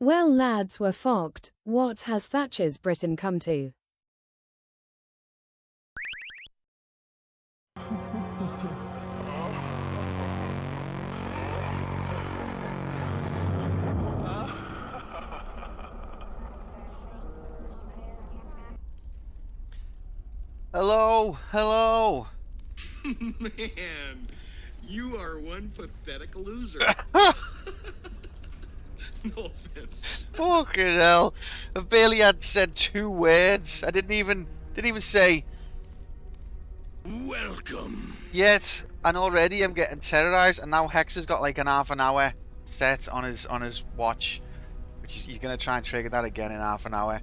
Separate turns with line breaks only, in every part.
Well, lads, we're fogged. What has Thatcher's Britain come to?
Hello, hello.
Man, you are one pathetic loser. No offense.
Fucking hell. I barely had said 2 words. I didn't even say
Welcome.
yet, and already I'm getting terrorized. And now Hex has got like an half an hour set on his watch, which is he's gonna try and trigger that again in half an hour.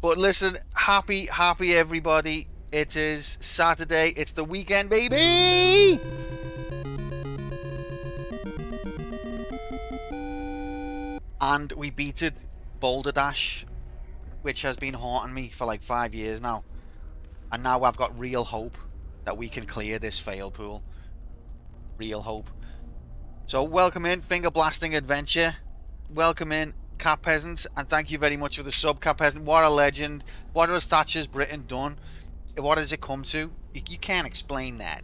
But listen, happy everybody. It is Saturday. It's the weekend, baby. And we beated Boulder Dash, which has been haunting me for like 5 years now. And now I've got real hope that we can clear this fail pool. Real hope. So welcome in, Finger Blasting Adventure. Welcome in, Cat Peasants. And thank you very much for the sub, Cat Peasant. What a legend. What has Thatcher's Britain done? What has it come to? You can't explain that.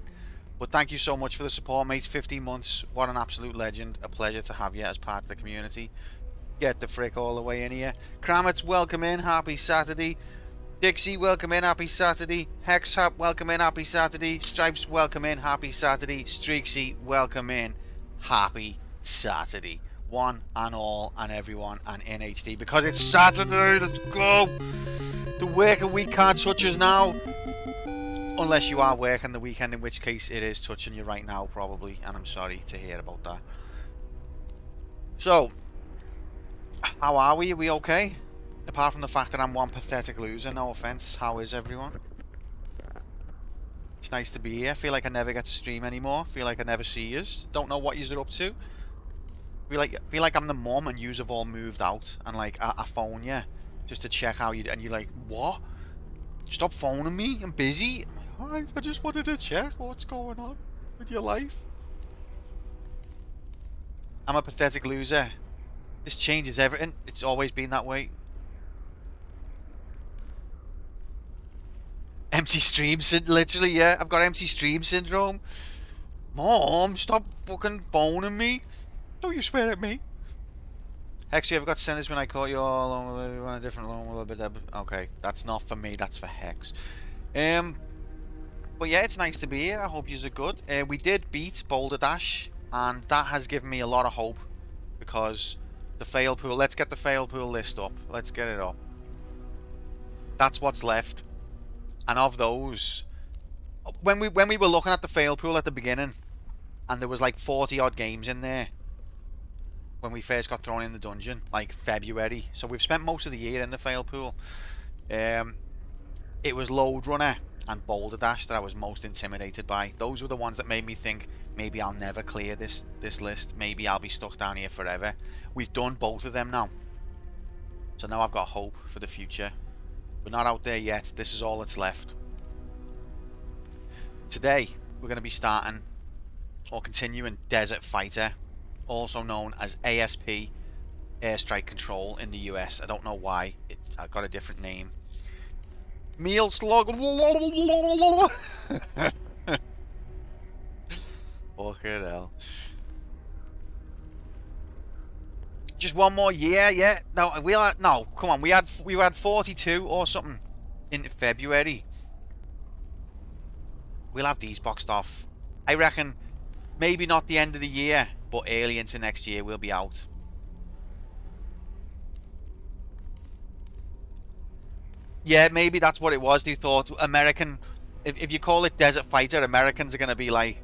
But thank you so much for the support, mates. 15 months. What an absolute legend. A pleasure to have you as part of the community. Get the frick all the way in here. Kramits, welcome in. Happy Saturday. Dixie, welcome in. Happy Saturday. Hexhop, welcome in. Happy Saturday. Stripes, welcome in. Happy Saturday. Streaksy, welcome in. Happy Saturday. One and all and everyone and in HD. Because it's Saturday. Let's go. The working week can't touch us now. Unless you are working the weekend, in which case it is touching you right now, probably. And I'm sorry to hear about that. So, how are we? Are we okay? Apart from the fact that I'm one pathetic loser, no offense. How is everyone? It's nice to be here. Feel like I never get to stream anymore. Feel like I never see yous. Don't know what yous are up to. Feel like I'm the mom and yous have all moved out. And like, I phone you just to check how you... And you're like, what? Stop phoning me. I'm busy. I'm like, alright, I just wanted to check what's going on with your life. I'm a pathetic loser. This changes everything. It's always been that way. Empty stream literally, yeah. I've got empty stream syndrome. Mom, stop fucking phoning me. Don't you swear at me. Hex, you ever got to send this when I caught you all on a different one? Okay, that's not for me, that's for Hex. But yeah, it's nice to be here. I hope yous are good. We did beat Boulder Dash, and that has given me a lot of hope because the fail pool. Let's get the fail pool list up. Let's get it up. That's what's left. And of those, when we were looking at the fail pool at the beginning, and there was like 40 odd games in there when we first got thrown in the dungeon, like February. So we've spent most of the year in the fail pool. It was Load Runner and Boulder Dash that I was most intimidated by. Those were the ones that made me think maybe I'll never clear this list. Maybe I'll be stuck down here forever. We've done both of them now. So now I've got hope for the future. We're not out there yet. This is all that's left. Today, we're going to be starting or continuing Desert Fighter, also known as ASP, Airstrike Control in the US. I don't know why. I've got a different name. Meal Slug. Fucking hell. Just one more year, yeah. No, no. Come on, we had 42 or something in February. We'll have these boxed off. I reckon maybe not the end of the year, but early into next year we'll be out. Yeah, maybe that's what it was. They thought American. If you call it Desert Fighter, Americans are gonna be like,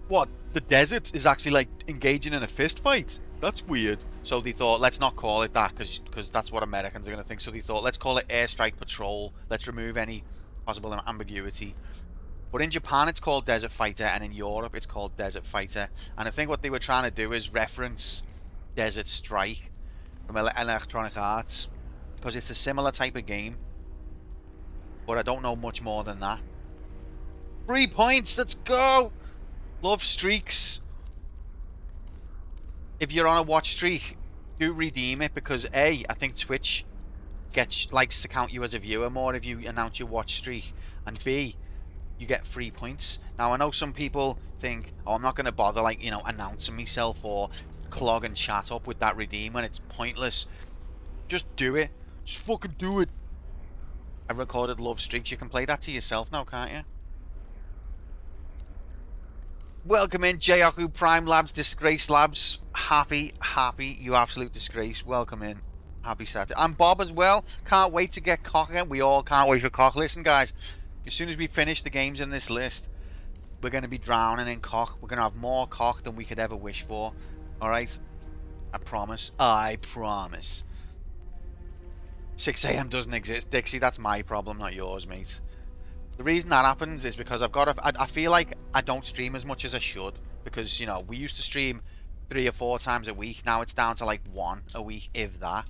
what? The desert is actually like engaging in a fist fight. That's weird. So they thought, let's not call it that because that's what Americans are going to think. So they thought, let's call it Airstrike Patrol. Let's remove any possible ambiguity. But in Japan, it's called Desert Fighter, and in Europe, it's called Desert Fighter. And I think what they were trying to do is reference Desert Strike from Electronic Arts because it's a similar type of game. But I don't know much more than that. 3 points, let's go! Love streaks. If you're on a watch streak, do redeem it, because I think Twitch likes to count you as a viewer more if you announce your watch streak, and B, you get free points. Now I know some people think, oh, I'm not going to bother, like, you know, announcing myself or clogging chat up with that redeem when it's pointless. Just do it. Just fucking do it. I recorded love streaks. You can play that to yourself now, can't you? Welcome in, Jayaku Prime Labs, Disgrace Labs. Happy, you absolute disgrace. Welcome in. Happy Saturday. I'm Bob as well. Can't wait to get cock again. We all can't wait for cock. Listen, guys, as soon as we finish the games in this list, we're going to be drowning in cock. We're going to have more cock than we could ever wish for. Alright? I promise. I promise. 6 a.m. doesn't exist. Dixie, that's my problem, not yours, mate. The reason that happens is because I feel like I don't stream as much as I should. Because, you know, we used to stream 3 or 4 times a week. Now it's down to like 1 a week, if that.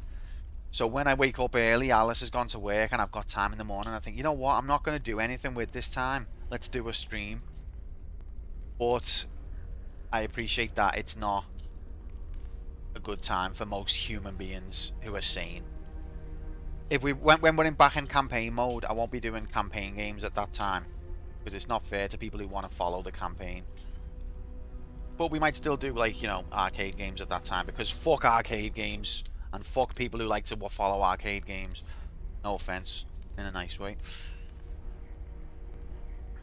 So when I wake up early, Alice has gone to work and I've got time in the morning, I think, you know what, I'm not going to do anything with this time. Let's do a stream. But I appreciate that it's not a good time for most human beings who are sane. When we're back in campaign mode, I won't be doing campaign games at that time, because it's not fair to people who want to follow the campaign. But we might still do, like, you know, arcade games at that time, because fuck arcade games and fuck people who like to follow arcade games. No offense, in a nice way.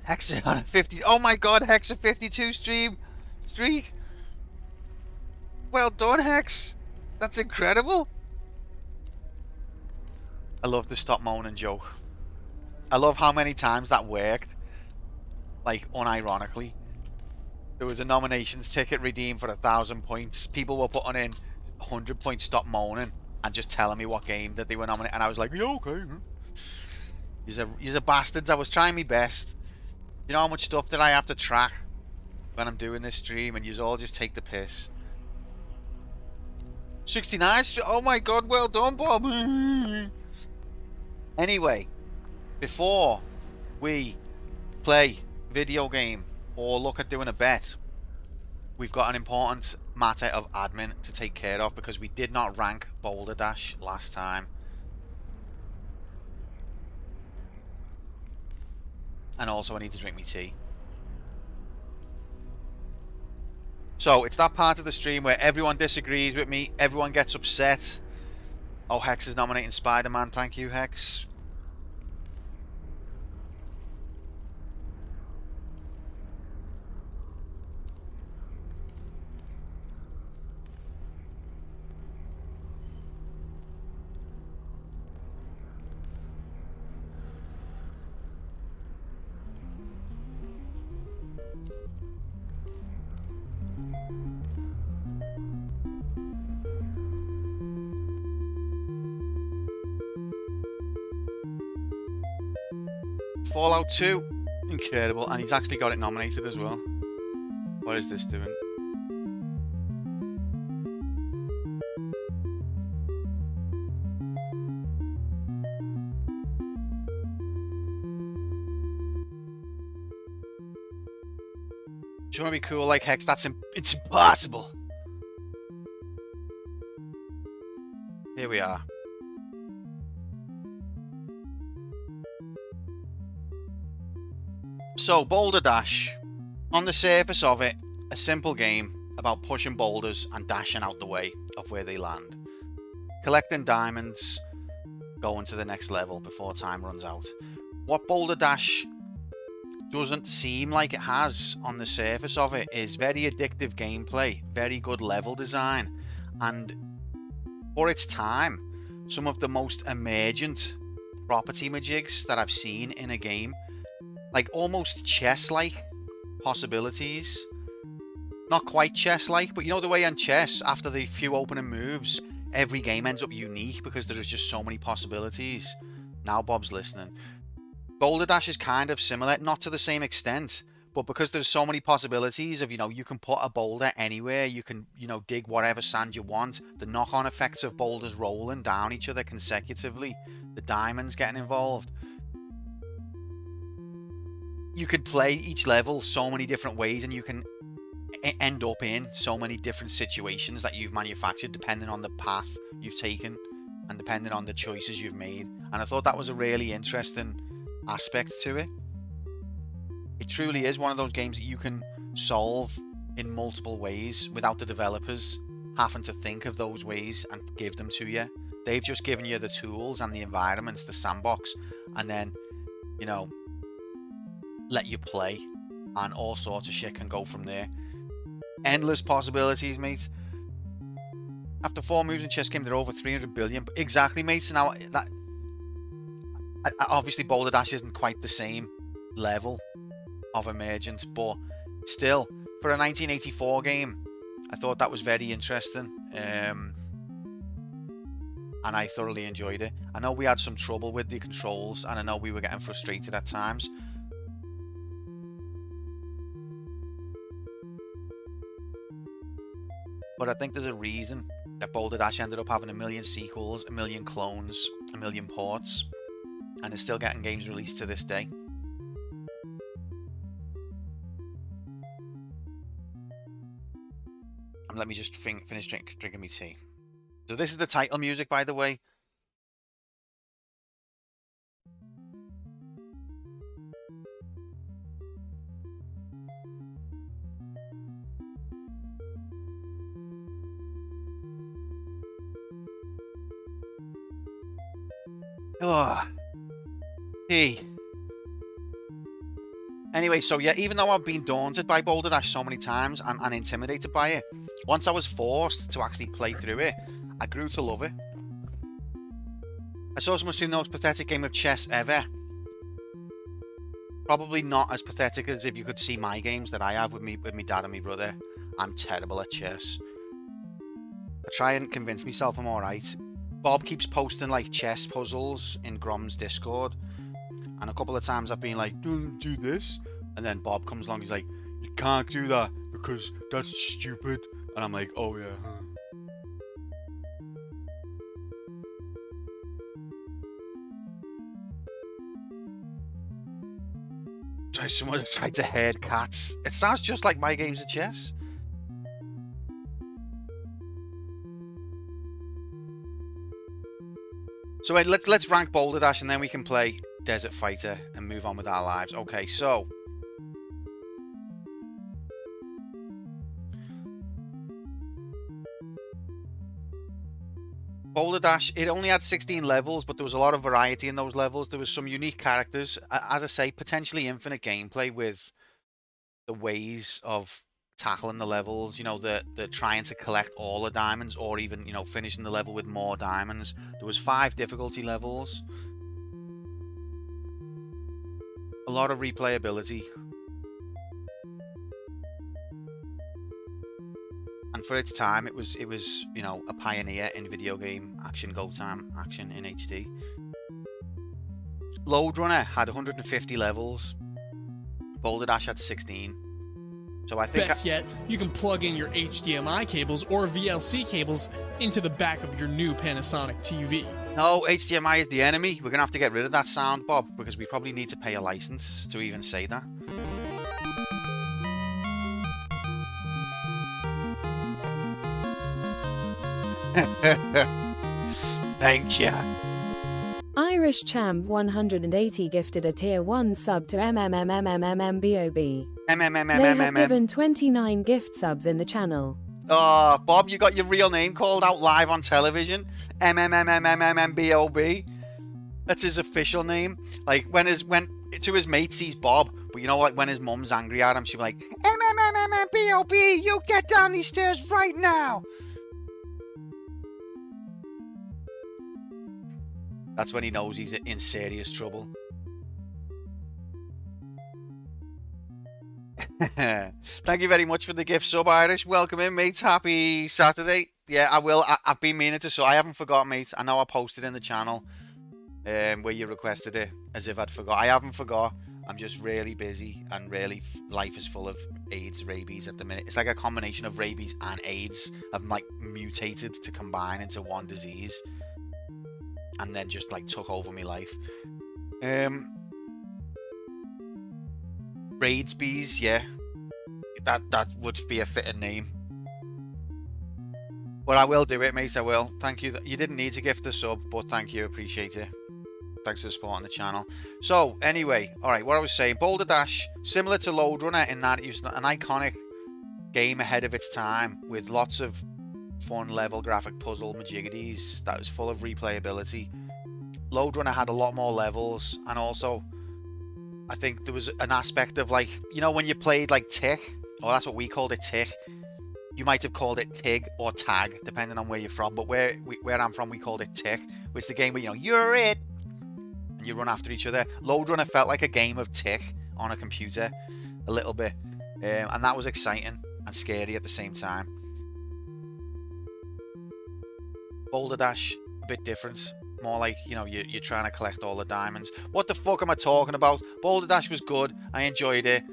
Hex on a 50. Oh my god, Hex a 52 streak. Well done, Hex. That's incredible. I love the stop moaning joke. I love how many times that worked. Like, unironically. There was a nominations ticket redeemed for 1,000 points. People were putting in 100 points stop moaning and just telling me what game that they were nominated. And I was like, yeah, okay. You're bastards. I was trying my best. You know how much stuff that I have to track when I'm doing this stream, and you all just take the piss. 69. Oh my god, well done, Bob. Anyway, before we play video game or look at doing a bet, we've got an important matter of admin to take care of, because we did not rank Boulder Dash last time. And also I need to drink my tea. So it's that part of the stream where everyone disagrees with me, everyone gets upset. Oh, Hex is nominating Spider-Man. Thank you, Hex. Fallout 2, incredible, and he's actually got it nominated as well. What is this doing? Do you want to be cool like Hex? It's impossible. Here we are. So, Boulder Dash. On the surface of it, a simple game about pushing boulders and dashing out the way of where they land. Collecting diamonds, going to the next level before time runs out. What Boulder Dash doesn't seem like it has on the surface of it is very addictive gameplay, very good level design, and for its time, some of the most emergent property majigs that I've seen in a game. Like almost chess-like possibilities. Not quite chess-like, but you know the way on chess, after the few opening moves, every game ends up unique because there is just so many possibilities. Now Bob's listening. Boulder Dash is kind of similar, not to the same extent, but because there's so many possibilities of, you know, you can put a boulder anywhere, you can, you know, dig whatever sand you want, the knock-on effects of boulders rolling down each other consecutively, the diamonds getting involved. You could play each level so many different ways, and you can end up in so many different situations that you've manufactured depending on the path you've taken and depending on the choices you've made. And I thought that was a really interesting aspect to it. It truly is one of those games that you can solve in multiple ways without the developers having to think of those ways and give them to you. They've just given you the tools and the environments, the sandbox, and then, you know, let you play, and all sorts of shit can go from there. Endless possibilities, mate. After 4 moves in chess game, they're over 300 billion. Exactly, mate. Now, that obviously Boulder Dash isn't quite the same level of emergence, but still, for a 1984 game, I thought that was very interesting. And I thoroughly enjoyed it. I know we had some trouble with the controls, and I know we were getting frustrated at times. But I think there's a reason that Boulder Dash ended up having 1 million sequels, 1 million clones, 1 million ports, and is still getting games released to this day. And let me just finish drinking my tea. So this is the title music, by the way. Oh, hey. Anyway, so yeah, even though I've been daunted by Boulder Dash so many times and intimidated by it, once I was forced to actually play through it, I grew to love it. I saw someone stream the most pathetic game of chess ever. Probably not as pathetic as if you could see my games that I have with me dad and my brother. I'm terrible at chess. I try and convince myself I'm alright. Bob keeps posting like chess puzzles in Grom's Discord, and a couple of times I've been like, do this, and then Bob comes along, he's like, you can't do that because that's stupid, and I'm like, oh yeah. Someone tried to herd cats. It sounds just like my games of chess. So wait, let's rank Boulder Dash and then we can play Desert Fighter and move on with our lives. Okay, so Boulder Dash, it only had 16 levels, but there was a lot of variety in those levels. There was some unique characters. As I say, potentially infinite gameplay with the ways of tackling the levels. You know, the trying to collect all the diamonds, or even, you know, finishing the level with more diamonds. There was 5 difficulty levels. A lot of replayability. And for its time, it was you know, a pioneer in video game action, go time action in HD. Load Runner had 150 levels. Boulder Dash had 16. So I think
Best yet, you can plug in your HDMI cables or VLC cables into the back of your new Panasonic TV.
No, HDMI is the enemy. We're gonna have to get rid of that sound, Bob, because we probably need to pay a license to even say that. Thank you.
Irish Champ 180 gifted a tier 1 sub to MMMMMMBOB. They have given 29 gift subs in the channel.
Oh, Bob, you got your real name called out live on television. MMMMMMBOB. That's his official name. Like when to his mates he's Bob, but you know, like when his mum's angry at him, she'll be like, MMMMMBOB, you get down these stairs right now. That's when he knows he's in serious trouble. Thank you very much for the gift sub, Irish. Welcome in, mate. Happy Saturday. Yeah, I will. I've been meaning to, so I haven't forgot, mate. I know I posted in the channel where you requested it, as if I'd forgot. I haven't forgot. I'm just really busy, and really life is full of AIDS, rabies at the minute. It's like a combination of rabies and AIDS have like mutated to combine into one disease, and then just like took over my life. Raids bees, yeah. That would be a fitting name. But I will do it, mate. I will. Thank you. You didn't need to gift the sub, but thank you. Appreciate it. Thanks for supporting the channel. So, anyway, alright, what I was saying, Boulder Dash, similar to Lode Runner in that it was an iconic game ahead of its time with lots of fun level graphic puzzle majiggities that was full of replayability. Lode Runner had a lot more levels, and also I think there was an aspect of, like, you know, when you played like Tick, or that's what we called it, Tick. You might have called it Tig or Tag, depending on where you're from, but where I'm from, we called it Tick, which is the game where, you know, you're it, and you run after each other. Lode Runner felt like a game of Tick on a computer, a little bit, and that was exciting and scary at the same time. Boulder Dash, a bit different. More like, you know, you're trying to collect all the diamonds. What the fuck am I talking about? Boulder Dash was good. I enjoyed it.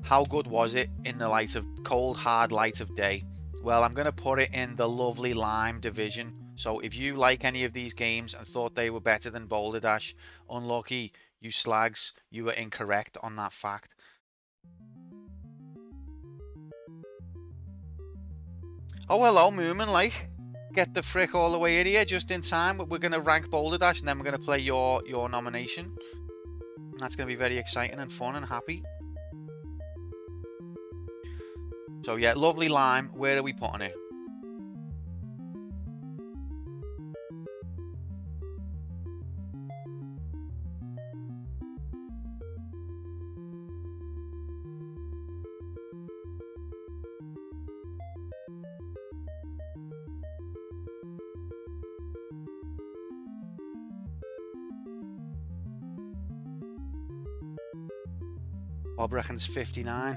How good was it in the light of cold, hard light of day? Well, I'm going to put it in the lovely Lime division. So if you like any of these games and thought they were better than Boulder Dash, unlucky, you slags. You were incorrect on that fact. Oh, hello, Moomin, like. Get the frick all the way in here just in time. We're going to rank Boulder Dash and then we're going to play your nomination. And that's going to be very exciting and fun and happy. So yeah, lovely Lime. Where are we putting it? Bob reckons 59.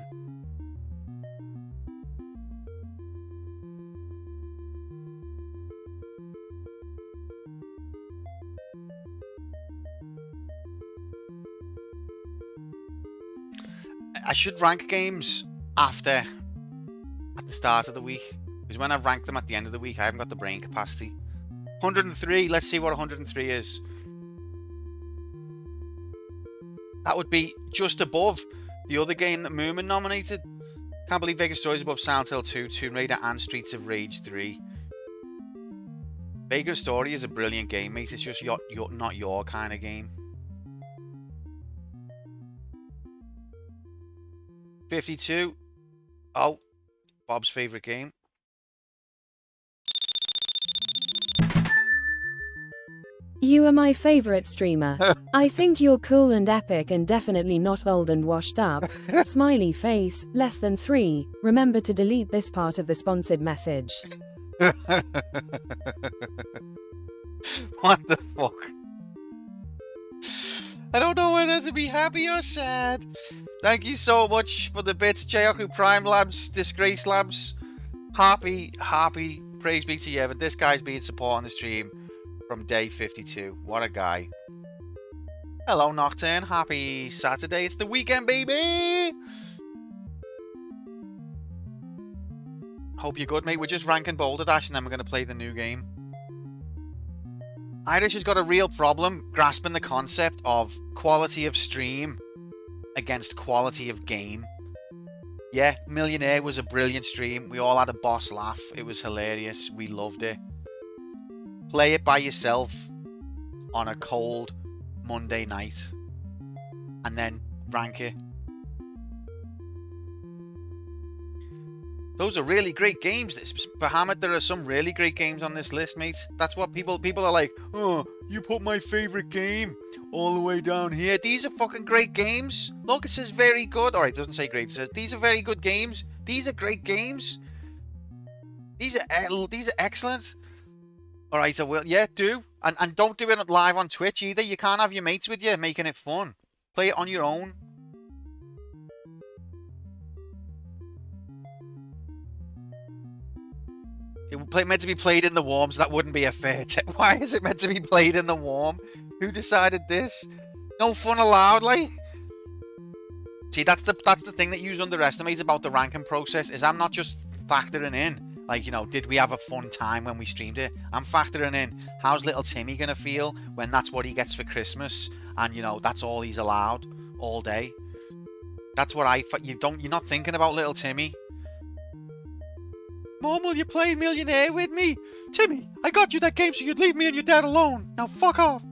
I should rank games at the start of the week, because when I rank them at the end of the week, I haven't got the brain capacity. 103, let's see what 103 is. That would be just above the other game that Moomin nominated. Can't believe Vegas Story is above Silent Hill 2, Tomb Raider and Streets of Rage 3. Vegas Story is a brilliant game, mate. It's just not your kind of game. 52. Oh, Bob's favourite game.
You are my favorite streamer. I think you're cool and epic and definitely not old and washed up. Smiley face, less than 3. Remember to delete this part of the sponsored message.
What the fuck? I don't know whether to be happy or sad. Thank you so much for the bits, Chayoku Prime Labs, Disgrace Labs. Happy. Praise be to you. But this guy's been supporting the stream from day 52. What a guy. Hello, Nocturne. Happy Saturday. It's the weekend, baby. Hope you're good, mate. We're just ranking Boulder Dash and then we're going to play the new game. Irish has got a real problem grasping the concept of quality of stream against quality of game. Yeah, Millionaire was a brilliant stream. We all had a boss laugh. It was hilarious. We loved it. Play it by yourself on a cold Monday night and then rank it. Those are really great games. Bahamut, there are some really great games on this list, mate. That's what people are like, oh, you put my favourite game all the way down here. These are fucking great games. Look, it says very good. Alright, it doesn't say great. It says these are very good games. These are great games. These are excellent. Alright, I will. Yeah, do. And don't do it live on Twitch either. You can't have your mates with you making it fun. Play it on your own. It meant to be played in the warm, so that wouldn't be a fair Why is it meant to be played in the warm? Who decided this? No fun allowed, like? See, that's the thing that you underestimate about the ranking process, is I'm not just factoring in, like, you know, did we have a fun time when we streamed it? I'm factoring in, how's little Timmy gonna feel when that's what he gets for Christmas, and, you know, that's all he's allowed all day? That's what you're not thinking about little Timmy. Mom, will you play Millionaire with me? Timmy, I got you that game so you'd leave me and your dad alone. Now fuck off.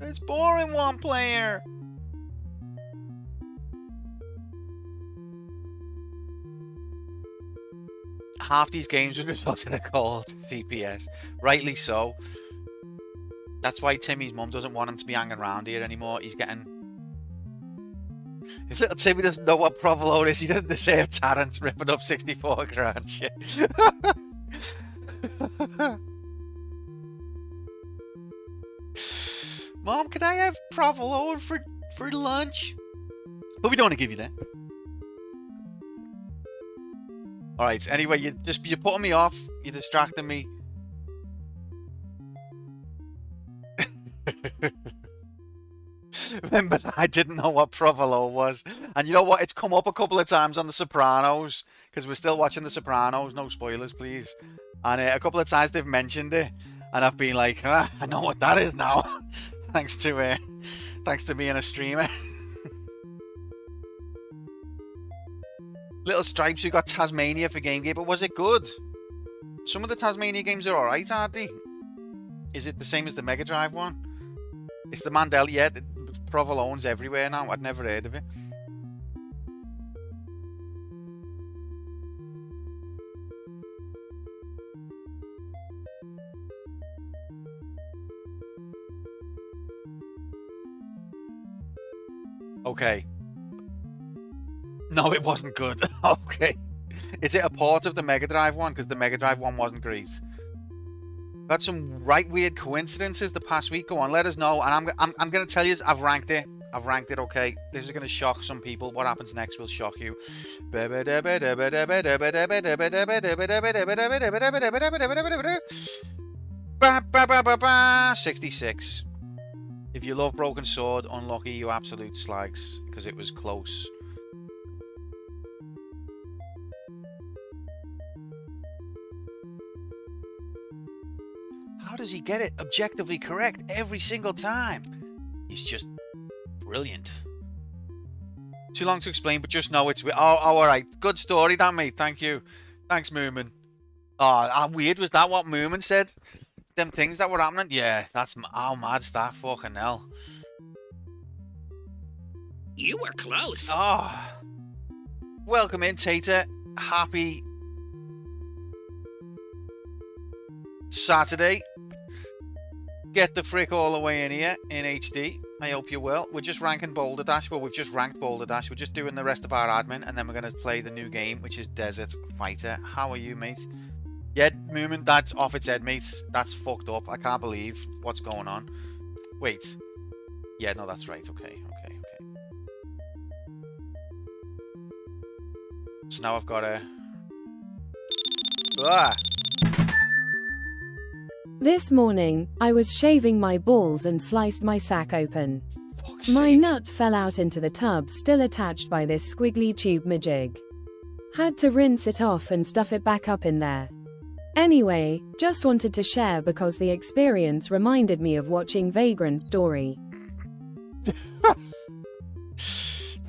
It's boring one player. Half these games would result in a cold CPS. Rightly so. That's why Timmy's mum doesn't want him to be hanging around here anymore. He's getting... If little Timmy doesn't know what provolone is, he doesn't deserve Tarrant ripping up 64 grand shit. Mom, can I have provolone for lunch? But we don't want to give you that. Alright, anyway, you're putting me off. You're distracting me. Remember, I didn't know what provolone was. And you know what? It's come up a couple of times on The Sopranos. Because we're still watching The Sopranos. No spoilers, please. And a couple of times they've mentioned it. And I've been like, I know what that is now. Thanks to being a streamer. Little Stripes, who got Tasmania for Game Gear, but was it good? Some of the Tasmania games are alright, aren't they? Is it the same as the Mega Drive one? It's the Mandela, yeah, provolone's everywhere now. I'd never heard of it. Okay. No, it wasn't good. Okay. Is it a port of the Mega Drive one? Because the Mega Drive one wasn't great. We've had some right weird coincidences the past week. Go on, let us know. And I'm going to tell you, I've ranked it. Okay. This is going to shock some people. What happens next will shock you. 66. If you love Broken Sword, unlucky, you absolute slags. Because it was close. How does he get it objectively correct every single time? He's just brilliant. Too long to explain, but just know it's... Oh, alright. Good story, that, mate. Thank you. Thanks, Moomin. Oh, how weird was that, what Moomin said? Them things that were happening? Yeah, that's... How mad's that? Fucking hell.
You were close.
Oh. Welcome in, Tater. Happy... Saturday. Get the frick all the way in here in HD. I hope you will. We're just ranking Boulder Dash. Well, we've just ranked Boulder Dash. We're just doing the rest of our admin, and then we're going to play the new game, which is Desert Fighter. How are you, mate? Yeah, Moomin, that's off its head, mate. That's fucked up. I can't believe what's going on. Wait. Yeah, no, that's right. Okay. So now I've got a... Ah!
This morning, I was shaving my balls and sliced my sack open.
Fuck's
My
sake.
nut fell out into the tub still attached by this squiggly tube majig. Had to rinse it off and stuff it back up in there. Anyway, just wanted to share because the experience reminded me of watching Vagrant Story.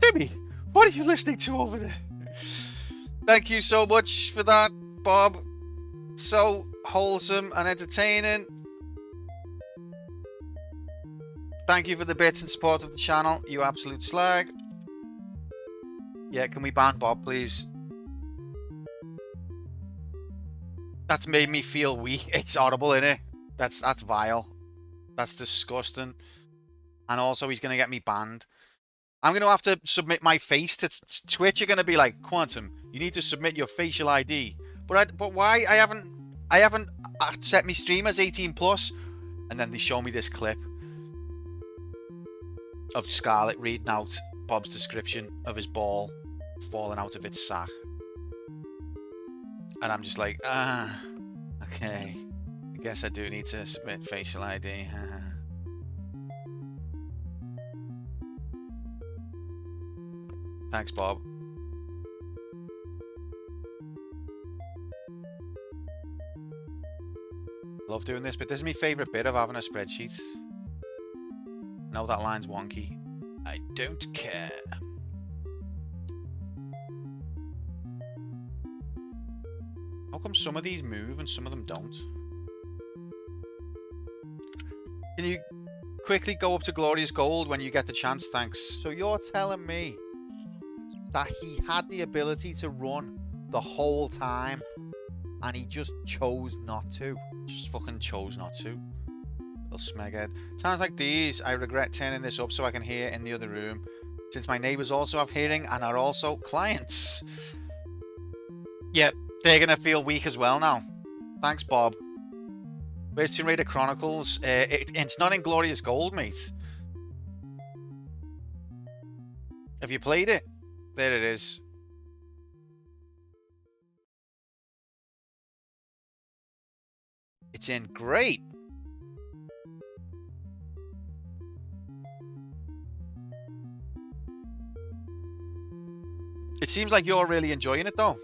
Timmy, what are you listening to over there? Thank you so much for that, Bob. So wholesome and entertaining. Thank you for the bits and support of the channel, you absolute slag. Yeah, can we ban Bob, please? That's made me feel weak. It's horrible, innit? That's vile. That's disgusting. And also, he's going to get me banned. I'm going to have to submit my face to Twitch. Are going to be like, Quantum, you need to submit your facial ID. But why? I haven't set my stream as 18 plus. And then they show me this clip of Scarlett reading out Bob's description of his ball falling out of its sack. And I'm just like, okay. I guess I do need to submit facial ID. Thanks, Bob. Love doing this, but this is my favourite bit of having a spreadsheet. I know that line's wonky. I don't care. How come some of these move and some of them don't? Can you quickly go up to Glorious Gold when you get the chance? Thanks. So you're telling me that he had the ability to run the whole time and he just chose not to? Just fucking chose not to. Little smeghead. Sounds like these. I regret turning this up so I can hear in the other room, since my neighbours also have hearing and are also clients. Yep, they're gonna feel weak as well now. Thanks, Bob. Where's Tomb Raider Chronicles? It's not in Glorious Gold, mate. Have you played it? There it is. It's in great. It seems like you're really enjoying it, though.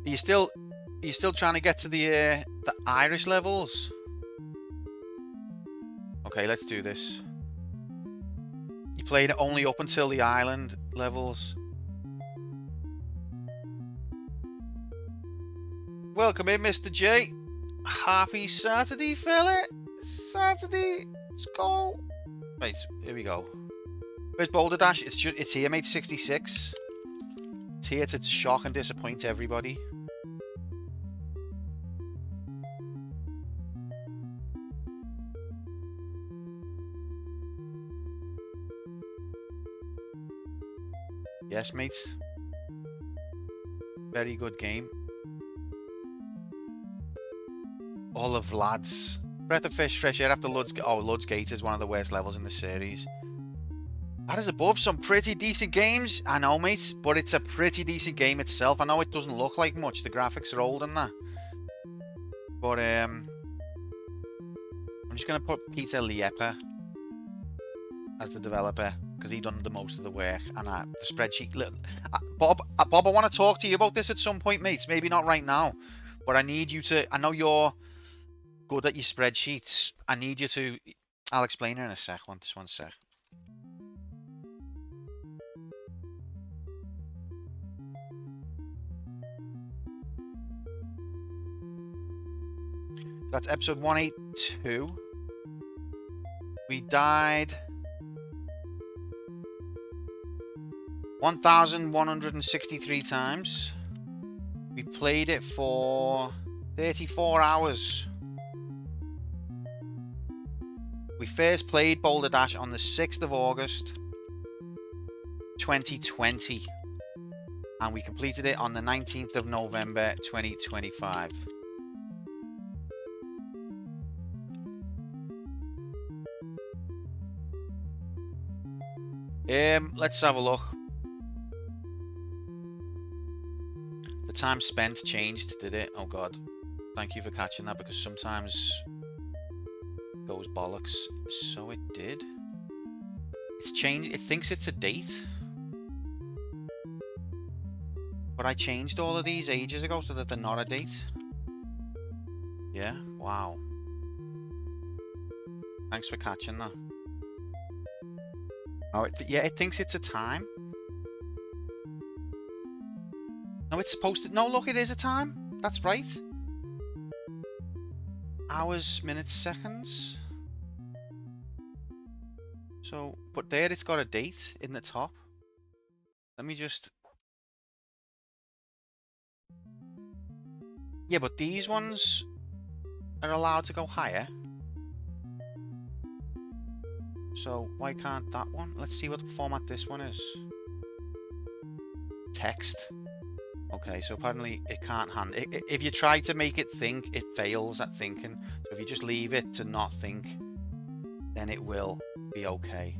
Are you still trying to get to the Irish levels? Okay, let's do this. You played it only up until the island levels. Welcome in, Mr. J. Happy Saturday, fella. Saturday. Let's go. Right, here we go. Where's Boulder Dash? It's here, mate. 66. It's here to shock and disappoint everybody. Yes, mate. Very good game. All of Lads. Breath of Fresh Air after Lud's... Oh, Lud's Gate is one of the worst levels in the series. That is above some pretty decent games. I know, mate, but it's a pretty decent game itself. I know it doesn't look like much. The graphics are old and that. But, I'm just going to put Peter Liepe as the developer, because he done the most of the work. And the spreadsheet... Bob, I want to talk to you about this at some point, mate. Maybe not right now. But I need you to... I know you're good at your spreadsheets. I need you to... I'll explain it in a sec. One sec. That's episode 182. We died 1,163 times. We played it for 34 hours. We first played Boulder Dash on the 6th of August 2020. And we completed it on the 19th of November 2025. Let's have a look. The time spent changed, did it? Oh god. Thank you for catching that, because sometimes it goes bollocks. So it did. It's changed. It thinks it's a date. But I changed all of these ages ago so that they're not a date. Yeah? Wow. Thanks for catching that. Oh, yeah, it thinks it's a time. No, it's supposed to... No, look, it is a time. That's right. Hours, minutes, seconds. So, but there it's got a date in the top. Let me just... Yeah, but these ones are allowed to go higher. So, why can't that one? Let's see what format this one is. Text. Okay, so apparently it can't handle... If you try to make it think, it fails at thinking. So if you just leave it to not think, then it will be okay.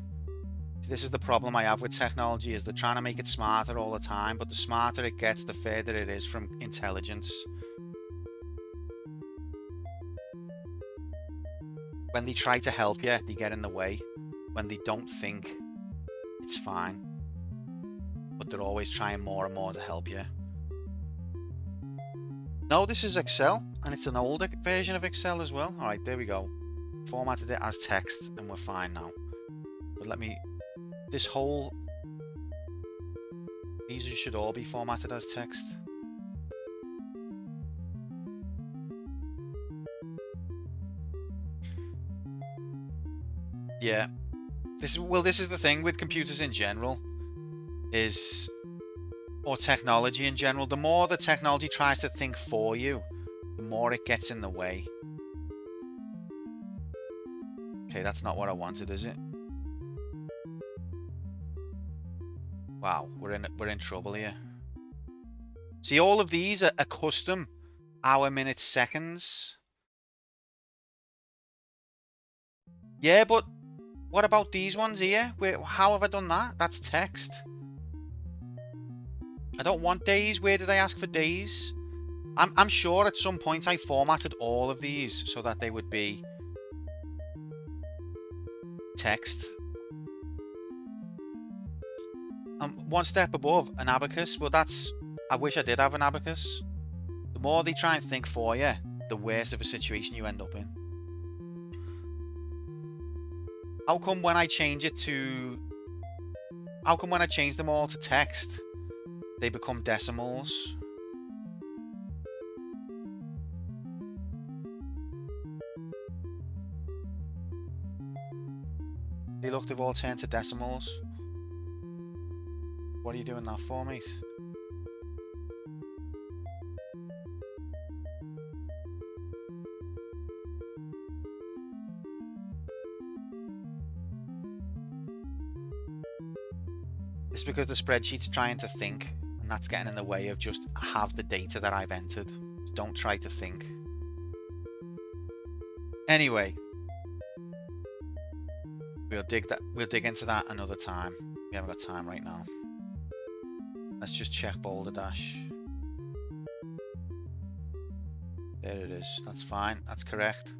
This is the problem I have with technology, is they're trying to make it smarter all the time, but the smarter it gets, the further it is from intelligence. When they try to help you, they get in the way. When they don't think, it's fine. But they're always trying more and more to help you. No, this is Excel, and it's an older version of Excel as well. Alright, there we go. Formatted it as text, and we're fine now. But let me... This whole... These should all be formatted as text. Yeah. This is the thing with computers in general. Or technology in general. The more the technology tries to think for you, the more it gets in the way. Okay, that's not what I wanted, is it? Wow, we're in trouble here. See, all of these are custom hour, minutes, seconds. Yeah, but what about these ones here? How have I done that? That's text. I don't want days. Where did I ask for days? I'm sure at some point I formatted all of these so that they would be text. One step above, an abacus. Well, I wish I did have an abacus. The more they try and think for you, the worse of a situation you end up in. How come when I change them all to text, they become decimals? Hey, look, they've all turned to decimals. What are you doing that for, mate? It's because the spreadsheet's trying to think, and that's getting in the way of just have the data that I've entered. Don't try to think. Anyway, we'll dig into that another time. We haven't got time right now. Let's just check Boulder Dash. There it is. That's fine. That's correct.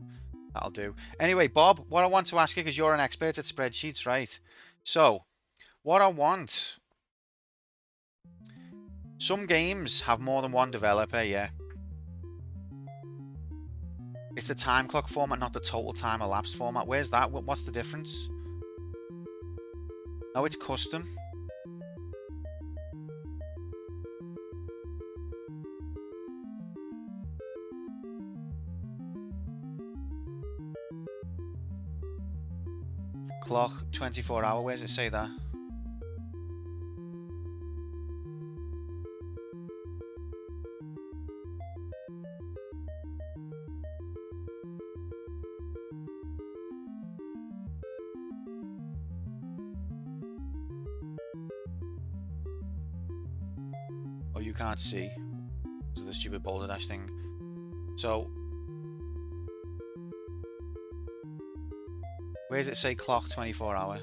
That'll do. Anyway, Bob, what I want to ask you, because you're an expert at spreadsheets, right? So, what I want... Some games have more than one developer, yeah. It's the time clock format, not the total time elapsed format. Where's that? What's the difference? No, it's custom. Clock, 24 hour, where does it say that? Oh, you can't see because of the stupid Boulder Dash thing. So, where does it say clock 24 hour?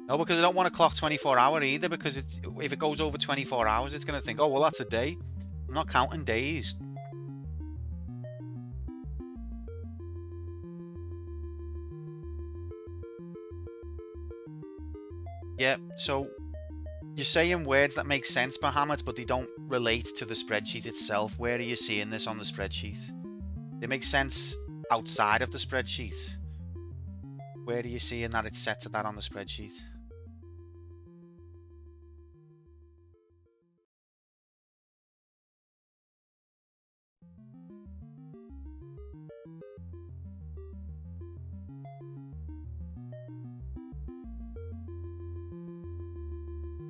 No, because I don't want to clock 24 hour either, because if it goes over 24 hours, it's going to think, oh, well, that's a day. I'm not counting days. Yeah, so you're saying words that make sense, Bahamut, but they don't relate to the spreadsheet itself. Where are you seeing this on the spreadsheet? They make sense outside of the spreadsheet. Where are you seeing that it's set to that on the spreadsheet?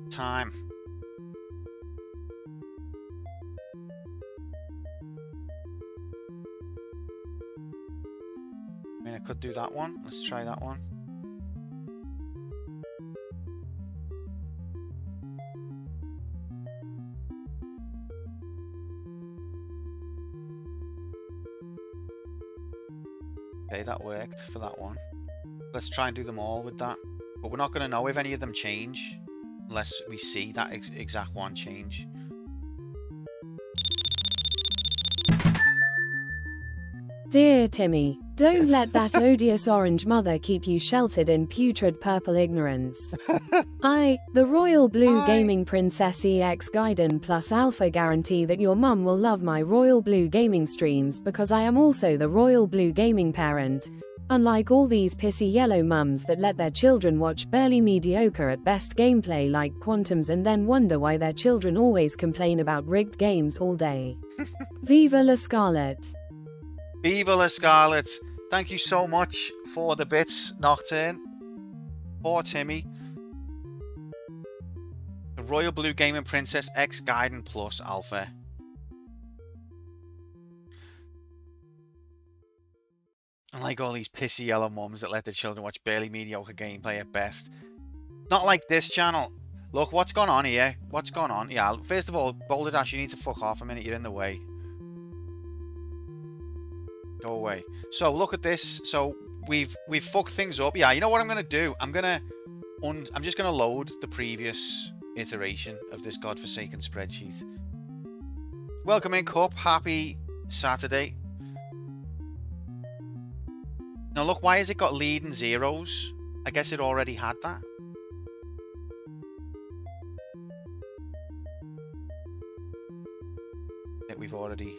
Time. I mean, I could do that one. Let's try that one. Okay, that worked for that one. Let's try and do them all with that. But we're not going to know if any of them change unless we see that exact one change.
Dear Timmy, don't let that odious orange mother keep you sheltered in putrid purple ignorance. I, the Royal Blue Gaming Princess EX Gaiden Plus Alpha, guarantee that your mum will love my Royal Blue Gaming streams because I am also the Royal Blue Gaming parent. Unlike all these pissy yellow mums that let their children watch barely mediocre at best gameplay like Quantums and then wonder why their children always complain about rigged games all day. Viva la Scarlet!
Viva la Scarlet! Thank you so much for the bits, Nocturne. Poor Timmy. The Royal Blue Gaming Princess X Gaiden Plus Alpha. Unlike all these pissy yellow mums that let their children watch barely mediocre gameplay at best. Not like this channel. Look, what's gone on here? What's gone on? Yeah, first of all, Boulder Dash, you need to fuck off a minute. You're in the way. Go away. So, look at this. So, we've fucked things up. Yeah, you know what I'm going to do? I'm just going to load the previous iteration of this godforsaken spreadsheet. Welcome in, Cup. Happy Saturday. Now look, why has it got lead and zeros? I guess it already had that. That we've already...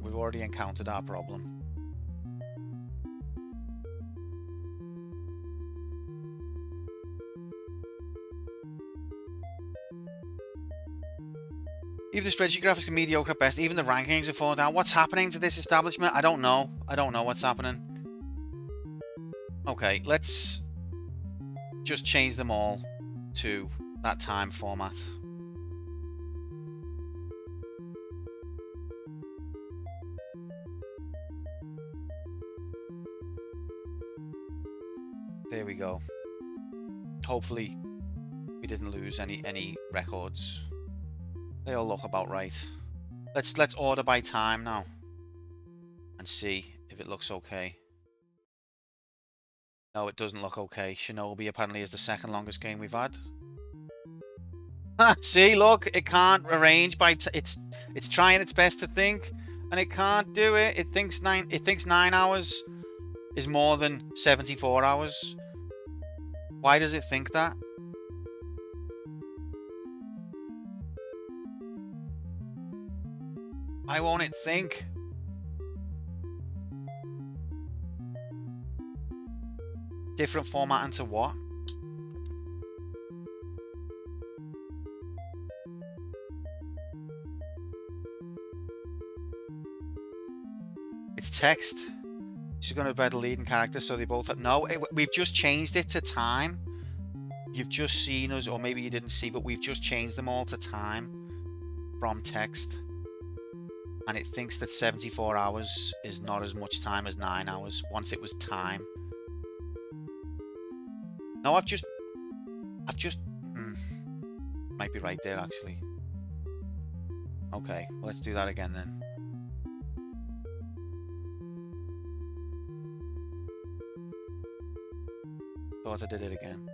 We've already encountered our problem. Even the spreadsheet graphics are mediocre at best. Even the rankings are falling down. What's happening to this establishment? I don't know. I don't know what's happening. Okay, let's just change them all to that time format. There we go. Hopefully we didn't lose any records. They all look about right. Let's order by time now and see if it looks okay. No, it doesn't look okay. Shinobi apparently is the second longest game we've had. See, look, it can't arrange by it's trying its best to think, and it can't do it. It thinks 9 hours is more than 74 hours. Why does it think that? Why won't it think? Different format into what? It's text. She's going to be the leading character, so they both have... No, we've just changed it to time. You've just seen us, or maybe you didn't see, but we've just changed them all to time from text. And it thinks that 74 hours is not as much time as 9 hours once it was time. No, I've just might be right there actually. Okay, well, let's do that again then. Thought I did it again.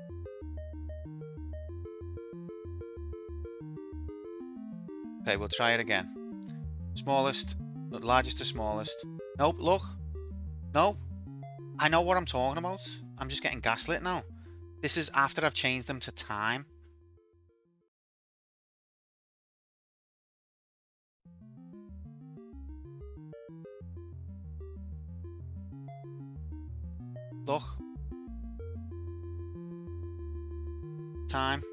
Okay, we'll try it again. Smallest, largest to smallest. Nope, look. No. I know what I'm talking about. I'm just getting gaslit now. This is after I've changed them to time. Look. Time.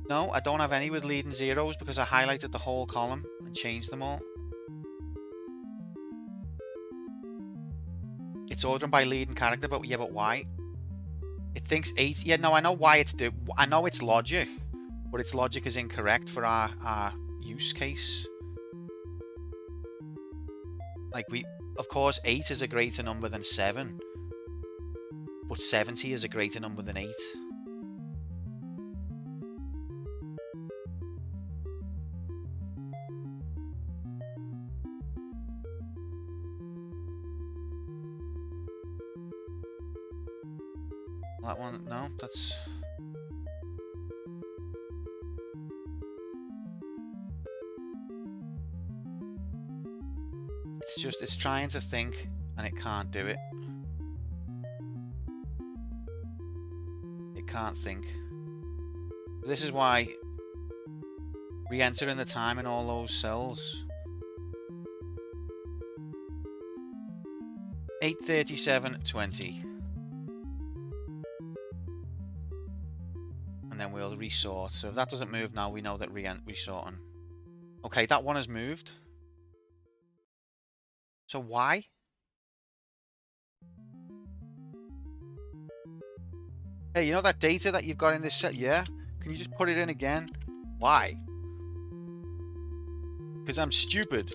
No, I don't have any with leading zeros because I highlighted the whole column and changed them all. It's ordering by leading character, but yeah, but why? It thinks 8. Yeah, no, I know why it's do. I know it's logic, but its logic is incorrect for our use case. Like of course, 8 is a greater number than 7, but 70 is a greater number than 8. That one, no, that's... It's trying to think, and it can't do it. It can't think. This is why Re-entering the time in all those cells. 8:37:20. And then we'll resort. So if that doesn't move now, we know that resorting. Okay, that one has moved. So why? Hey, you know that data that you've got in this set? Yeah? Can you just put it in again? Why? Because I'm stupid.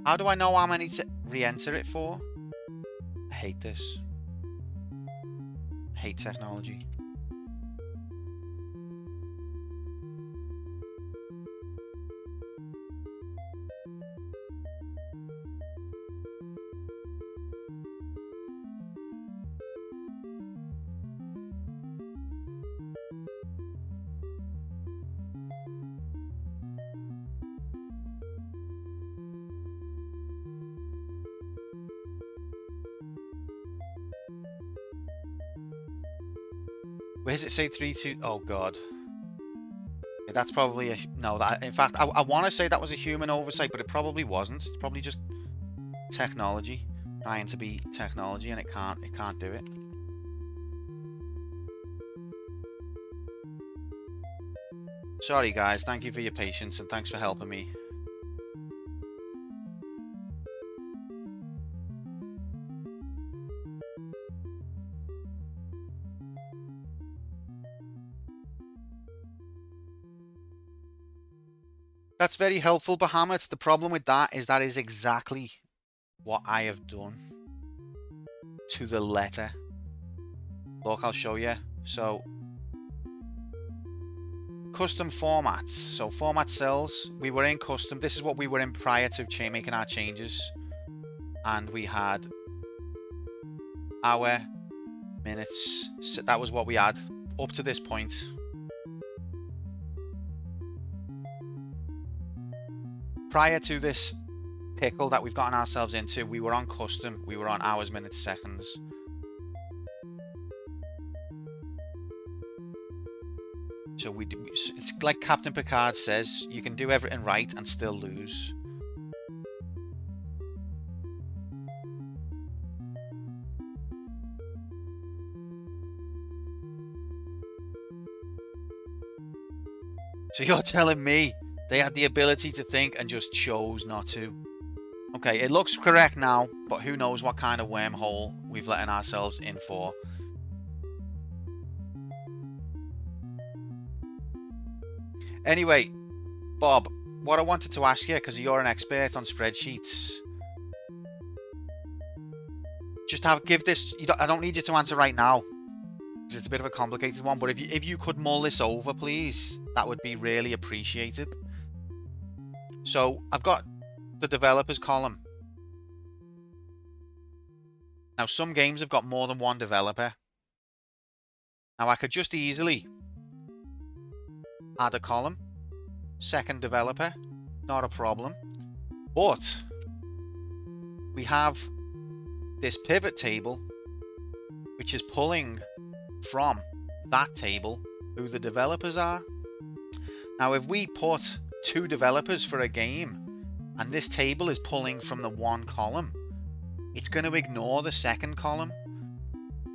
How do I know how many to re-enter it for? I hate this. I hate technology. Where does it say 3, 2? Oh god. Yeah, that's probably a no. That in fact, I want to say that was a human oversight, but it probably wasn't. It's probably just technology trying to be technology, and it can't do it. Sorry guys, thank you for your patience and thanks for helping me. That's very helpful, Bahamut. The problem with that is exactly what I have done to the letter. Look, I'll show you. So, custom formats. So, format cells. We were in custom. This is what we were in prior to making our changes. And we had hour, minutes. So that was what we had up to this point. Prior to this pickle that we've gotten ourselves into, we were on custom. We were on hours, minutes, seconds. So it's like Captain Picard says, you can do everything right and still lose. So you're telling me they had the ability to think and just chose not to? Okay, it looks correct now, but who knows what kind of wormhole we've letting ourselves in for. Anyway, Bob, what I wanted to ask you, because you're an expert on spreadsheets, just give this. I don't need you to answer right now, because it's a bit of a complicated one. But if you could mull this over, please, that would be really appreciated. So I've got the developers column. Now some games have got more than one developer. Now I could just easily add a column, second developer, not a problem. But we have this pivot table which is pulling from that table who the developers are. Now if we put 2 developers for a game and this table is pulling from the one column, it's going to ignore the second column.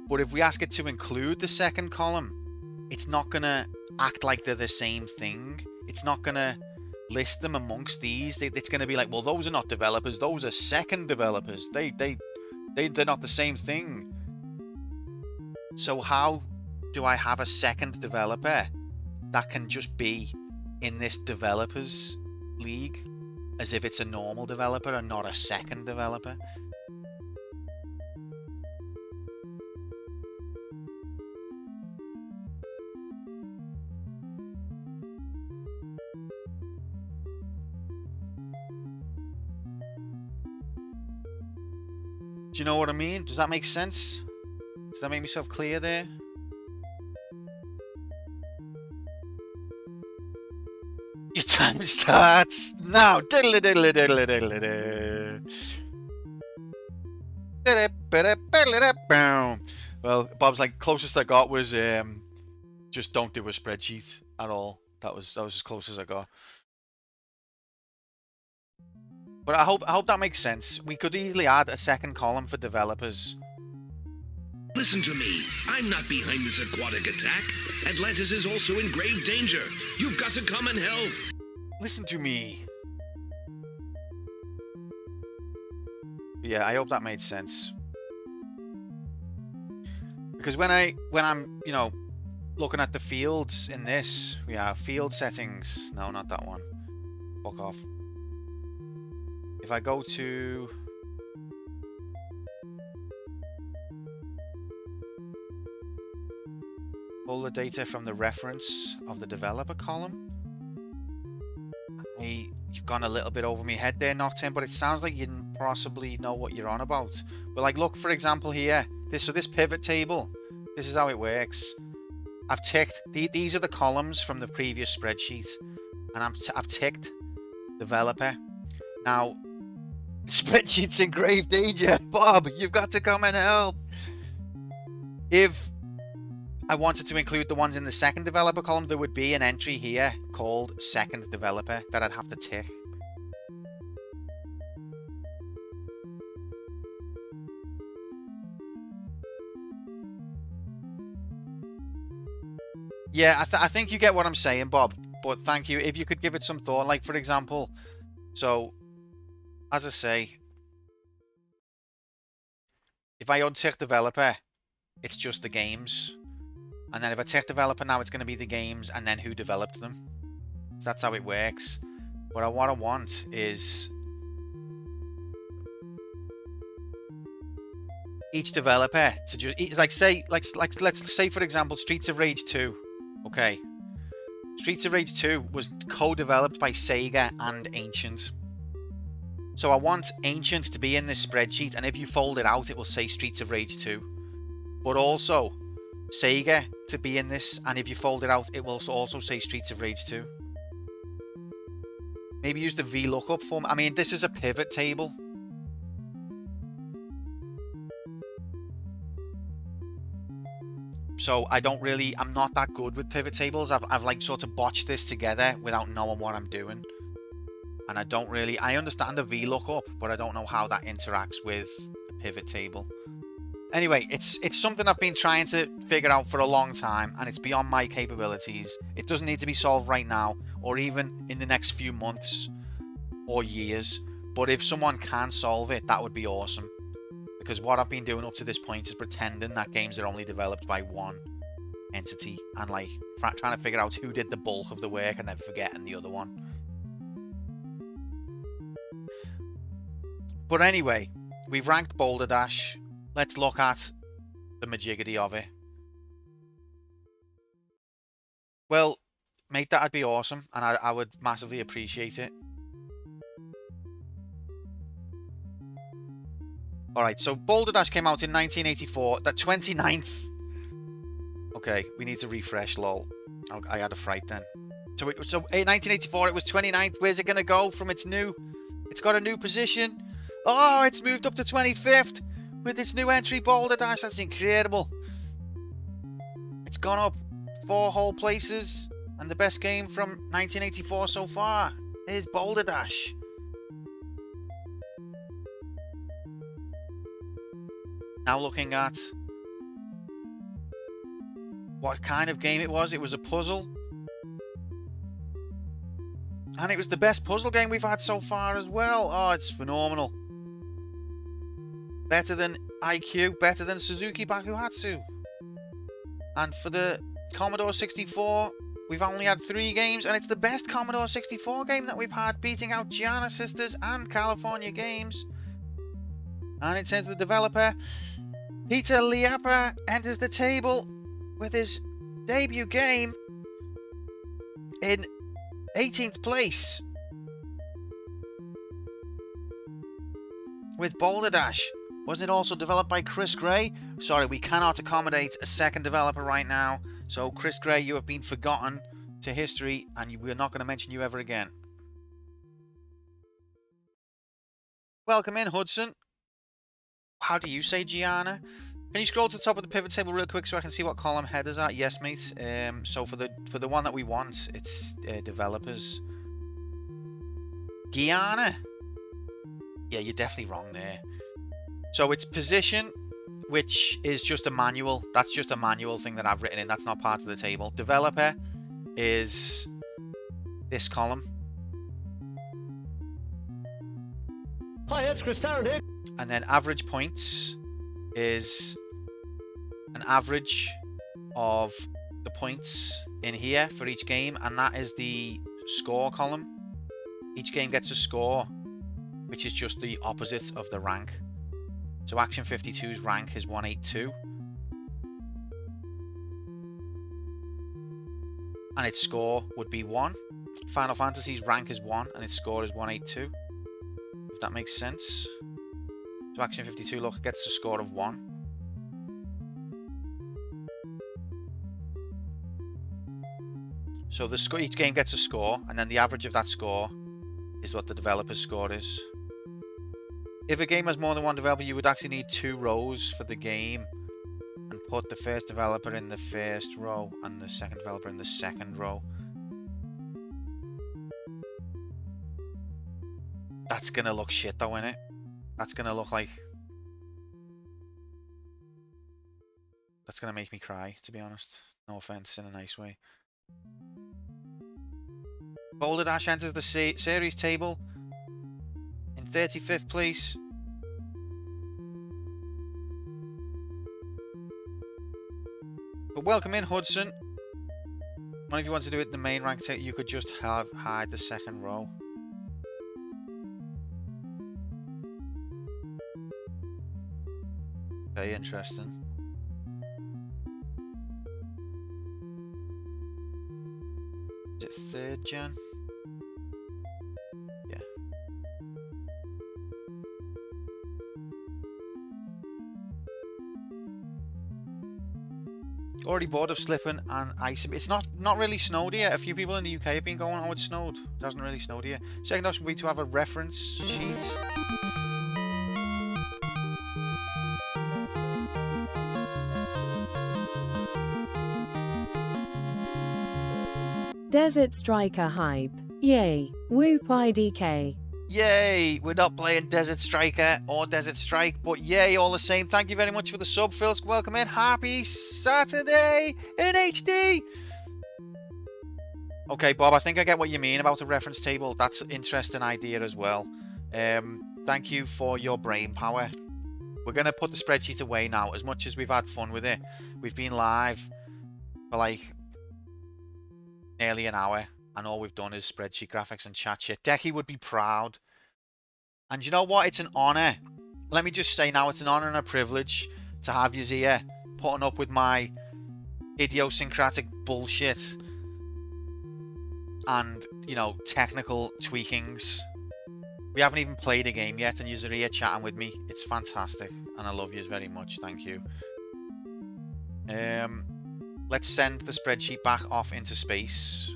But if we ask it to include the second column, it's not going to act like they're the same thing. It's not going to list them amongst these. It's going to be like, well, those are not developers, those are second developers. They're not the same thing. So how do I have a second developer that can just be in this developers league as if it's a normal developer and not a second developer? Do you know what I mean? Does that make sense? Does that make myself clear there? Your time starts now. Diddle diddle diddle diddle diddle. Well, Bob's like, closest I got was just don't do a spreadsheet at all. That was as close as I got. But I hope that makes sense. We could easily add a second column for developers.
Listen to me. I'm not behind this aquatic attack. Atlantis is also in grave danger. You've got to come and help.
Listen to me. Yeah, I hope that made sense. Because when I'm, you know, looking at the fields in this, we have field settings. No, not that one. Fuck off. If I go to pull the data from the reference of the developer column, you've gone a little bit over my head there, Nocturne, but it sounds like you possibly know what you're on about. But like, look, for example here, this pivot table, this is how it works. I've ticked, these are the columns from the previous spreadsheet, and I've ticked developer. Now, the spreadsheet's in grave danger. Bob, you've got to come and help. If I wanted to include the ones in the second developer column, there would be an entry here called second developer that I'd have to tick. Yeah, I think you get what I'm saying, Bob, but thank you. If you could give it some thought, like, for example, so, as I say, if I untick developer, it's just the games. And then if I tick developer now, it's going to be the games and then who developed them. So that's how it works. But what I want is each developer to just let's say for example Streets of Rage 2. Okay. Streets of Rage 2 was co-developed by Sega and Ancient. So I want Ancient to be in this spreadsheet, and if you fold it out, it will say Streets of Rage 2. But also Sega to be in this, and if you fold it out, it will also say Streets of Rage 2. Maybe use the VLOOKUP form. I mean, this is a pivot table. So I'm not that good with pivot tables. I've like sort of botched this together without knowing what I'm doing. And I understand the VLOOKUP, but I don't know how that interacts with a pivot table. Anyway, it's something I've been trying to figure out for a long time, and it's beyond my capabilities. It doesn't need to be solved right now, or even in the next few months or years. But if someone can solve it, that would be awesome. Because what I've been doing up to this point is pretending that games are only developed by one entity, and like trying to figure out who did the bulk of the work and then forgetting the other one. But anyway, we've ranked Boulder Dash. Let's look at the majiggity of it. Well, mate, that'd be awesome, and I would massively appreciate it. Alright, so Boulder Dash came out in 1984, the 29th. Okay, we need to refresh, lol. I had a fright then. So in 1984, it was 29th. Where's it going to go from its new... It's got a new position. Oh, it's moved up to 25th. With its new entry, Boulder Dash, that's incredible. It's gone up 4 whole places, and the best game from 1984 so far is Boulder Dash. Now looking at what kind of game it was a puzzle. And it was the best puzzle game we've had so far as well. Oh, it's phenomenal. Better than IQ, better than Suzuki Bakuhatsu. And for the Commodore 64, we've only had 3 games, and it's the best Commodore 64 game that we've had, beating out Gianna Sisters and California Games. And it says the developer, Peter Liapa, enters the table with his debut game in 18th place with Boulder Dash. Wasn't it also developed by Chris Gray? Sorry, we cannot accommodate a second developer right now. So, Chris Gray, you have been forgotten to history, and we're not going to mention you ever again. Welcome in, Hudson. How do you say Gianna? Can you scroll to the top of the pivot table real quick so I can see what column headers are? Yes, mate. So for the one that we want, it's developers. Gianna. Yeah, you're definitely wrong there. So it's position, which is just a manual. That's just a manual thing that I've written in. That's not part of the table. Developer is this column.
Hi, it's Chris Tarrant here.
And then average points is an average of the points in here for each game, and that is the score column. Each game gets a score, which is just the opposite of the rank. So Action 52's rank is 182. And its score would be 1. Final Fantasy's rank is 1 and its score is 182. If that makes sense. So Action 52, look, gets a score of 1. So the score, each game gets a score, and then the average of that score is what the developer's score is. If a game has more than one developer, you would actually need 2 rows for the game and put the first developer in the first row and the second developer in the second row. That's gonna look shit though, innit? That's gonna look like... That's gonna make me cry, to be honest. No offense, in a nice way. Boulder Dash enters the series table in 35th place. But welcome in, Hudson. One of you wants to do it in the main rank table, you could just hide the second row. Very interesting. Is it 3rd gen? Yeah. Already bored of slipping and ice. It's not really snowed here. A few people in the UK have been going, oh, it's snowed. It hasn't really snowed here. Second option would be to have a reference sheet.
Desert Striker hype. Yay. Whoop IDK.
Yay! We're not playing Desert Striker or Desert Strike, but yay all the same. Thank you very much for the sub, Phil. Welcome in. Happy Saturday in HD! Okay, Bob, I think I get what you mean about a reference table. That's an interesting idea as well. Thank you for your brain power. We're going to put the spreadsheet away now. As much as we've had fun with it, we've been live for like nearly an hour, and all we've done is spreadsheet graphics and chat shit. Decky would be proud. And you know what? It's an honour. Let me just say now, it's an honour and a privilege to have you here, putting up with my idiosyncratic bullshit and, you know, technical tweakings. We haven't even played a game yet, and you're here chatting with me. It's fantastic, and I love you very much. Thank you. Let's send the spreadsheet back off into space.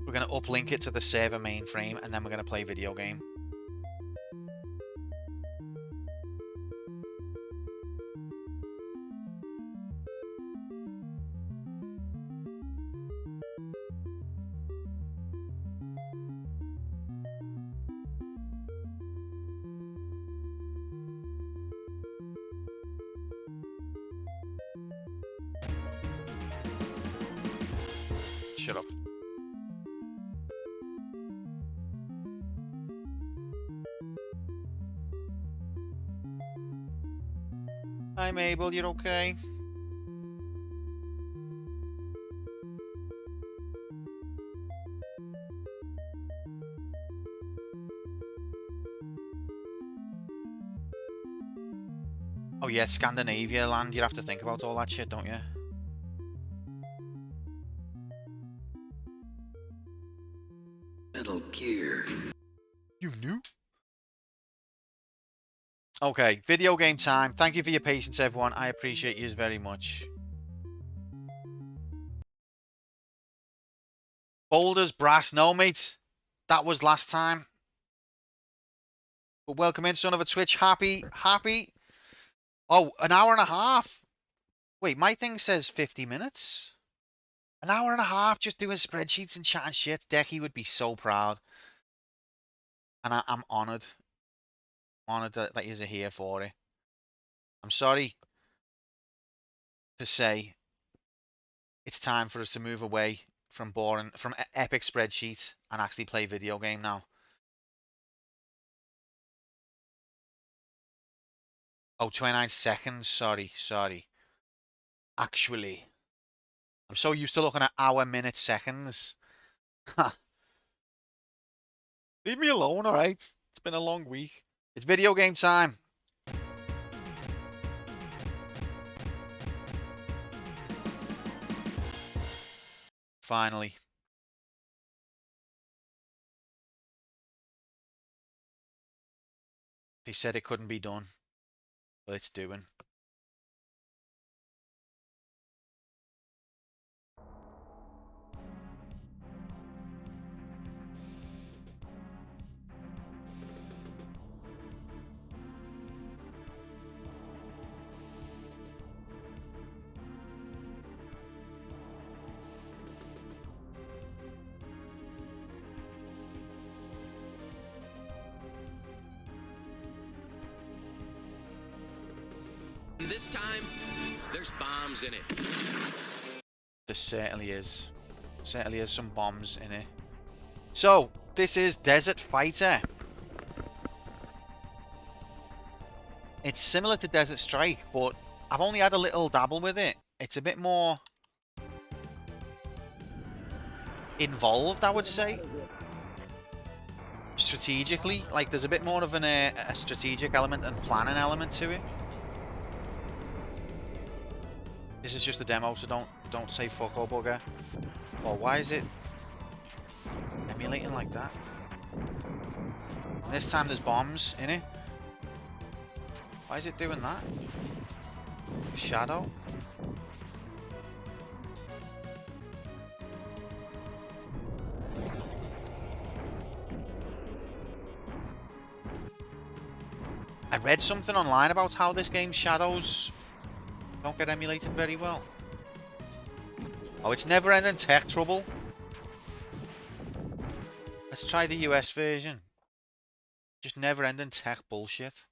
We're going to uplink it to the server mainframe, and then we're going to play video game. Shut up. Hi Mabel, you're okay? Oh yeah, Scandinavia land, you have to think about all that shit, don't you?
Metal Gear.
You knew? Okay, video game time. Thank you for your patience, everyone. I appreciate you very much. Boulders, brass. No, mate. That was last time. But welcome in, son of a Twitch. Happy. Oh, an hour and a half. Wait, my thing says 50 minutes. An hour and a half just doing spreadsheets and chatting shit. Decky would be so proud. And I'm honoured. Honoured that you're here for it. I'm sorry to say it's time for us to move away from epic spreadsheet and actually play video game now. Oh, 29 seconds. Sorry. Actually, I'm so used to looking at hour, minutes, seconds. Leave me alone, alright? It's been a long week. It's video game time. Finally. They said it couldn't be done, but it's doing.
This time, there's bombs in it.
There certainly is. Certainly is some bombs in it. So, this is Desert Fighter. It's similar to Desert Strike, but I've only had a little dabble with it. It's a bit more involved, I would say. Strategically, like there's a bit more of a strategic element and planning element to it. This is just a demo, so don't say fuck or bugger. Well, why is it emulating like that? And this time there's bombs in it. Why is it doing that? Shadow? I read something online about how this game's shadows don't get emulated very well. Oh, it's never-ending tech trouble. Let's try the US version. Just never-ending tech bullshit.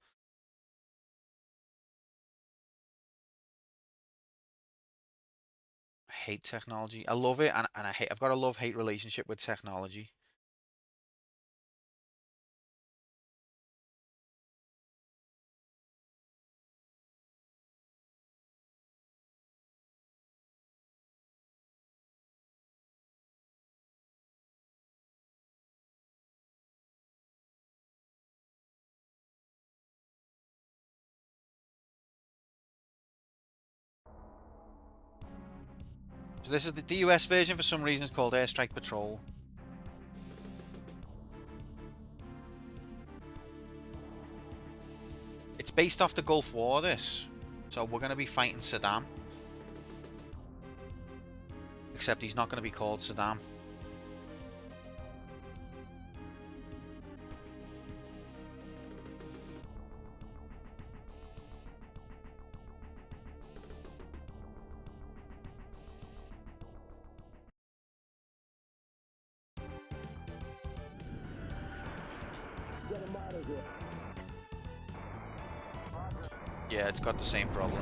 I hate technology. I love it, and I've got a love-hate relationship with technology. So this is the US version. For some reason it's called Airstrike Patrol. It's based off the Gulf War, this. So we're going to be fighting Saddam. Except he's not going to be called Saddam. Yeah, it's got the same problem.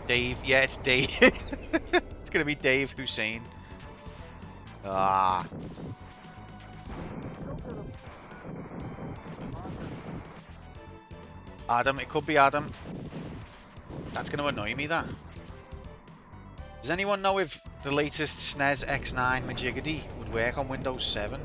Dave. Yeah, it's Dave. It's going to be Dave Hussein. Ah. Adam. It could be Adam. That's going to annoy me, that. Does anyone know if the latest SNES X9 Majiggity would work on Windows 7?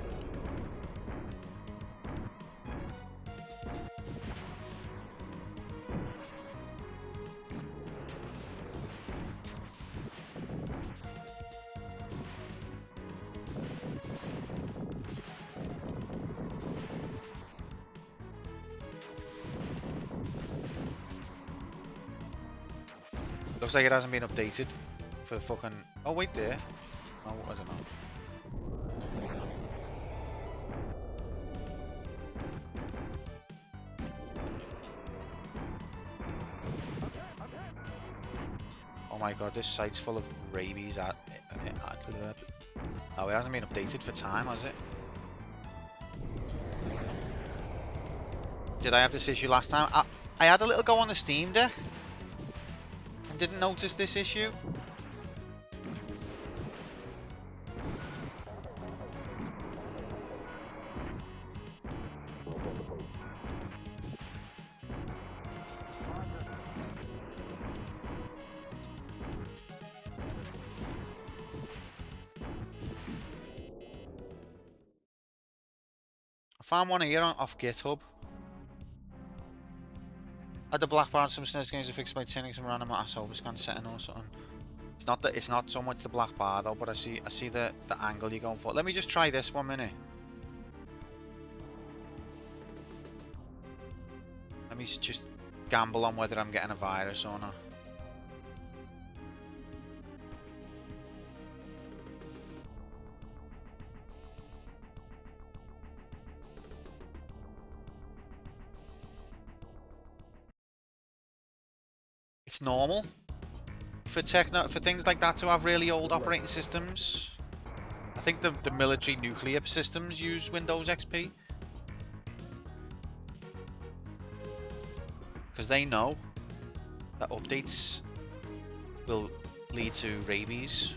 Looks like it hasn't been updated for fucking... Oh, wait there. Oh, I don't know. Oh my god, this site's full of rabies. Oh, it hasn't been updated for time, has it? Did I have this issue last time? I had a little go on the Steam Deck and didn't notice this issue. I found one here off GitHub. Had the black bar on some SNES games are fixed by turning some random ass overscan setting or something. It's not so much the black bar though, but I see the angle you're going for. Let me just try this 1 minute. Let me just gamble on whether I'm getting a virus or not. It's normal for things like that to have really old operating systems. I think the military nuclear systems use Windows XP because they know that updates will lead to rabies.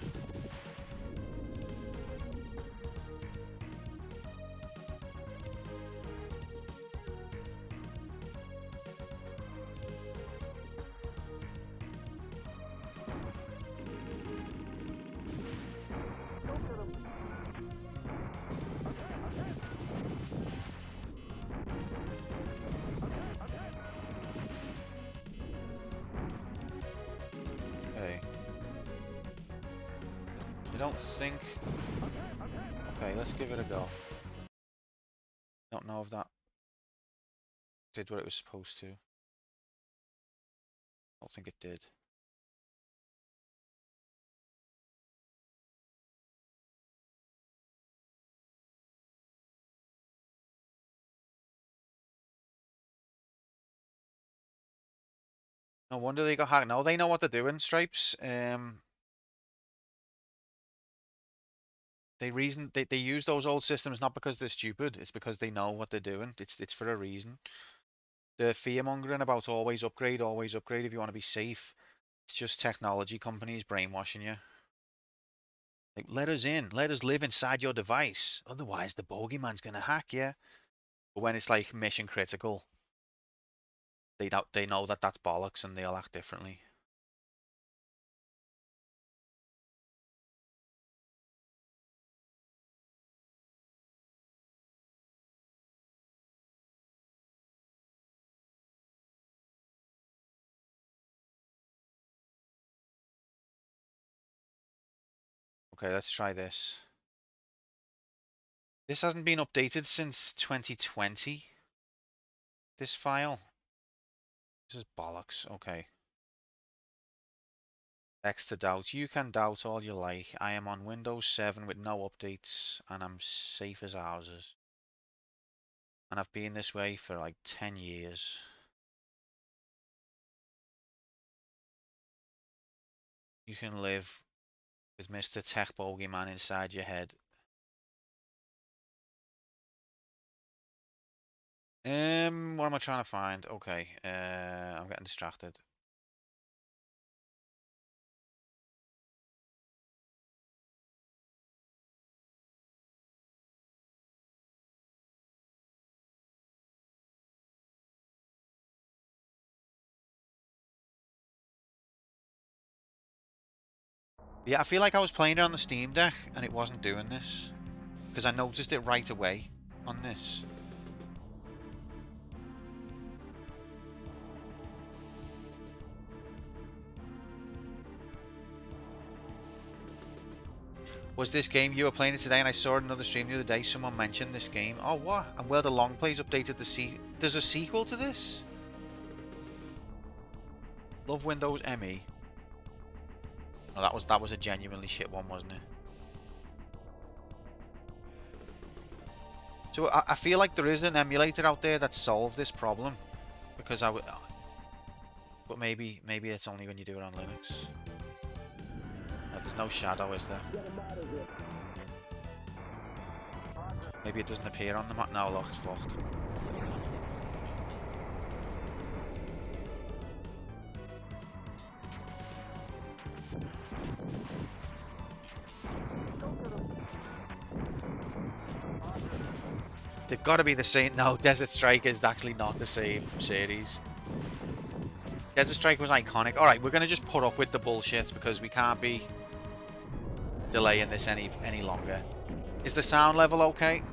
Okay, let's give it a go. Don't know if that did what it was supposed to. Don't think it did. No wonder they got hacked. No, they know what they're doing, Stripes. They use those old systems not because they're stupid, it's because they know what they're doing. It's for a reason. The fear mongering about always upgrade if you want to be safe. It's just technology companies brainwashing you. Like, let us in, let us live inside your device. Otherwise the bogeyman's gonna hack you. But when it's like mission critical, they know that that's bollocks and they'll act differently. Okay, let's try this. This hasn't been updated since 2020. This file. This is bollocks. Okay. X to doubt. You can doubt all you like. I am on Windows 7 with no updates and I'm safe as houses. And I've been this way for like 10 years. You can live with Mr. Tech Bogeyman inside your head. What am I trying to find? Okay, I'm getting distracted. Yeah, I feel like I was playing it on the Steam Deck and it wasn't doing this. Because I noticed it right away on this. Was this game you were playing it today and I saw it in another stream the other day, someone mentioned this game. Oh, what? And Where the Long Play's updated there's a sequel to this? Love Windows ME. Oh, that was a genuinely shit one, wasn't it? So I feel like there is an emulator out there that solved this problem, because but maybe it's only when you do it on Linux. But there's no shadow, is there? Maybe it doesn't appear on the map. No, look, it's fucked. They've got to be the same. No, Desert Strike is actually not the same series. Desert Strike was iconic. Alright, we're going to just put up with the bullshit because we can't be delaying this any longer. Is the sound level okay?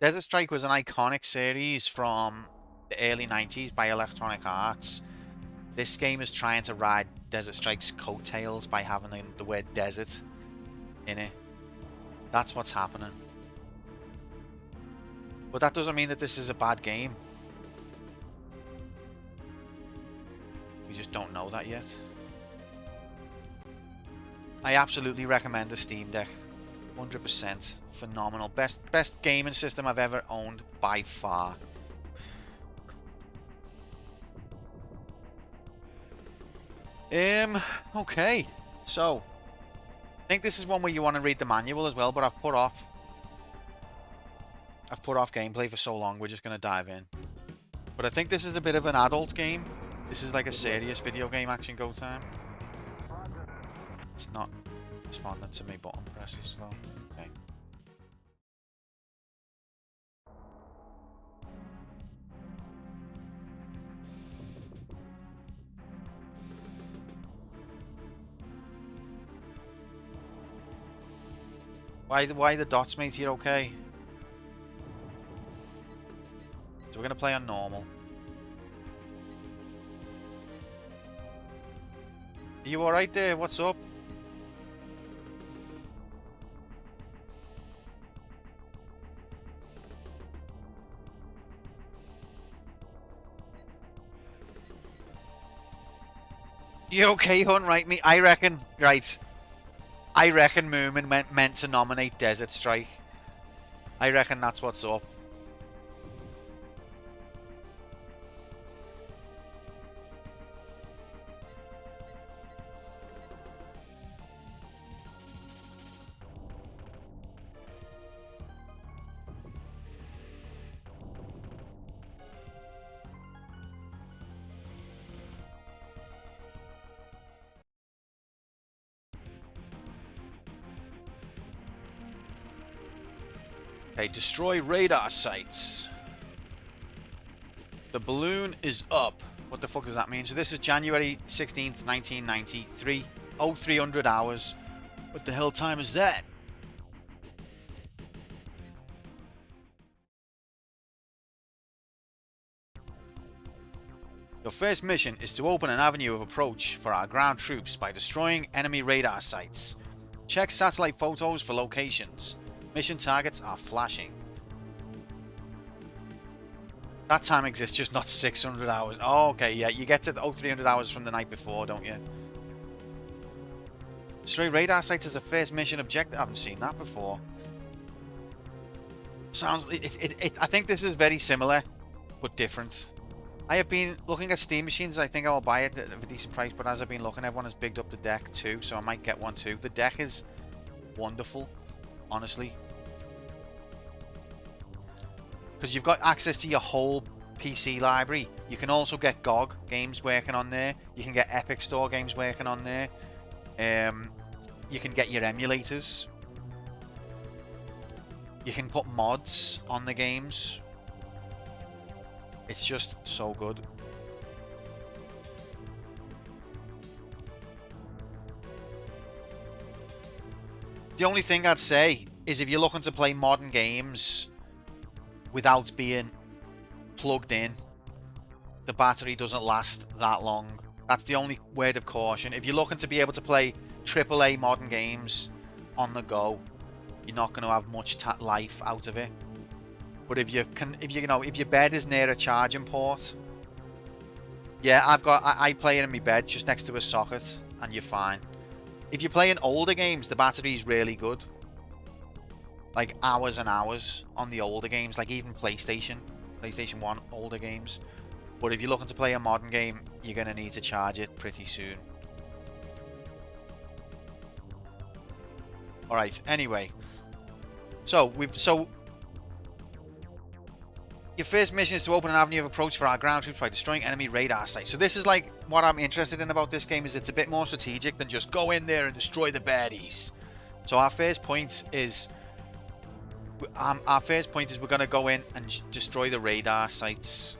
Desert Strike was an iconic series from the early 90s by Electronic Arts. This game is trying to ride Desert Strike's coattails by having the word desert in it. That's what's happening. But that doesn't mean that this is a bad game. We just don't know that yet. I absolutely recommend the Steam Deck. 100% phenomenal. Best gaming system I've ever owned by far. Okay. So, I think this is one where you want to read the manual as well, but I've put off gameplay for so long, we're just going to dive in. But I think this is a bit of an adult game. This is like a serious video game action go time. It's not responding to me button presses though. Okay. Why the dots, mate? You're okay. So we're gonna play on normal. Are you alright there? What's up? You okay, Hun? Right, me? I reckon. Right. I reckon Moomin meant to nominate Desert Strike. I reckon that's what's up. Okay, destroy radar sites. The balloon is up. What the fuck does that mean? So this is January 16th, 1993. 0300 hours. What the hell time is that? Your first mission is to open an avenue of approach for our ground troops by destroying enemy radar sites. Check satellite photos for locations. Mission targets are flashing. That time exists, just not 600 hours. Oh, okay, yeah, you get to the 0300 hours from the night before, don't you? Destroy radar sites as a first mission objective. I haven't seen that before. Sounds. I think this is very similar, but different. I have been looking at Steam machines. I think I will buy it at a decent price, but as I've been looking, everyone has bigged up the deck too, so I might get one too. The deck is wonderful, honestly, because you've got access to your whole PC library. You can also get GOG games working on there. You can get Epic Store games working on there. You can get your emulators. You can put mods on the games. It's just so good. The only thing I'd say is if you're looking to play modern games without being plugged in, the battery doesn't last that long. That's the only word of caution. If you're looking to be able to play AAA modern games on the go, you're not going to have much life out of it. But if your bed is near a charging port, yeah, I play it in my bed just next to a socket, and you're fine. If you're playing older games, the battery's really good. Like hours and hours on the older games, like even PlayStation. PlayStation 1 older games. But if you're looking to play a modern game, you're going to need to charge it pretty soon. Alright, anyway. So your first mission is to open an avenue of approach for our ground troops by destroying enemy radar sites. So this is like what I'm interested in about this game, is it's a bit more strategic than just go in there and destroy the baddies. So our first point is we're going to go in and destroy the radar sites.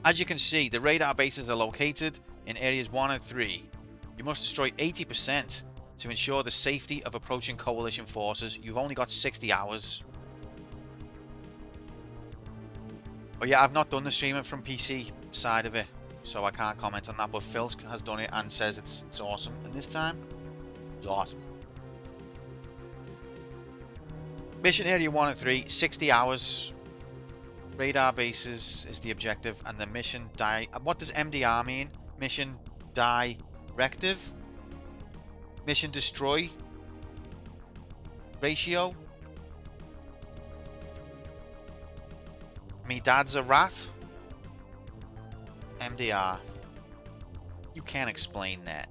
As you can see, the radar bases are located in areas 1 and 3. You must destroy 80% to ensure the safety of approaching coalition forces. You've only got 60 hours. But yeah, I've not done the streaming from PC side of it, so I can't comment on that. But Phil has done it and says it's awesome. And this time, it's awesome. Mission area 1 and 3, 60 hours. Radar bases is the objective, and the mission what does MDR mean? Mission directive? Mission destroy ratio? Me dad's a rat? MDR. You can't explain that.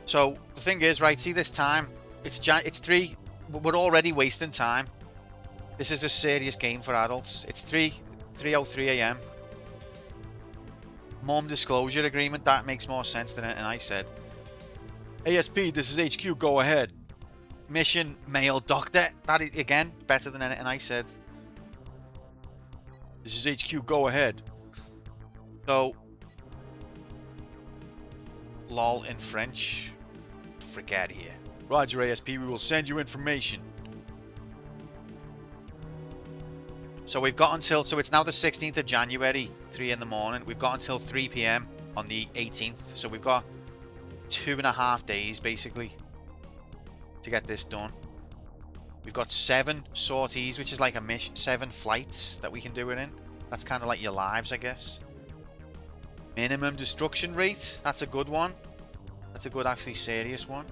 So the thing is, right, see this time? It's 3. We're already wasting time. This is a serious game for adults. It's 3:03 AM. Mom disclosure agreement. That makes more sense than anything I said. ASP, this is HQ. Go ahead. Mission male doctor. That is, again, better than anything I said. This is HQ. Go ahead. So, lol in French. Frick out of here. Roger, ASP, we will send you information. So we've got until, so it's now the 16th of January, 3 in the morning. We've got until 3 PM on the 18th. So we've got 2.5 days, basically, to get this done. We've got 7 sorties, which is like a mission, 7 flights that we can do it in. That's kind of like your lives, I guess. Minimum destruction rate. That's a good one. That's a good, actually serious one.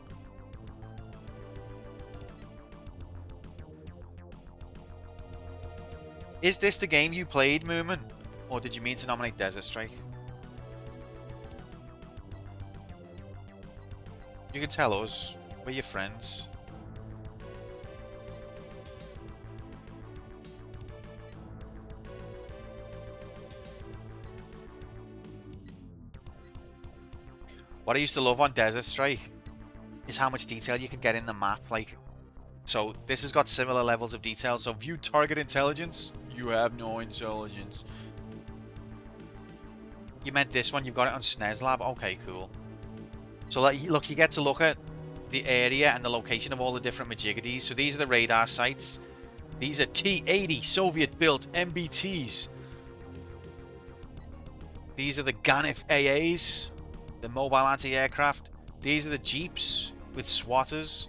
Is this the game you played, Moomin? Or did you mean to nominate Desert Strike? You can tell us. We're your friends. What I used to love on Desert Strike is how much detail you can get in the map. Like, so this has got similar levels of detail. So view target intelligence. You have no intelligence. You meant this one. You've got it on SNES Lab. Okay, cool. So look, you get to look at the area and the location of all the different majiggities. So these are the radar sites. These are T-80 Soviet-built MBTs. These are the Ganif AAs, the mobile anti-aircraft. These are the Jeeps with swatters.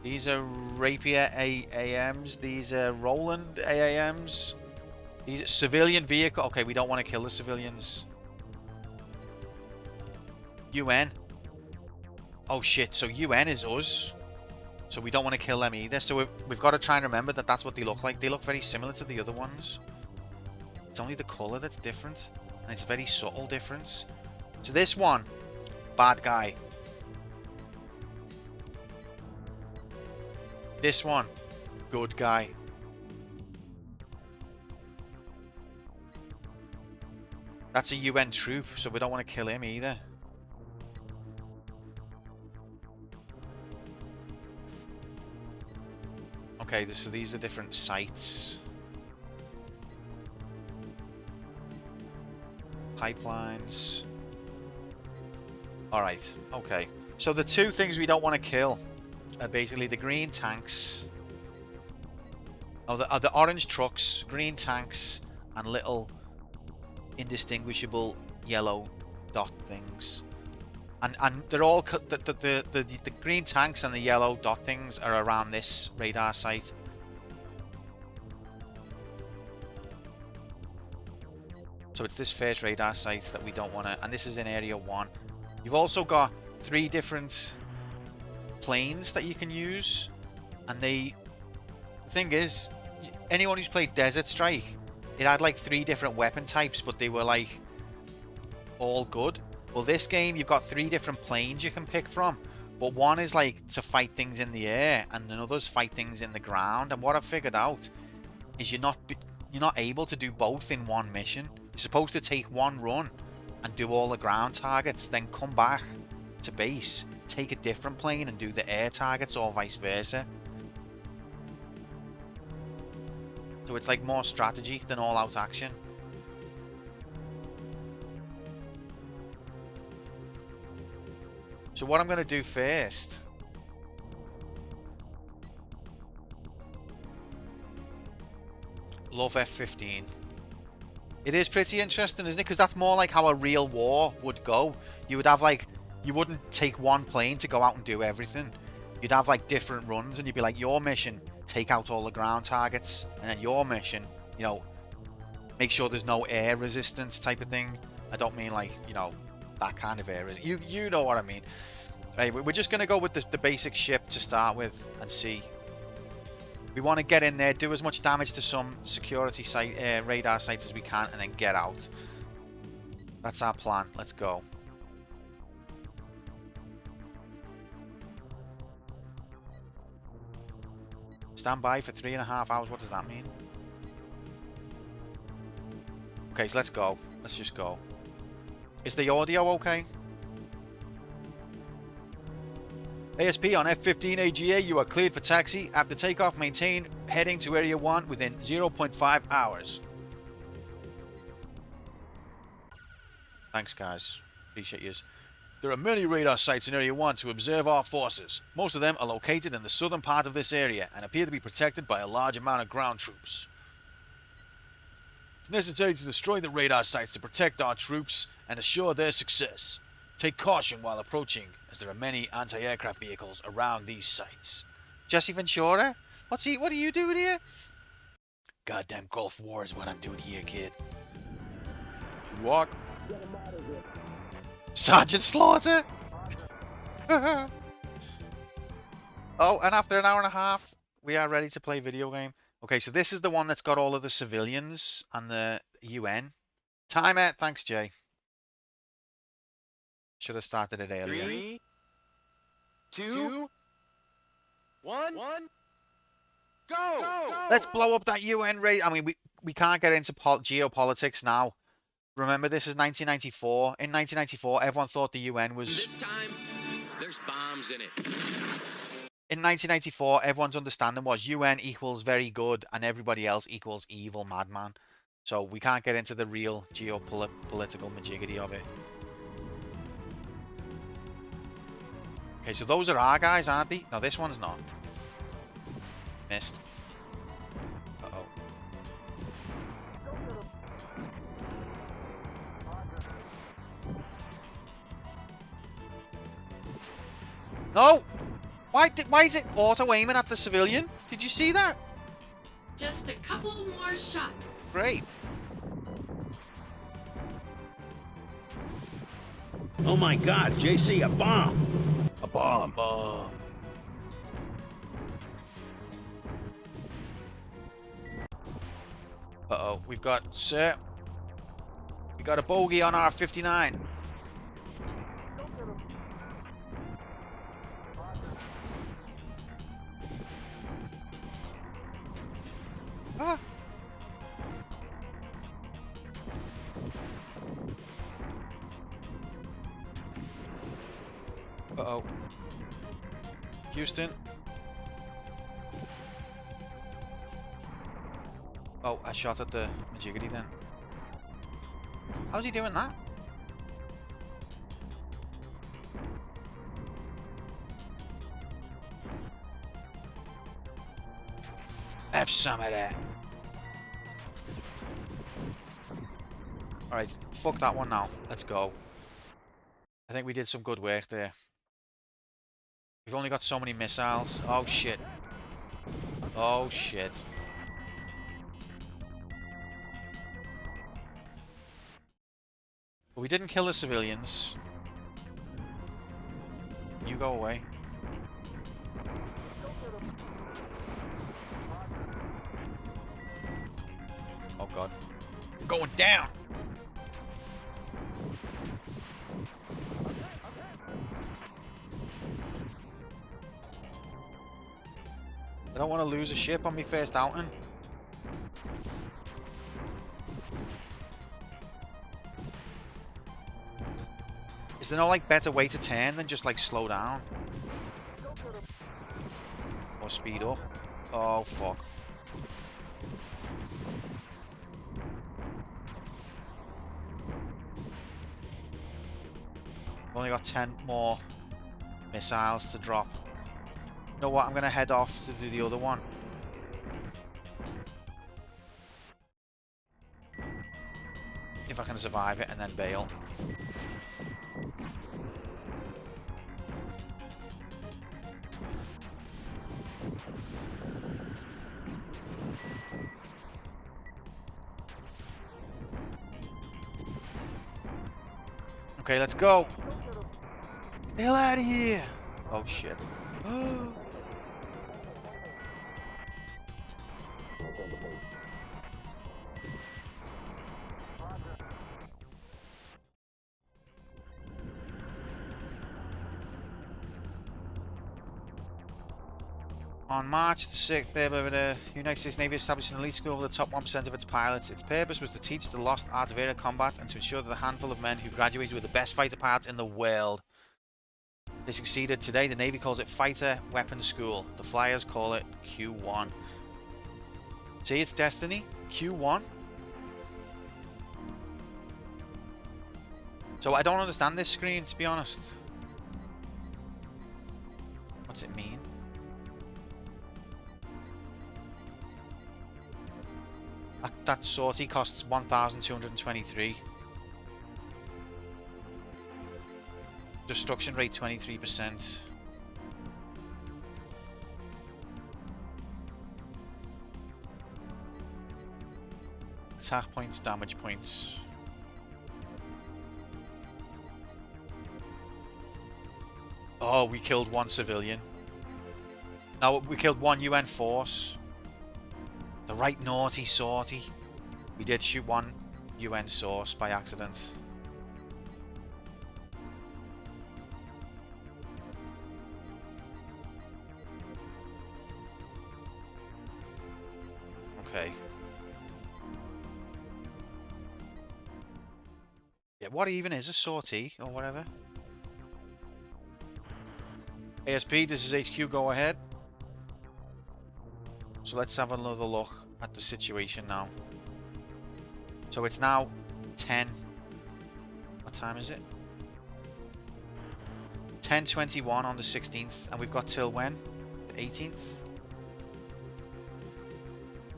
These are Rapier AAMs. These are Roland AAMs. These are civilian vehicle. Okay, we don't want to kill the civilians. UN. Oh shit, so UN is us. So we don't want to kill them either. So we've got to try and remember that that's what they look like. They look very similar to the other ones. It's only the colour that's different. And it's a very subtle difference. So this one, bad guy. This one, good guy. That's a UN troop, so we don't want to kill him either. Okay, so these are different sites. Pipelines. Alright, okay. So the two things we don't want to kill are basically the green tanks. Oh, the orange trucks, green tanks, and little indistinguishable yellow dot things. And they're all the green tanks and the yellow dot things are around this radar site. So it's this first radar site that we don't want to, and this is in area 1. You've also got 3 different planes that you can use, and the thing is, anyone who's played Desert Strike, it had like 3 different weapon types, but they were like all good. Well, this game, you've got 3 different planes you can pick from, but one is like to fight things in the air, and another's fight things in the ground. And what I've figured out is you're not able to do both in one mission. You're supposed to take one run and do all the ground targets, then come back to base, take a different plane and do the air targets, or vice versa. So it's like more strategy than all-out action. So what I'm going to do first... Love F-15. It is pretty interesting, isn't it? Because that's more like how a real war would go. You would have like... You wouldn't take one plane to go out and do everything. You'd have like different runs, and you'd be like, your mission, take out all the ground targets. And then your mission, you know, make sure there's no air resistance type of thing. I don't mean like, you know, that kind of air. You know what I mean. Right, we're just going to go with the basic ship to start with and see. We want to get in there, do as much damage to some security site, radar sites as we can, and then get out. That's our plan. Let's go. Stand by for 3.5 hours. What does that mean? Okay, so let's go. Let's just go. Is the audio okay? ASP on F-15 AGA, you are cleared for taxi. After takeoff, maintain heading to Area 1 within 0.5 hours. Thanks, guys. Appreciate yous. There are many radar sites in Area 1 to observe our forces. Most of them are located in the southern part of this area and appear to be protected by a large amount of ground troops. It's necessary to destroy the radar sites to protect our troops and assure their success. Take caution while approaching, as there are many anti-aircraft vehicles around these sites. Jesse Ventura? What are you doing here? Goddamn Gulf War is what I'm doing here, kid. Walk. Sergeant Slaughter! Oh, and after an hour and a half, we are ready to play video game. Okay, so this is the one that's got all of the civilians and the UN. Timer, thanks, Jay. Should have started it earlier.
3, 2, 1, go!
Let's blow up that UN raid. I mean, we can't get into geopolitics now. Remember, this is 1994. In 1994, everyone thought the UN was...
This time, there's bombs in it.
In 1994, everyone's understanding was UN equals very good and everybody else equals evil madman. So we can't get into the real geopolitical majiggity of it. Okay, so those are our guys, aren't they? No, this one's not. Missed. Uh-oh. No! Why is it auto-aiming at the civilian? Did you see that?
Just a couple more shots.
Great.
Oh my God, JC, a bomb! A bomb.
Uh-oh, we've got, sir. We got a bogey on our 59. Ah. Uh-oh. Houston. Oh, I shot at the majiggity then. How's he doing that? Have some of that. Alright, fuck that one now. Let's go. I think we did some good work there. We've only got so many missiles. Oh shit. Oh shit. But we didn't kill the civilians. You go away. Oh god. I'm going down! I don't want to lose a ship on my first outing. Is there no like better way to turn than just like slow down? Or speed up? Oh fuck. Only got 10 more missiles to drop. You know what? I'm gonna head off to do the other one. If I can survive it and then bail. Okay, let's go. Get the hell out of here. Oh shit. On March the 6th, the United States Navy established an elite school for the top 1% of its pilots. Its purpose was to teach the lost art of air combat and to ensure that a handful of men who graduated were the best fighter pilots in the world. They succeeded. Today, the Navy calls it Fighter Weapons School. The Flyers call it Q1. See, it's Destiny. Q1. So I don't understand this screen, to be honest. What's it mean? That sortie costs 1,223. Destruction rate 23%. Attack points, damage points. Oh, we killed one civilian. No, we killed one UN force. The right naughty sortie. We did shoot one UN source by accident. Okay. Yeah, what even is a sortie or whatever? ASP, this is HQ, go ahead. So let's have another look at the situation now. So it's now 10. What time is it? 10:21 on the 16th, and we've got till when? The 18th?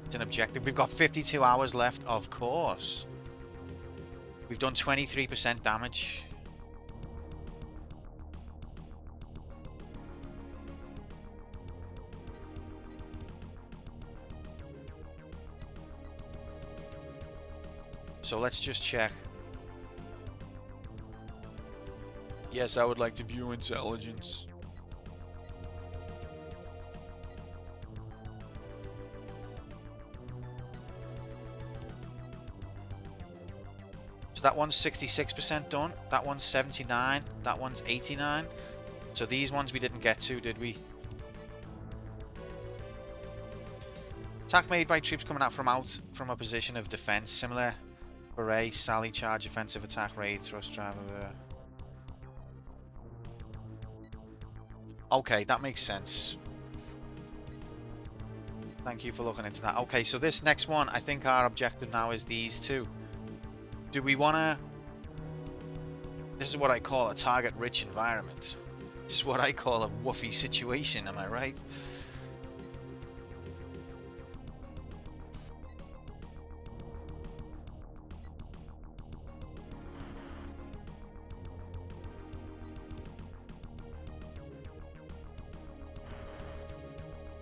It's an objective. We've got 52 hours left, of course. We've done 23% damage. So let's just check. Yes, I would like to view intelligence. So that one's 66% done. That one's 79. That one's 89. So these ones we didn't get to, did we? Attack made by troops coming out from a position of defense. Similar. Beret, sally, charge, offensive attack, raid, thrust, driver. Okay, that makes sense. Thank you for looking into that. Okay, so this next one, I think our objective now is these two. Do we want to... This is what I call a target-rich environment. This is what I call a woofy situation, am I right?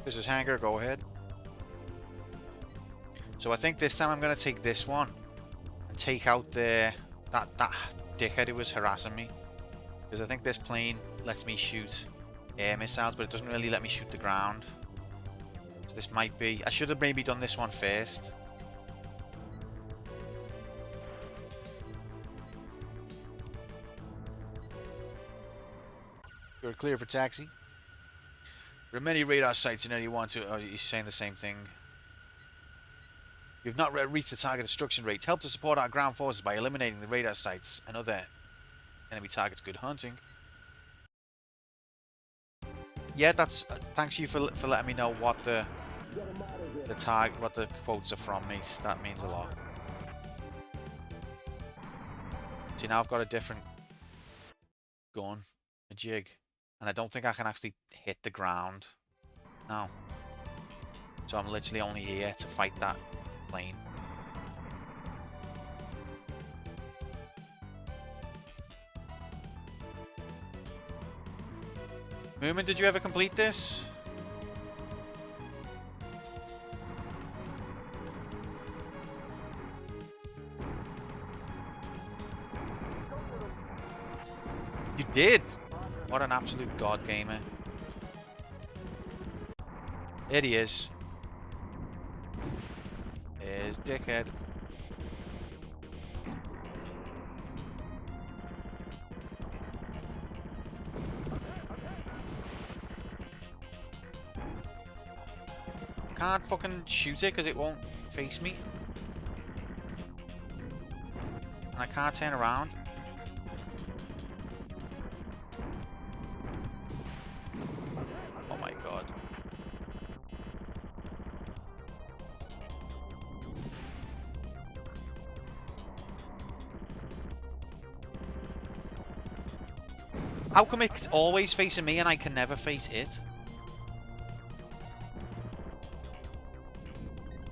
This is Hanger, go ahead. So I think this time I'm going to take this one and take out that dickhead who was harassing me. Because I think this plane lets me shoot air missiles, but it doesn't really let me shoot the ground. So this might be... I should have maybe done this one first. You're clear for taxi. There are many radar sites in area 1 to... Oh, he's saying the same thing. You've not reached the target destruction rates. Help to support our ground forces by eliminating the radar sites and other enemy targets. Good hunting. Yeah, that's... thanks you for letting me know what the target, what the quotes are from, mate. That means a lot. See, now I've got a different gun, a jig, and I don't think I can actually hit the ground. No. So I'm literally only here to fight that plane. Moomin, did you ever complete this? You did! What an absolute god gamer. There he is. There's dickhead. Can't fucking shoot it because it won't face me. And I can't turn around. Oh my god. How come it's always facing me and I can never face it?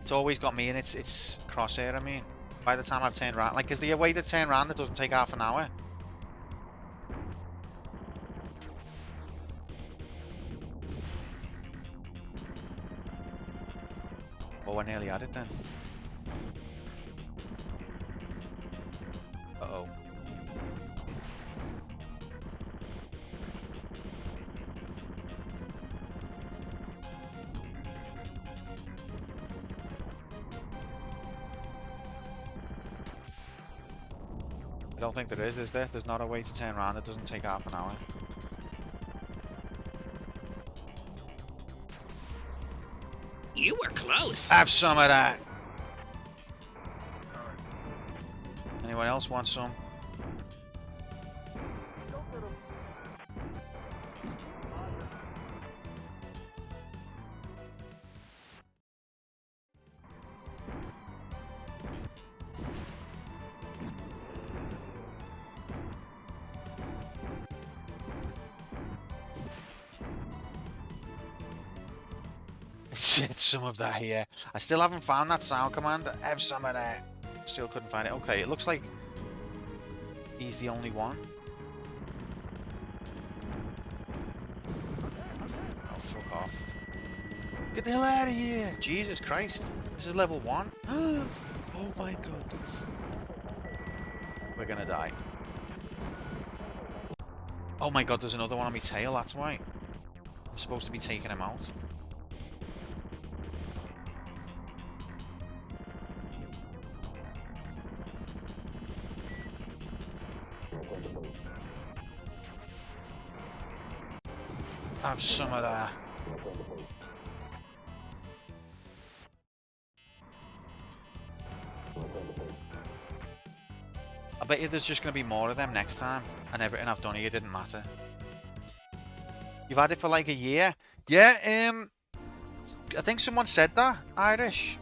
It's always got me in its crosshair, I mean. By the time I've turned around. Like, is there a way to turn around that doesn't take half an hour? Oh, I nearly had it then. Uh-oh. I don't think there is there? There's not a way to turn around that doesn't take half an hour.
You were close.
Have some of that. Anyone else want some? It's some of that here. I still haven't found that sound command. Have some of that. Still couldn't find it. Okay, it looks like he's the only one. Oh, fuck off. Get the hell out of here. Jesus Christ. This is level 1. Oh my goodness. We're gonna die. Oh my god, there's another one on my tail, that's why. I'm supposed to be taking him out. Have some of that. I bet you there's just going to be more of them next time, and everything I've done here didn't matter. You've had it for like a year? Yeah, I think someone said that, Irish.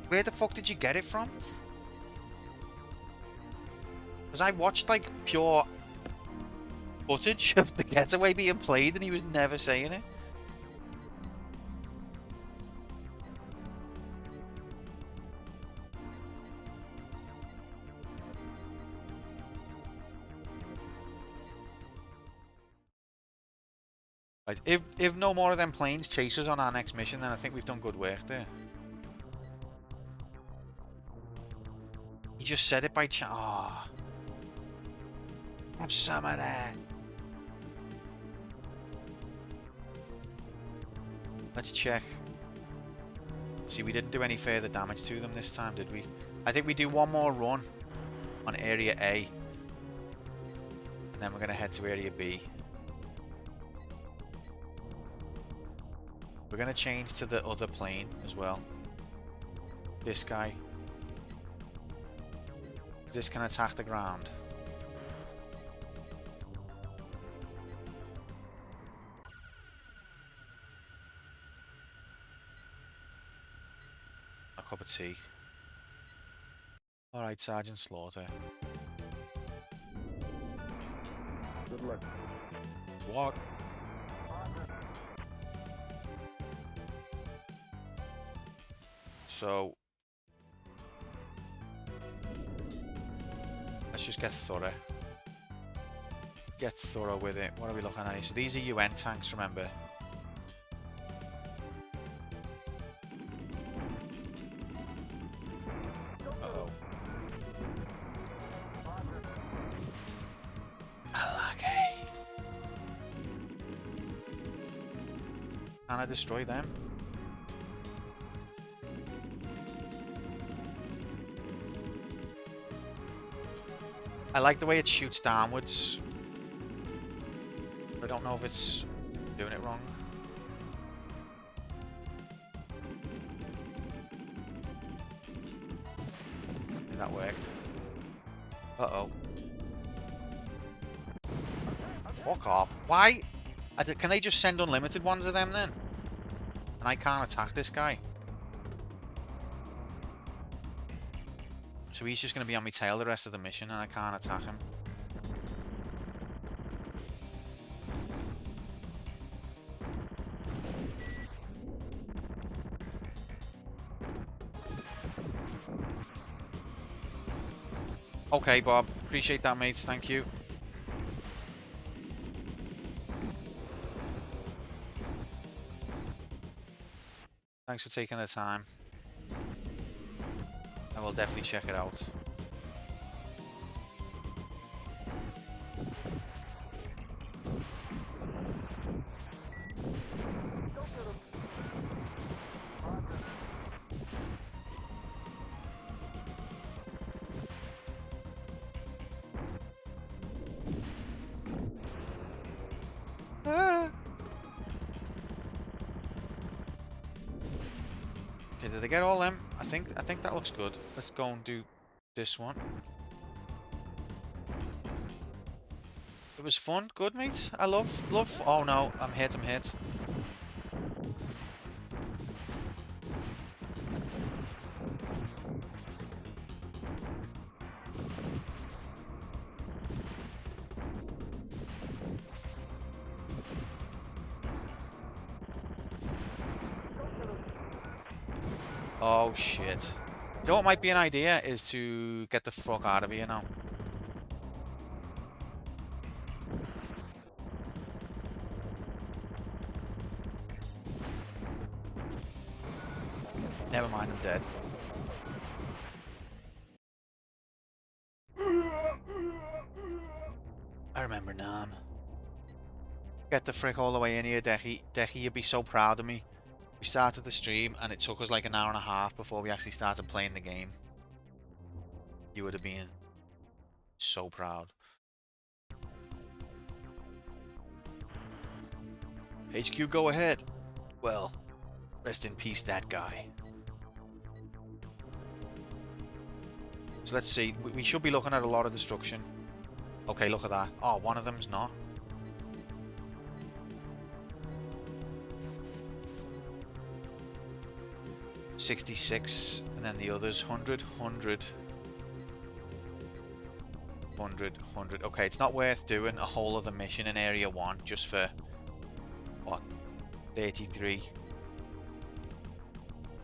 Where the fuck did you get it from? Because I watched like pure footage of the Getaway being played and he was never saying it. Right, if no more of them planes chase us on our next mission, then I think we've done good work there. He just said it by chance. Oh. Have some of that. Let's check. See, we didn't do any further damage to them this time, did we? I think we do one more run on Area A. And then we're going to head to Area B. We're going to change to the other plane as well. This guy. This can attack the ground. A cup of tea. Alright, Sergeant Slaughter.
Good luck.
What? So let's just get thorough. Get thorough with it. What are we looking at? So these are UN tanks, remember? Uh-oh. Okay. Can I destroy them? I like the way it shoots downwards. I don't know if it's doing it wrong. Okay, that worked. Uh-oh. Fuck off. Why? Can they just send unlimited ones of them then? And I can't attack this guy. So he's just going to be on my tail the rest of the mission and I can't attack him. Okay, Bob. Appreciate that, mates. Thank you. Thanks for taking the time. I will definitely check it out. Okay, did I get all them? I think that looks good. Let's go and do this one. It was fun, good mate. I love. Oh no, I'm hit. Oh shit. You know what might be an idea is to get the fuck out of here now. Never mind, I'm dead. I remember Nam. Get the frick all the way in here, Decky. Decky, you'd be so proud of me. We started the stream and it took us like an hour and a half before we actually started playing the game. You would have been so proud. HQ, go ahead. Well, rest in peace, that guy. So let's see. We should be looking at a lot of destruction. Okay, look at that. Oh, one of them's not. $66, and then the others 100, 100, 100, 100. Okay, it's not worth doing a whole other mission in Area 1 just for, what, 33,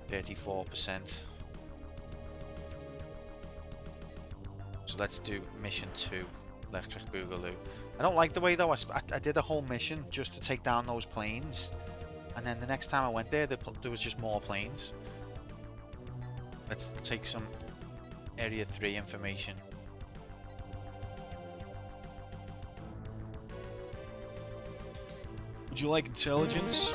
34%. So let's do Mission 2, Electric Boogaloo. I don't like the way, though, I did a whole mission just to take down those planes. And then the next time I went there was just more planes. Let's take some Area 3 information. Would you like intelligence?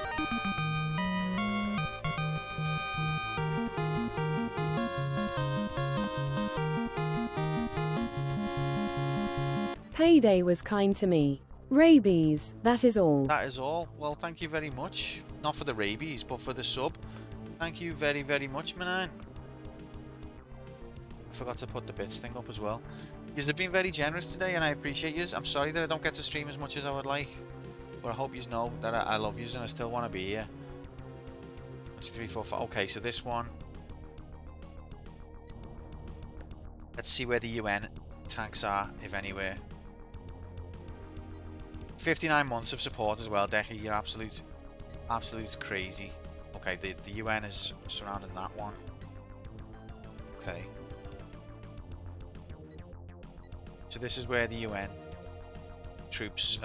Payday was kind to me. Rabies, that is all.
That is all. Well, thank you very much. Not for the rabies, but for the sub. Thank you very, very much, man. I forgot to put the bits thing up as well. You've been very generous today, and I appreciate you. I'm sorry that I don't get to stream as much as I would like, but I hope you know that I love you and I still want to be here. 1, 2, 3, 4, 5. Okay, so this one. Let's see where the UN tags are, if anywhere. 59 months of support as well, Decky. You're absolute crazy. Okay, the UN is surrounding that one. Okay. So this is where the UN troops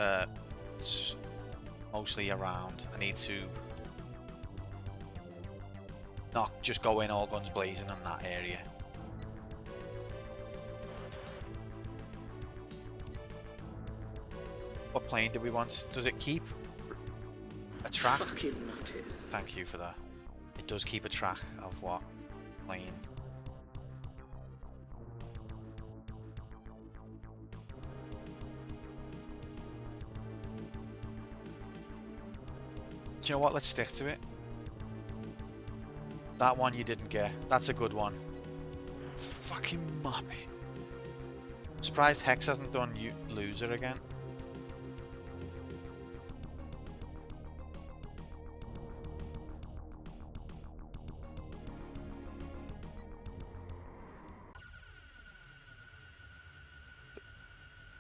mostly around. I need to not just go in all guns blazing in that area. What plane do we want? Does it keep a track? Thank you for that. It does keep a track of what plane. Do you know what? Let's stick to it. That one you didn't get. That's a good one. Fucking moppet. I'm surprised Hex hasn't done loser again.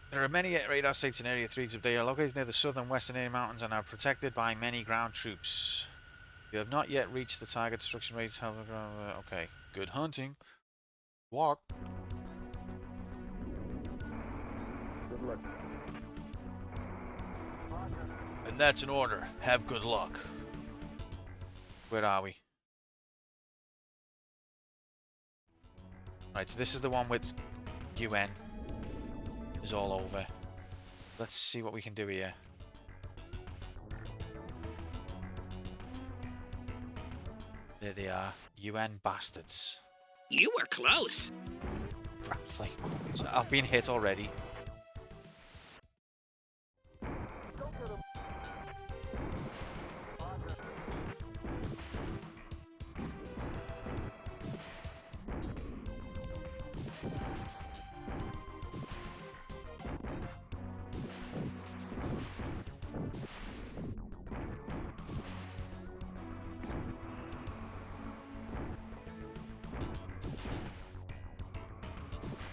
There are many radar sites in Area 3 today. They are located near the southern western area mountains and are protected by many ground troops. You have not yet reached the target destruction rates. Okay, good hunting. Walk.
Good luck.
And that's an order. Have good luck. Where are we? Right, so this is the one with UN. Is all over. Let's see what we can do here. There they are. UN bastards.
You were close.
Bradley. So I've been hit already.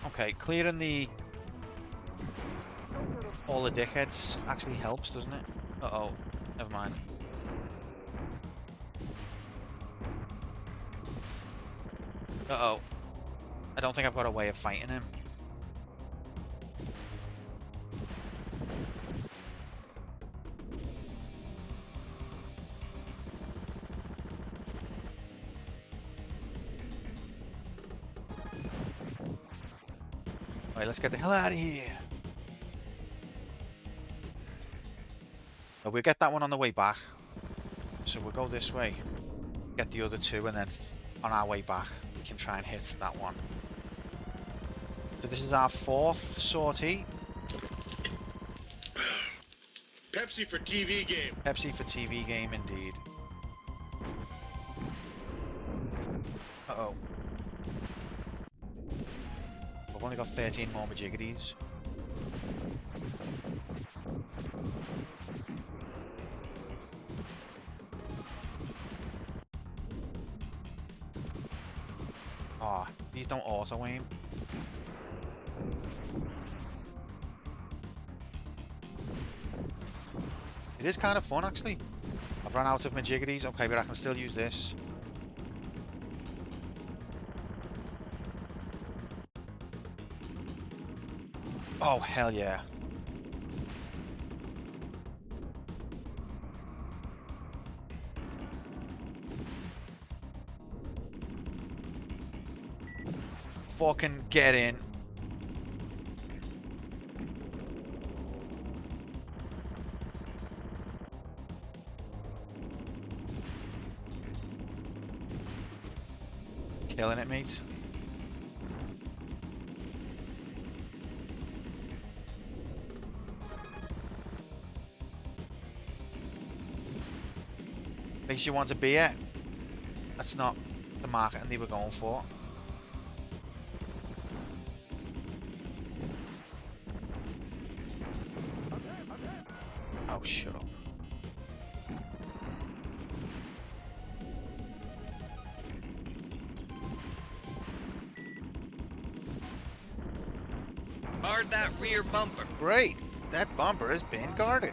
Okay, clearing all the dickheads actually helps, doesn't it? Uh-oh, never mind. Uh-oh. I don't think I've got a way of fighting him. Alright, let's get the hell out of here. We'll get that one on the way back. So we'll go this way. Get the other two, and then on our way back, we can try and hit that one. So this is our 4th sortie.
Pepsi for TV game.
Pepsi for TV game, indeed. Uh-oh. We've only got 13 more majiggities. Ah, oh, these don't auto-aim. It is kind of fun, actually. I've run out of majiggities. Okay, but I can still use this. Oh, hell yeah. Fucking get in. Killing it, mate. Makes you want a beer. That's not the marketing they were going for. Oh, shut up.
Guard that rear bumper.
Great. That bumper has been guarded.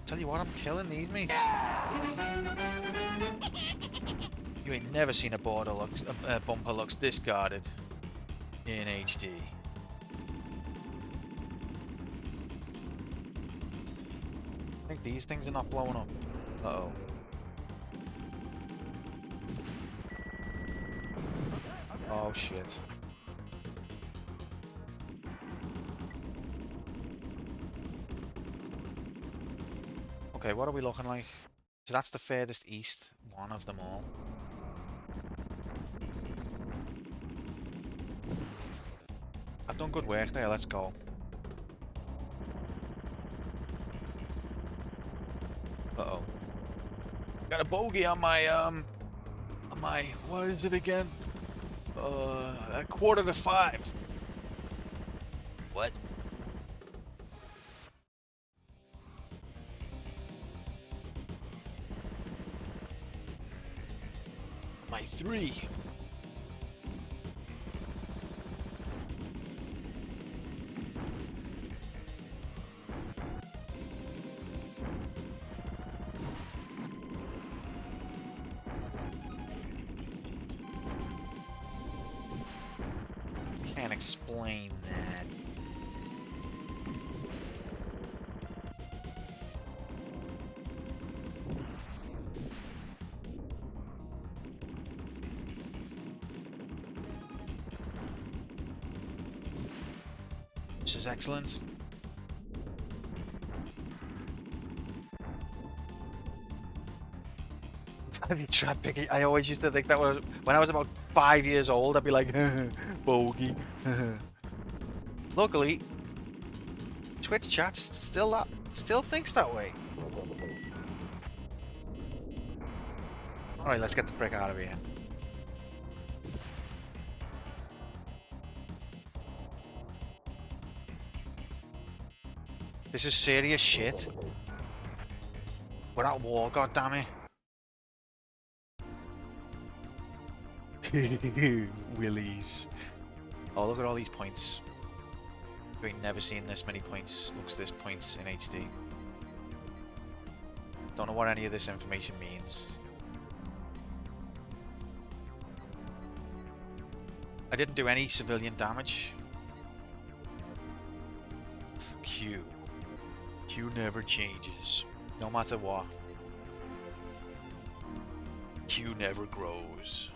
Tell you what, I'm killing these mates. You ain't never seen a bumper looks this guarded in HD. I think these things are not blowing up. Uh-oh. Oh shit. Okay, what are we looking like? So that's the furthest east one of them all. I've done good work there, let's go. Uh-oh. Got a bogey on my, what is it again? A 4:45. What? My 3. Can't explain that. This is excellent. Have you tried picking? I always used to think that was when I was about 5 years old. I'd be like, bogey. Luckily, Twitch chat still thinks that way. All right, let's get the frick out of here. This is serious shit. We're at war, goddammit. Willies. Oh, look at all these points. You ain't never seen this many points. Looks this points in HD. Don't know what any of this information means. I didn't do any civilian damage. Q. Q never changes. No matter what. Q never grows.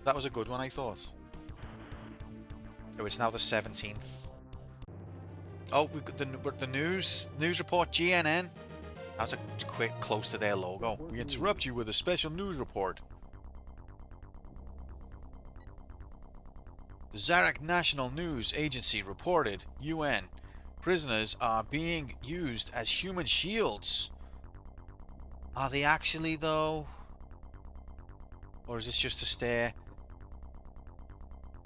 That was a good one, I thought. Oh, it's now the 17th. Oh, we got the news report, GNN. That's a quick close to their logo. We interrupt you with a special news report. The Zarak National News Agency reported, UN, prisoners are being used as human shields. Are they actually, though? Or is this just to stare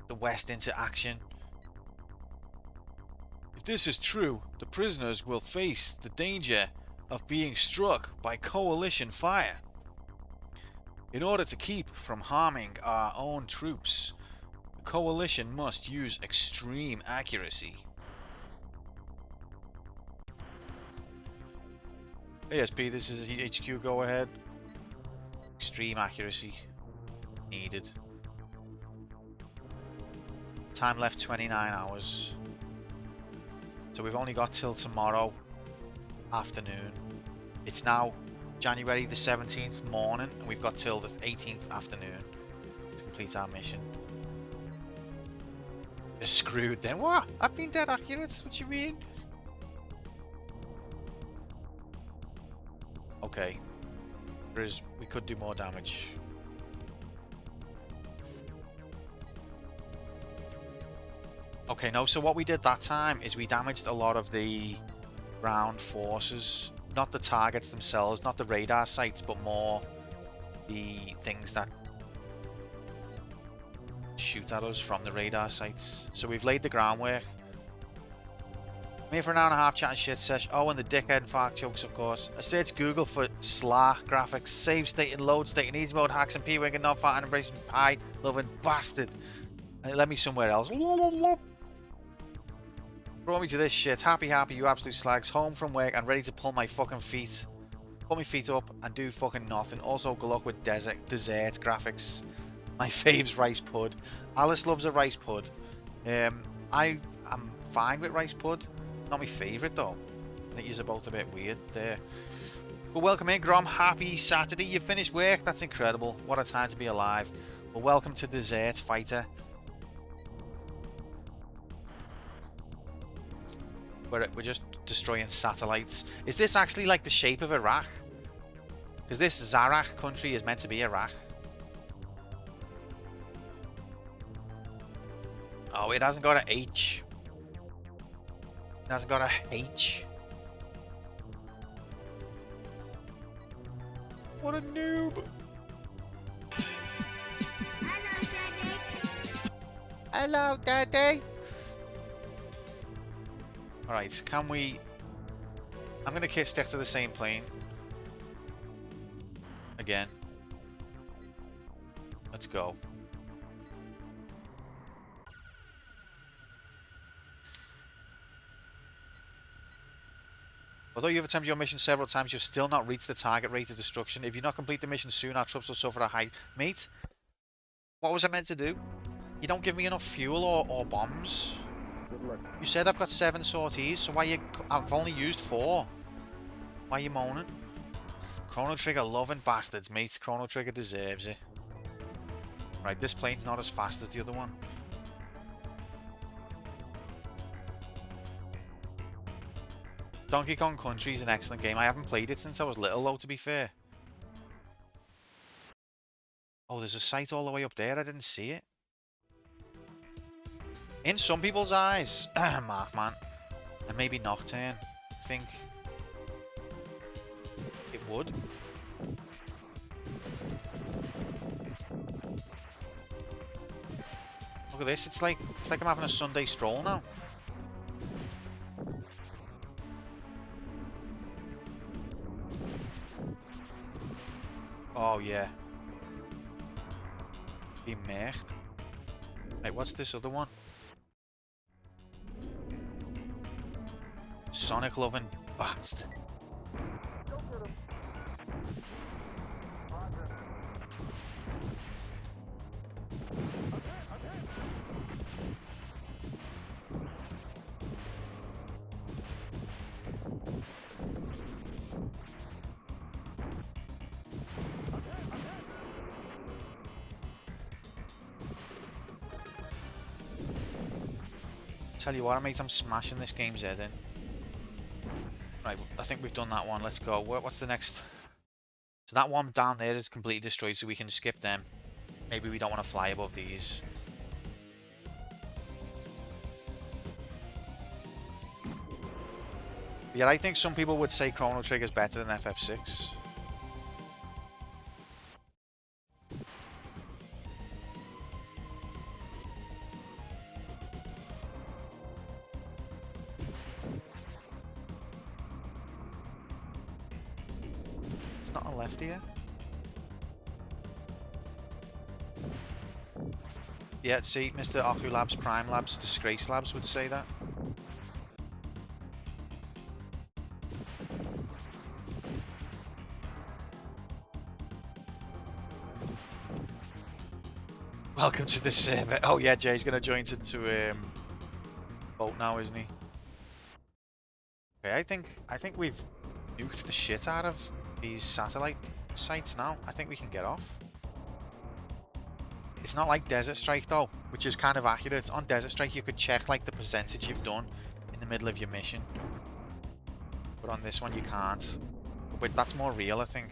the West into action? If this is true, the prisoners will face the danger of being struck by coalition fire. In order to keep from harming our own troops, the coalition must use extreme accuracy. ASP, this is HQ, go ahead. Extreme accuracy needed. Time left 29 hours. So we've only got till tomorrow afternoon. It's now January the 17th morning, and we've got till the 18th afternoon to complete our mission. You're screwed then. What? I've been dead accurate. What you mean? Okay. We could do more damage. Okay, no, so what we did that time is we damaged a lot of the ground forces. Not the targets themselves, not the radar sites, but more the things that shoot at us from the radar sites. So we've laid the groundwork. I'm here for an hour and a half chatting shit sesh. Oh, and the dickhead and fart jokes, of course. I searched Google for SLA graphics, save state and load state and easy mode hacks and P-Wing and not fat and embracing pie loving bastard. And it led me somewhere else. Brought me to this shit. Happy, you absolute slags. Home from work and ready to pull my fucking feet. Put my feet up and do fucking nothing. Also, good luck with dessert graphics. My fave's rice pud. Alice loves a rice pud. I am fine with rice pud. Not my favourite though. I think you're both a bit weird there. But welcome in, Grom. Happy Saturday. You finished work? That's incredible. What a time to be alive. Well, welcome to Desert Fighter. We're just destroying satellites. Is this actually like the shape of Iraq? Because this Zarak country is meant to be Iraq. Oh, it hasn't got a H. It hasn't got a H. What a noob. Hello, Daddy. Alright, can we... I'm going to stick to the same plane. Again. Let's go. Although you've attempted your mission several times, you've still not reached the target rate of destruction. If you not complete the mission soon, our troops will suffer a high... Mate, what was I meant to do? You don't give me enough fuel or bombs. You said I've got 7 sorties, so why you... I've only used 4. Why are you moaning? Chrono Trigger loving bastards, mate. Chrono Trigger deserves it. Right, this plane's not as fast as the other one. Donkey Kong Country is an excellent game. I haven't played it since I was little, though, to be fair. Oh, there's a site all the way up there. I didn't see it. In some people's eyes, Markman, and maybe Nocturne, I think it would. Look at this. It's like I'm having a Sunday stroll now. Oh yeah. Be mecht. Right, what's this other one? Sonic loving bastard. Tell you what, mate, I'm smashing this game's head in. Right, I think we've done that one. Let's go. What's the next? So that one down there is completely destroyed, so we can skip them. Maybe we don't want to fly above these. Yeah, I think some people would say Chrono Trigger is better than FF6. Here. Yeah, see, Mr. Oku Labs, Prime Labs, Disgrace Labs would say that. Welcome to the server. Oh yeah, Jay's gonna join to vote now, isn't he? Okay, I think we've nuked the shit out of these satellite sites now. I think we can get off. It's not like Desert Strike though, which is kind of accurate. On Desert Strike you could check like the percentage you've done in the middle of your mission. But on this one you can't. But that's more real, I think.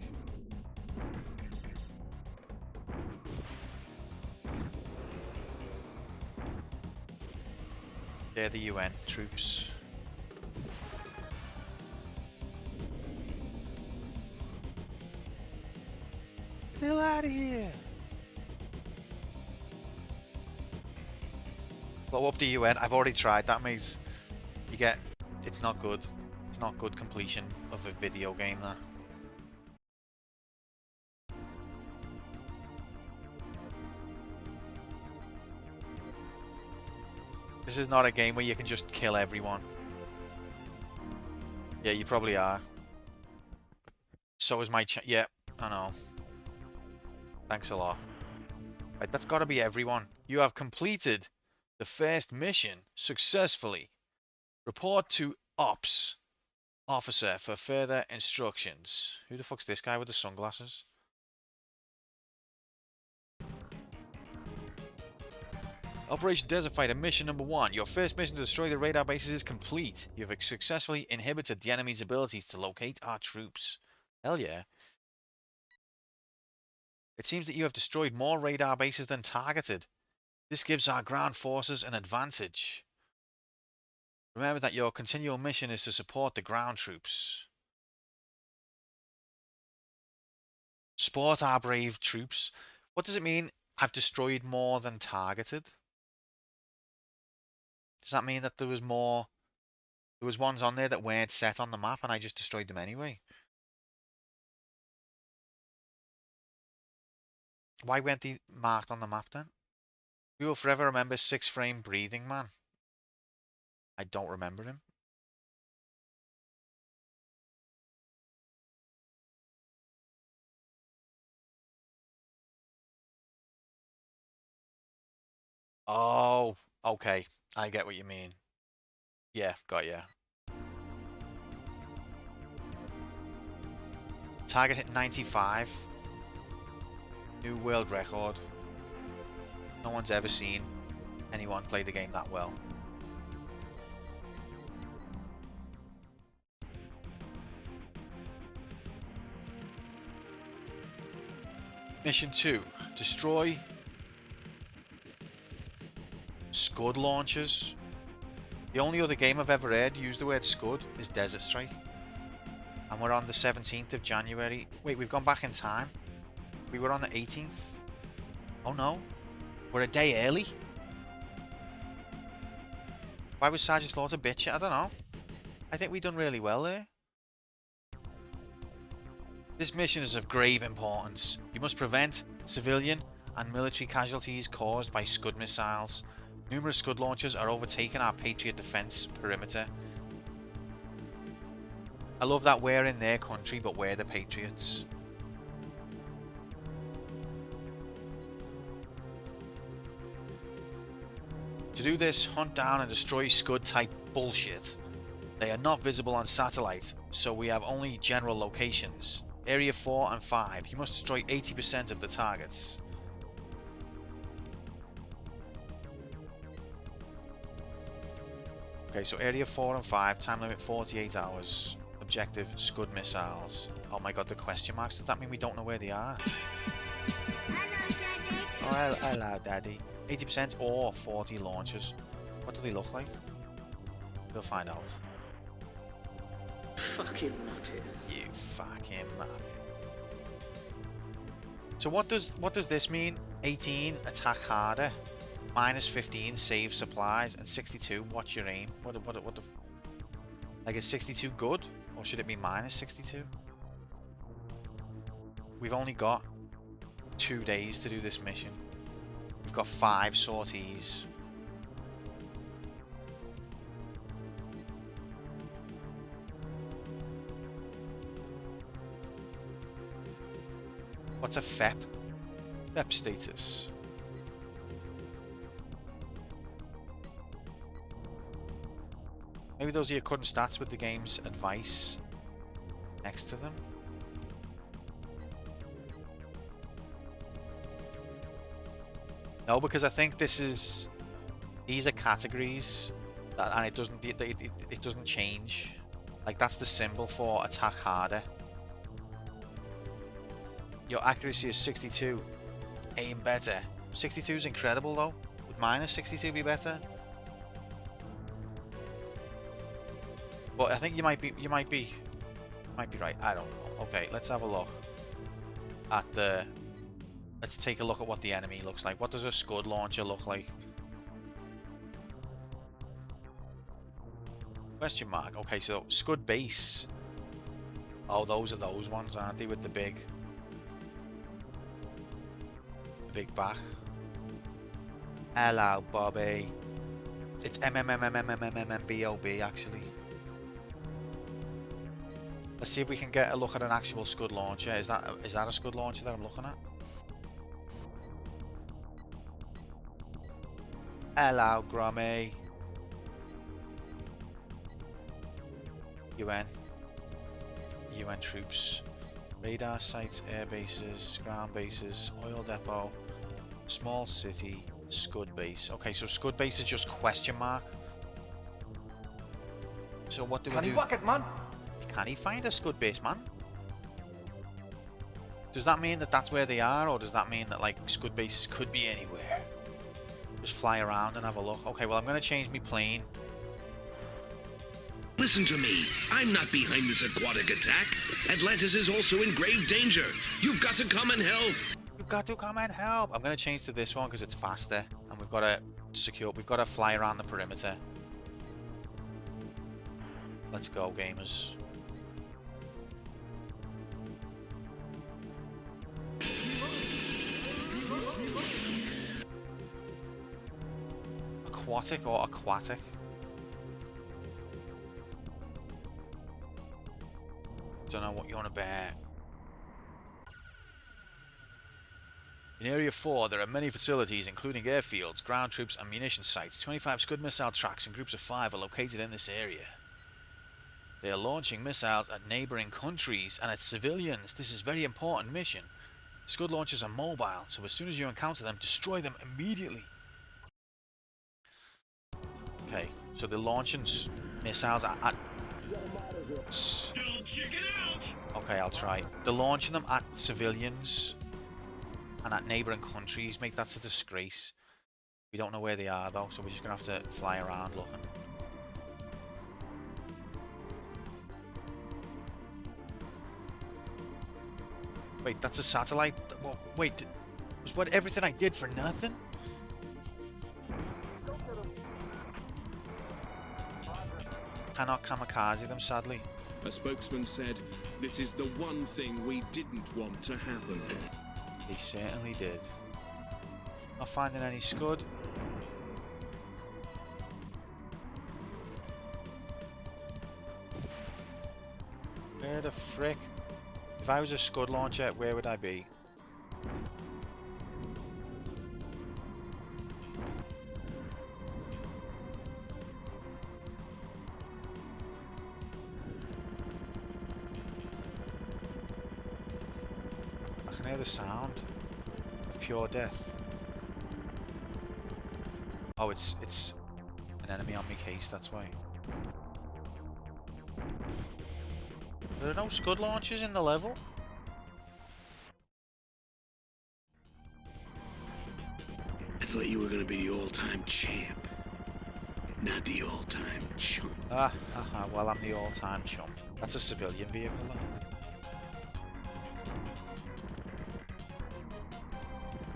They're the UN troops. Get the hell out of here! Blow up the UN. I've already tried that, mate. You get... It's not good. It's not good completion of a video game, that. This is not a game where you can just kill everyone. Yeah, you probably are. So is my yeah, I know. Thanks a lot. Right, that's got to be everyone. You have completed the first mission successfully. Report to Ops officer for further instructions. Who the fuck's this guy with the sunglasses? Operation Desert Fighter mission number 1. Your first mission to destroy the radar bases is complete. You have successfully inhibited the enemy's abilities to locate our troops. Hell yeah. It seems that you have destroyed more radar bases than targeted. This gives our ground forces an advantage. Remember that your continual mission is to support the ground troops. Support our brave troops. What does it mean? I've destroyed more than targeted? Does that mean that there was more... There was ones on there that weren't set on the map and I just destroyed them anyway? Why weren't they marked on the map then? We will forever remember Six Frame Breathing Man. I don't remember him. Oh, okay. I get what you mean. Yeah, got ya. Target hit 95. New world record. No one's ever seen anyone play the game that well. Mission 2. Destroy Scud launchers. The only other game I've ever heard use the word Scud is Desert Strike. And we're on the 17th of January. Wait, we've gone back in time. We were on the 18th. Oh no. We're a day early. Why was Sergeant Slaughter bitch? I don't know. I think we've done really well there. This mission is of grave importance. You must prevent civilian and military casualties caused by Scud missiles. Numerous Scud launchers are overtaking our Patriot defense perimeter. I love that we're in their country, but we're the Patriots. To do this, hunt down and destroy Scud type bullshit. They are not visible on satellite, so we have only general locations. Area 4 and 5. You must destroy 80% of the targets. Okay, so area 4 and 5, time limit 48 hours. Objective, Scud missiles. Oh my god, the question marks. Does that mean we don't know where they are? Oh, hello, Daddy. 80% or 40 launches. What do they look like? We'll find out.
Fucking nutty.
You fucking muppet. So what does this mean? 18, attack harder. Minus 15, save supplies. And 62, watch your aim. What the... Like, is 62 good? Or should it be minus 62? We've only got 2 days to do this mission. We've got 5 sorties. What's a FEP? FEP status. Maybe those are your current stats with the game's advice next to them. No, because I think these are categories that, and it doesn't change. Like, that's the symbol for attack harder. Your accuracy is 62. Aim better. 62 is incredible though. Would minus 62 be better? But I think you might be right. I don't know. Okay, let's have a look at the. Let's take a look at what the enemy looks like. What does a Scud launcher look like? Question mark. Okay, so Scud base. Oh, those are those ones, aren't they? With the big back. Hello, Bobby. It's MMMMMMMMBOB actually. Let's see if we can get a look at an actual Scud launcher. Is that a Scud launcher that I'm looking at? Hello, Grommy. UN troops. Radar sites, air bases, ground bases, oil depot, small city, Scud base. Okay, so Scud base is just question mark. So what do we do?
Can he work it, man?
Can he find a Scud base, man? Does that mean that that's where they are, or does that mean that like Scud bases could be anywhere? Just fly around and have a look. Okay, well I'm going to change my plane.
Listen to me. I'm not behind this aquatic attack. Atlantis is also in grave danger. You've got to come and help.
You've got to come and help. I'm going to change to this one because it's faster, and we've got to secure. We've got to fly around the perimeter. Let's go, gamers. Aquatic or aquatic? Don't know what you want to bet. In Area 4, there are many facilities, including airfields, ground troops, and munition sites. 25 Scud missile tracks in groups of 5 are located in this area. They are launching missiles at neighbouring countries and at civilians. This is a very important mission. Scud launchers are mobile, so as soon as you encounter them, destroy them immediately. Okay, so they're launching missiles at okay, I'll try. They're launching them at civilians and at neighbouring countries. Mate, that's a disgrace. We don't know where they are though, so we're just gonna have to fly around looking. Wait, that's a satellite? Well, wait, was what everything I did for nothing? Cannot kamikaze them, sadly.
A spokesman said, "This is the one thing we didn't want to happen."
They certainly did. Not finding any Scud. Where the frick? If I was a Scud launcher, where would I be? I can hear the sound of pure death. Oh, it's an enemy on my case, that's why. There are no Scud launchers in the level?
I thought you were gonna be the all-time champ, not the all-time chump.
Well, I'm the all-time chump. That's a civilian vehicle, though.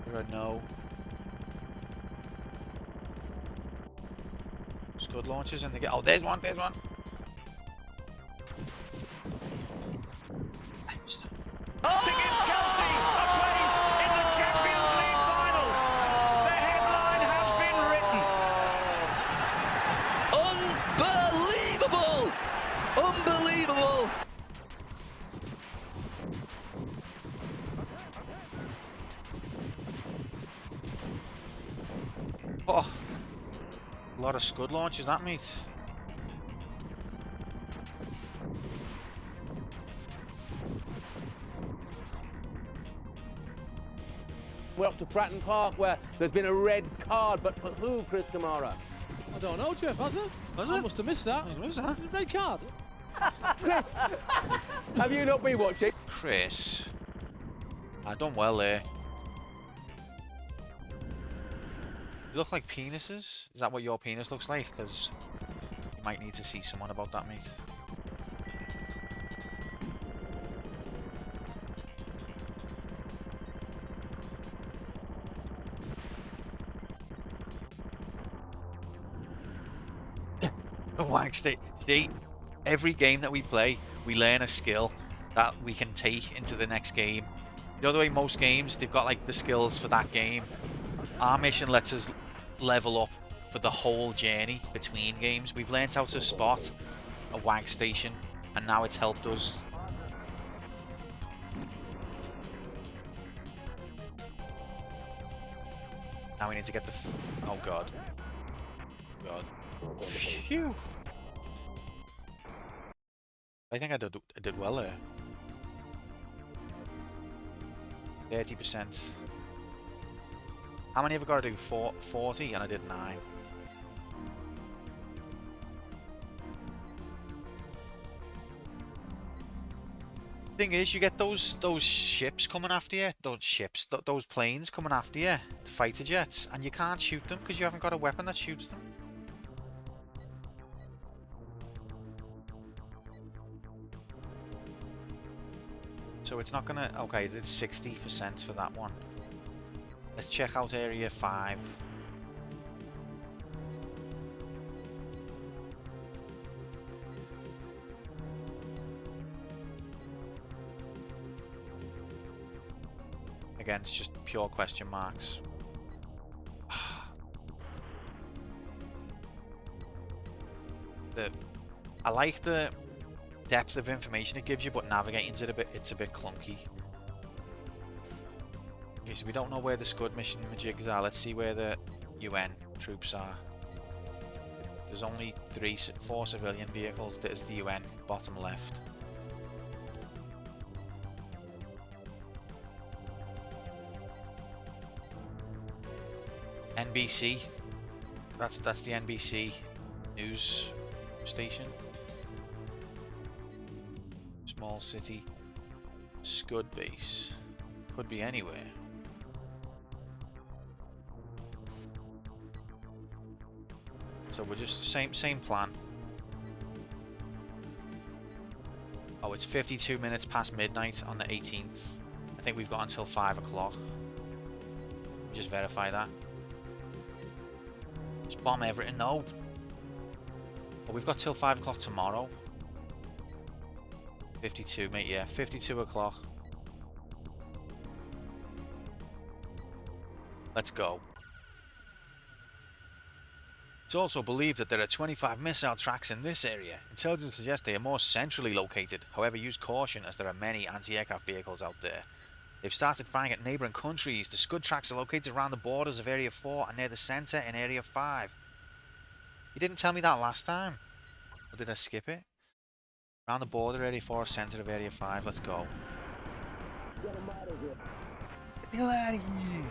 There are no Scud launchers in the game. Oh, there's one, there's one!
To give Chelsea a place in the Champions League final. The headline has been written.
Unbelievable! Unbelievable!
Oh, a lot of Scud launches, that mate.
We're up to Fratton Park where there's been a red card, but for who, Chris Kamara?
I don't know, Jeff, has it? I must have missed that. Red card.
Chris, have you not been watching?
Chris, I done well there. You look like penises? Is that what your penis looks like? Because Might need to see someone about that, mate. Wank state. See, every game that we play, we learn a skill that we can take into the next game. The other way, most games, they've got like the skills for that game. Our mission lets us level up for the whole journey between games. We've learned how to spot a wank station, and now it's helped us. Now we need to get the... oh god. God. Phew. I think I did well there. 30%. How many have I got to do? 40, and I did 9. Thing is, you get those ships coming after you, those planes coming after you, the fighter jets, and you can't shoot them because you haven't got a weapon that shoots them. So it's not gonna... okay, it did 60% for that one. Let's check out area 5. Again, it's just pure question marks. I like the depth of information it gives you, but navigating's it's a bit clunky. Okay, so we don't know where the Scud mission majigs are. Let's see where the UN troops are. There's only 4 civilian vehicles. There's the UN, bottom left. NBC. That's the NBC news station. Small city. Scud base. Could be anywhere. So we're just same plan. Oh, it's 52 minutes past midnight on the 18th. I think we've got until 5 o'clock. Just verify that. Just bomb everything. No. Oh, we've got till 5 o'clock tomorrow. 52, mate. Yeah, 52 o'clock. Let's go. It's also believed that there are 25 missile tracks in this area. Intelligence suggests they are more centrally located. However, use caution as there are many anti-aircraft vehicles out there. They've started firing at neighbouring countries. The Scud tracks are located around the borders of Area 4 and near the centre in Area 5. You didn't tell me that last time. Or did I skip it? Around the border, Area 4, centre of Area 5. Let's go. Get him out of here. Get the hell out of here.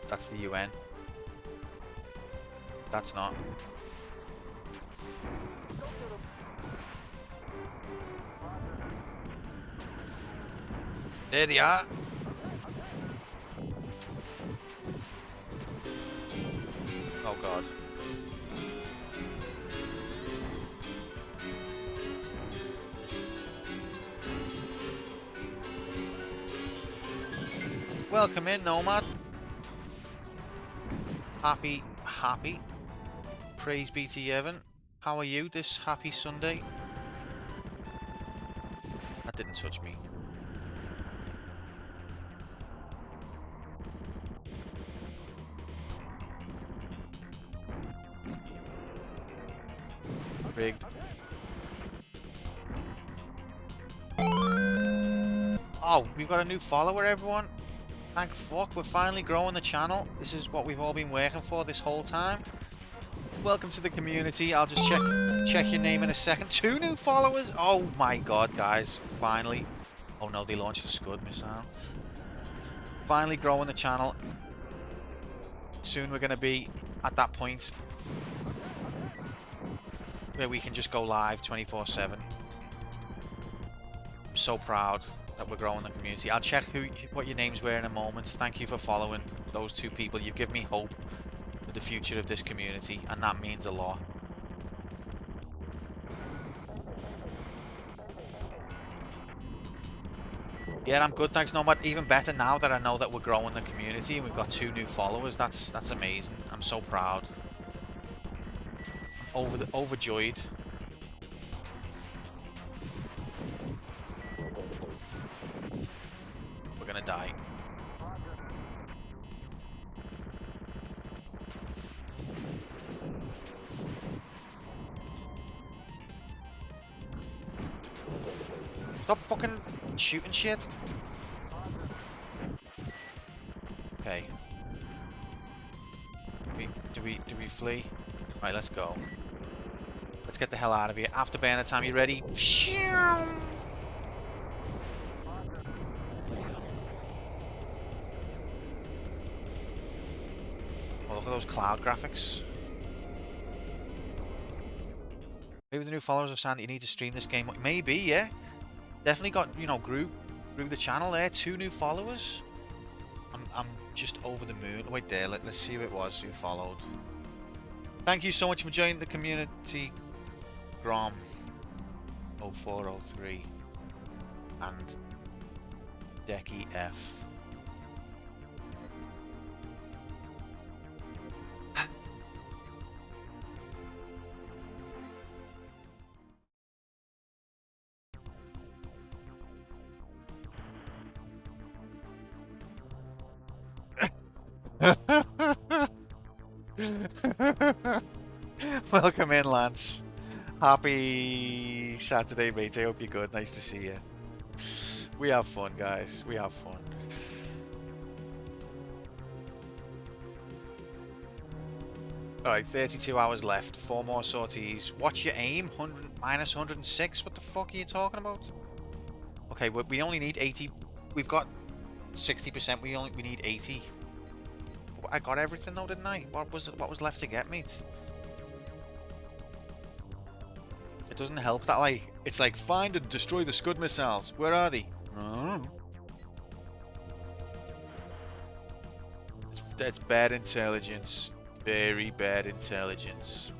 That's the UN. That's not. There they are. Oh god. Welcome in, Nomad. Happy. Praise be to Yevon. How are you this happy Sunday? That didn't touch me. Rigged. Oh, we've got a new follower, everyone. Thank fuck, we're finally growing the channel. This is what we've all been working for this whole time. Welcome to the community. I'll just check your name in a second. 2 new followers. Oh my god, guys. Finally. Oh no, they launched a Scud missile. Finally growing the channel. Soon we're going to be at that point where we can just go live 24/7. I'm so proud that we're growing the community. I'll check what your names were in a moment. Thank you for following those 2 people. You've given me hope for the future of this community, and that means a lot. Yeah, I'm good, thanks, Nomad. Even better now that I know that we're growing the community and we've got 2 new followers. That's amazing. I'm so proud. Overjoyed. We're gonna die. Stop fucking shooting shit. Okay. Do we flee? Right, let's go. Let's get the hell out of here. Afterburner time, you ready? Oh, look at those cloud graphics. Maybe the new followers have signed that you need to stream this game. Maybe, yeah. Definitely got, you know, grew the channel there. 2 new followers. I'm just over the moon. Wait there, let's see who it was who followed. Thank you so much for joining the community, Grom 0403 and Decky F. Welcome in, Lance. Happy Saturday, mate. I hope you're good. Nice to see you. We have fun, guys. We have fun. Alright, 32 hours left. 4 more sorties. Watch your aim. Minus 106. What the fuck are you talking about? Okay, we only need 80. We've got 60%. We need 80. I got everything though, didn't I? What was left to get, mate? It doesn't help that, like, it's like, find and destroy the Scud missiles. Where are they? Oh. It's bad intelligence. Very bad intelligence.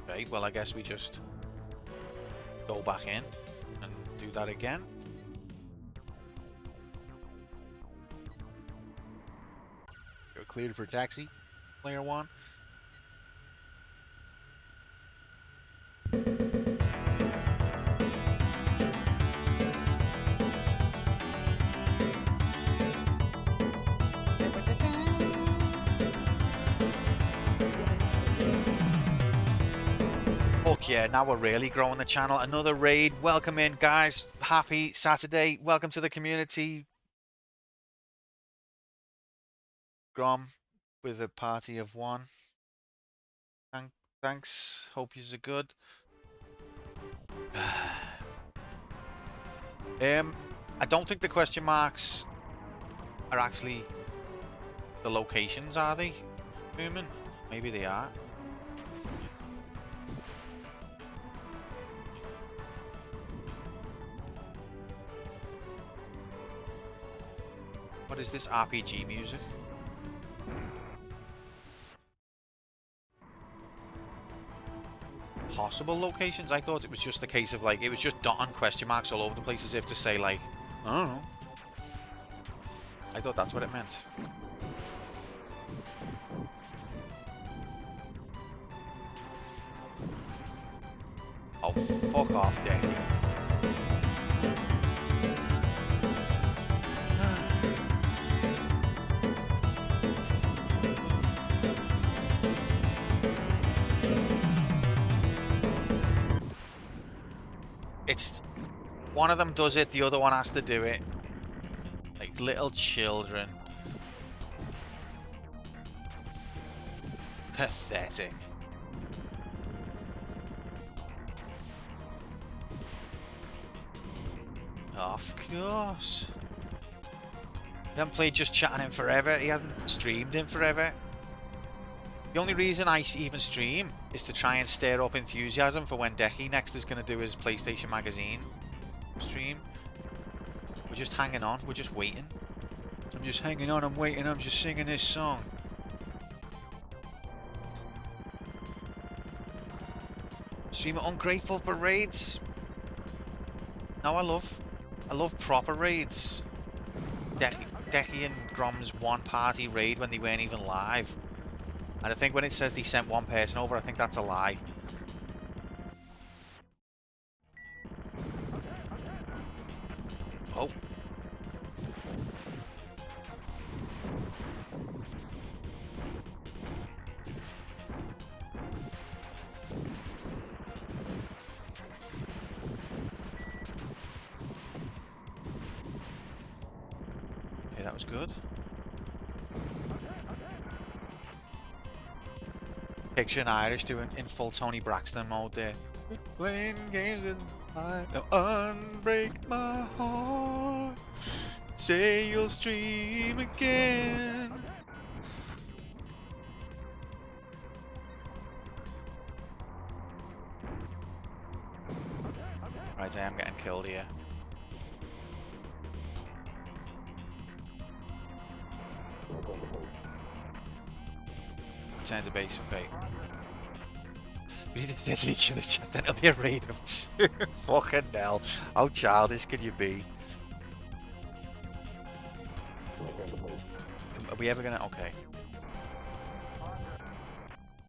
Right, well, I guess we just go back in and do that again. You're cleared for taxi, player 1. Fuck yeah, now we're really growing the channel. Another raid. Welcome in, guys. Happy Saturday. Welcome to the community. Grom with a party of 1. Thanks. Hope yous are good. I don't think the question marks are actually the locations, are they? Moomin? Maybe they are. What is this RPG music? Possible locations? I thought it was just a case of, like, it was just dot on question marks all over the place as if to say, like, I don't know. I thought that's what it meant. Oh, fuck off, Decky. It's one of them does it, the other one has to do it. Like little children. Pathetic. Of course. He hasn't played Just Chatting in forever. He hasn't streamed in forever. The only reason I even stream is to try and stir up enthusiasm for when Decky next is going to do his PlayStation Magazine stream. We're just hanging on. We're just waiting. I'm just hanging on. I'm waiting. I'm just singing this song. Streamer ungrateful for raids. No, I love proper raids. Decky and Grom's one party raid when they weren't even live. And I think when it says they sent one person over, I think that's a lie. Oh. Okay, that was good. Picture an Irish doing in full Tony Braxton mode there. Playing games in my unbreak my heart. Say you'll stream again. Right, I am getting killed here. Return to base, okay. We need to say to each other, just then it'll be a raid of 2. Fucking hell. How childish could you be? Are we ever gonna... Okay.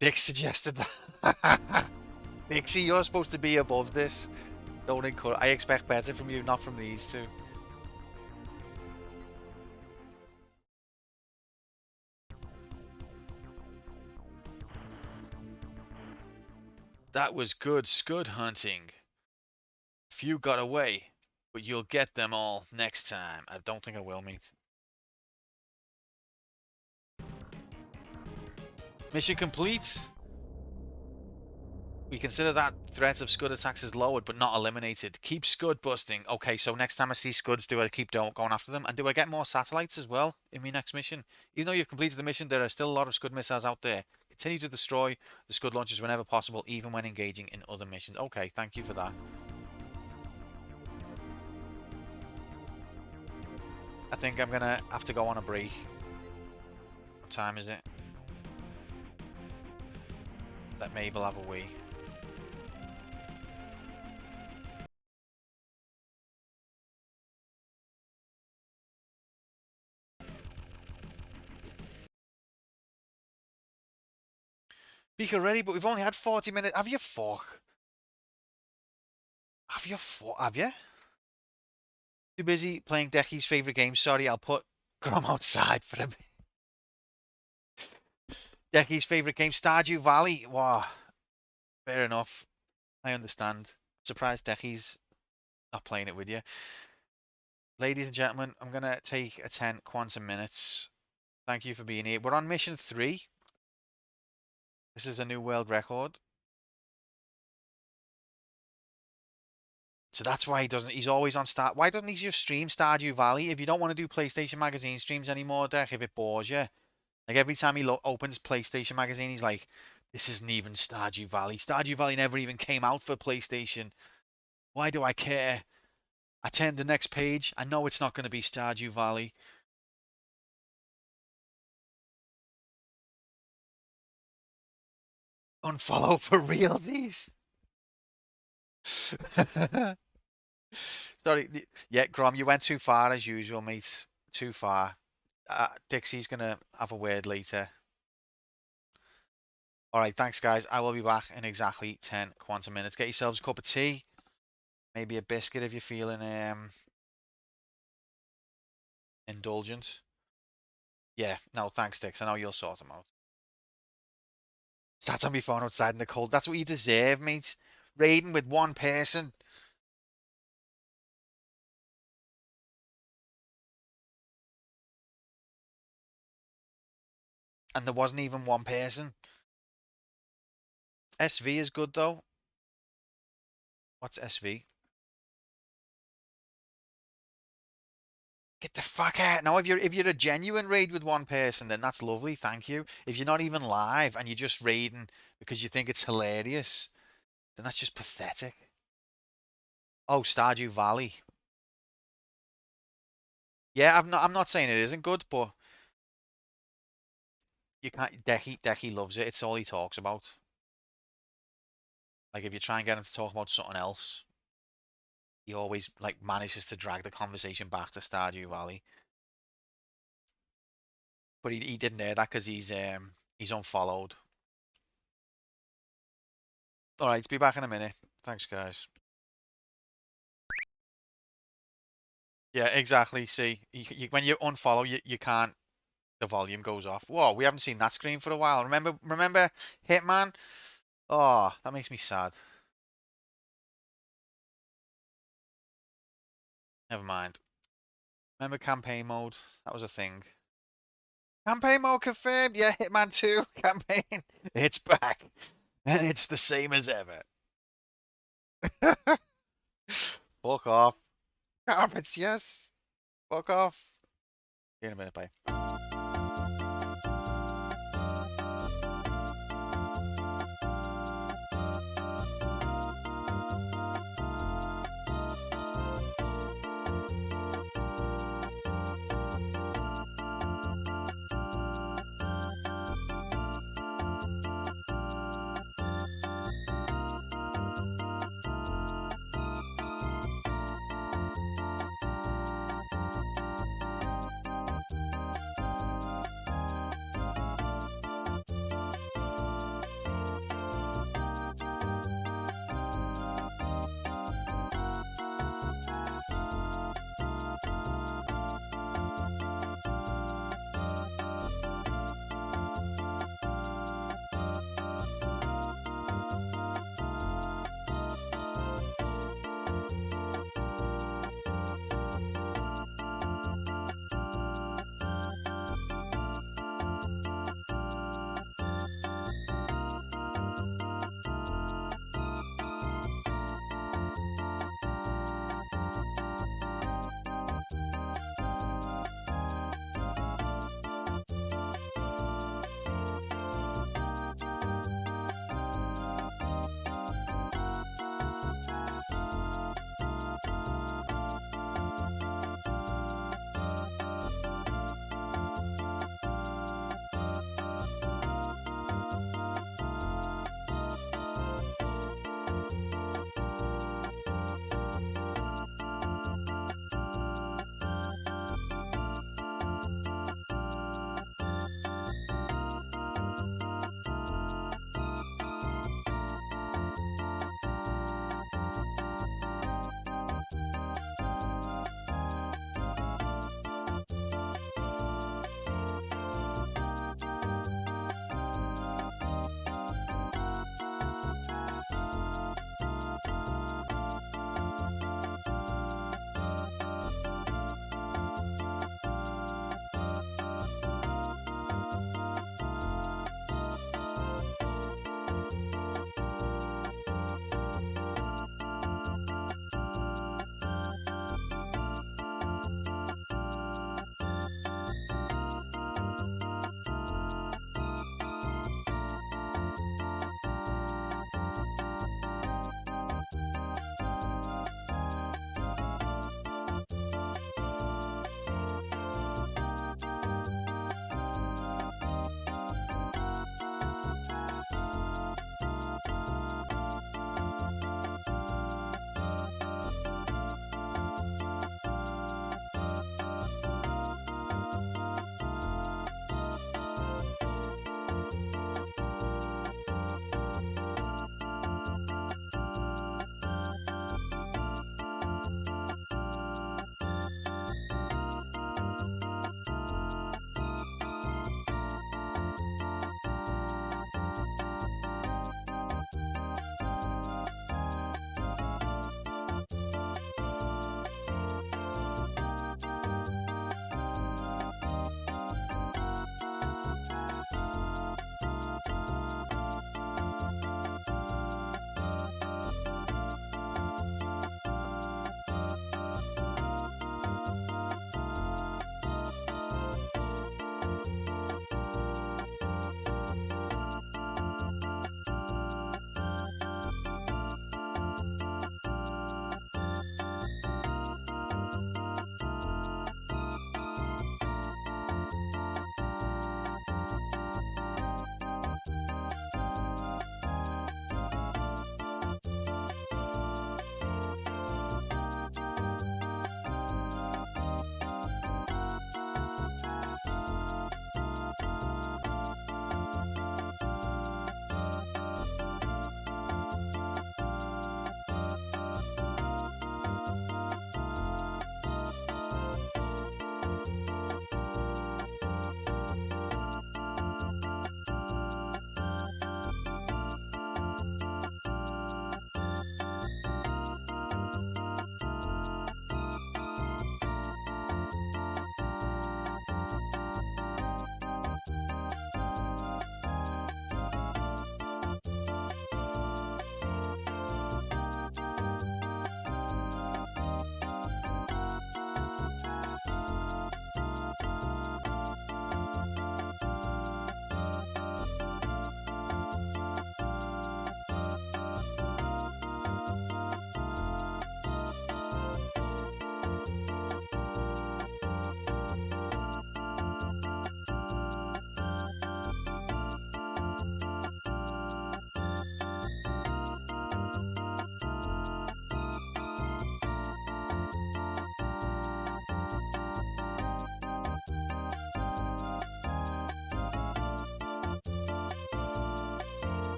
Dick suggested that. Dixie, you're supposed to be above this. Don't encourage... I expect better from you, not from these two. That was good scud hunting. Few got away, but you'll get them all next time. I don't think I will, mate. Mission complete. We consider that threat of scud attacks is lowered, but not eliminated. Keep scud busting. Okay, so next time I see scuds, do I keep going after them? And do I get more satellites as well in my next mission? Even though you've completed the mission, there are still a lot of scud missiles out there. Continue to destroy the scud launchers whenever possible, even when engaging in other missions. Okay, thank you for that. I think I'm gonna have to go on a break. What time is it? Let Mabel have a wee. Beaker ready, but we've only had 40 minutes. Have you fuck? Have you fuck? Have you? Too busy playing Decky's favourite game. Sorry, I'll put Grom outside for a bit. Decky's favourite game, Stardew Valley. Wow. Fair enough. I understand. Surprised Decky's not playing it with you. Ladies and gentlemen, I'm going to take a 10 quantum minutes. Thank you for being here. We're on mission 3. This is a new world record. So that's why he's always on start. Why doesn't he just stream Stardew Valley? If you don't want to do PlayStation Magazine streams anymore, Deck, if it bores you. Like every time he opens PlayStation Magazine, he's like, this isn't even Stardew Valley. Stardew Valley never even came out for PlayStation. Why do I care? I turn the next page. I know it's not going to be Stardew Valley. Unfollow for realties. Sorry. Yeah, Grom, you went too far as usual, mate. Too far. Dixie's going to have a word later. Alright, thanks guys. I will be back in exactly 10 quantum minutes. Get yourselves a cup of tea. Maybe a biscuit if you're feeling indulgent. Yeah, no, thanks, Dix. I know you'll sort them out. Sat on my phone outside in the cold. That's what you deserve, mate. Raiding with one person. And there wasn't even one person. SV is good, though. What's SV? Get the fuck out. Now, if you're a genuine raid with one person, then that's lovely, thank you. If you're not even live and you're just raiding because you think it's hilarious, then that's just pathetic. Oh, Stardew Valley. Yeah, I'm not saying it isn't good, but you can't. Decky loves it. It's all he talks about. Like if you try and get him to talk about something else, he always like manages to drag the conversation back to Stardew Valley. But he didn't hear that because he's unfollowed. All right, be back in a minute. Thanks, guys. Yeah, exactly. See, when you unfollow, you can't. The volume goes off. Whoa, we haven't seen that screen for a while. Remember Hitman? Oh, that makes me sad. Never mind. Remember campaign mode? That was a thing. Campaign mode confirmed. Yeah, Hitman 2 campaign. It's back. And it's the same as ever. Fuck off. Carpets, yes. Fuck off. See you in a minute, bye.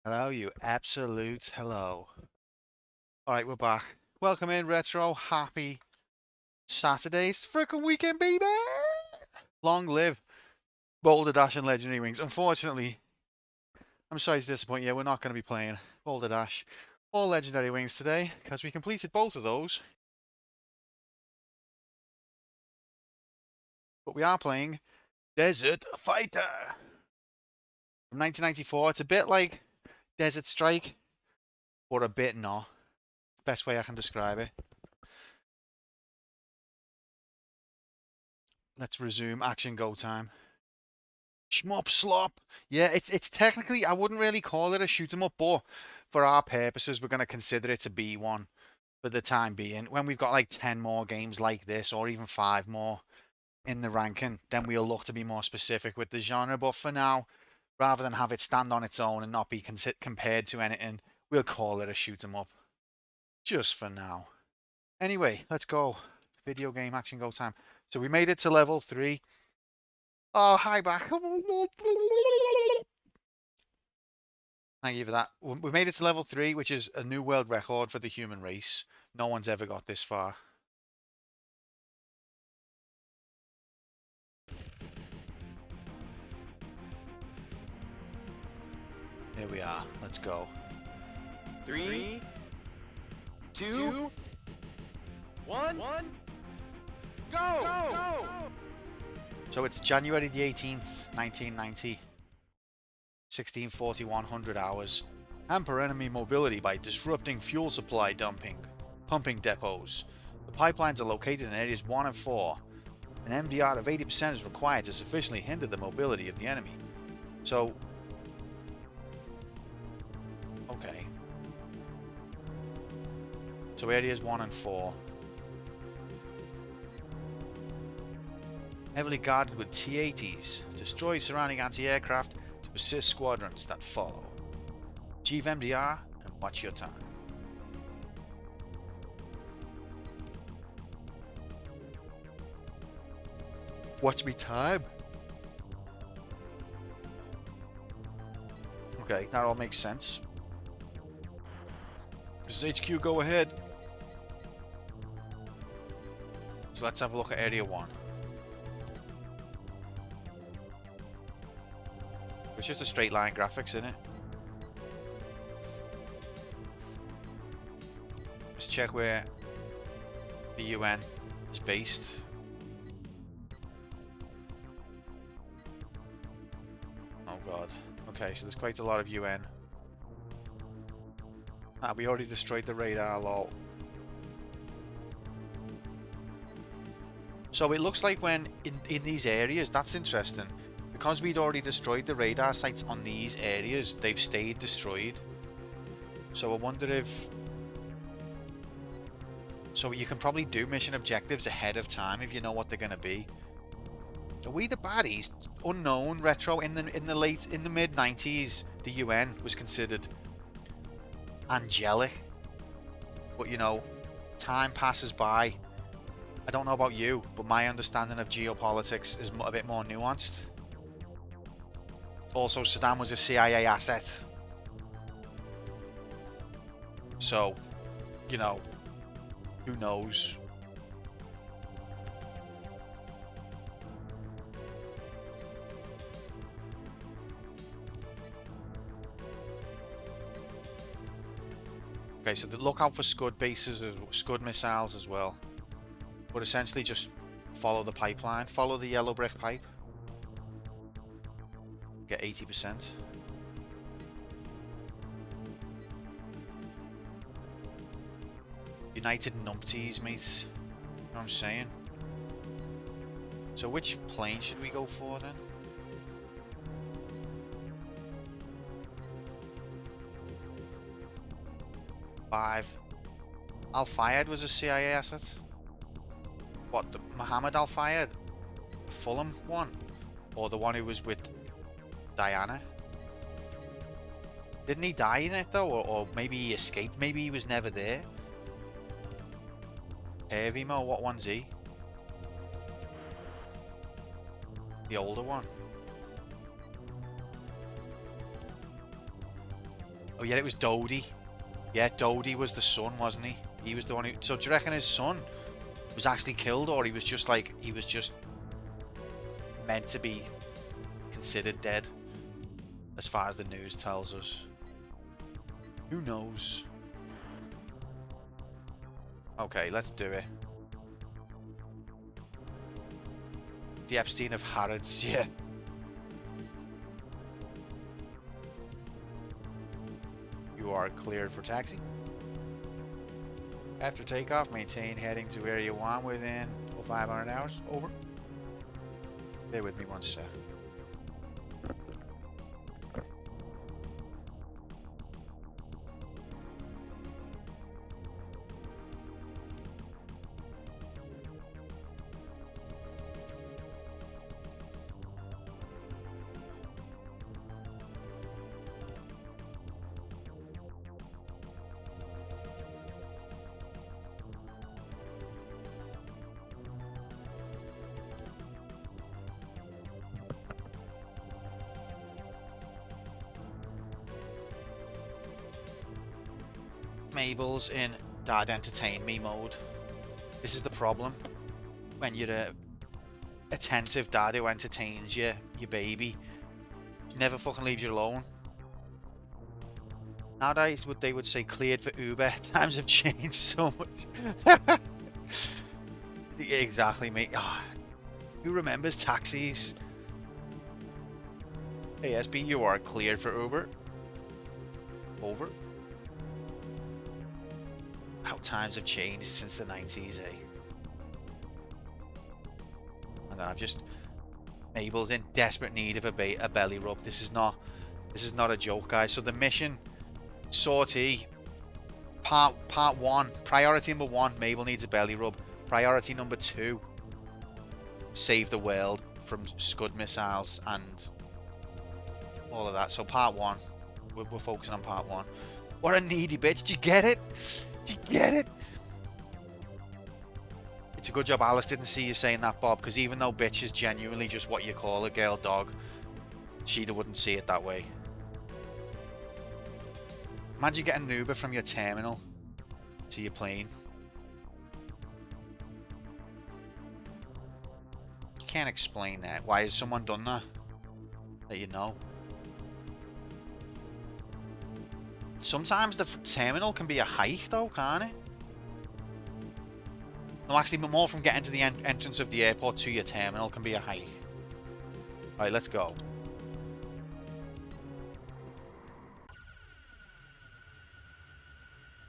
Hello, you absolute hello. Alright, we're back. Welcome in, Retro. Happy Saturday's frickin' weekend, baby! Long live Boulder Dash and Legendary Wings. Unfortunately, I'm sorry to disappoint you, we're not going to be playing Boulder Dash or Legendary Wings today, because we completed both of those. But we are playing Desert Fighter from 1994. It's a bit like Desert Strike, but a bit not. Best way I can describe it. Let's resume action go time. Shmop slop. Yeah, it's technically, I wouldn't really call it a shoot 'em up, but for our purposes, we're going to consider it to be one for the time being. When we've got like 10 more games like this, or even 5 more in the ranking, then we'll look to be more specific with the genre. But for now, rather than have it stand on its own and not be compared to anything, we'll call it a shoot 'em up. Just for now. Anyway, let's go. Video game action go time. So we made it to level 3. Oh, hi back. Thank you for that. We made it to level 3, which is a new world record for the human race. No one's ever got this far. Here we are. Let's go.
3, 2, 1, go!
So it's January the 18th, 1990. 1641, 100 hours. Hamper enemy mobility by disrupting fuel supply pumping depots. The pipelines are located in areas 1 and 4. An MDR of 80% is required to sufficiently hinder the mobility of the enemy. So, okay. So areas 1 and 4. Heavily guarded with T-80s. Destroy surrounding anti-aircraft to assist squadrons that follow. Achieve MDR and watch your time. Watch me time? Okay, that all makes sense. This is HQ, go ahead. So let's have a look at Area 1. It's just a straight line graphics, isn't it? Let's check where the UN is based. Oh god. Okay, so there's quite a lot of UN. Ah, we already destroyed the radar, lol. So it looks like when in these areas, that's interesting. Because we'd already destroyed the radar sites on these areas, they've stayed destroyed. So I wonder if... So you can probably do mission objectives ahead of time if you know what they're going to be. Are we the baddies? Unknown. Retro. In the mid 90s, the UN was considered angelic. But you know, time passes by. I don't know about you, but my understanding of geopolitics is a bit more nuanced. Also, Saddam was a CIA asset. So, you know, who knows? Okay, so look out for Scud bases, Scud missiles as well. But essentially just follow the pipeline, follow the yellow brick pipe. Get 80%. United numpties, mate. You know what I'm saying? So which plane should we go for then? Five. Al-Fayed was a CIA asset. What, the Mohammed Al-Fayed? The Fulham one? Or the one who was with Diana? Didn't he die in it though? Or maybe he escaped? Maybe he was never there? Heavy Mo, what one's he? The older one. Oh yeah, it was Dodie. Yeah, Dodie was the son, wasn't he? He was the one who... So do you reckon his son was actually killed, or he was just like... He was just meant to be considered dead, as far as the news tells us? Who knows? Okay, let's do it. The Epstein of Harrods, yeah. You are cleared for taxi. After takeoff, maintain heading to area 1 within 500 hours. Over. Stay with me one sec. Mabel's in Dad Entertain Me mode. This is the problem. When you're a attentive dad who entertains you, your baby, never fucking leaves you alone. Nowadays, they would say cleared for Uber. Times have changed so much. Yeah, exactly, mate. Oh, who remembers taxis? ASB, you are cleared for Uber. Over. How times have changed since the 90s, eh? Hang on, I've just... Mabel's in desperate need of a belly rub. This is not a joke, guys. So the mission, sortie, part 1, priority number 1, Mabel needs a belly rub. Priority number 2, save the world from Scud missiles and all of that. So part 1, we're focusing on part 1. What a needy bitch! Did you get it? Did you get it? It's a good job Alice didn't see you saying that, Bob, because even though bitch is genuinely just what you call a girl dog, she wouldn't see it that way. Imagine getting an Uber from your terminal to your plane. You can't explain that. Why has someone done that? That you know. Sometimes the terminal can be a hike though, can't it? No, actually, more from getting to the entrance of the airport to your terminal can be a hike. Alright, let's go.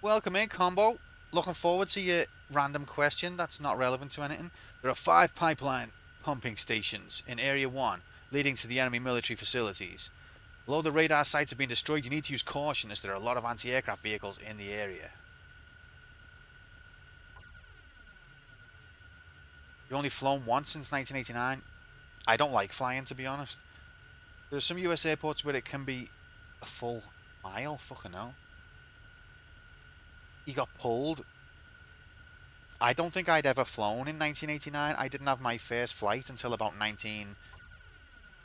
Welcome in, Combo. Looking forward to your random question that's not relevant to anything. There are 5 pipeline pumping stations in Area 1 leading to the enemy military facilities. Although the radar sites have been destroyed, you need to use caution as there are a lot of anti-aircraft vehicles in the area. You've only flown once since 1989. I don't like flying, to be honest. There's some US airports where it can be a full mile. Fucking hell. You got pulled. I don't think I'd ever flown in 1989. I didn't have my first flight until about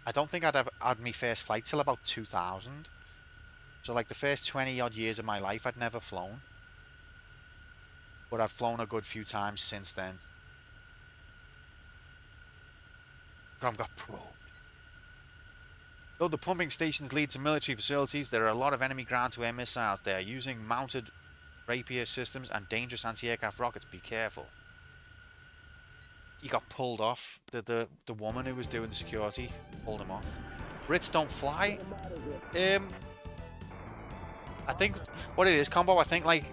I don't think I'd ever had my first flight till about 2000. So like the first 20 odd years of my life I'd never flown. But I've flown a good few times since then. I've got probed. Though the pumping stations lead to military facilities, there are a lot of enemy ground-to-air missiles there using mounted rapier systems and dangerous anti-aircraft rockets. Be careful. He got pulled off. The woman who was doing the security pulled him off. Brits don't fly. I think what it is, Combo, I think like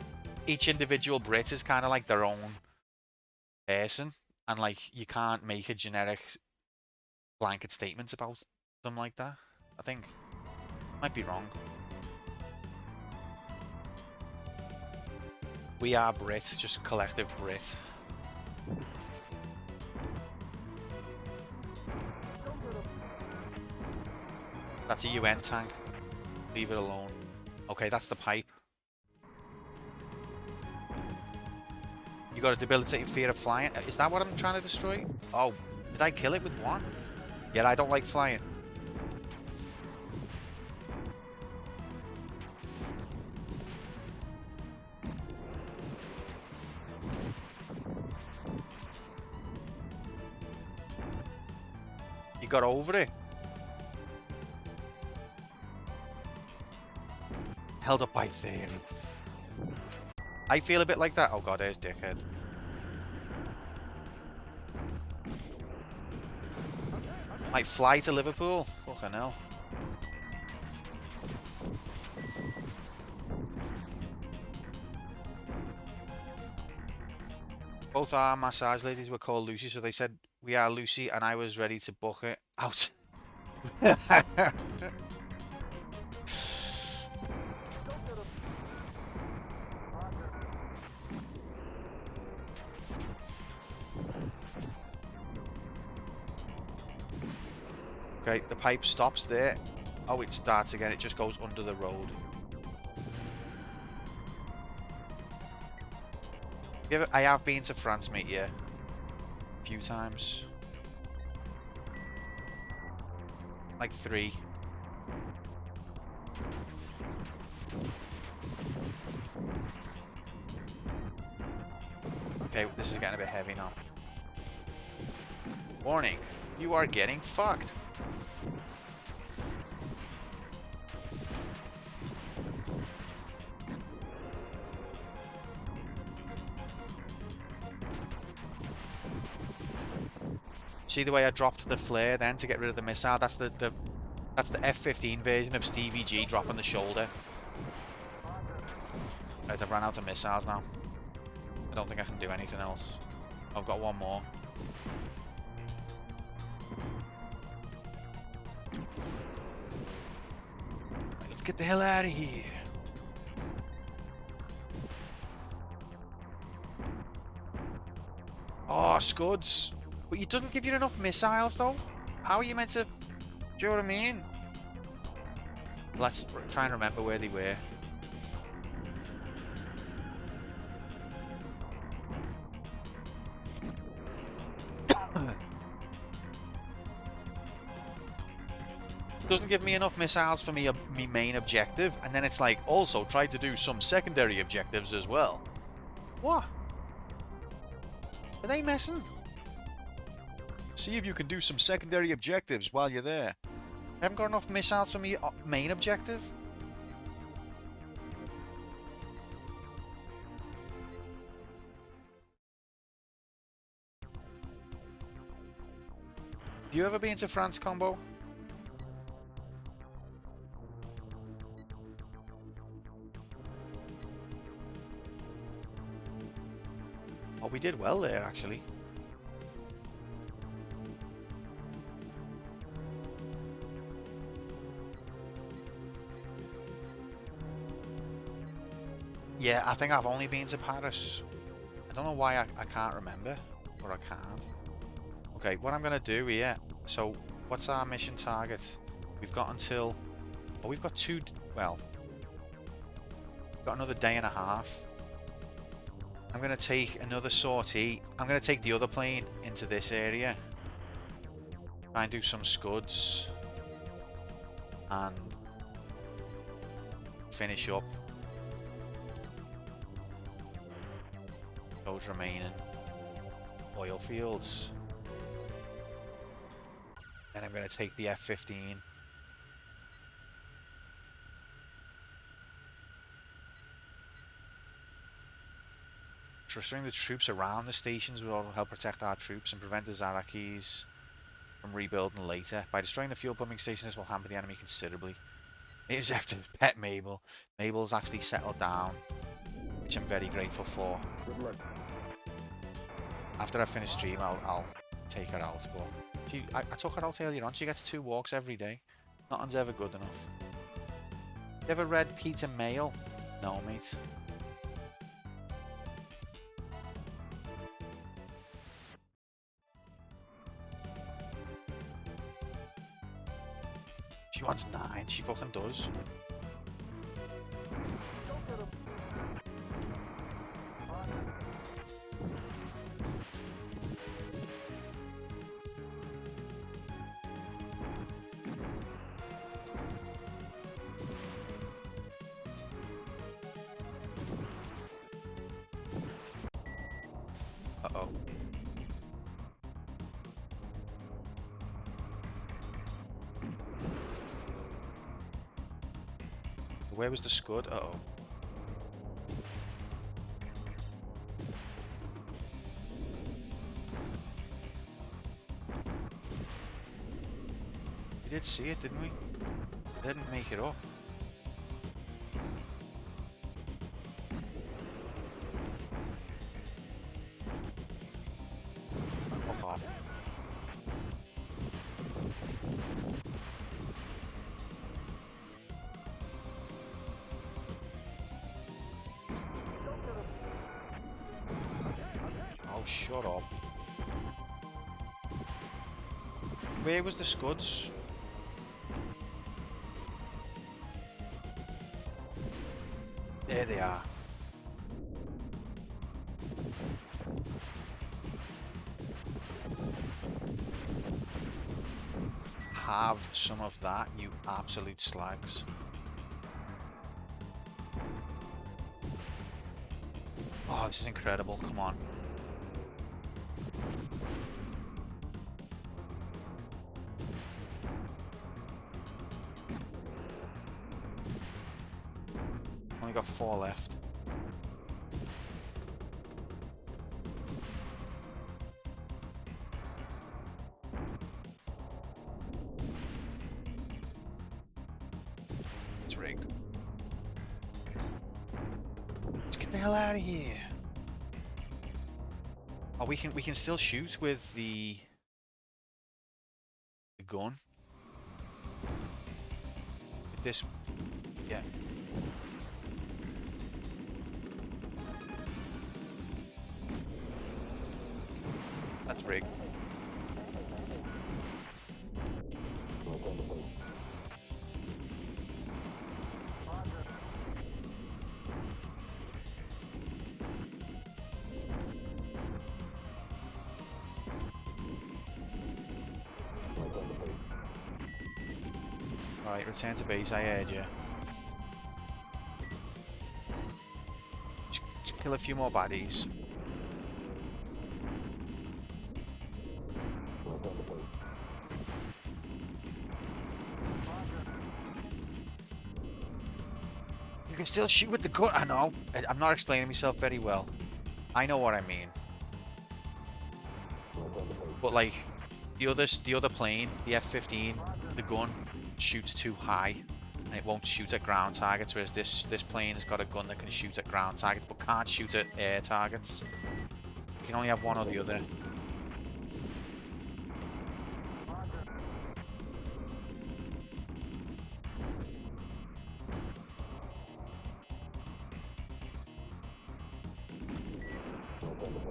each individual Brit is kind of like their own person, and like you can't make a generic blanket statement about them like that. I think might be wrong. We are Brit, just collective Brit. That's a UN tank. Leave it alone. Okay, that's the pipe. You got a debilitating fear of flying. Is that what I'm trying to destroy? Oh, did I kill it with one? Yeah, I don't like flying. got over it. Held up by theory. I feel a bit like that. Oh god, there's dickhead. Might fly to Liverpool. Fucking hell. Both our massage ladies were called Lucy, so they said, "We are Lucy," and I was ready to book it out. Okay, the pipe stops there. Oh, it starts again. It just goes under the road. I have been to France, mate, yeah. A few times. Like 3. Okay, this is getting a bit heavy now. Warning, you are getting fucked. See the way I dropped the flare then to get rid of the missile? That's the F-15 version of Stevie G dropping the shoulder. Right, I've run out of missiles now. I don't think I can do anything else. I've got one more. Right, let's get the hell out of here. Oh, Scuds. But it doesn't give you enough missiles, though. How are you meant to... Do you know what I mean? Let's try and remember where they were. Doesn't give me enough missiles for me main objective, and then it's like, also try to do some secondary objectives as well. What? Are they messing? See if you can do some secondary objectives while you're there. I haven't got enough missiles for me main objective. Have you ever been to France, Combo? Oh, we did well there, actually. Yeah, I think I've only been to Paris. I don't know why I can't remember, or I can't. Okay, what I'm going to do here, so what's our mission target? We've got until, oh, we've got well, we've got another day and a half. I'm going to take another sortie. I'm going to take the other plane into this area. Try and do some scuds. And finish up those remaining oil fields. Then I'm going to take the F-15. Restoring the troops around the stations will help protect our troops and prevent the Zarakis from rebuilding later. By destroying the fuel pumping stations, this will hamper the enemy considerably. It was after pet Mabel. Mabel's actually settled down, which I'm very grateful for.
Good luck.
After I finish stream, I'll take her out. But I took her out earlier on. She gets 2 walks every day. Nothing's ever good enough. You ever read Peter Mayle? No, mate. She wants 9. She fucking does. Uh-oh. Where was the scud? Uh-oh. We did see it, didn't we? We didn't make it up. Fuck off. Oh, shut up. Where was the scuds? There they are. Have some of that, you absolute slags. Oh, this is incredible. Come on. Only got 4 left. It's rigged. Let's get the hell out of here. Oh, we can still shoot with the gun. With this, yeah. That's rigged. Alright, return to base, I heard you. Just kill a few more baddies. You can still shoot with the gun. I know. I'm not explaining myself very well. I know what I mean. But like the other plane, the F-15, the gun shoots too high and it won't shoot at ground targets, whereas this plane has got a gun that can shoot at ground targets but can't shoot at air targets. You can only have one or the other.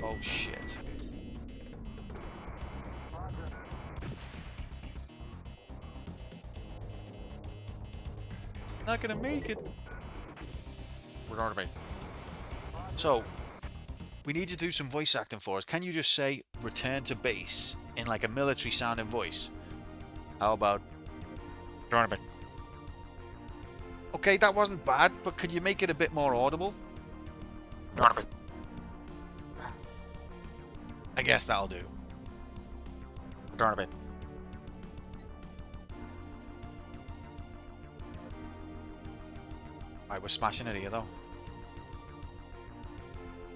Oh shit. Not gonna make it. We're on me. So, we need to do some voice acting for us. Can you just say return to base in like a military sounding voice? How about tournament? Okay, that wasn't bad, but could you make it a bit more audible? Tournament. I guess that'll do. Tournament. Right, we're smashing it here though.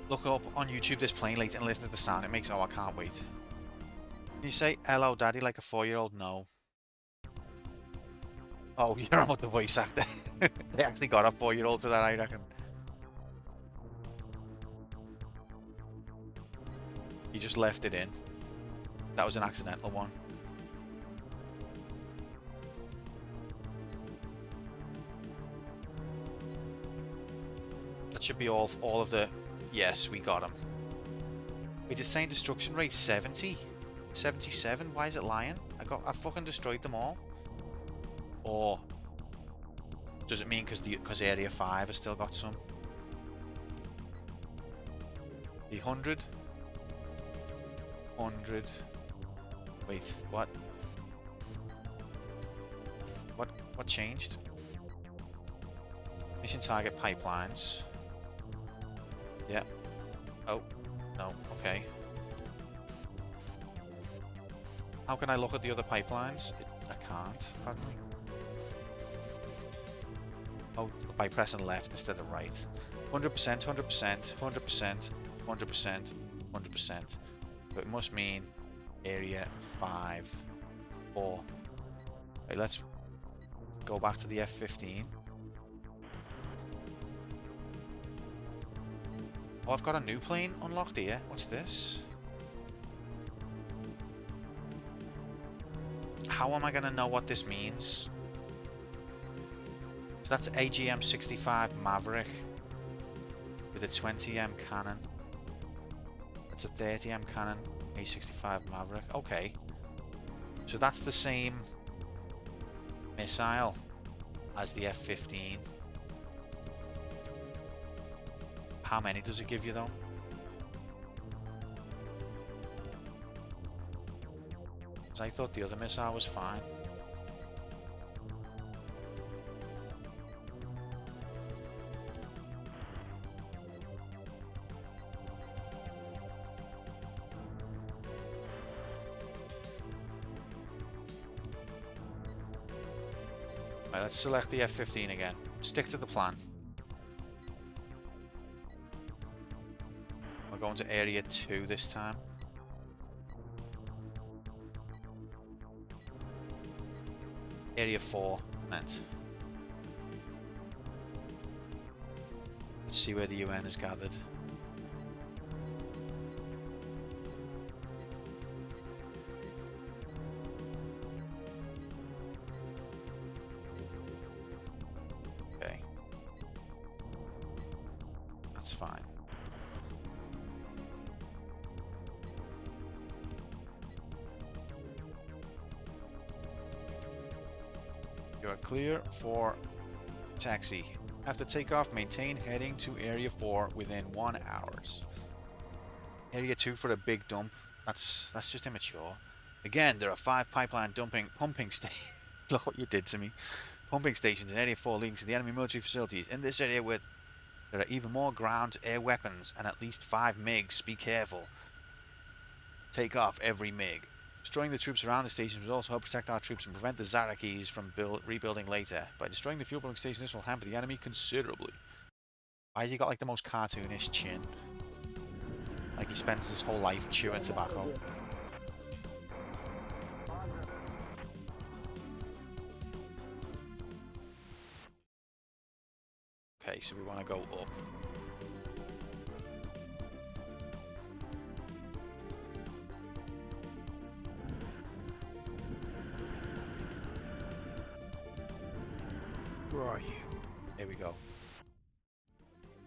Look up on YouTube this plane late and listen to the sound it makes. Oh, I can't wait. Can you say hello daddy like a 4-year-old? No. Oh, you're on with the voice actor. They actually got a 4-year-old for that, I reckon. You just left it in. That was an accidental one. That should be all of the... Yes, we got him. Wait, it's saying destruction rate 70? 77? Why is it lying? I fucking destroyed them all. Or does it mean because Area 5 has still got some? The 100? 100. Wait, what? What changed? Mission target pipelines. Yeah. Oh, no, okay. How can I look at the other pipelines? I can't, pardon me. Oh, by pressing left instead of right. 100%, 100%, 100%, 100%, 100%. But it must mean area 5, 4. Okay, let's go back to the F-15. Oh, I've got a new plane unlocked here. What's this? How am I going to know what this means? So that's AGM-65 Maverick with a 20M cannon. That's a 30M cannon, A-65 Maverick. Okay. So that's the same missile as the F-15. How many does it give you though? Because I thought the other missile was fine. Right, let's select the F-15 again. Stick to the plan. We're going to area 2 this time. Area 4 meant. Let's see where the UN is gathered. Okay. That's fine. You are clear for taxi. After takeoff, maintain heading to Area 4 within 1 hour. Area 2 for a big dump. That's just immature. Again, there are 5 pipeline pumping stations. Look what you did to me. Pumping stations in Area 4 leading to the enemy military facilities. In this area where there are even more ground-to-air weapons and at least 5 MiGs. Be careful. Take off every MiG. Destroying the troops around the stations will also help protect our troops and prevent the Zarakis from rebuilding later. By destroying the fuel pumping stations, this will hamper the enemy considerably. Why has he got like the most cartoonish chin? Like he spends his whole life chewing tobacco. Okay, so we want to go up. Where are you? There we go.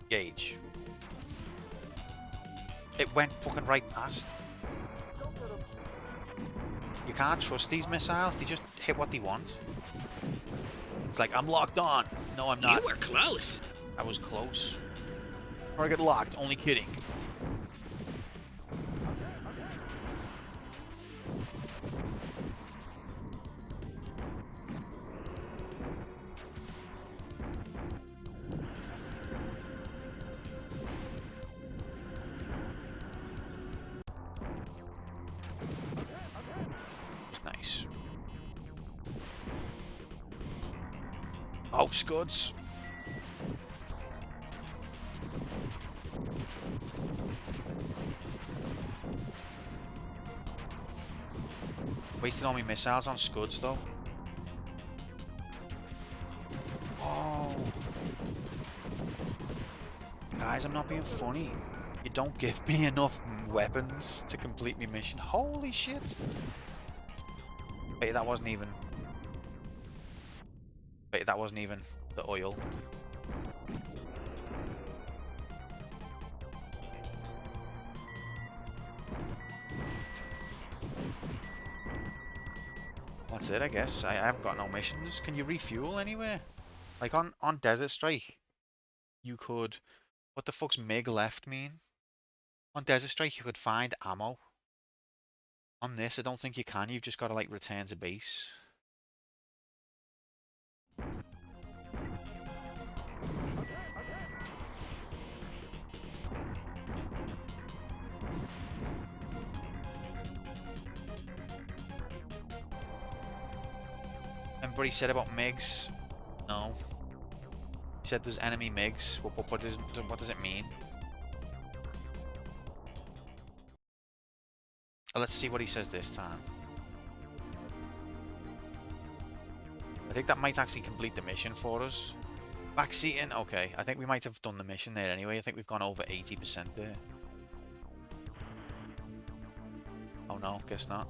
Gauge. It went fucking right past. You can't trust these missiles. They just hit what they want. It's like, I'm locked on. No, I'm not.
You were close.
I was close. Target locked. Only kidding. Nice. Oh, scuds. Wasting all my missiles on scuds though. Oh. Guys, I'm not being funny. You don't give me enough weapons to complete my mission. Holy shit. Wait, that wasn't even... Wait, that wasn't even the oil. That's it, I guess. I haven't got no missions. Can you refuel anywhere? Like on Desert Strike, you could... What the fuck's MiG left mean? On Desert Strike, you could find ammo. On this, I don't think you can. You've just got to, like, return to base. Everybody said about MiGs? No. He said there's enemy MiGs. What does it mean? Let's see what he says this time. I think that might actually complete the mission for us. Backseating, okay. I think we might have done the mission there anyway. I think we've gone over 80% there. Oh no, guess not.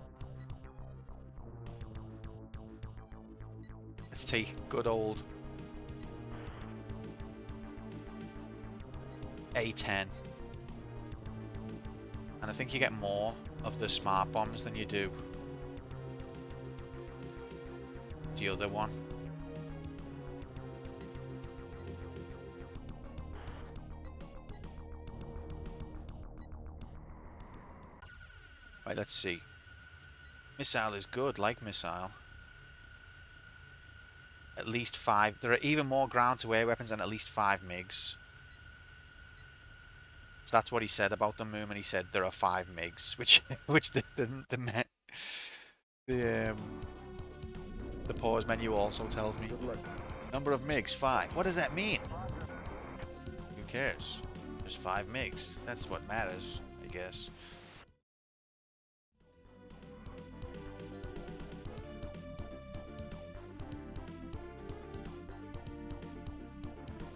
Let's take good old A10. And I think you get more of the smart bombs than you do the other one. Right, let's see. Missile is good, like missile. At least 5. There are even more ground-to-air weapons and at least 5 MiGs. So that's what he said about the moon, and he said there are 5 MiGs, which the pause menu also tells me. Number of MiGs 5. What does that mean? Who cares? There's 5 MiGs. That's what matters, I guess.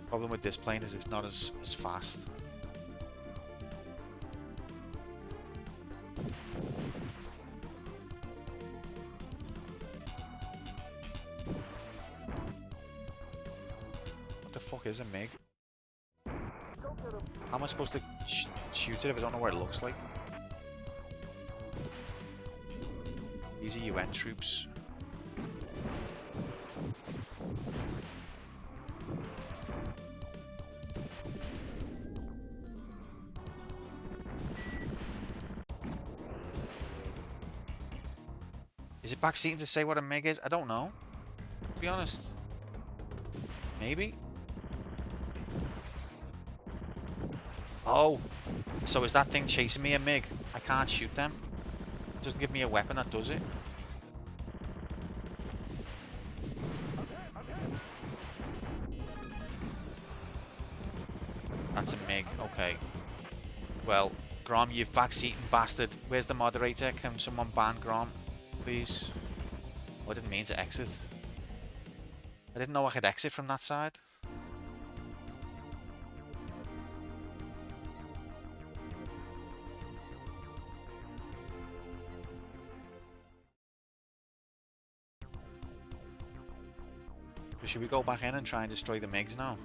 Problem with this plane is it's not as fast. What the fuck is a MiG? How am I supposed to shoot it if I don't know what it looks like? These are UN troops. Is it backseating to say what a MiG is? I don't know. To be honest. Maybe? Oh. So is that thing chasing me a MiG? I can't shoot them. It doesn't give me a weapon that does it. That's a MiG. Okay. Well, Grom, you've backseating bastard. Where's the moderator? Can someone ban Grom? Please. Oh, I didn't mean to exit. I didn't know I could exit from that side. So should we go back in and try and destroy the MiGs now?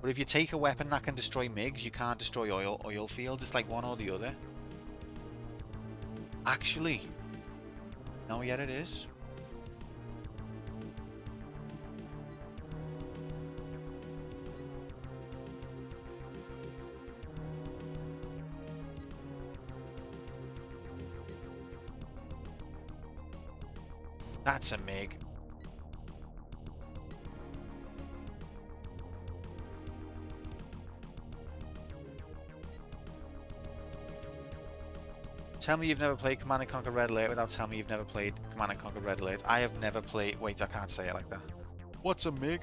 But if you take a weapon that can destroy MiGs, you can't destroy oil fields. It's like one or the other. Actually. No, yet it is. That's a MiG. Tell me you've never played Command & Conquer Red Alert without telling me you've never played Command & Conquer Red Alert. I have never played... Wait, I can't say it like that. What's a MiG?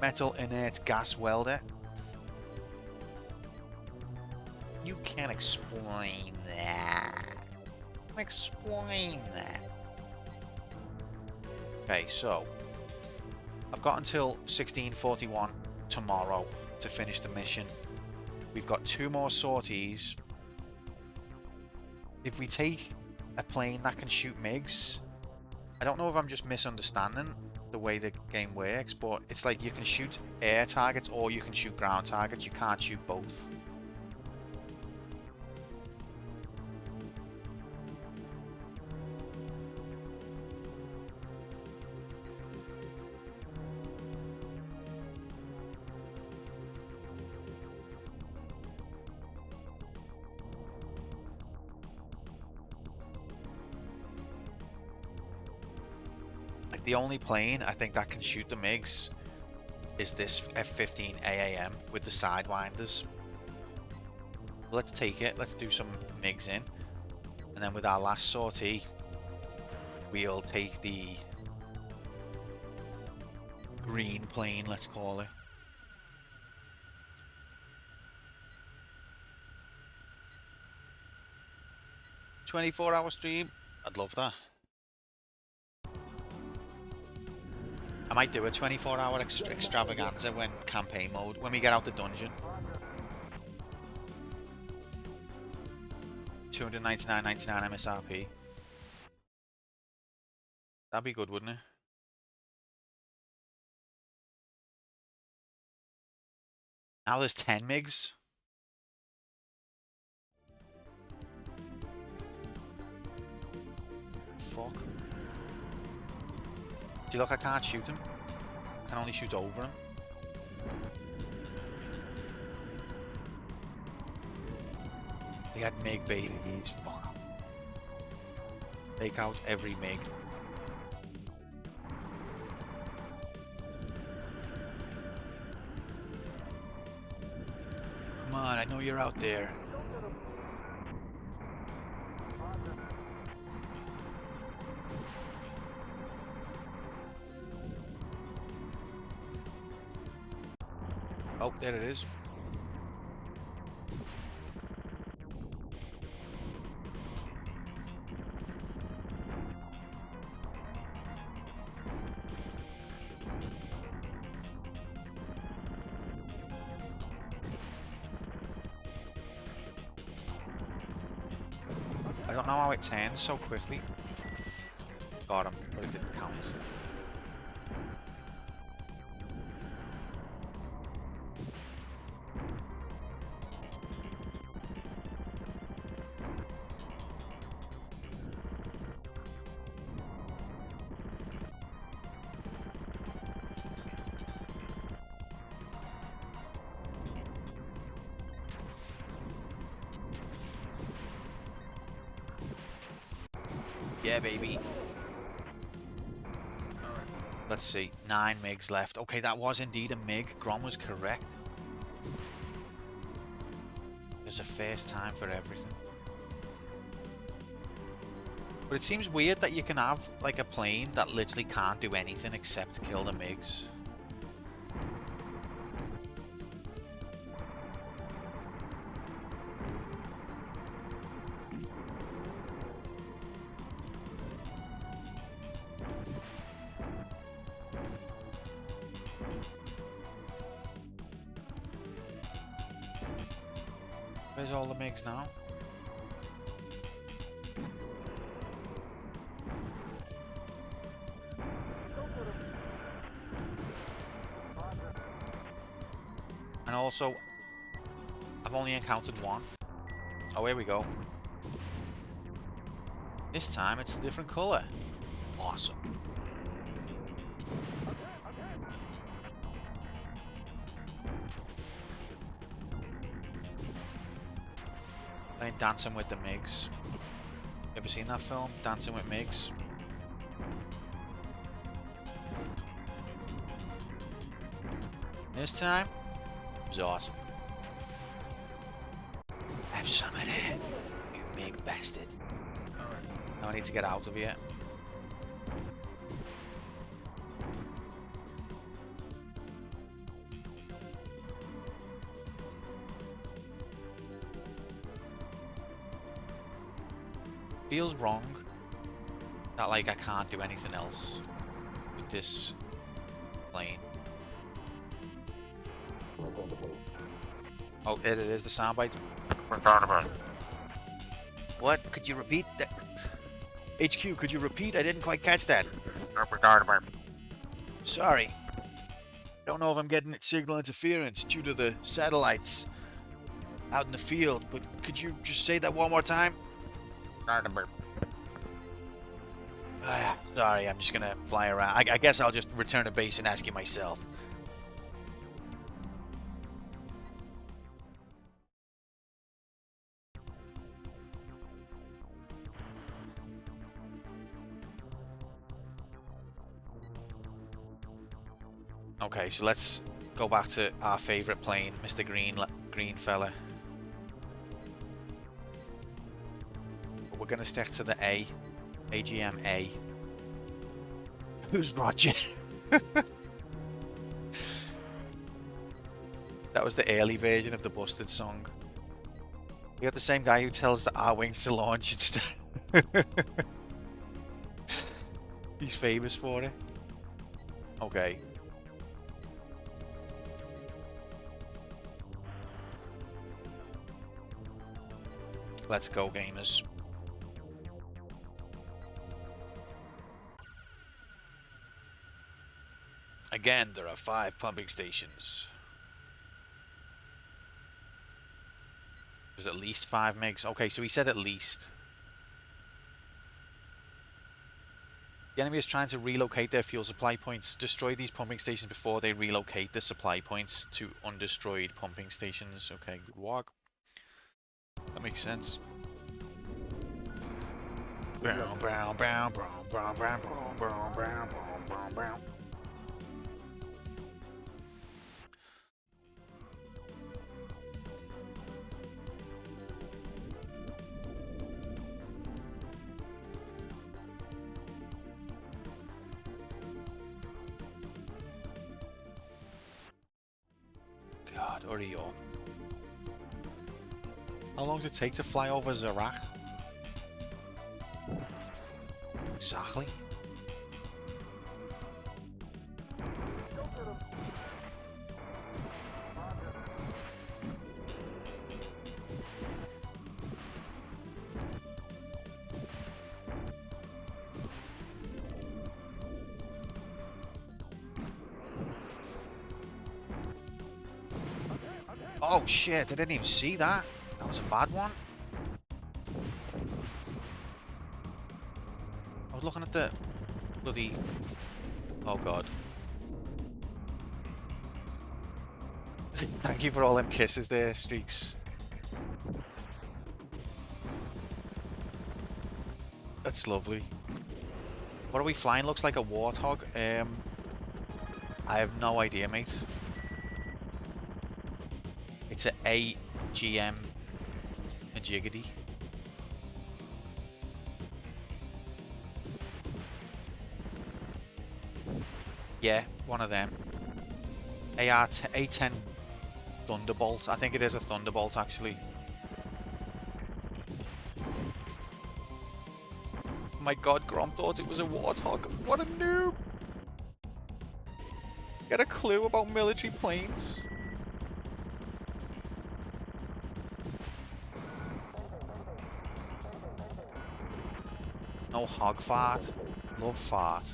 Metal Inert Gas Welder. You can't explain that. Explain that. Okay, so... I've got until 1641 tomorrow to finish the mission. We've got 2 more sorties. If we take a plane that can shoot MiGs, I don't know if I'm just misunderstanding the way the game works, but it's like you can shoot air targets or you can shoot ground targets. You can't shoot both. The only plane I think that can shoot the MiGs is this F-15 AAM with the Sidewinders. Let's take it. Let's do some MiGs in. And then with our last sortie, we'll take the green plane, let's call it. "24-hour stream." I'd love that. I might do a 24-hour extravaganza when campaign mode, when we get out the dungeon. $299.99 MSRP. That'd be good, wouldn't it? Now there's 10 MiGs. Fuck. See, look, I can't shoot him. I can only shoot over him. They had MiG babies. Fuck. Take out every MiG. Come on, I know you're out there. Oh, there it is. I don't know how it turns so quickly. Got him, but it didn't count. Yeah, baby. Let's see. 9 MiGs left. Okay, that was indeed a MiG. Grom was correct. There's a first time for everything. But it seems weird that you can have, like, a plane that literally can't do anything except kill the MiGs. Where's all the MiGs now? And also, I've only encountered one. Oh, here we go. This time it's a different color. Awesome. Playing Dancing with the MiGs. Ever seen that film? Dancing with MiGs? This time, it was awesome. Have some of that, you MiG bastard. Now I need to get out of here. Feels wrong that, like, I can't do anything else with this plane. Oh, there it is, the soundbite. What? Could you repeat that? HQ, could you repeat? I didn't quite catch that. Sorry. Don't know if I'm getting signal interference due to the satellites out in the field, but could you just say that one more time? Sorry, I'm just gonna fly around. I guess I'll just return to base and ask you myself. Okay, so let's go back to our favorite plane, Mr. Green fella. We're gonna stick to the A. AGM A. Who's Roger? That was the early version of the Busted song. You got the same guy who tells the R-Wings to launch instead. He's famous for it. Okay. Let's go, gamers. Again, there are 5 pumping stations. There's at least 5 megs. Okay, so he said at least. The enemy is trying to relocate their fuel supply points. Destroy these pumping stations before they relocate the supply points to undestroyed pumping stations. Okay, good walk. That makes sense. Bow, bow, bow, bow, bow, bow, bow, bow, bow, bow. God, hurry up. How long does it take to fly over Zarak? Exactly. Oh shit, I didn't even see that. That was a bad one. I was looking at the bloody... Oh god. Thank you for all them kisses there, Streaks. That's lovely. What are we flying? Looks like a warthog. I have no idea, mate. It's a AGM a jiggity. Yeah, one of them. A10 Thunderbolt. I think it is a Thunderbolt, actually. Oh my god, Grom thought it was a Warthog. What a noob! Get a clue about military planes? No hog fart. Love fart.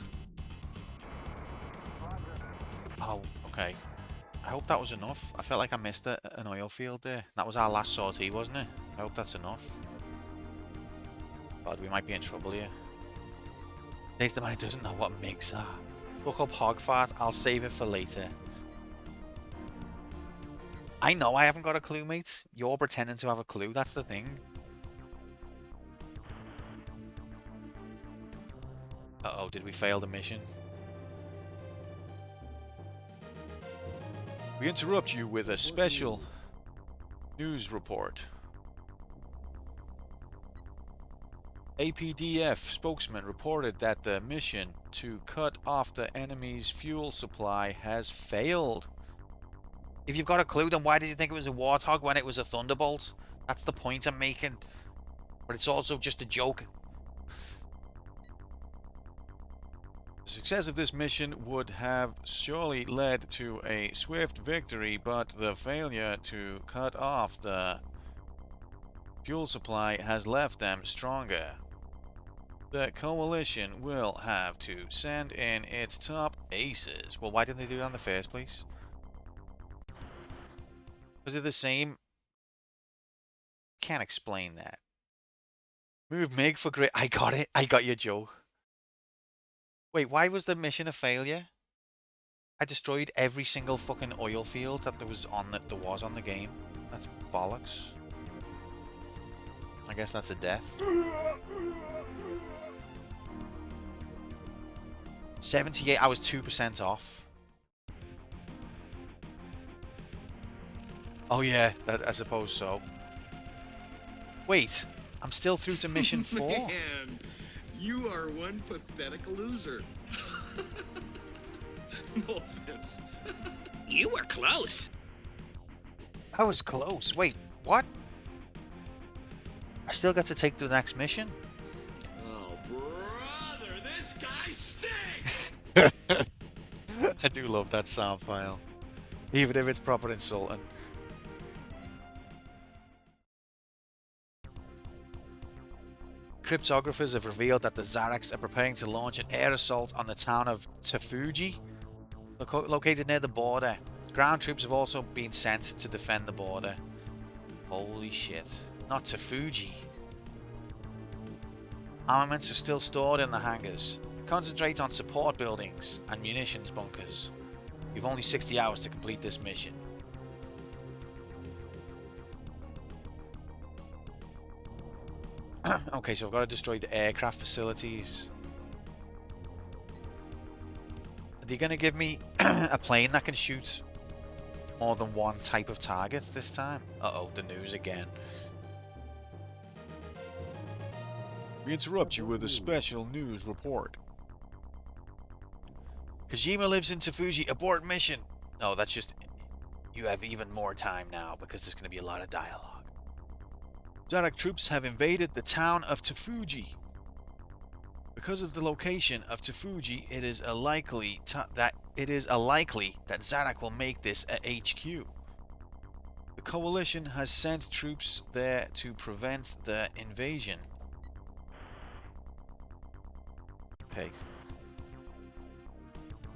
Oh, okay. I hope that was enough. I felt like I missed an oil field there. That was our last sortie, wasn't it? I hope that's enough. God, we might be in trouble here. Thanks the man who doesn't know what MIGs are. Look up hog fart. I'll save it for later. I know I haven't got a clue, mate. You're pretending to have a clue. That's the thing. Uh-oh, did we fail the mission? We interrupt you with a special news report. APDF spokesman reported that the mission to cut off the enemy's fuel supply has failed. If you've got a clue, then why did you think it was a Warthog when it was a Thunderbolt? That's the point I'm making. But it's also just a joke. The success of this mission would have surely led to a swift victory, but the failure to cut off the fuel supply has left them stronger. The coalition will have to send in its top aces. Well, why didn't they do that in the first place? Was it the same? Can't explain that. Move MiG for great. I got it. I got your joke. Wait, why was the mission a failure? I destroyed every single fucking oil field that there was on the game. That's bollocks. I guess that's a death. 78. I was 2% off. Oh yeah, I suppose so. Wait, I'm still through to mission 4.
Man, you are one pathetic loser. No offense.
You were close.
I was close. Wait, what? I still got to take the next mission?
Oh, brother, this guy stinks!
I do love that sound file. Even if it's proper insulting. Cryptographers have revealed that the Zaraks are preparing to launch an air assault on the town of Tafuji, located near the border. Ground troops have also been sent to defend the border. Holy shit. Not Tafuji. Armaments are still stored in the hangars. Concentrate on support buildings and munitions bunkers. You've only 60 hours to complete this mission. Okay, so I've got to destroy the aircraft facilities. Are they going to give me a plane that can shoot more than one type of target this time? Uh-oh, the news again. We interrupt you with a special news report. Kojima lives in Tafuji. Abort mission. No, that's just... You have even more time now because there's going to be a lot of dialogue. Zarak troops have invaded the town of Tafuji. Because of the location of Tafuji, it is likely that Zarak will make this a HQ. The coalition has sent troops there to prevent the invasion. Okay.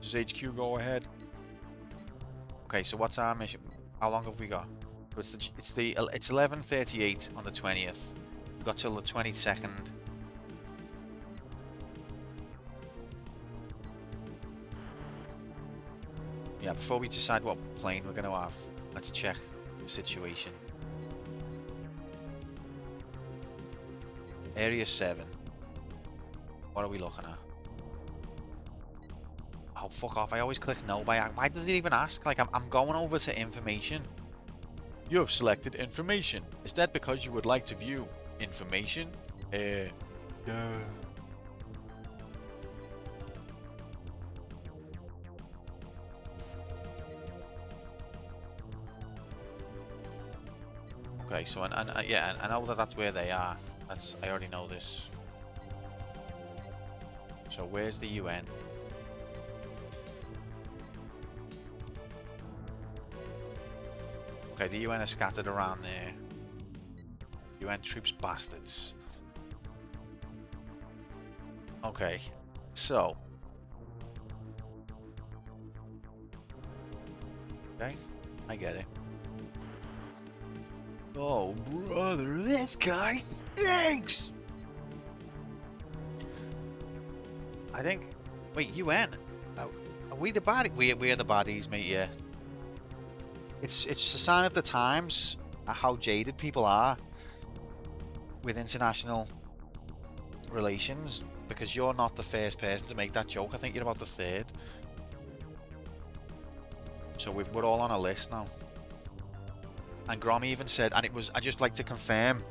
Does HQ go ahead? Okay, so what's our mission? How long have we got? It's 11:38 on the 20th. We've got till the 22nd. Yeah, before we decide what plane we're going to have, let's check the situation. Area 7. What are we looking at? Oh, fuck off. I always click no by... Why does it even ask? Like, I'm going over to information. You have selected information. Is that because you would like to view information? Okay, so yeah, I know that that's where they are. I already know this. So where's the UN? Okay, the UN are scattered around there. UN troops bastards. Okay, so. Okay, I get it. Oh, brother, this guy stinks! I think... Wait, UN? Are we the body? We're the bodies, mate, yeah. It's a sign of the times, how jaded people are with international relations, because you're not the first person to make that joke. I think you're about the third. So we're all on a list now. And Grom even said, and it was, I just like to confirm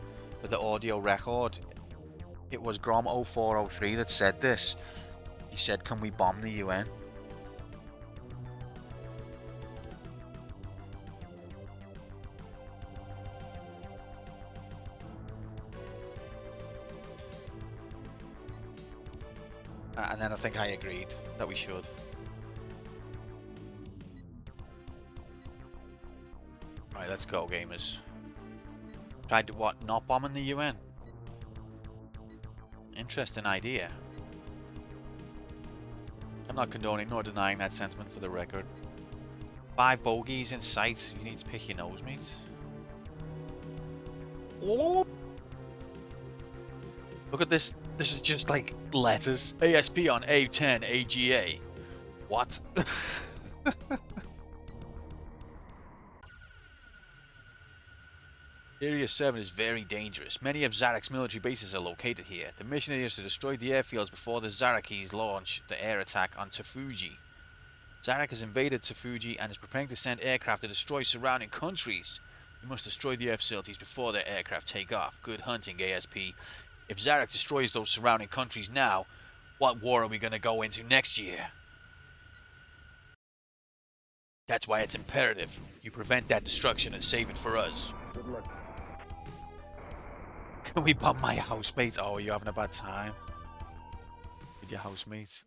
for the audio record, it was Grom0403 that said this. He said, can we bomb the UN? And then I think I agreed that we should. Right, let's go, gamers. Tried to what? Not bombing the UN? Interesting idea. I'm not condoning nor denying that sentiment for the record. 5 bogeys in sight. You need to pick your nose, mate. Oh. Look at this. This is just like letters. ASP on A10 AGA. What? Area 7 is very dangerous. Many of Zarak's military bases are located here. The mission is to destroy the airfields before the Zarakis launch the air attack on Tafuji. Zarak has invaded Tafuji and is preparing to send aircraft to destroy surrounding countries. You must destroy the air facilities before their aircraft take off. Good hunting, ASP. If Zarak destroys those surrounding countries now, what war are we going to go into next year? That's why it's imperative you prevent that destruction and save it for us.
Good luck.
Can we bomb my housemates? Oh, are you having a bad time with your housemates?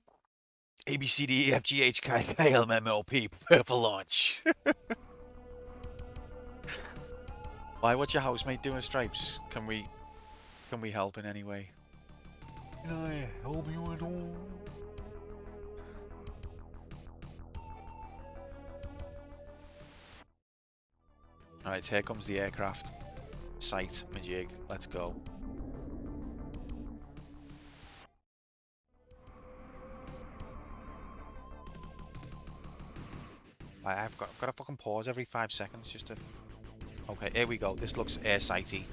A, B, C, D, E, F, G, H, K, K, L, M, N, O, P. Prepare for launch. Why? What's your housemate doing, Stripes? Can we help in any way? Can I help you at all? Alright, here comes the aircraft. Sight, majig. Let's go. I've got to fucking pause every 5 seconds just to... Okay, here we go. This looks air sighty.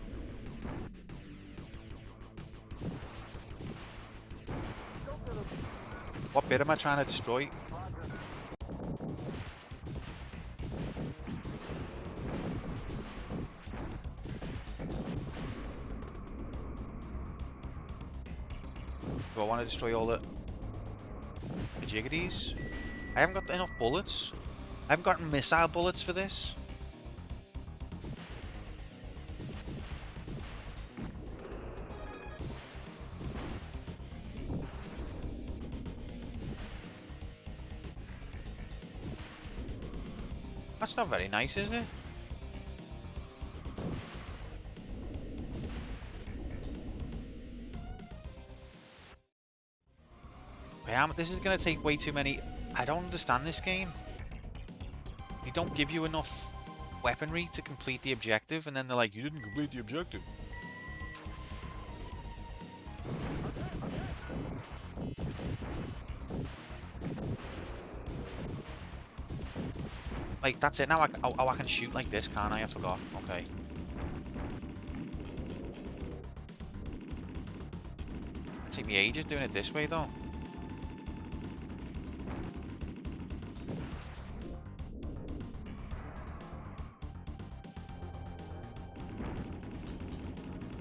What bit am I trying to destroy? Do I want to destroy all the jiggities? I haven't got enough bullets. I haven't gotten missile bullets for this. That's not very nice, is it? Okay, this is going to take way too many... I don't understand this game. They don't give you enough weaponry to complete the objective, and then they're like, you didn't complete the objective. Like, that's it now. I can shoot like this, can't I? I forgot. Okay. It'll take me ages doing it this way, though.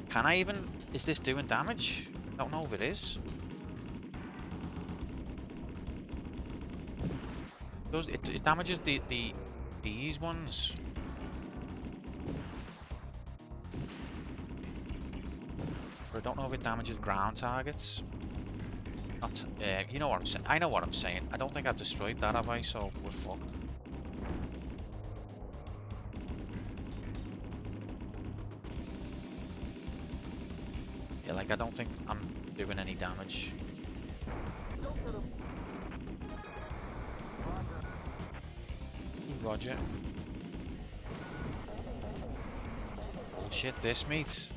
Can I even... Is this doing damage? I don't know if it is. It damages these ones. But I don't know if it damages ground targets. Not, you know what I'm saying. I know what I'm saying. I don't think I've destroyed that, have I? So we're fucked. Yeah, like I don't think I'm doing any damage. Roger. Bullshit this, mate.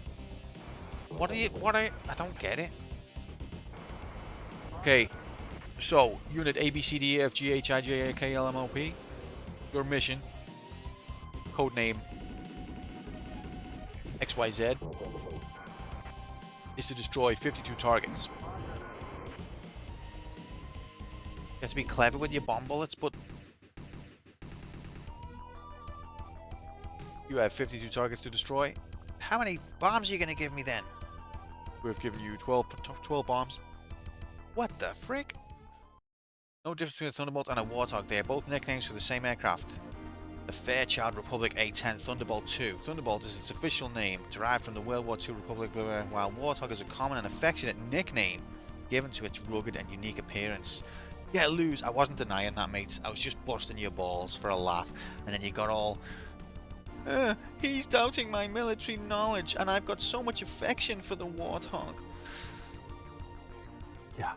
I don't get it. Okay. So, unit A, B, C, D, E, F, G, H, I, J, K, L, M, O, P. Your mission. Codename XYZ. Is to destroy 52 targets. You have to be clever with your bomb bullets, but you have 52 targets to destroy. How many bombs are you going to give me then? We've given you 12 bombs. What the frick? No difference between a Thunderbolt and a Warthog. They are both nicknames for the same aircraft. The Fairchild Republic A-10 Thunderbolt II. Thunderbolt is its official name, derived from the World War II Republic, while Warthog is a common and affectionate nickname given to its rugged and unique appearance. Yeah, lose. I wasn't denying that, mates. I was just busting your balls for a laugh, and then you got all... he's doubting my military knowledge, and I've got so much affection for the Warthog. Yeah.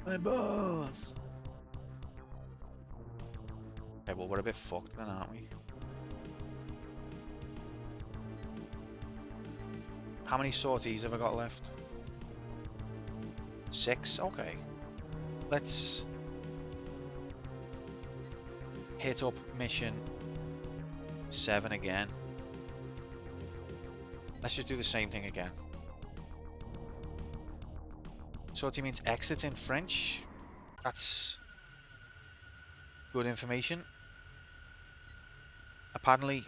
My boss. Okay, well, we're a bit fucked then, aren't we? How many sorties have I got left? 6? Okay. Let's hit up mission 7 again. Let's just do the same thing again. Sortie means exit in French. That's good information. Apparently,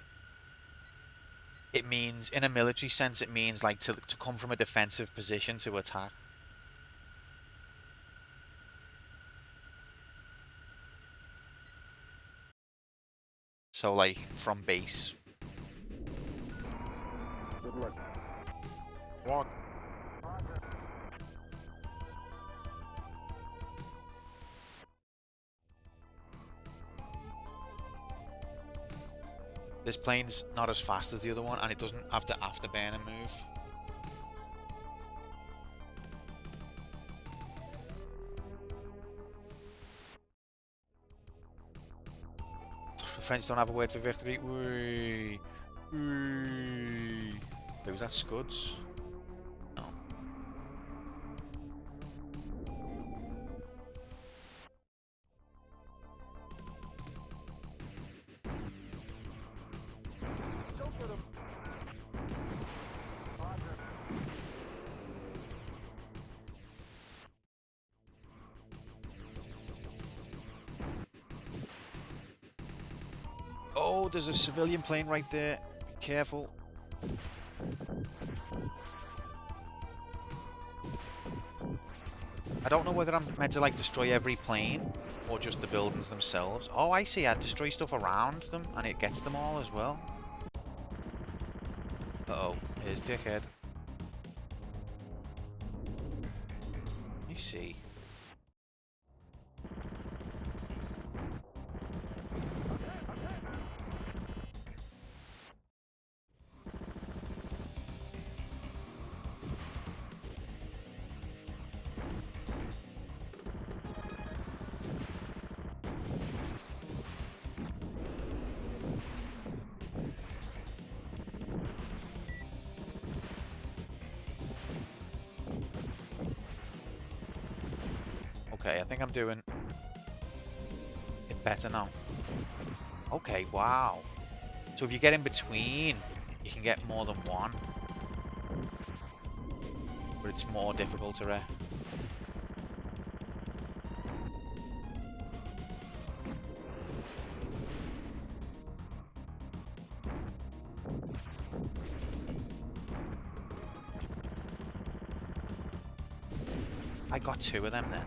it means, in a military sense, it means like to come from a defensive position to attack. So, like, from base.
Good luck.
What? This plane's not as fast as the other one, and it doesn't have the afterburner move. The French don't have a word for victory. Whee. Whee. Wait, was that Scuds? No. Oh, there's a civilian plane right there. Be careful. I don't know whether I'm meant to like destroy every plane or just the buildings themselves. Oh, I see. I destroy stuff around them and it gets them all as well. Uh-oh. Here's Dickhead. Let me see. Okay, I think I'm doing it better now. Okay, wow. So if you get in between, you can get more than one. But it's more difficult to wreck. I got two of them then.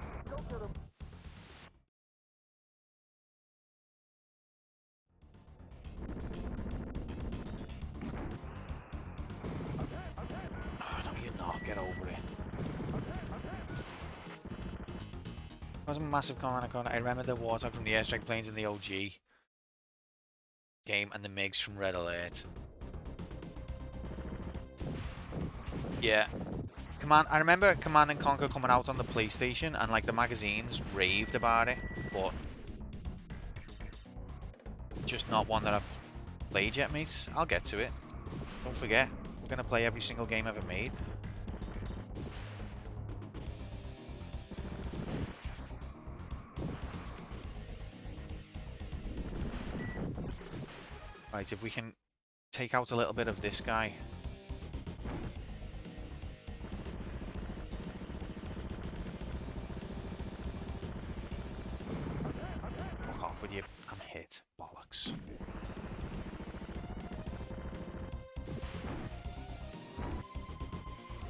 Oh, no, you're not. Get over it. It was a massive command icon. I remember the Warthog from the airstrike planes in the OG game and the MiGs from Red Alert. Yeah. I remember Command & Conquer coming out on the PlayStation and like the magazines raved about it, but just not one that I've played yet, mates. I'll get to it. Don't forget, we're going to play every single game ever made. Right, if we can take out a little bit of this guy. Fuck off with you. I'm hit. Bollocks.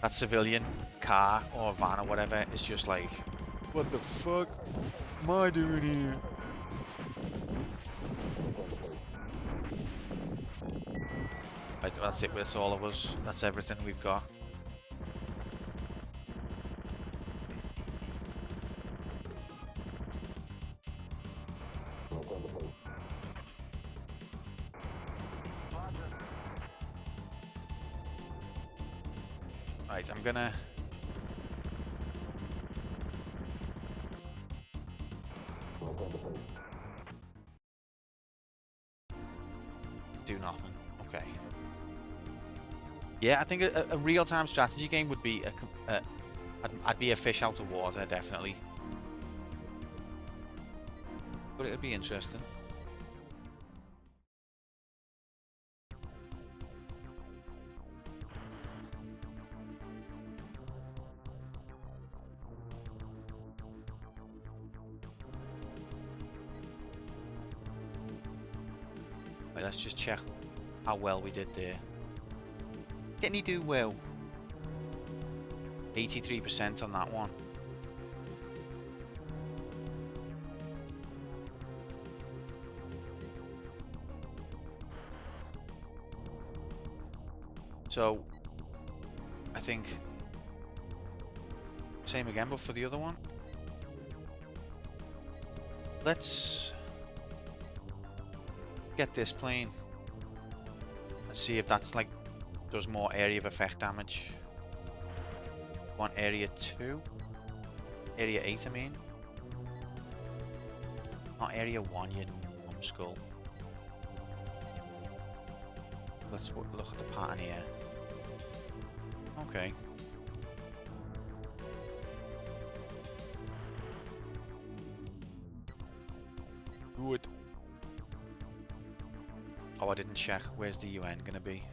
That civilian car or van or whatever is just like, what the fuck am I doing here? Right, that's it, that's all of us. That's everything we've got. Right, I'm gonna do nothing. Okay. Yeah, I think a real-time strategy game would be I'd be a fish out of water, definitely. But it would be interesting. Right, let's just check how well we did there. Didn't he do well? 83% on that one. So, I think same again, but for the other one. Let's get this plane. Let's see if that's like does more area of effect damage. Want area 2? Area 8, I mean. Not area 1, you numbskull. Let's look at the pattern here. Okay. Good. Oh, I didn't check. Where's the UN gonna be?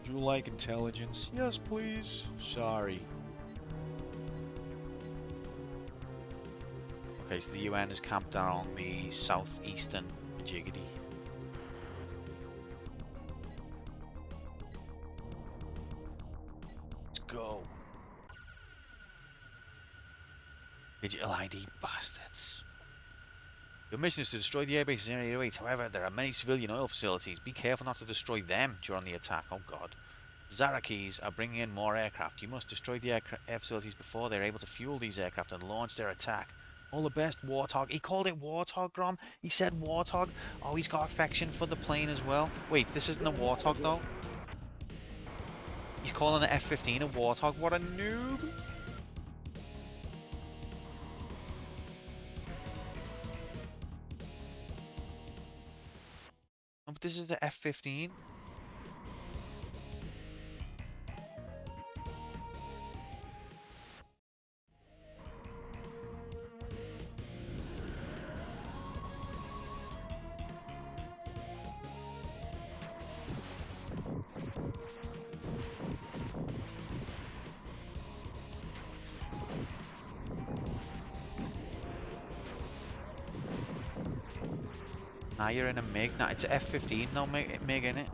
Do you like intelligence? Yes, please. Sorry. Okay, so the UN is camped along the southeastern Majigity. Let's go. Digital ID bastards. Your mission is to destroy the airbases in Area 8. However, there are many civilian oil facilities. Be careful not to destroy them during the attack. Oh god. Zarakis are bringing in more aircraft. You must destroy the air facilities before they're able to fuel these aircraft and launch their attack. All the best, Warthog. He called it Warthog, Grom. He said Warthog. Oh, he's got affection for the plane as well. Wait, this isn't a Warthog though. He's calling the F-15 a Warthog. What a noob. Oh, but this is the F-15. Now you're in a MiG. Nah, it's a F-15 now, MiG in it.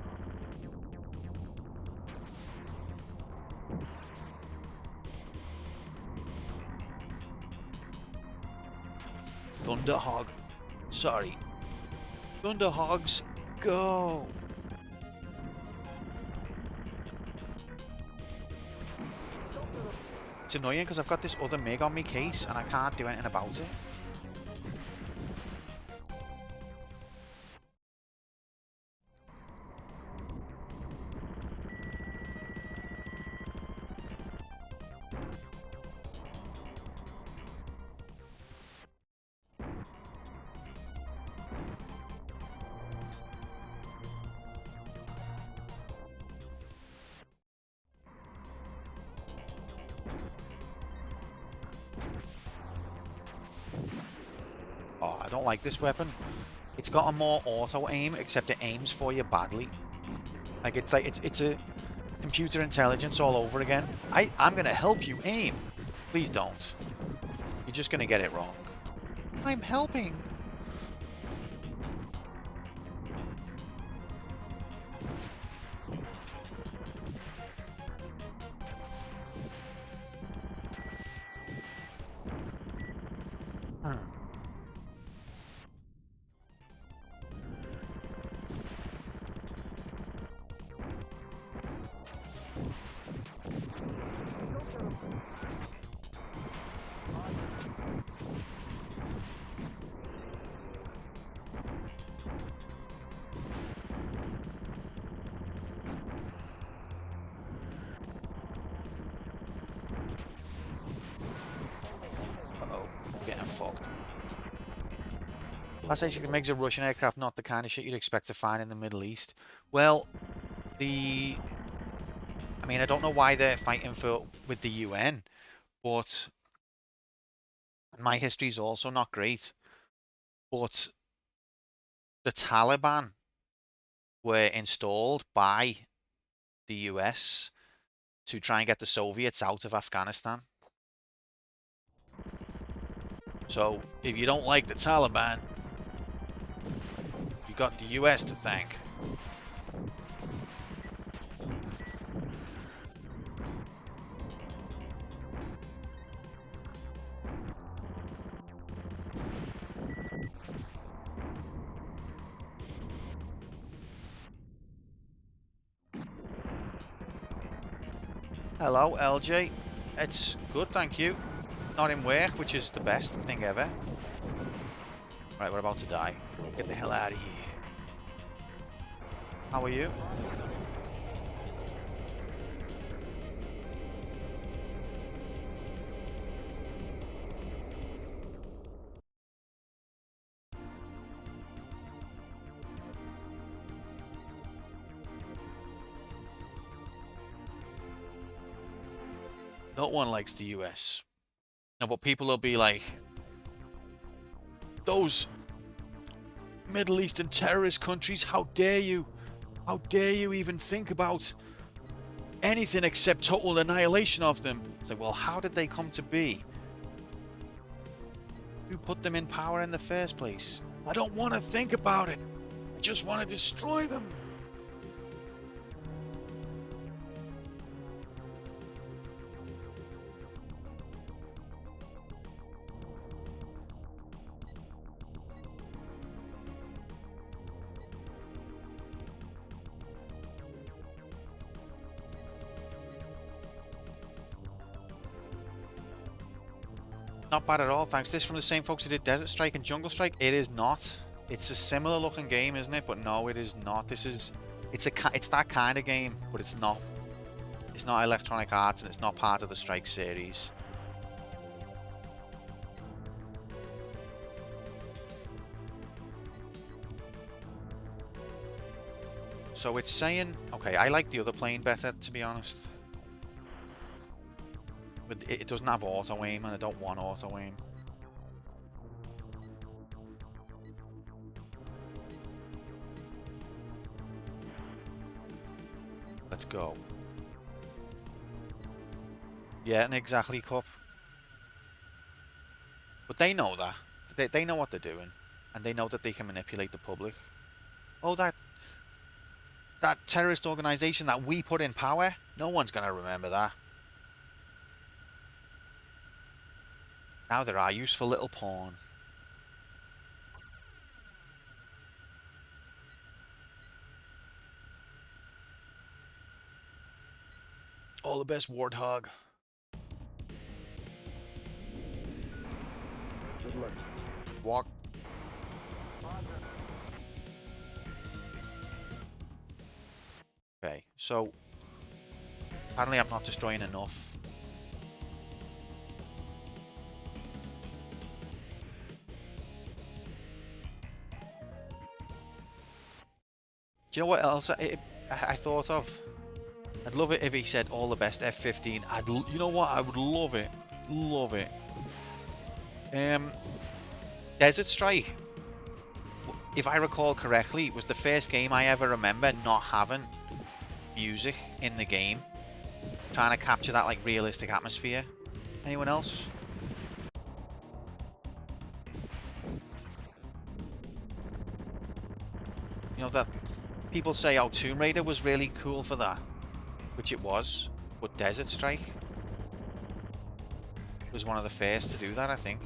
Thunderhog. Sorry. Thunderhogs, go! It's annoying because I've got this other MiG on my case and I can't do anything about it. Oh, I don't like this weapon. It's got a more auto aim, except it aims for you badly. Like it's a computer intelligence all over again. I'm gonna help you aim. Please don't. You're just gonna get it wrong. I'm helping. Getting fucked. That's actually makes a Russian aircraft not the kind of shit you'd expect to find in the Middle East. Well, I mean, I don't know why they're fighting with the UN, but my history's also not great. But the Taliban were installed by the US to try and get the Soviets out of Afghanistan. So, if you don't like the Taliban, you got the US to thank. Hello, LJ. It's good, thank you. Not in work, which is the best thing ever. Right, we're about to die. Get the hell out of here. How are you? No one likes the US. No, but people will be like, those Middle Eastern terrorist countries, how dare you? How dare you even think about anything except total annihilation of them? It's like, well, how did they come to be? Who put them in power in the first place? I don't want to think about it. I just want to destroy them. Not bad at all, thanks. This from the same folks who did Desert Strike and Jungle Strike. It is not. It's a similar looking game, isn't it? But no, it is not. It's that kind of game, but it's not. It's not Electronic Arts, and it's not part of the Strike series. So it's saying, okay, I like the other plane better, to be honest. But it doesn't have auto aim, and I don't want auto aim. Let's go. Yeah, and exactly, Cup. But they know that. They know what they're doing. And they know that they can manipulate the public. Oh, that terrorist organization that we put in power? No one's going to remember that. Now they're our useful little pawn. All the best, Warthog.
Good luck.
Walk. Okay, so apparently I'm not destroying enough. Do you know what else I thought of? I'd love it if he said all the best F-15. You know what? I would love it. Love it. Desert Strike, if I recall correctly, was the first game I ever remember not having music in the game. Trying to capture that like realistic atmosphere. Anyone else? You know that people say, oh, Tomb Raider was really cool for that. Which it was. But Desert Strike was one of the first to do that, I think.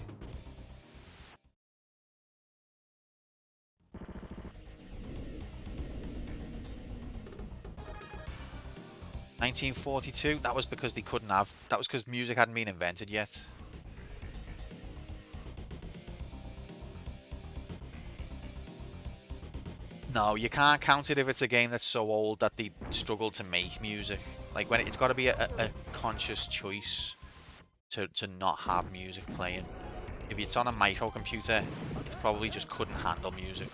$1942, that was because they couldn't have... That was because music hadn't been invented yet. No, you can't count it if it's a game that's so old that they struggle to make music. Like, when it's got to be a conscious choice to not have music playing. If it's on a microcomputer, it probably just couldn't handle music.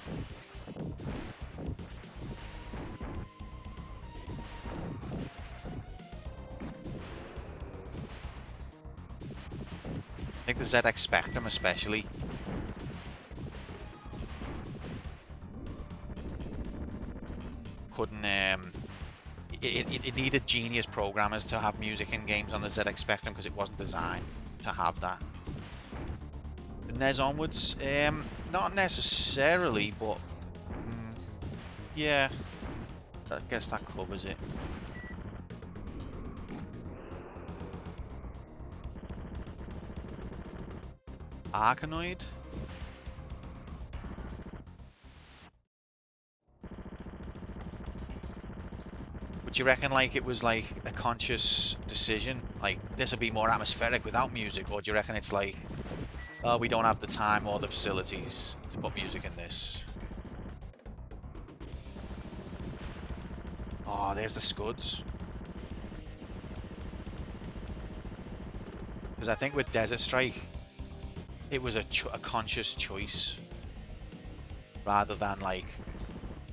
I think the ZX Spectrum especially. Couldn't, it needed genius programmers to have music in games on the ZX Spectrum because it wasn't designed to have that. The NES onwards, not necessarily, but yeah, I guess that covers it. Arkanoid? Do you reckon like it was like a conscious decision? Like this would be more atmospheric without music, or do you reckon it's like, oh, we don't have the time or the facilities to put music in this? Oh, there's the Scuds. Because I think with Desert Strike, it was a conscious choice rather than like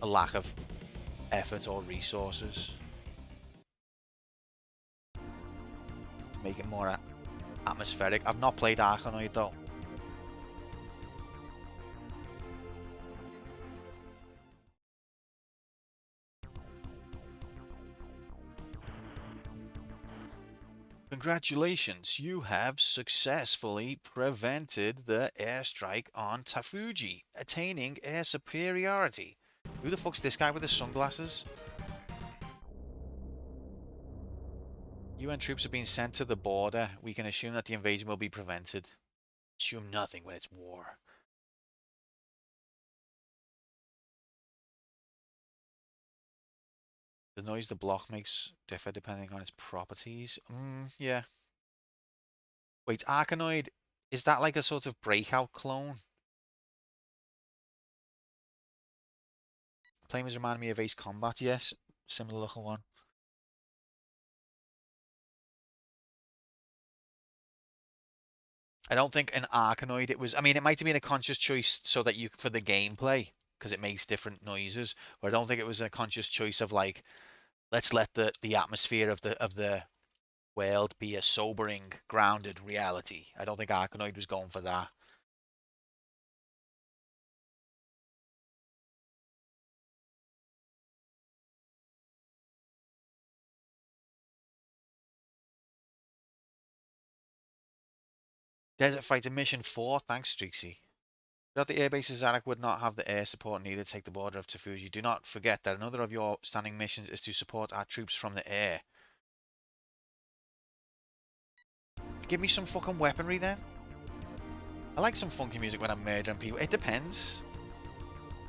a lack of effort or resources. Make it more atmospheric. I've not played Arkanoid though. Congratulations, you have successfully prevented the airstrike on Tafuji, attaining air superiority. Who the fuck's this guy with the sunglasses? UN troops have been sent to the border. We can assume that the invasion will be prevented. Assume nothing when it's war. The noise the block makes differ depending on its properties. Yeah. Wait, Arkanoid, is that like a sort of breakout clone? Flamers remind me of Ace Combat, yes. Similar looking one. I don't think an Arkanoid it was. I mean, it might have been a conscious choice so that you for the gameplay because it makes different noises. But I don't think it was a conscious choice of like, let's let the atmosphere of the world be a sobering, grounded reality. I don't think Arkanoid was going for that. Desert Fighter Mission 4, thanks Streaksy. Without the airbases, Zarek would not have the air support needed to take the border of Tafuji. Do not forget that another of your standing missions is to support our troops from the air. Give me some fucking weaponry then. I like some funky music when I'm murdering people. It depends.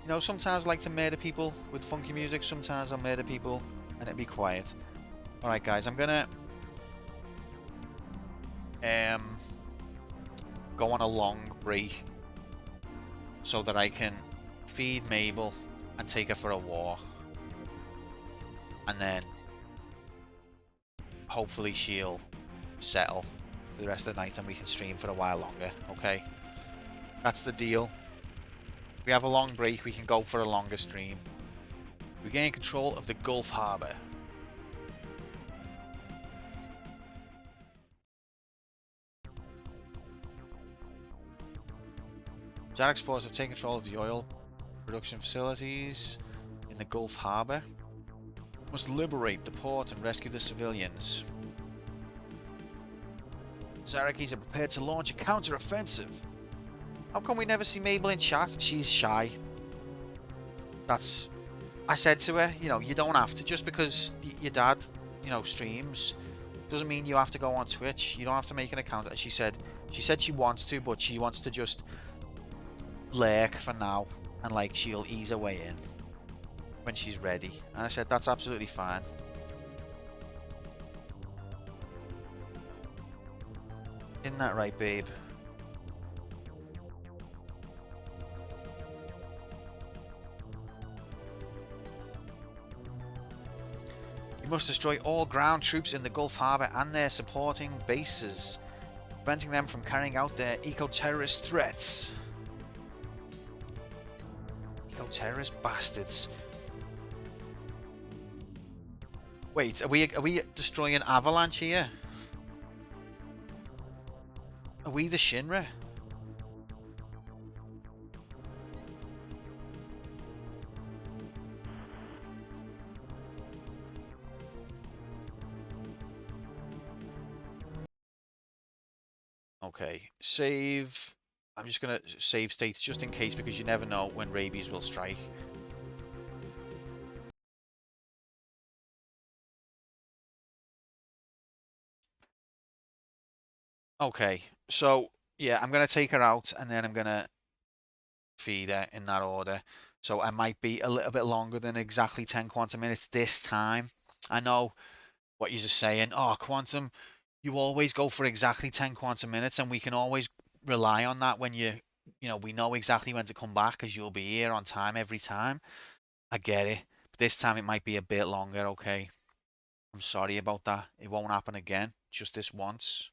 You know, sometimes I like to murder people with funky music. Sometimes I'll murder people and it'll be quiet. Alright guys, I'm gonna go on a long break so that I can feed Mabel and take her for a walk. And then hopefully she'll settle for the rest of the night and we can stream for a while longer, okay? That's the deal. If we have a long break, we can go for a longer stream. We gain control of the Gulf Harbor. Zarek's force have taken control of the oil production facilities in the Gulf Harbor. Must liberate the port and rescue the civilians. Zarekis are prepared to launch a counter-offensive. How come we never see Mabel in chat? She's shy. I said to her, you know, you don't have to. Just because your dad, you know, streams, doesn't mean you have to go on Twitch. You don't have to make an account. And she said she wants to, but she wants to just lurk for now. And, like, she'll ease her way in when she's ready. And I said, that's absolutely fine. Isn't that right, babe? You must destroy all ground troops in the Gulf Harbor and their supporting bases, preventing them from carrying out their eco-terrorist threats. Eco-terrorist bastards. Wait, are we destroying Avalanche here? Are we the Shinra? Okay, save. I'm just gonna save states just in case because you never know when rabies will strike. Okay, so yeah, I'm gonna take her out and then I'm gonna feed her in that order. So I might be a little bit longer than exactly 10 quantum minutes this time. I know what you're just saying. Oh, quantum, you always go for exactly 10 quantum minutes, and we can always rely on that when we know exactly when to come back because you'll be here on time every time. I get it. But this time it might be a bit longer, okay? I'm sorry about that. It won't happen again. Just this once.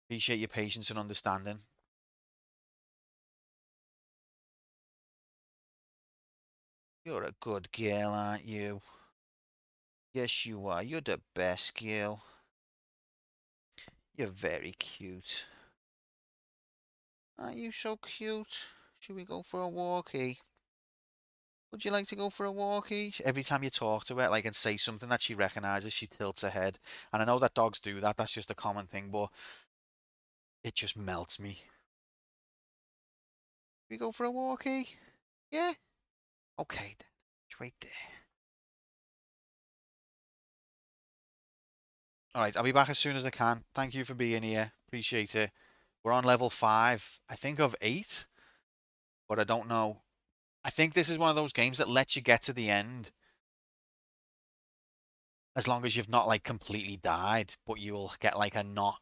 Appreciate your patience and understanding. You're a good girl, aren't you? Yes, you are. You're the best girl. You're very cute. Aren't you so cute? Should we go for a walkie? Would you like to go for a walkie? Every time you talk to her, like, and say something that she recognizes, she tilts her head. And I know that dogs do that. That's just a common thing, but it just melts me. We go for a walkie? Yeah? Okay, then. It's right there. Alright, I'll be back as soon as I can. Thank you for being here. Appreciate it. We're on level 5, I think, of 8. But I don't know. I think this is one of those games that lets you get to the end. As long as you've not, like, completely died. But you'll get, like, a not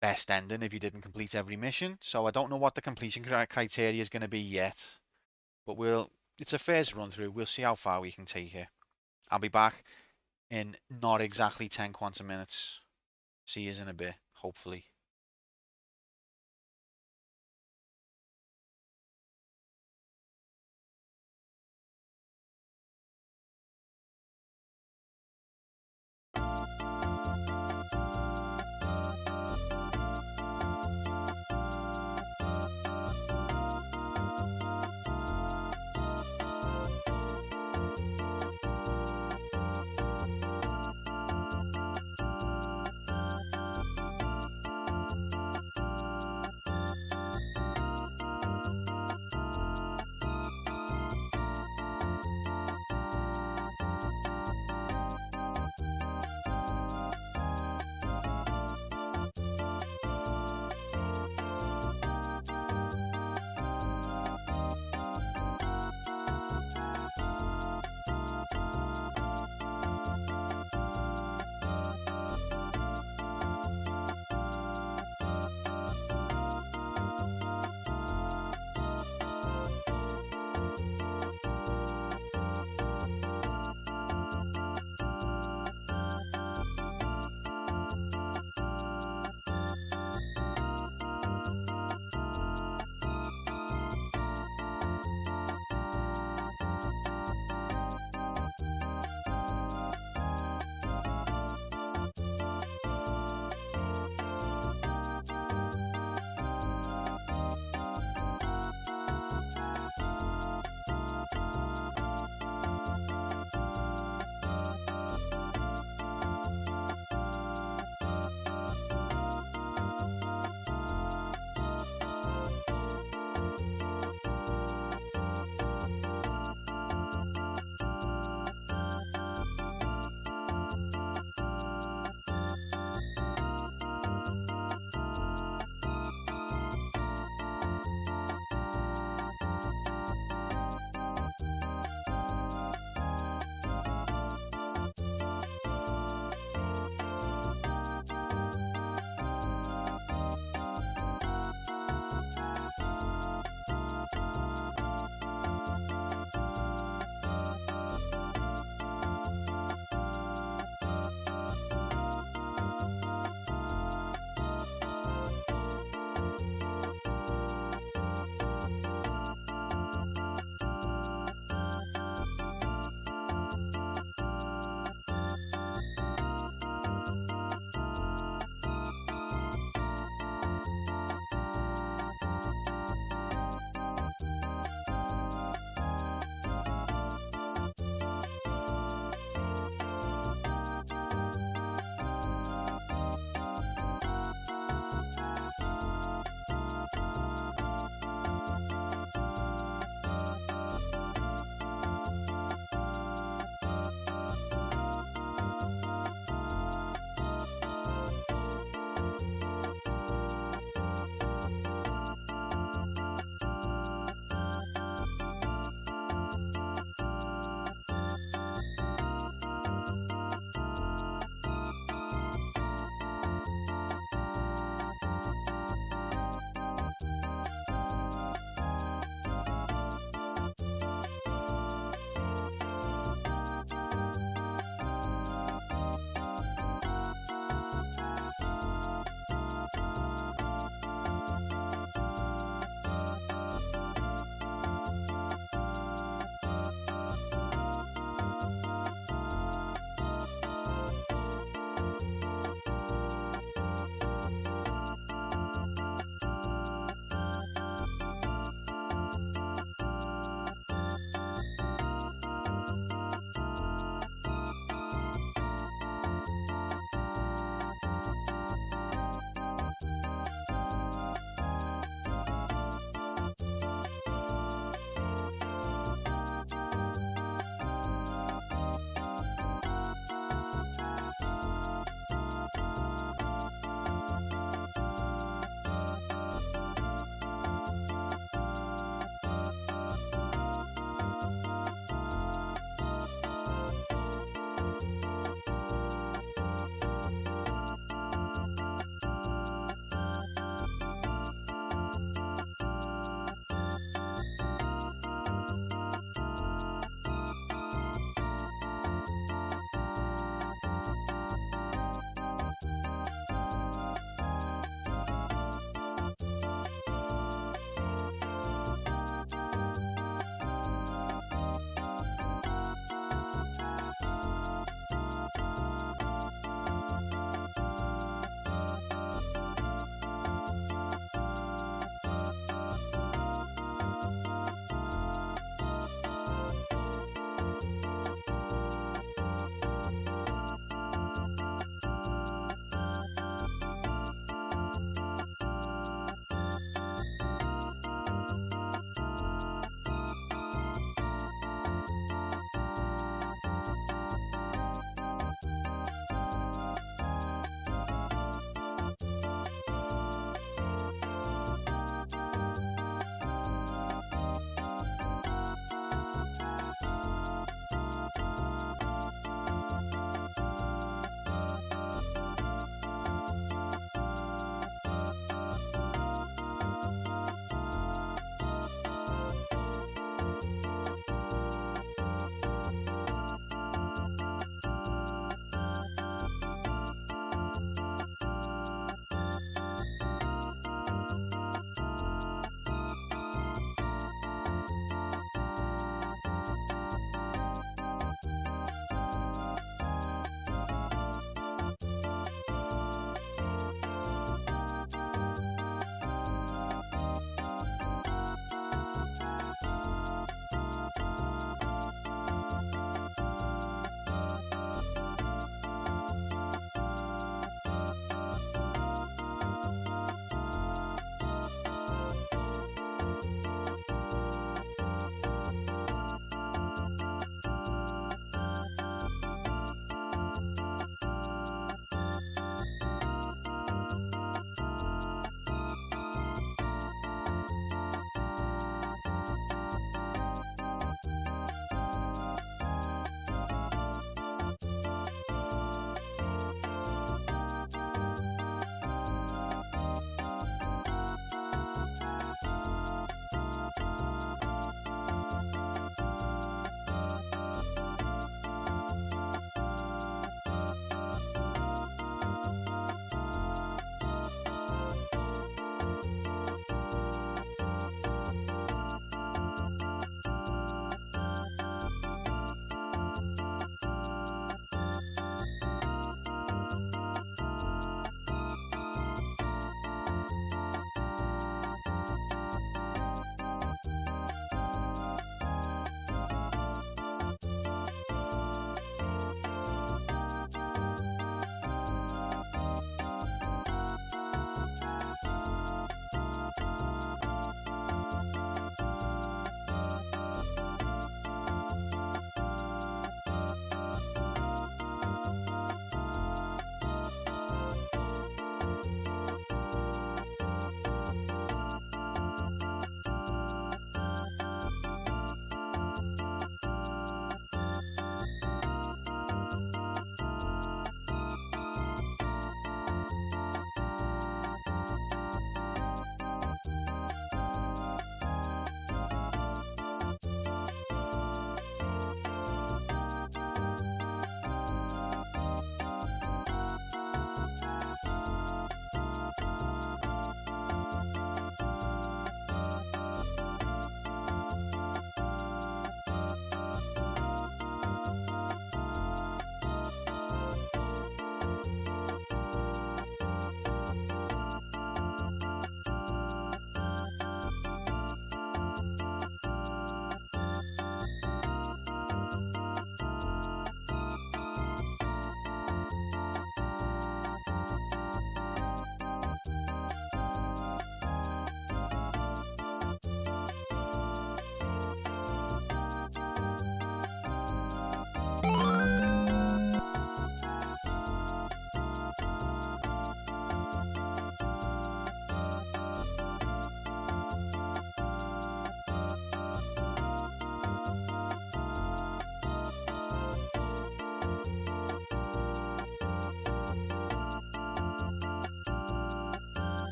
best ending if you didn't complete every mission. So I don't know what the completion criteria is going to be yet. But it's a first run through. We'll see how far we can take it. I'll be back in not exactly 10 quantum minutes. See you in a bit, hopefully.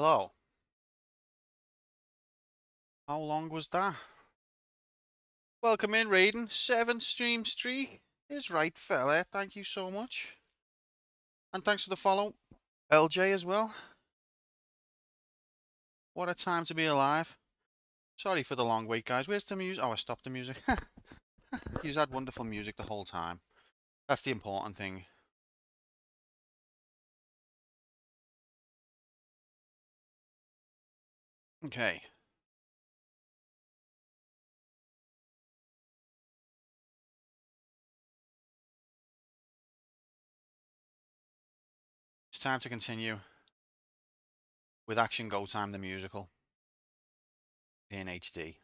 Hello. How long was that? Welcome in, Raiden. 7 stream streak is right, fella. Thank you so much. And thanks for the follow. LJ as well. What a time to be alive. Sorry for the long wait, guys. Where's the music? Oh, I stopped the music. You've had wonderful music the whole time. That's the important thing. Okay. It's time to continue with Action Go Time, the musical in HD.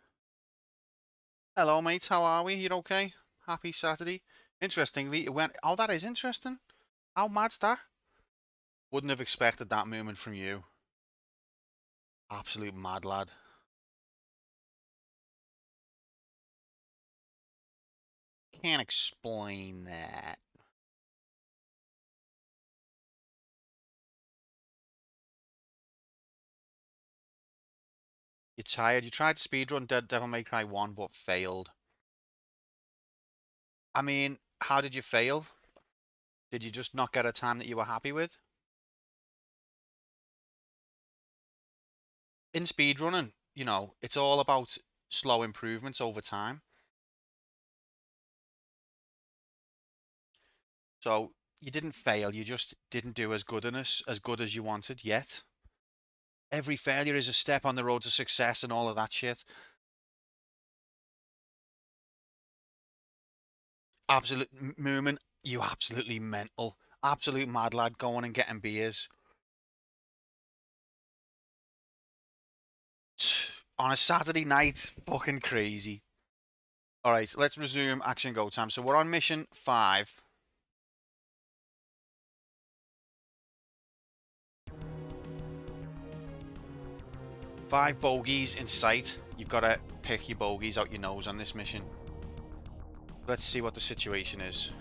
Hello, mates. How are we? You okay? Happy Saturday. Interestingly, it went. Oh, that is interesting. How mad's that? Wouldn't have expected that movement from you. Absolute mad lad. Can't explain that. You're tired. You tried to speedrun Devil May Cry 1 but failed. I mean, how did you fail? Did you just not get a time that you were happy with? In speedrunning, you know, it's all about slow improvements over time. So you didn't fail, you just didn't do as good as you wanted yet. Every failure is a step on the road to success and all of that shit. Absolute Moomin, you absolutely mental. Absolute mad lad going and getting beers. On a Saturday night, fucking crazy. Alright, let's resume Action Go Time. So we're on mission 5. Five bogeys in sight. You've got to pick your bogeys out your nose on this mission. Let's see what the situation is.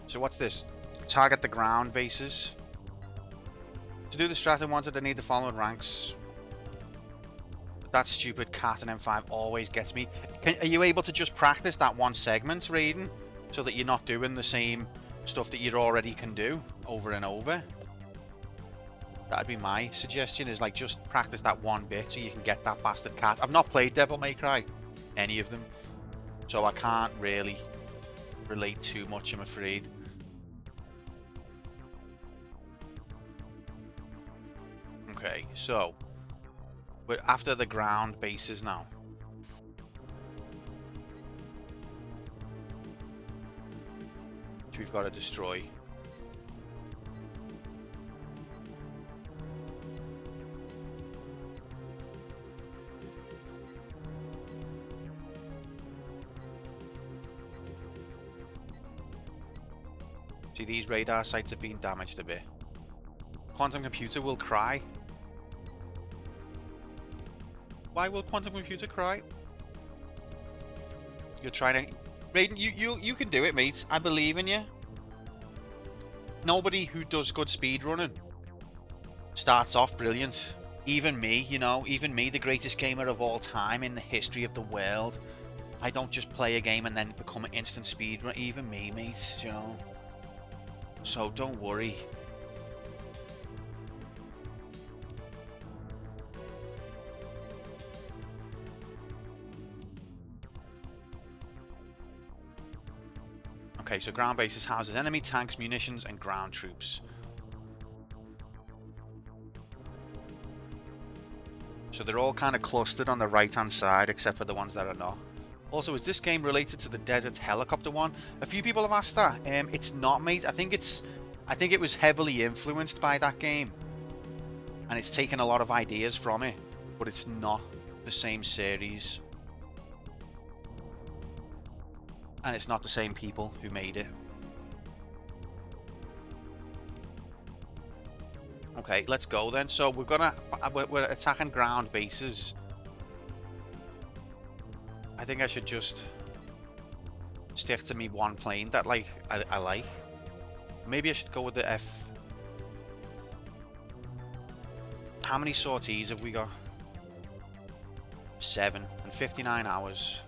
So what's this? Target the ground bases. To do the strat I wanted, I need the following ranks. That stupid cat in M5 always gets me. Are you able to just practice that one segment, Raiden? So that you're not doing the same stuff that you already can do over and over? That'd be my suggestion, is like just practice that one bit so you can get that bastard cat. I've not played Devil May Cry, any of them, so I can't really relate too much, I'm afraid. Okay, so we're after the ground bases now. Which we've got to destroy. See, these radar sites have been damaged a bit. Quantum computer will cry. Why will quantum computer cry? You're trying to... Raiden, you can do it, mate. I believe in you. Nobody who does good speedrunning starts off brilliant. Even me, you know, even me, the greatest gamer of all time in the history of the world. I don't just play a game and then become an instant speedrunner. Even me, mate, you know. So don't worry. Okay, so ground bases houses enemy tanks, munitions, and ground troops. So they're all kind of clustered on the right-hand side, except for the ones that are not. Also, is this game related to the Desert Helicopter one? A few people have asked that. It's not, mate. I think it was heavily influenced by that game, and it's taken a lot of ideas from it, but it's not the same series, and it's not the same people who made it. Okay, let's go then. So we're attacking ground bases. I think I should just stick to me one plane that I like. Maybe I should go with the F. How many sorties have we got? 7 and 59 hours.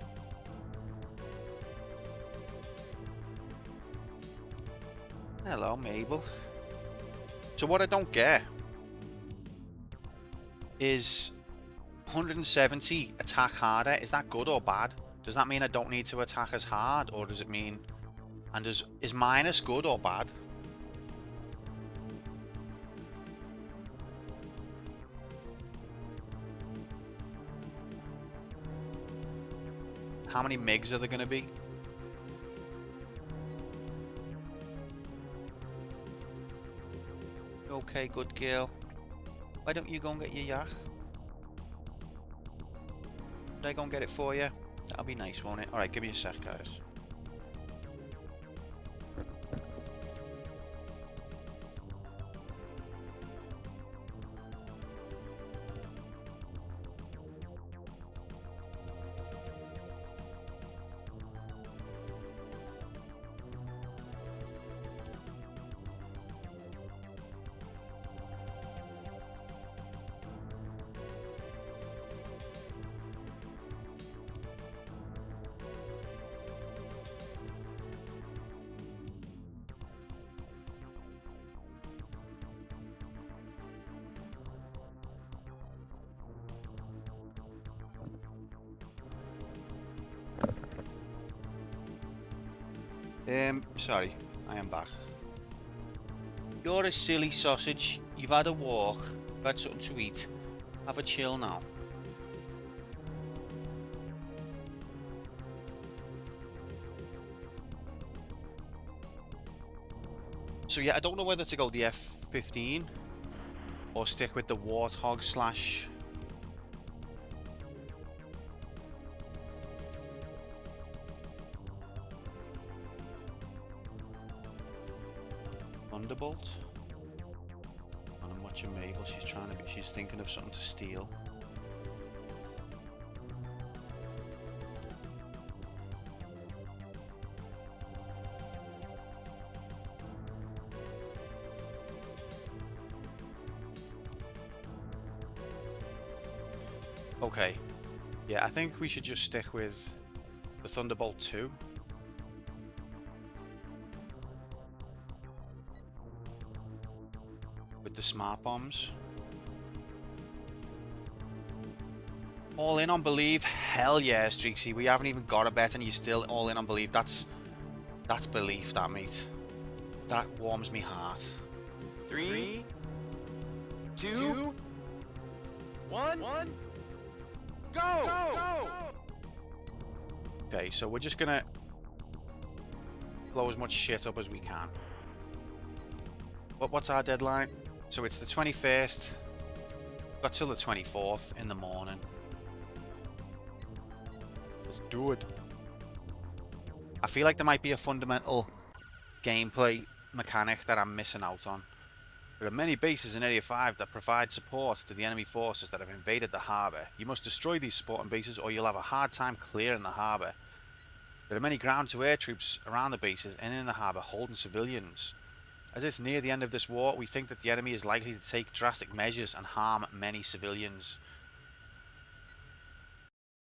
Hello, Mabel. So what I don't get is 170 attack harder. Is that good or bad? Does that mean I don't need to attack as hard, or does it mean... And is minus good or bad? How many MIGs are there going to be? Okay, good girl. Why don't you go and get your yak? Should I go and get it for you? That'll be nice, won't it? Alright, give me a sec, guys. Sorry, I am back. You're a silly sausage. You've had a walk, you've had something to eat. Have a chill now. So yeah, I don't know whether to go the F-15 or stick with the Warthog slash... Thunderbolt. And I'm watching Mabel. She's thinking of something to steal. Okay. Yeah, I think we should just stick with the Thunderbolt 2. With the smart bombs. All in on believe? Hell yeah, Streaksy. We haven't even got a bet and you're still all in on believe. That's belief, that, mate. That warms me heart.
3, 2, 1, go!
Okay, so we're just gonna blow as much shit up as we can. But what's our deadline? So it's the 21st. Got till the 24th in the morning. Let's do it. I feel like there might be a fundamental gameplay mechanic that I'm missing out on. There are many bases in Area 5 that provide support to the enemy forces that have invaded the harbour. You must destroy these supporting bases or you'll have a hard time clearing the harbour. There are many ground-to-air troops around the bases and in the harbour holding civilians. As it's near the end of this war, we think that the enemy is likely to take drastic measures and harm many civilians.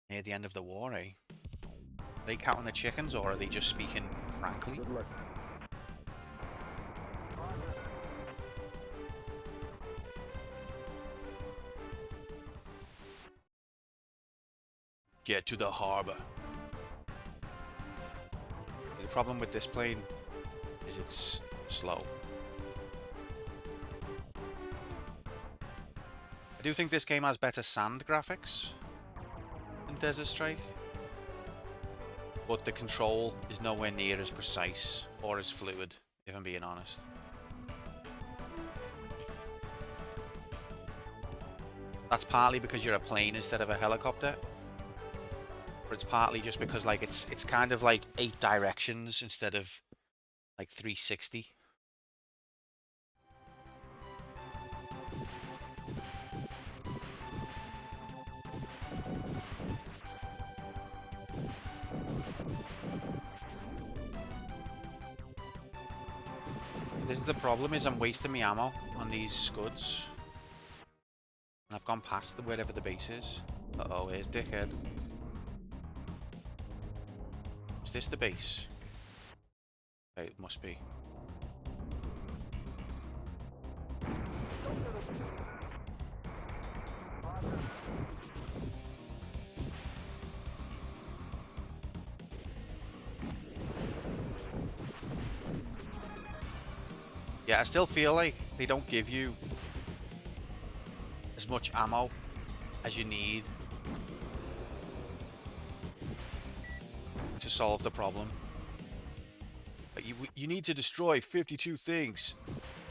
Near the end of the war, eh? Are they counting the chickens or are they just speaking frankly?
Good luck.
Get to the harbour. The problem with this plane is it's slow. I do think this game has better sand graphics than Desert Strike, but the control is nowhere near as precise or as fluid, if I'm being honest. That's partly because you're a plane instead of a helicopter, but it's partly just because like it's kind of like 8 directions instead of like 360. This is the problem, is I'm wasting my ammo on these scuds. And I've gone past wherever the base is. Uh-oh, here's Dickhead. Is this the base? Okay, it must be. Yeah, I still feel like they don't give you as much ammo as you need to solve the problem. But you need to destroy 52 things.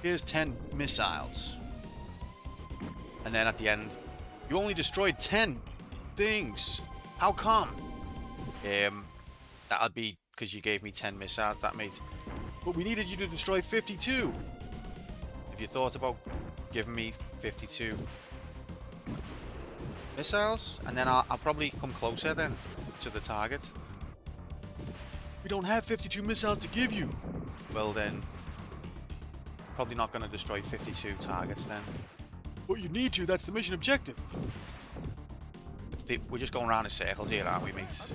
Here's 10 missiles. And then at the end, you only destroyed 10 things. How come? That'd be because you gave me 10 missiles, that made... But we needed you to destroy 52. If you thought about giving me 52 missiles, and then I'll probably come closer then to the target. We don't have 52 missiles to give you. Well then, probably not going to destroy 52 targets then. But you need to, that's the mission objective. We're just going around in circles here, aren't we, mates?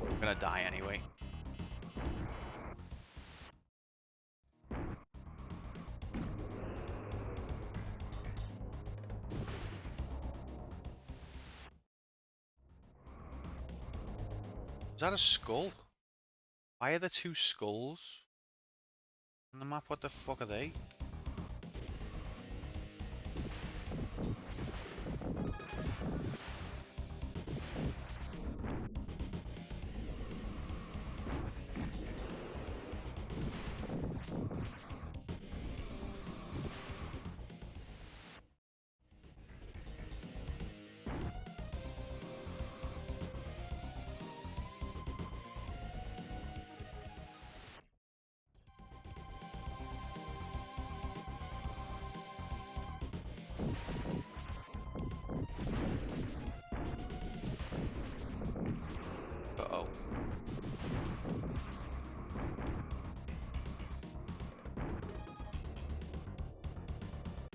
I'm gonna die anyway. Is that a skull? Why are there two skulls on the map? What the fuck are they? Uh-oh.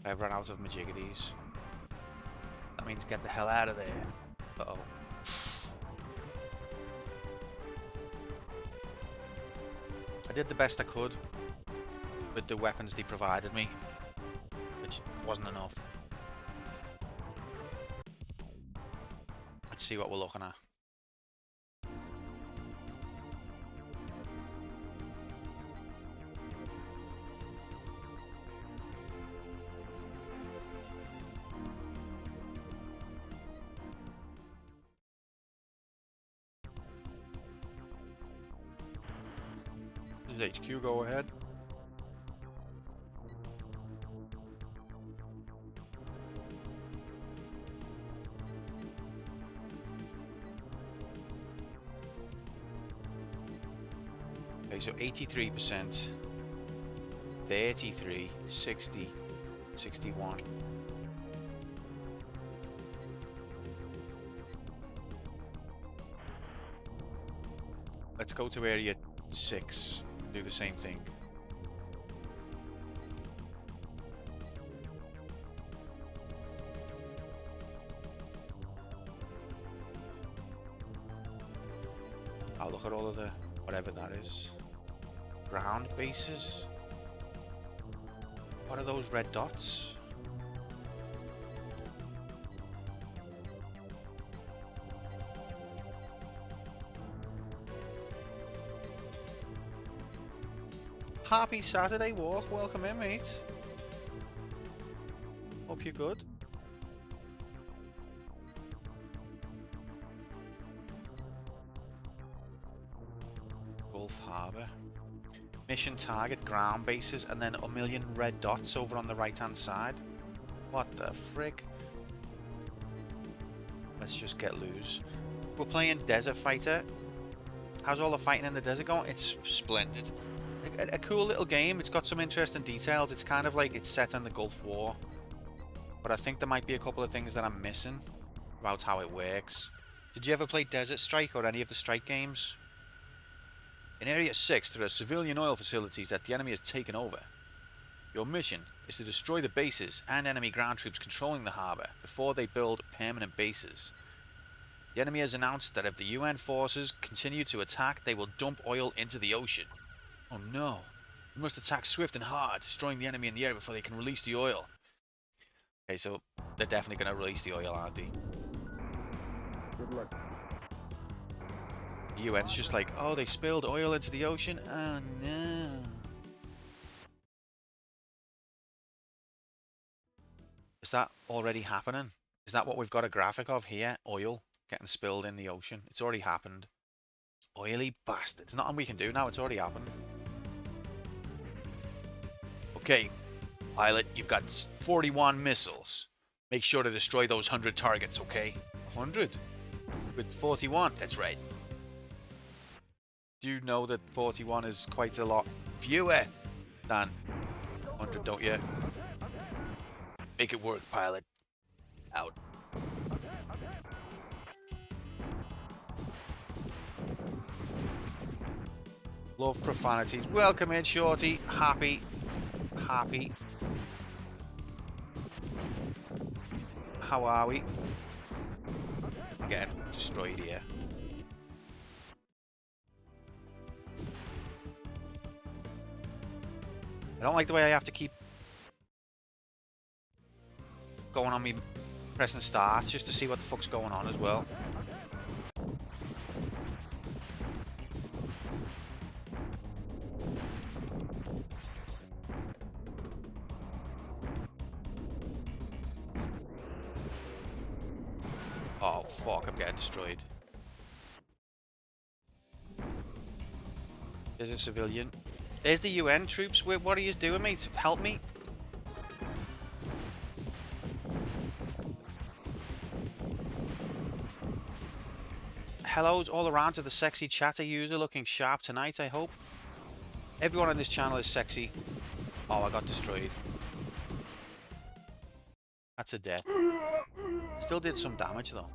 I've run out of majiggities. That means get the hell out of there. Uh-oh. I did the best I could with the weapons they provided me, which wasn't enough. Let's see what we're looking at. HQ, go ahead. Okay, so 83%, 33, 60, 61. Let's go to area 6. Do the same thing. I'll look at all of the whatever that is. Ground bases. What are those red dots? Happy Saturday walk, welcome in, mate. Hope you're good. Gulf Harbour. Mission target, ground bases, and then a million red dots over on the right hand side. What the frick? Let's just get loose. We're playing Desert Fighter. How's all the fighting in the desert going? It's splendid. a cool little game. It's got some interesting details. It's kind of like it's set in the Gulf War. But I think there might be a couple of things that I'm missing about how it works. Did you ever play Desert Strike or any of the Strike games? In Area 6, there are civilian oil facilities that the enemy has taken over. Your mission is to destroy the bases and enemy ground troops controlling the harbour before they build permanent bases. The enemy has announced that if the UN forces continue to attack, they will dump oil into the ocean. Oh no. We must attack swift and hard, destroying the enemy in the air before they can release the oil. Okay, so they're definitely going to release the oil, aren't they?
Good luck.
The UN's just like, oh, they spilled oil into the ocean? Oh no. Is that already happening? Is that what we've got a graphic of here? Oil getting spilled in the ocean. It's already happened. Oily bastards. Nothing we can do now, it's already happened. Okay, pilot, you've got 41 missiles. Make sure to destroy those 100 targets, okay? 100? With 41, that's right. Do you know that 41 is quite a lot fewer than 100, don't you? Make it work, pilot. Out. Love profanities. Welcome in, Shorty. Happy. Happy. How are we? I'm getting destroyed here. I don't like the way I have to keep going on me pressing start just to see what the fuck's going on as well. Oh fuck, I'm getting destroyed. There's a civilian. There's the UN troops. What are you doing, mate? Help me. Hellos all around to the sexy chatter user looking sharp tonight, I hope. Everyone on this channel is sexy. Oh, I got destroyed. That's a death. Still did some damage though.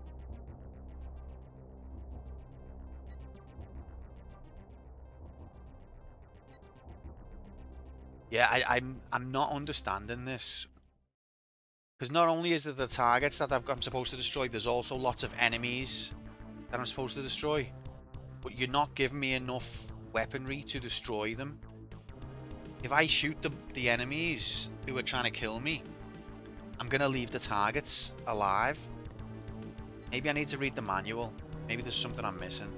Yeah, I'm not understanding this. Because not only is it the targets that I'm supposed to destroy, there's also lots of enemies that I'm supposed to destroy. But you're not giving me enough weaponry to destroy them. If I shoot the enemies who are trying to kill me, I'm going to leave the targets alive. Maybe I need to read the manual. Maybe there's something I'm missing.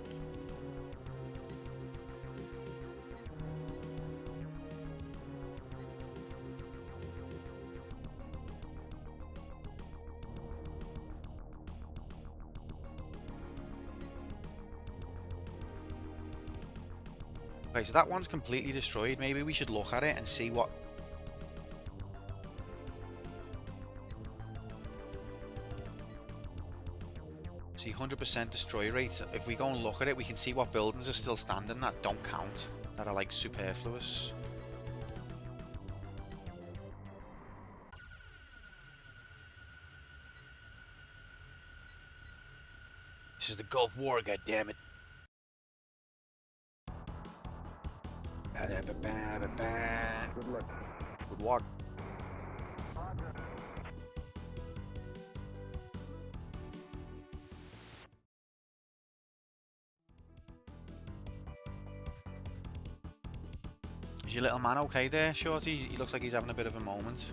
Okay, so that one's completely destroyed. Maybe we should look at it and see what... See, 100% destroy rate. If we go and look at it, we can see what buildings are still standing that don't count, that are like superfluous. This is the Gulf War, goddammit.
Good luck.
Good walk. Is your little man okay there, Shorty? He looks like he's having a bit of a moment.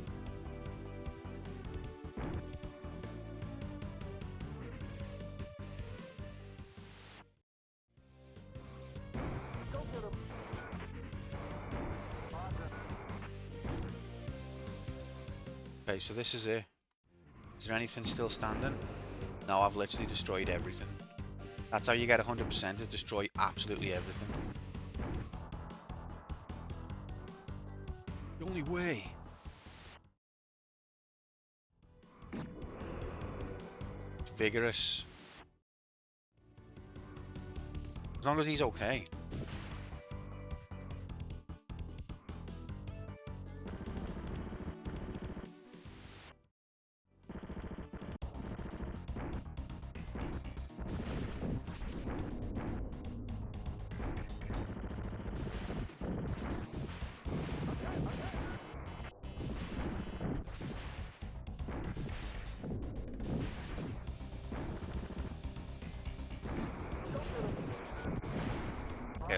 Okay, so this is it. Is there anything still standing? No, I've literally destroyed everything. That's how you get 100%, is destroy absolutely everything. The only way. Vigorous. As long as he's okay.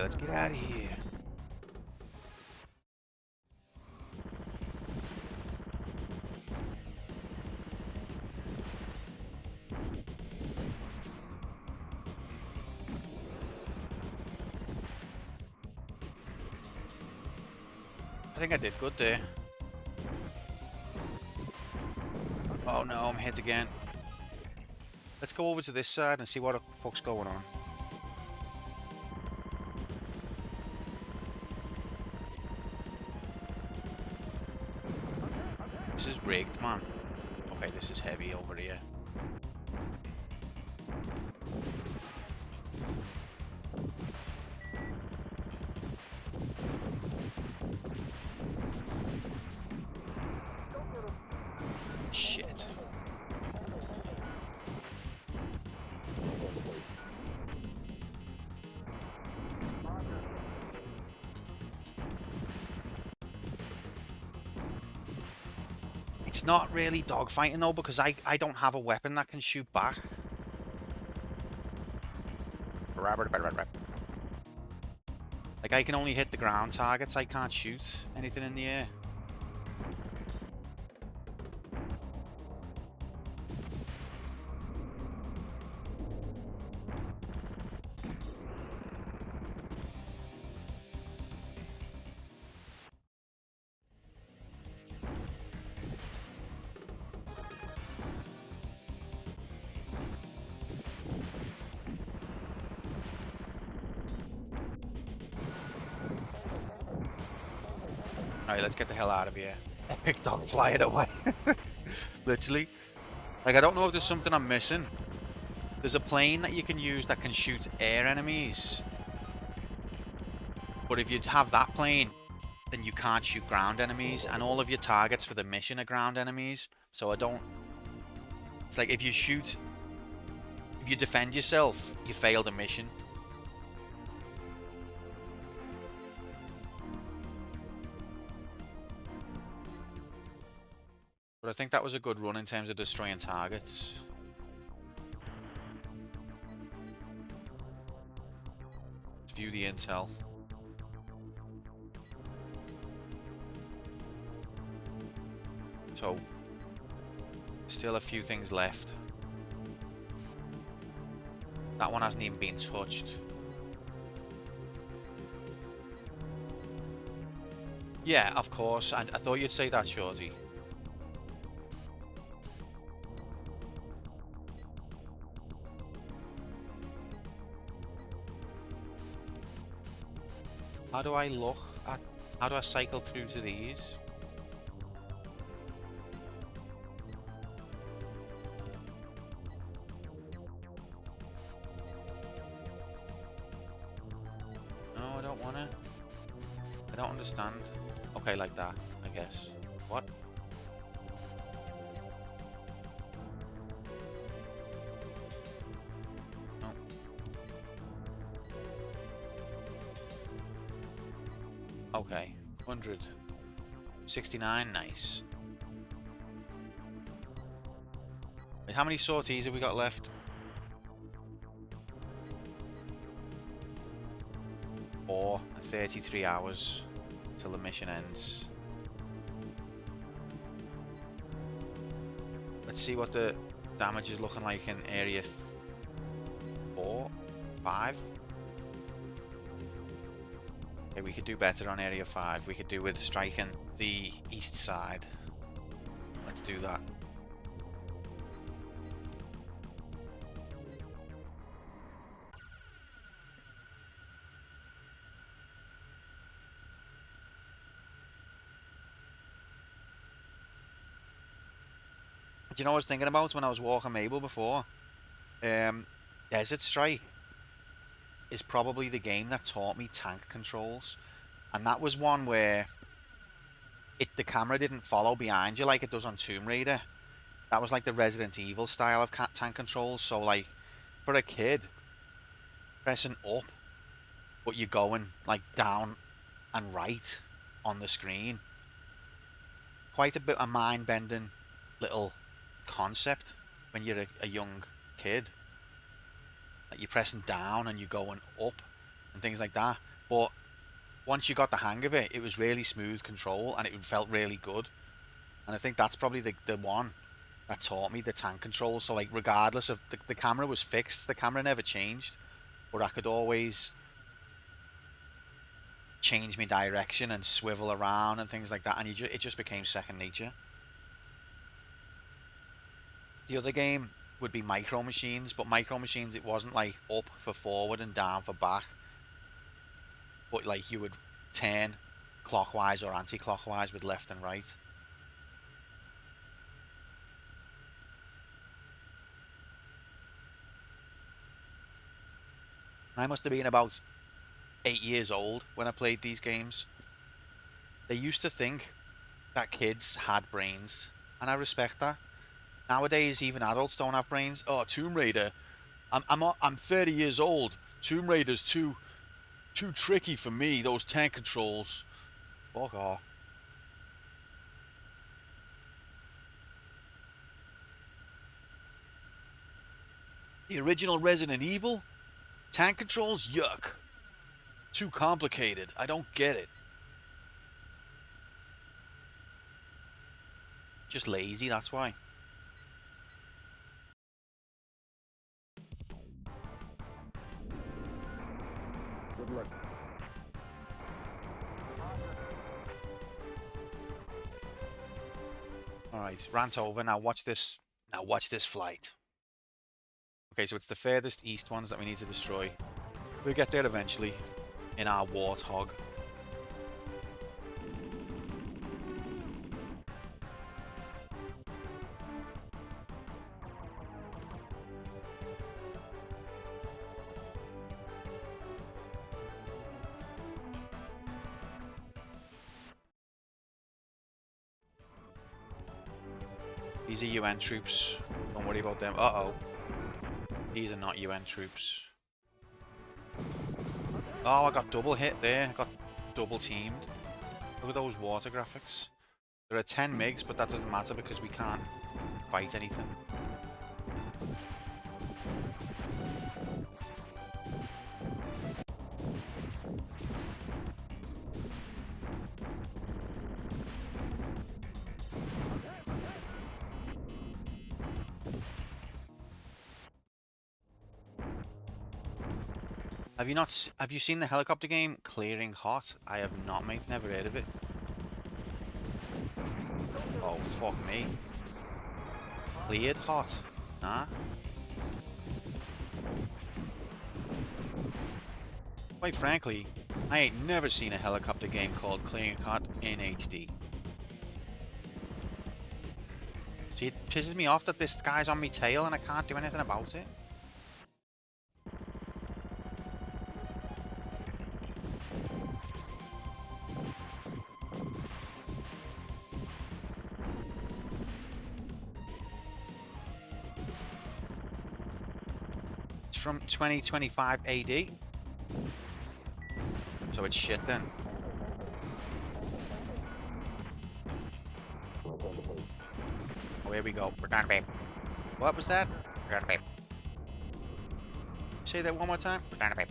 let's get out of here. I think I did good there. Oh no, I'm hit again. Let's go over to this side and see what the fuck's going on. This is rigged, man. Okay, this is heavy over here. Shit. It's not really dogfighting though, because I don't have a weapon that can shoot back. Like, I can only hit the ground targets, I can't shoot anything in the air. Alright, let's get the hell out of here. Epic dog flying away. Literally. Like, I don't know if there's something I'm missing. There's a plane that you can use that can shoot air enemies. But if you have that plane, then you can't shoot ground enemies. And all of your targets for the mission are ground enemies. So I don't... It's like, if you defend yourself, you fail the mission. But I think that was a good run in terms of destroying targets. Let's view the intel. So, still a few things left. That one hasn't even been touched. Yeah, of course. I thought you'd say that, Shorty. How do I look at... How do I cycle through to these? No, I don't want to. I don't understand. Okay, like that, I guess. What? No. Okay, 100. 69, nice. Wait, how many sorties have we got left? 4 and 33 hours till the mission ends. Let's see what the damage is looking like in area 4, 5. Okay, we could do better on area 5. We could do with striking the east side. Let's do that. Do you know what I was thinking about when I was walking Mabel before? Desert Strike is probably the game that taught me tank controls. And that was one where the camera didn't follow behind you like it does on Tomb Raider. That was like the Resident Evil style of tank controls. So like, for a kid, pressing up, but you're going like down and right on the screen. Quite a bit of mind-bending little concept when you're a young kid. Like, you're pressing down and you're going up and things like that. But once you got the hang of it, it was really smooth control and it felt really good. And I think that's probably the one that taught me the tank control. So like regardless of the camera was fixed, the camera never changed, but I could always change my direction and swivel around and things like that, and it just became second nature. The other game would be Micro Machines, but Micro Machines, it wasn't like up for forward and down for back, but like you would turn clockwise or anti-clockwise with left and right. I must have been about 8 years old when I played these games. They used to think that kids had brains, and I respect that. Nowadays, even adults don't have brains. Oh, Tomb Raider. I'm 30 years old. Tomb Raider's too tricky for me. Those tank controls. Fuck off. The original Resident Evil? Tank controls? Yuck. Too complicated. I don't get it. Just lazy, that's why.
Good luck.
Alright, rant over. Now watch this. Now watch this flight. Okay, so it's the furthest east ones that we need to destroy. We'll get there eventually in our Warthog. These are UN troops. Don't worry about them. Uh-oh. These are not UN troops. Oh, I got double hit there. I got double teamed. Look at those water graphics. There are 10 MiGs, but that doesn't matter because we can't fight anything. Have you seen the helicopter game Clearing Hot? I have not, mate. Never heard of it. Oh, fuck me. Cleared Hot? Nah. Quite frankly, I ain't never seen a helicopter game called Clearing Hot in HD. See, it pisses me off that this guy's on me tail and I can't do anything about it. From 2025 AD. So it's shit then. Oh, here we go. We're gonna be. What was that? We're gonna be. Say that one more time. We're gonna be.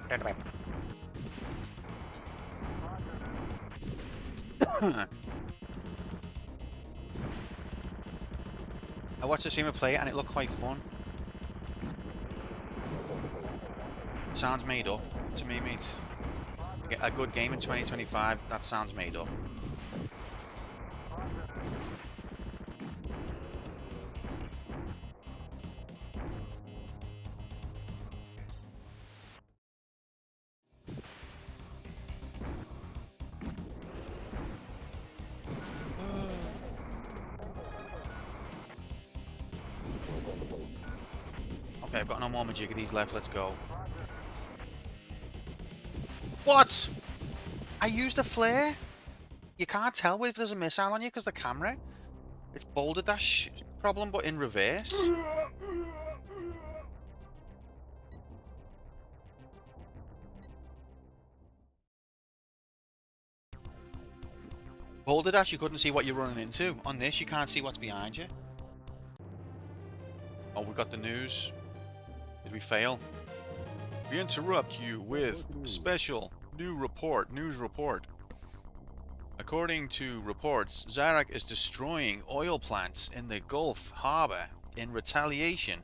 We're gonna be. I watched the streamer play it and it looked quite fun. It sounds made up to me, mate. A good game in 2025, that sounds made up. Okay, I've got no more majiggities left, let's go. What? I used a flare? You can't tell if there's a missile on you because the camera. It's Boulder Dash problem, but in reverse. Boulder Dash, you couldn't see what you're running into. On this, you can't see what's behind you. got the news. Did we fail? We interrupt you with special news report. According to reports, Zarak is destroying oil plants in the Gulf Harbor in retaliation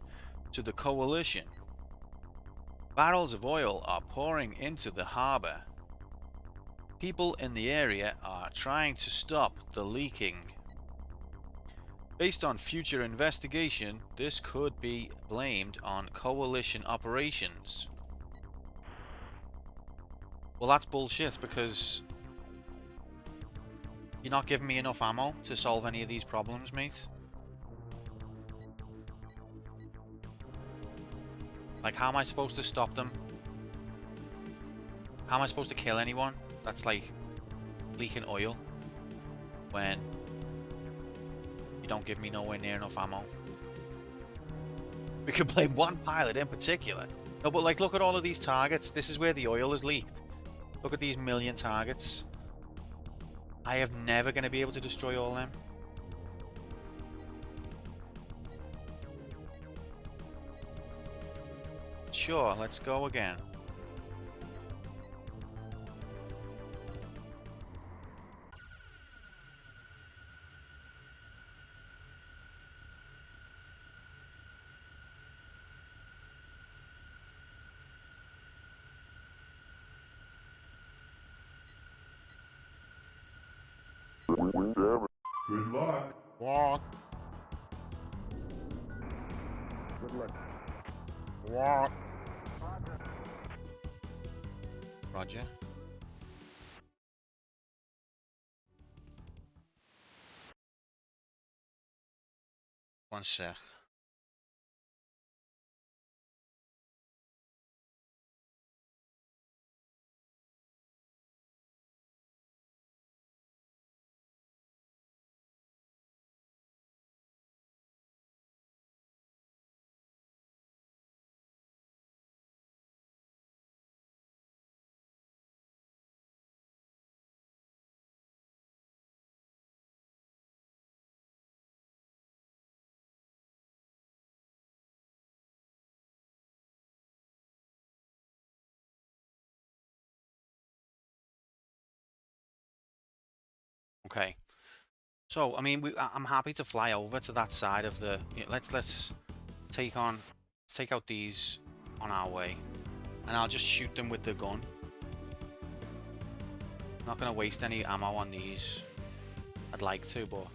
to the coalition. Barrels of oil are pouring into the harbor. People in the area are trying to stop the leaking. Based on future investigation, this could be blamed on coalition operations. Well, that's bullshit, because you're not giving me enough ammo to solve any of these problems, mate. Like, how am I supposed to stop them? How am I supposed to kill anyone that's, like, leaking oil when you don't give me nowhere near enough ammo? We could blame one pilot in particular. No, but, like, look at all of these targets. This is where the oil is leaked. Look at these million targets. I am never going to be able to destroy all of them. Sure, let's go again.
Good luck.
Walk.
Good luck.
Walk. Roger. One sec. Okay. So, I mean, I'm happy to fly over to that side of the. Let's take out these on our way, and I'll just shoot them with the gun. I'm not gonna waste any ammo on these. I'd like to, but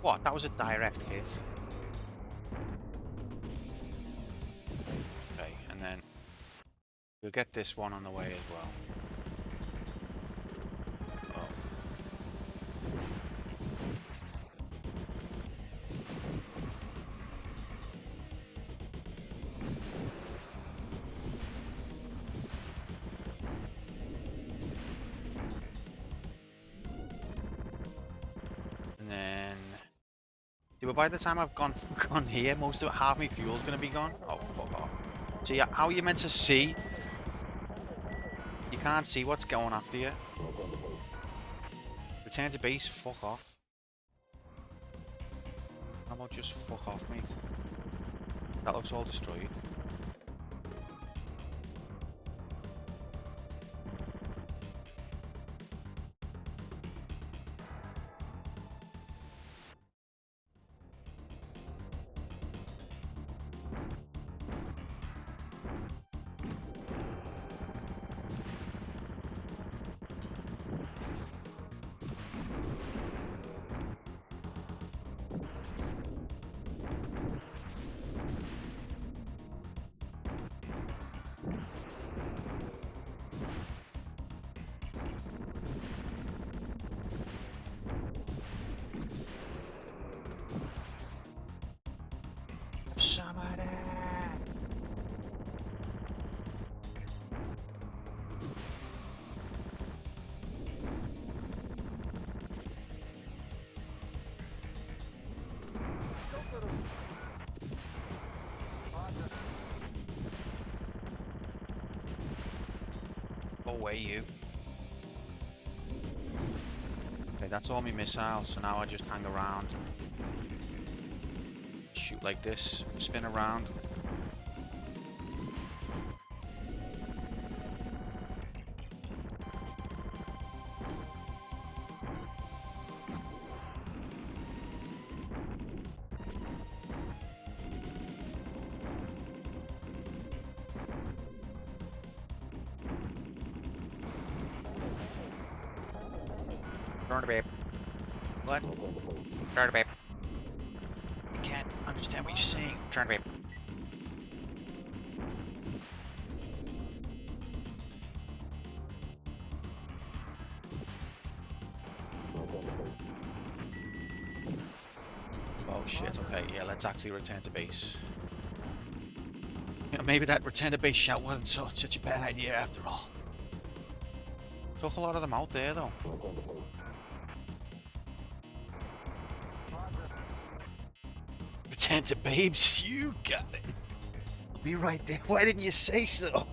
what? That was a direct hit. Okay, and then we'll get this one on the way as well. Oh. And then, yeah, but by the time I've gone here, most of half my fuel's gonna be gone. Oh, fuck off. So yeah, how are you meant to see? You can't see what's going after you. Return to base, fuck off. How about just fuck off, mate? That looks all destroyed. Go away, you. Okay, that's all my missiles, so now I just hang around. Shoot like this, spin around. Turn to babe. What? Turn to babe. I can't understand what you're saying. Turn to babe. Oh shit, okay, yeah, let's actually return to base. Yeah, maybe that return to base shout wasn't such a bad idea after all. Took a lot of them out there though. Return to babes, you got it. I'll be right there. Why didn't you say so?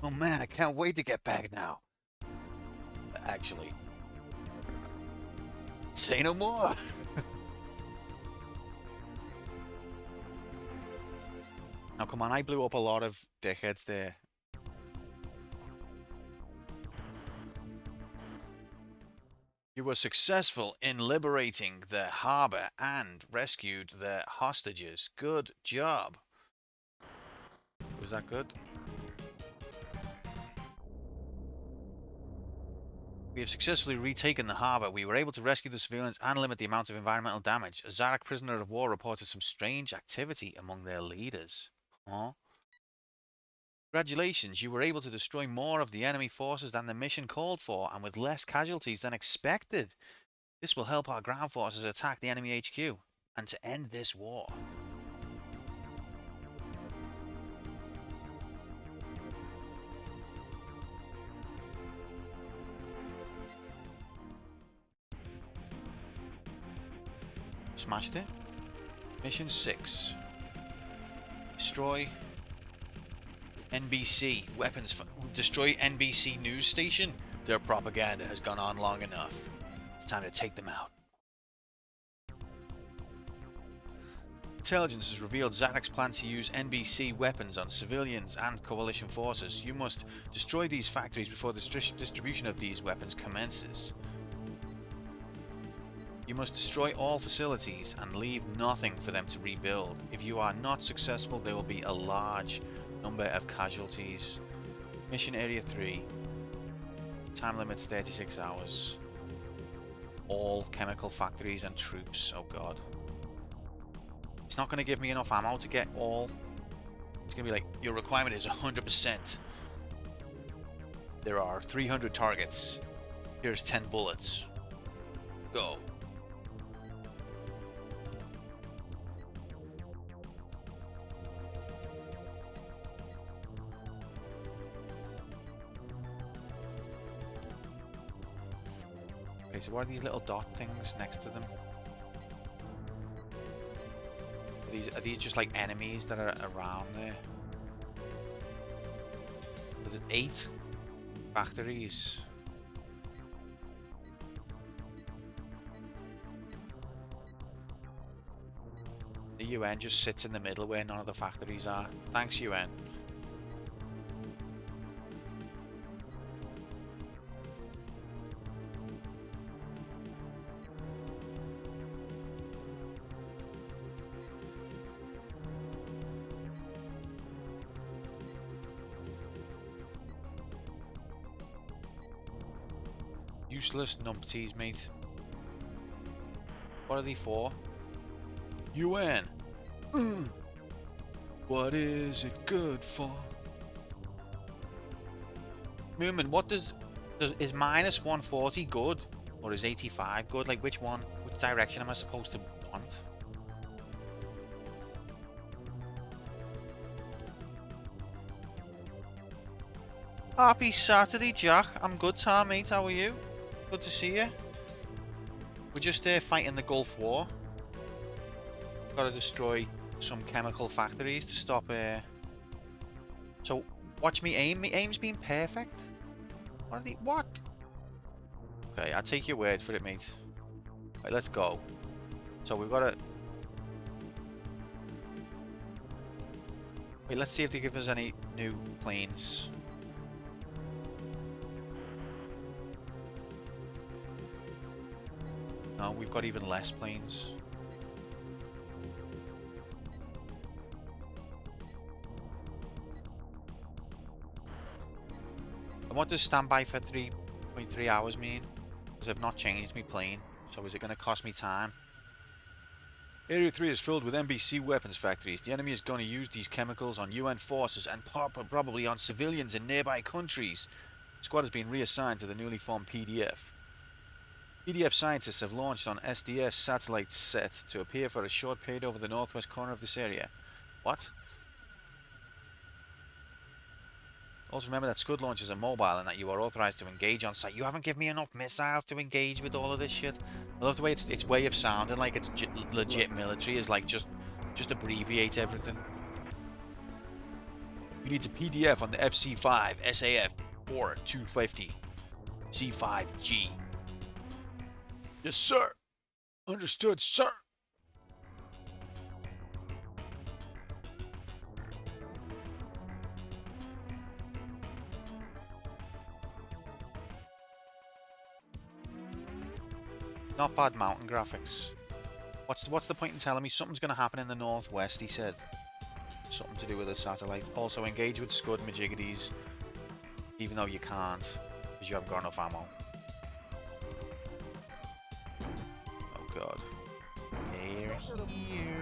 Oh man, I can't wait to get back now. Actually, say no more. Now come on, I blew up a lot of dickheads there. You were successful in liberating the harbor and rescued the hostages. Good job. Was that good? We have successfully retaken the harbor. We were able to rescue the civilians and limit the amount of environmental damage. A Zarak prisoner of war reported some strange activity among their leaders. Huh? Congratulations, you were able to destroy more of the enemy forces than the mission called for, and with less casualties than expected. This will help our ground forces attack the enemy HQ, and to end this war. Smashed it. Mission 6. Destroy NBC weapons. Destroy NBC news station. Their propaganda has gone on long enough. It's time to take them out. Intelligence has revealed Zadok's plan to use NBC weapons on civilians and coalition forces. You must destroy these factories before the distribution of these weapons commences. You must destroy all facilities and leave nothing for them to rebuild. If you are not successful, there will be a large number of casualties. Mission Area 3. Time limit 36 hours. All chemical factories and troops. Oh god. It's not going to give me enough ammo to get all. It's going to be like, your requirement is 100%. There are 300 targets. Here's 10 bullets. Go. Okay, so what are these little dot things next to them? Are these just like enemies that are around there? There's 8 factories. The UN just sits in the middle where none of the factories are. Thanks, UN. Useless numpties, mate. What are they for? UN. What is it good for? Moomin, what is minus 140 good? Or is 85 good? Like which one? Which direction am I supposed to want? Happy Saturday, Jack. I'm good, Tom, mate. How are you? Good to see you. We're just fighting the Gulf War. Gotta destroy some chemical factories to stop. So, watch me aim. My aim's been perfect. What? Okay, I take your word for it, mate. Right, let's go. So we've got to... Wait, let's see if they give us any new planes. No, we've got even less planes. And what does standby for 3.3 hours mean? Because I've not changed my plane, so is it going to cost me time? Area 3 is filled with NBC weapons factories. The enemy is going to use these chemicals on UN forces and probably on civilians in nearby countries. The squad has been reassigned to the newly formed PDF. PDF scientists have launched on SDS satellite set to appear for a short period over the northwest corner of this area. What? Also remember that Scud launchers are mobile and that you are authorized to engage on site. You haven't given me enough missiles to engage with all of this shit. I love the way its way of sounding like it's legit military is like just abbreviate everything. You need a PDF on the FC5 SAF or 250 C5G. Yes, sir. Understood, sir. Not bad mountain graphics. What's the point in telling me something's going to happen in the northwest? He said something to do with a satellite. Also engage with Scud majiggities, even though you can't because you haven't got enough ammo. Oh god. They're here.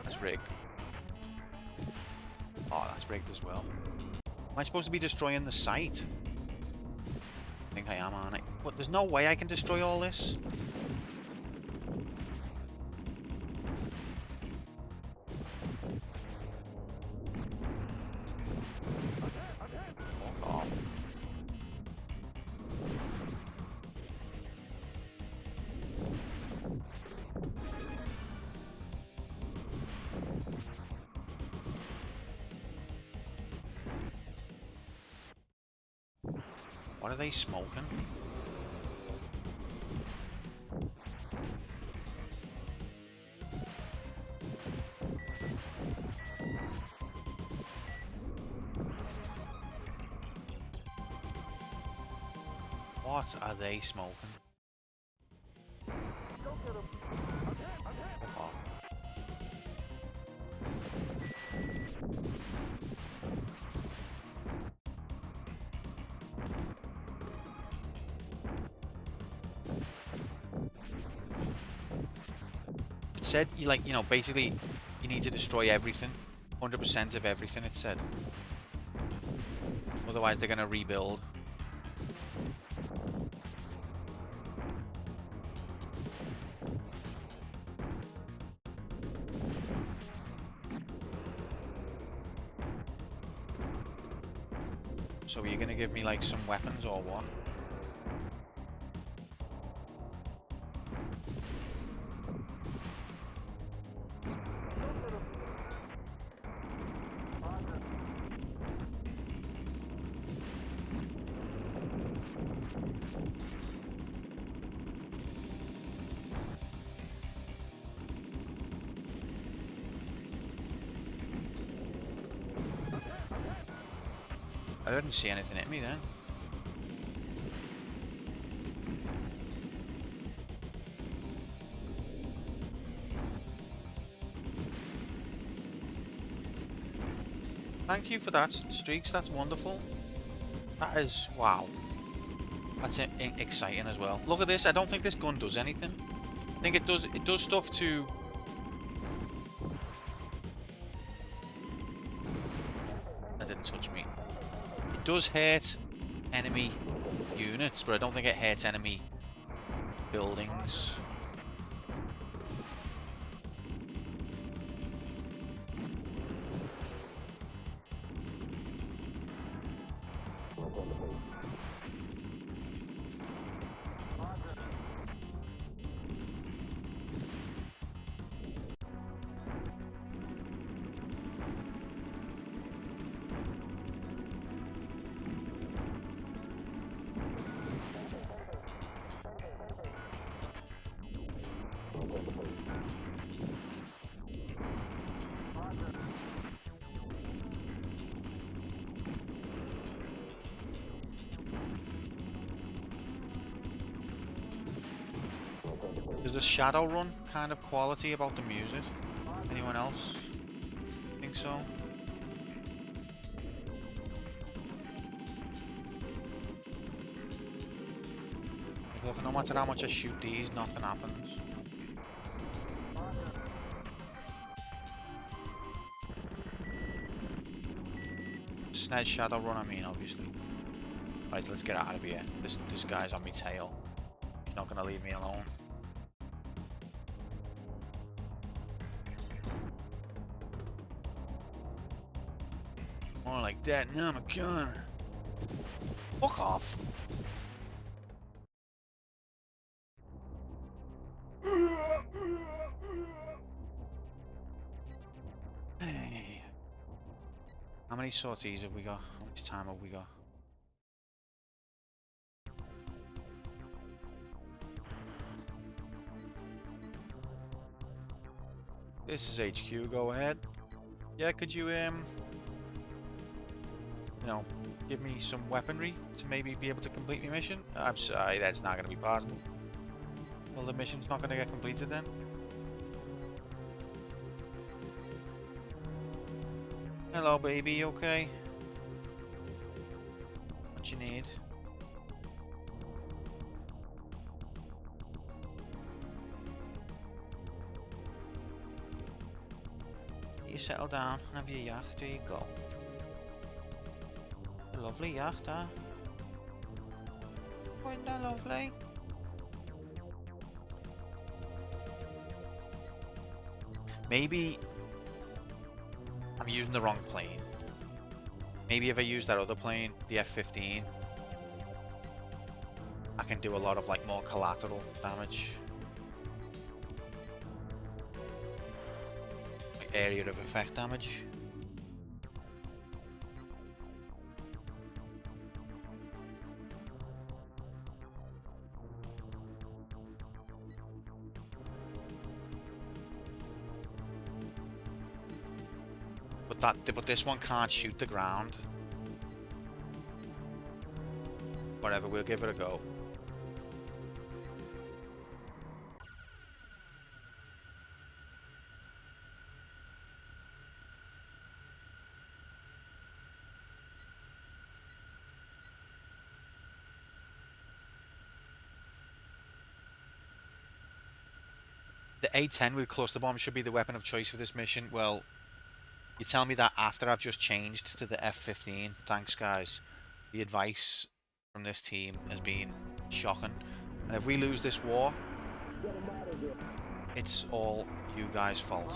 That's rigged. Oh, that's rigged as well. Am I supposed to be destroying the site? I think I am, aren't I? But there's no way I can destroy all this. Fuck off. What are they smoking? What are they smoking? Fuck off. It said basically you need to destroy everything. 100% of everything, it said. Otherwise they're gonna rebuild. So are you gonna give me like some weapons or what? I didn't see anything hit me then. Thank you for that, Streaks. That's wonderful. That is... wow. That's exciting as well. Look at this. I don't think this gun does anything. I think it does stuff to... That didn't touch me. It does hurt enemy units, but I don't think it hurts enemy buildings. There's a Shadowrun kind of quality about the music. Anyone else think so? Look, no matter how much I shoot these, nothing happens. SNES Shadowrun, I mean, obviously. Right, let's get out of here. This guy's on my tail. He's not gonna leave me alone. More like that, and I'm a gunner. Fuck off. Hey. How many sorties have we got? How much time have we got? This is HQ, go ahead. Yeah, could you, you know, give me some weaponry to maybe be able to complete my mission? I'm sorry, that's not going to be possible. Well, the mission's not going to get completed then? Hello, baby, you okay? What you need? You settle down and have your yacht, there you go. A lovely yacht, huh? Wasn't that lovely? Maybe I'm using the wrong plane. Maybe if I use that other plane, the F-15, I can do a lot of like more collateral damage. Like area of effect damage. But this one can't shoot the ground. Whatever, we'll give it a go. The A-10 with cluster bomb should be the weapon of choice for this mission. Well, you tell me that after I've just changed to the F-15. Thanks, guys. The advice from this team has been shocking. And if we lose this war, it's all you guys' fault.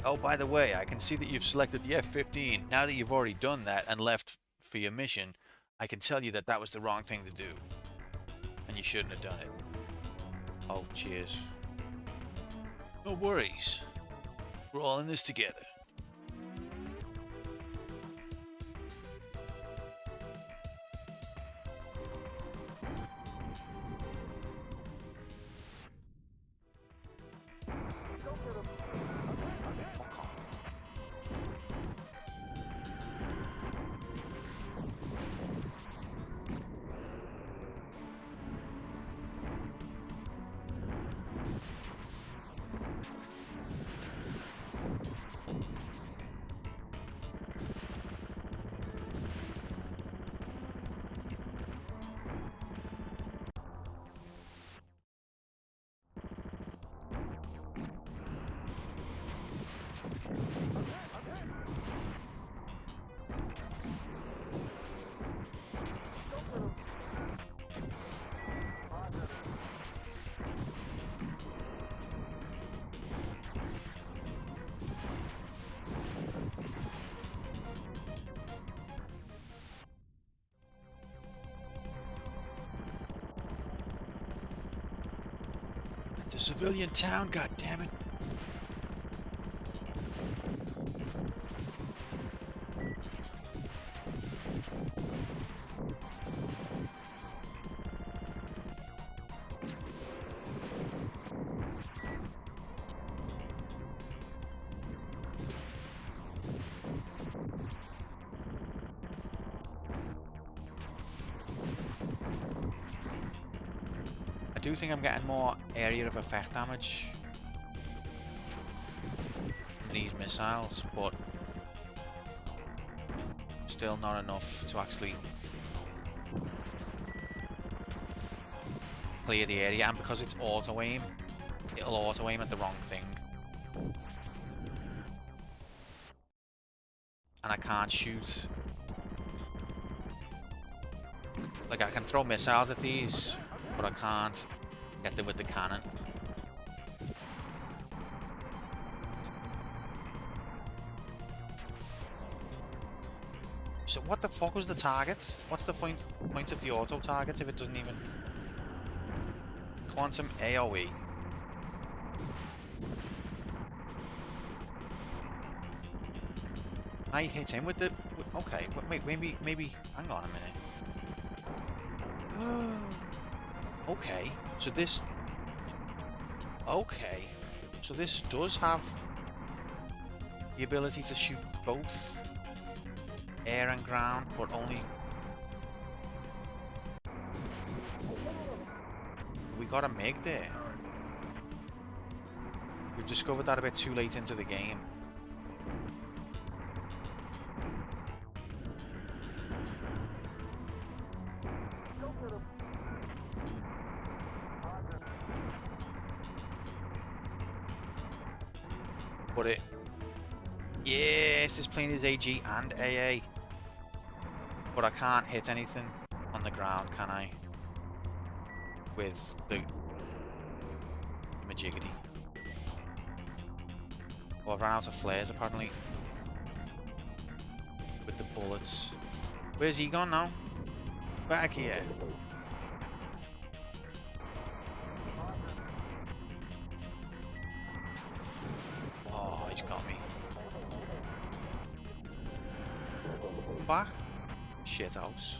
Oh, by the way, I can see that you've selected the F-15. Now that you've already done that and left for your mission, I can tell you that that was the wrong thing to do. And you shouldn't have done it. Oh, cheers. No worries. We're all in this together. It's a civilian town, goddammit. do think I'm getting more area of effect damage from these missiles, but still not enough to actually clear the area. And because it's auto aim, it'll auto aim at the wrong thing, and I can't shoot. Like, I can throw missiles at these, but I can't get them with the cannon. So what the fuck was the target? What's the point of the auto target if it doesn't even... Quantum AoE. I hit him with the... Okay, wait, maybe... Hang on a minute. Okay, so this... Okay, so this does have the ability to shoot both air and ground, but only... We got a MiG there. We've discovered that a bit too late into the game. But it... Yes, this plane is AG and AA. But I can't hit anything on the ground, can I? With the majiggity. Oh, I've run out of flares apparently. With the bullets. Where's he gone now? Back here. Oh, he's got me. Back? Shit house.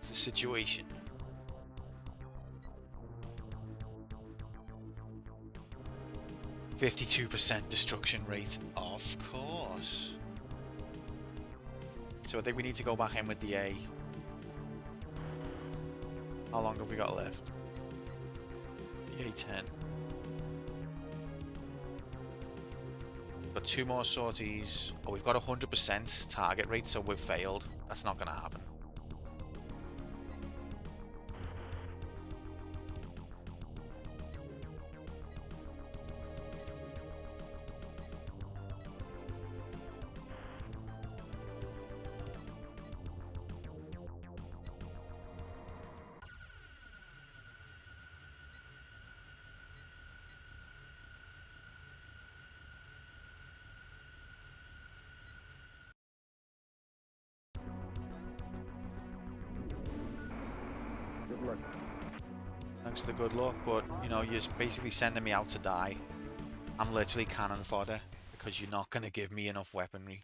The situation. %52 destruction rate, of course. So I think we need to go back in with the A. How long have we got left? The A10. Got 2 more sorties. Oh, we've got 100% target rate, so we've failed. That's not going to happen. Thanks for the good luck, but you know, you're basically sending me out to die. I'm literally cannon fodder because you're not going to give me enough weaponry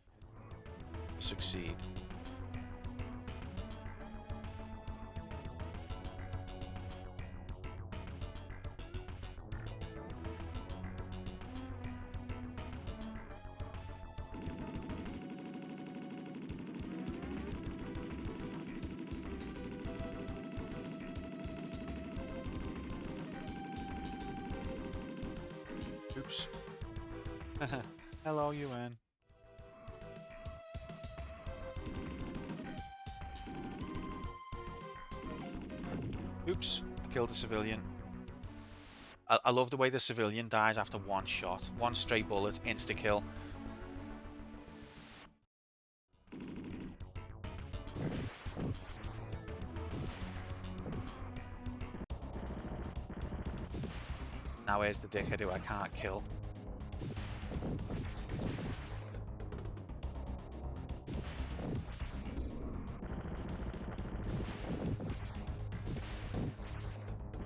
to succeed. Oops. Hello, UN. Oops, I killed a civilian. I love the way the civilian dies after one shot. One stray bullet, insta-kill. Now where's the dickhead who I can't kill?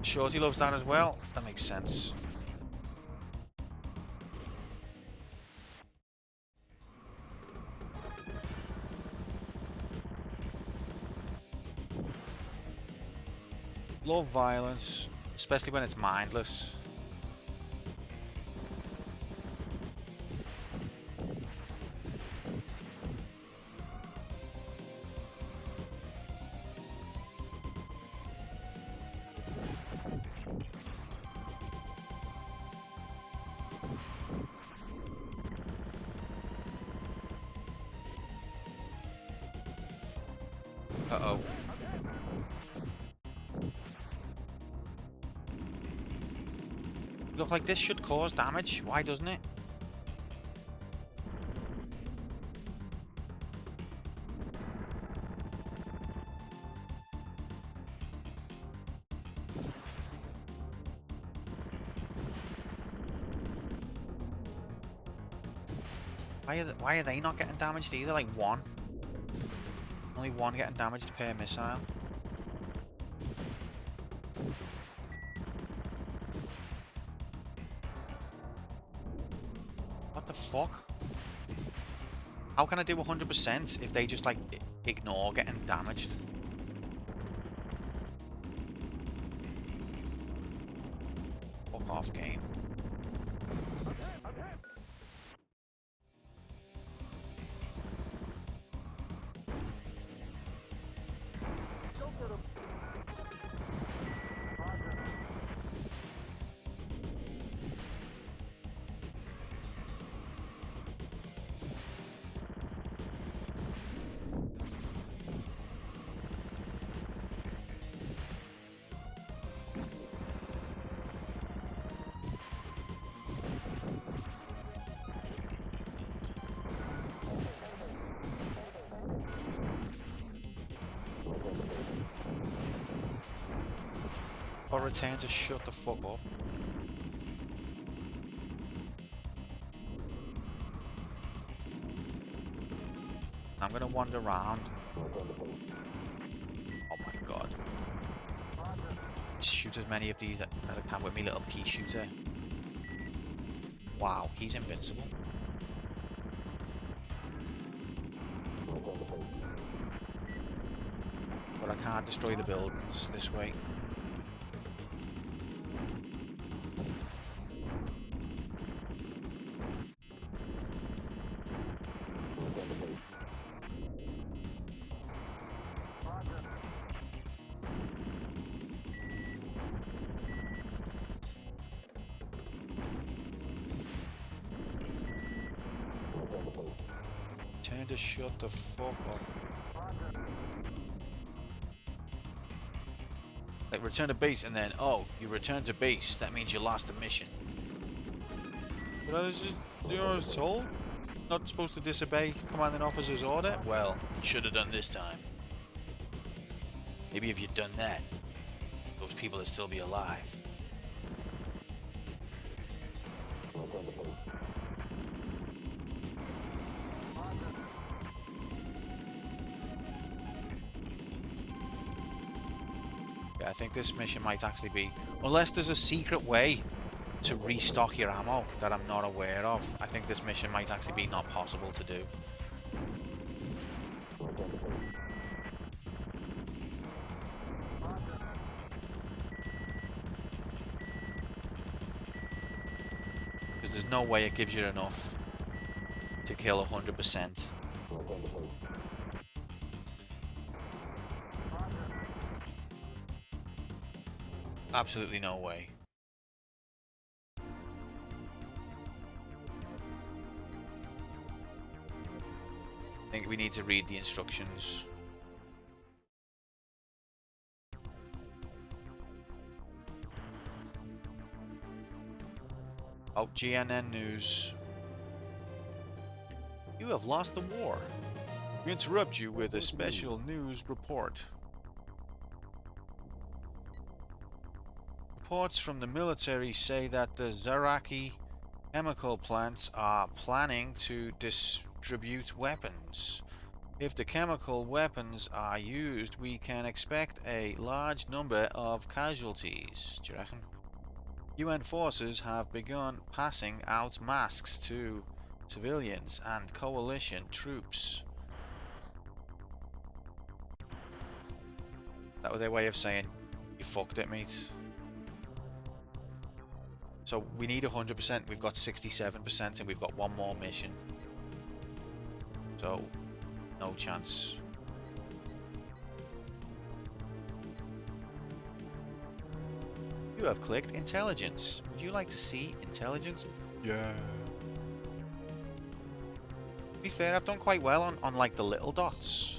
Shorty loves that as well. That makes sense. Love violence, especially when it's mindless. Uh-oh. Look like this should cause damage. Why doesn't it? Why are they not getting damaged either? Like one. Only one getting damaged per missile. What the fuck? How can I do 100% if they just like ignore getting damaged? Fuck off, game. Or return to shut the fuck up. I'm gonna wander around. Oh my god. Shoot as many of these as I can with my little pea shooter. Wow, he's invincible. But I can't destroy the buildings this way. Turn to shut the fuck up. Like return to base and then, oh, you return to base, that means you lost the mission. But I was just, I was told, not supposed to disobey commanding officer's order? Well, you should have done this time. Maybe if you'd done that, those people would still be alive. I think this mission might actually be, unless there's a secret way to restock your ammo that I'm not aware of, I think this mission might actually be not possible to do. Because there's no way it gives you enough to kill 100%. Absolutely no way. I think we need to read the instructions. Oh, GNN News. You have lost the war. We interrupt you with a special news report. Reports from the military say that the Zaraki chemical plants are planning to distribute weapons. If the chemical weapons are used, we can expect a large number of casualties. Do you reckon? UN forces have begun passing out masks to civilians and coalition troops. That was their way of saying, you fucked it, mate. So we need 100%. We've got 67%, and we've got one more mission. So, no chance. You have clicked intelligence. Would you like to see intelligence? Yeah. To be fair, I've done quite well on like the little dots.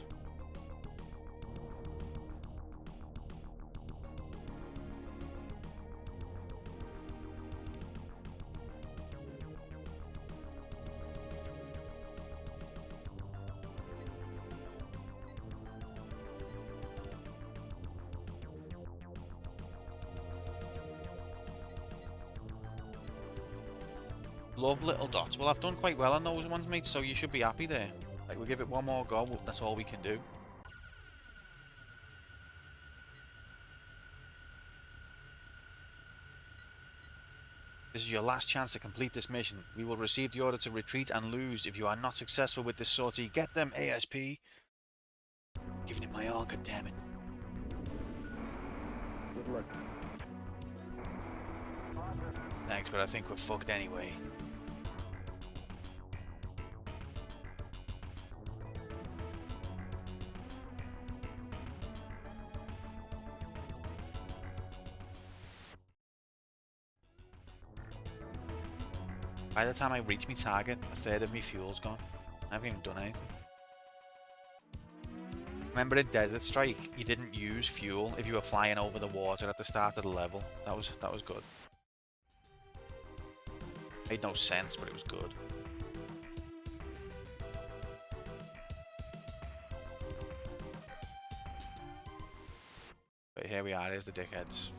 Love little dots. Well, I've done quite well on those ones, mate, so you should be happy there. Like, we'll give it one more go. That's all we can do. This is your last chance to complete this mission. We will receive the order to retreat and lose. If you are not successful with this sortie, get them ASP. Giving it my all, goddammit.
Good luck.
Thanks, but I think we're fucked anyway. By the time I reach my target, a third of my fuel's gone. I haven't even done anything. Remember in Desert Strike, you didn't use fuel if you were flying over the water at the start of the level. That was good. Made no sense, but it was good. But here we are, here's the dickheads.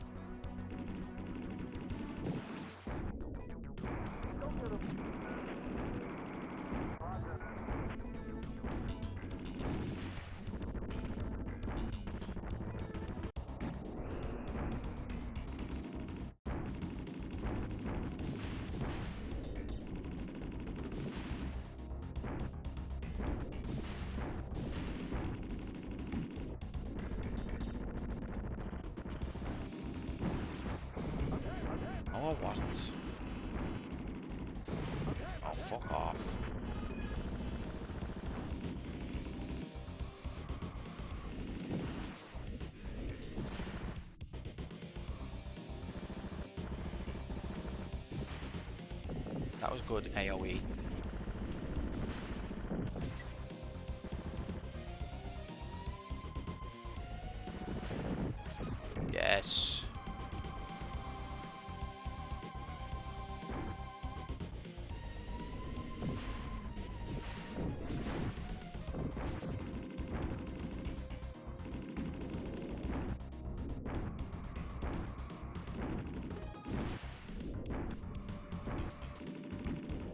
No, I wasn't. Oh, fuck off. That was good AoE. Yes.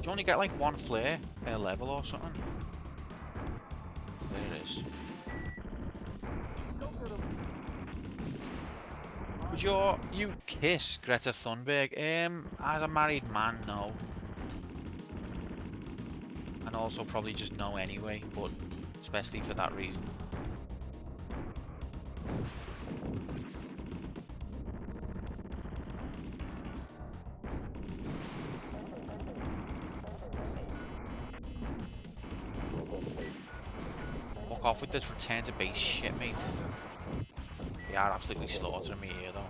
You only get like one flare per level or something. There it is. Would you kiss Greta Thunberg? As a married man, no. And also probably just no anyway, but especially for that reason. Fuck off with this return to base shit, mate. They are absolutely slaughtering me here, though.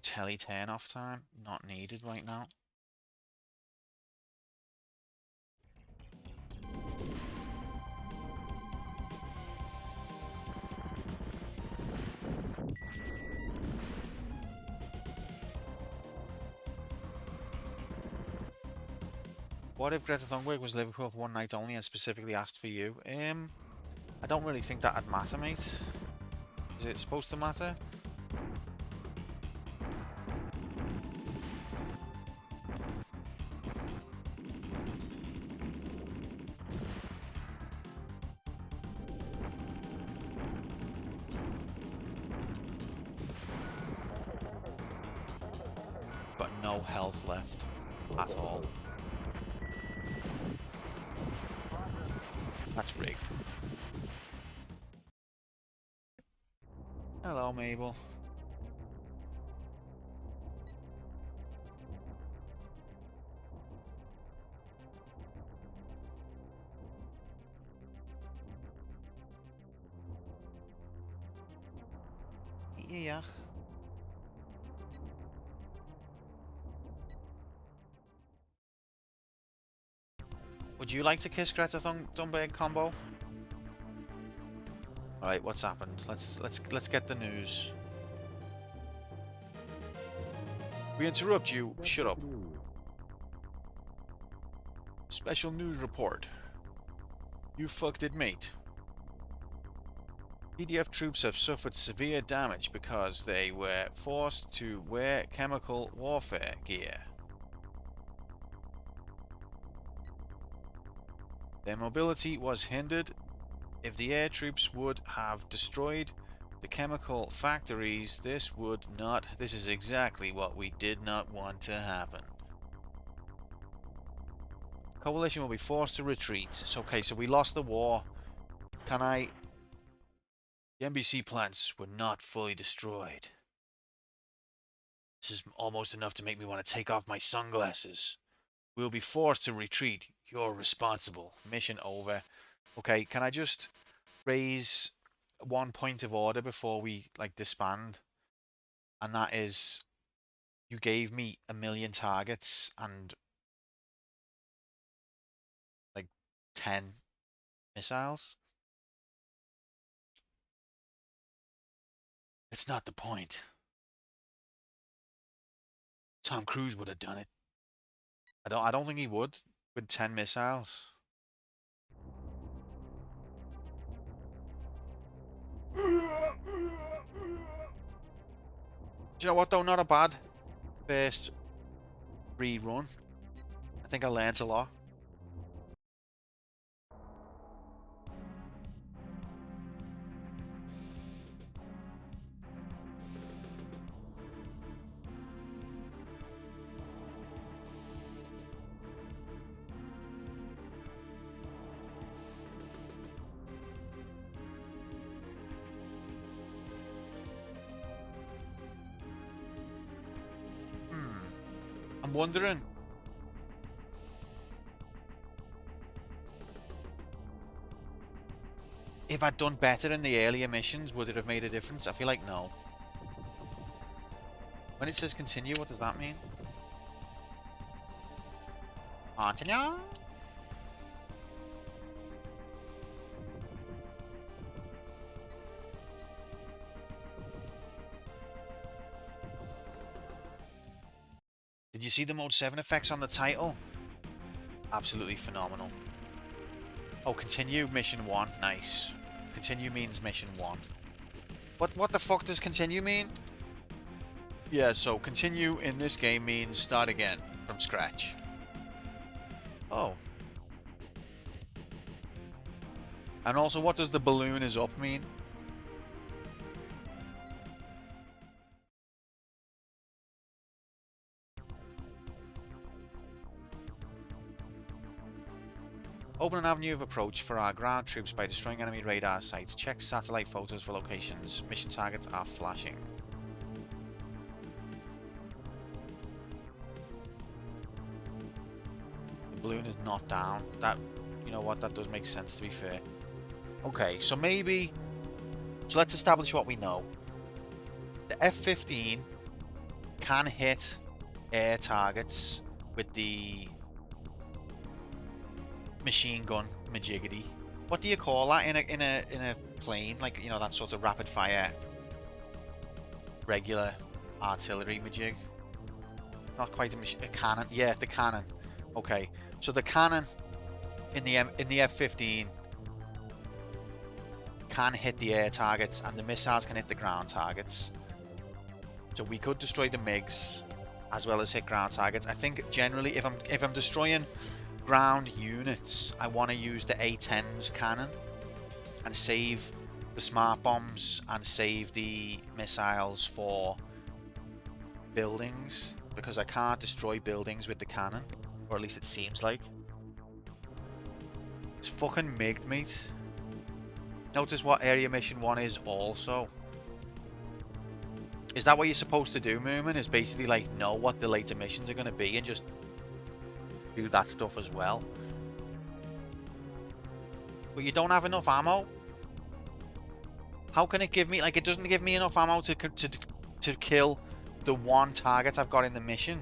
Telly turn off time, not needed right now. What if Greta Thunberg was Liverpool for one night only and specifically asked for you? I don't really think that'd matter, mate. Is it supposed to matter? no health left at all. That's rigged. Hello, Mabel. Yeah. Would you like to kiss Greta Thunberg combo? All right, what's happened? Let's get the news. We interrupt you. Shut up. Special news report. You fucked it, mate. PDF troops have suffered severe damage because they were forced to wear chemical warfare gear. Their mobility was hindered. If the air troops would have destroyed the chemical factories, this is exactly what we did not want to happen. Coalition will be forced to retreat. It's okay, so we lost the war. The NBC plants were not fully destroyed. This is almost enough to make me want to take off my sunglasses. We'll be forced to retreat. You're responsible. Mission over. Okay, can I just raise one point of order before we, disband? And that is, you gave me 1 million targets and, 10 missiles? It's not the point. Tom Cruise would have done it. I don't think he would with 10 missiles. Do you know what though? Not a bad first rerun. I think I learnt a lot. I'm wondering. If I'd done better in the earlier missions, would it have made a difference? I feel like no. When it says continue, what does that mean? Continue? Did you see the Mode 7 effects on the title? Absolutely phenomenal. Oh, continue mission 1. Nice. Continue means mission 1. What the fuck does continue mean? Yeah, so continue in this game means start again from scratch. Oh. And also, what does the balloon is up mean? Open an avenue of approach for our ground troops by destroying enemy radar sites. Check satellite photos for locations. Mission targets are flashing. The balloon is not down. That, you know what, that does make sense, to be fair. Okay, so maybe... So let's establish what we know. The F-15 can hit air targets with the machine gun majiggity. What do you call that in a plane? Like, you know, that sort of rapid fire regular artillery majig. Not quite a cannon. Yeah, the cannon. Okay, so the cannon in the F-15 can hit the air targets, and the missiles can hit the ground targets. So we could destroy the MiGs as well as hit ground targets. I think generally, if I'm destroying ground units, I want to use the A-10's cannon and save the smart bombs and save the missiles for buildings. because I can't destroy buildings with the cannon, or at least it seems like. It's fucking migged, mate. Notice what area mission 1 is also. Is that what you're supposed to do, Moomin? Is basically like know what the later missions are going to be and just do that stuff as well? But you don't have enough ammo? How can it give me, like, it doesn't give me enough ammo to kill the one target I've got in the mission?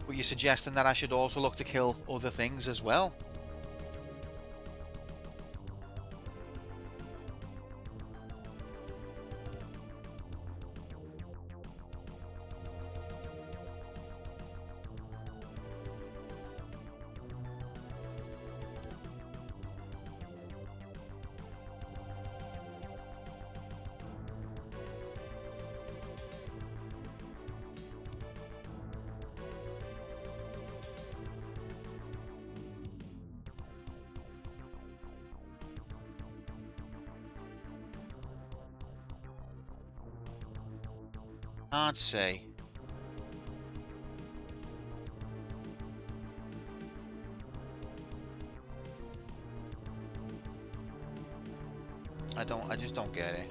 But you're suggesting that I should also look to kill other things as well? Can't say. I just don't get it.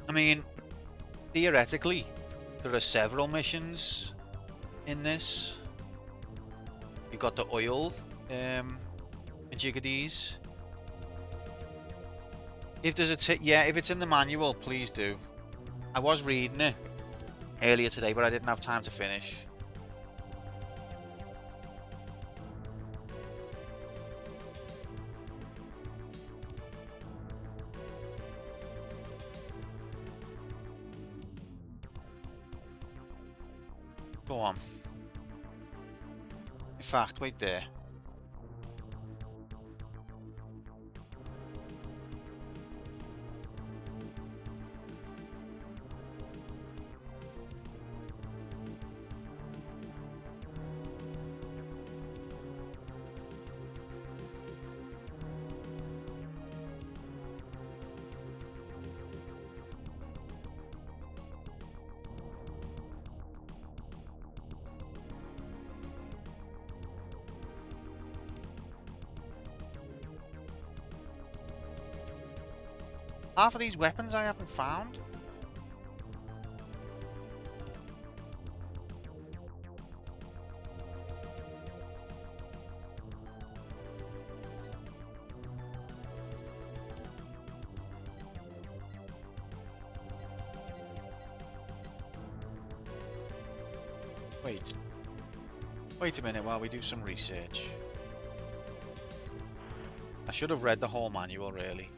I mean, theoretically, there are several missions in this. You've got the oil jiggities. If there's if it's in the manual, please do. I was reading it earlier today, but I didn't have time to finish. Go on. In fact, wait there. Half of these weapons I haven't found. Wait a minute while we do some research. I should have read the whole manual, really.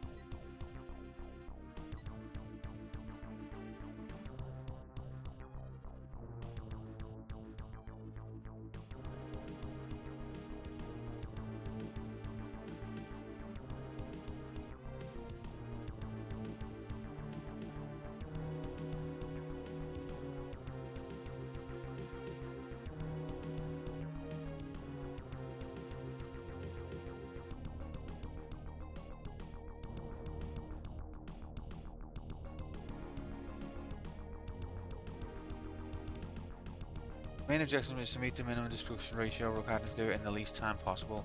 Main objective is to meet the minimum destruction ratio required to do it in the least time possible.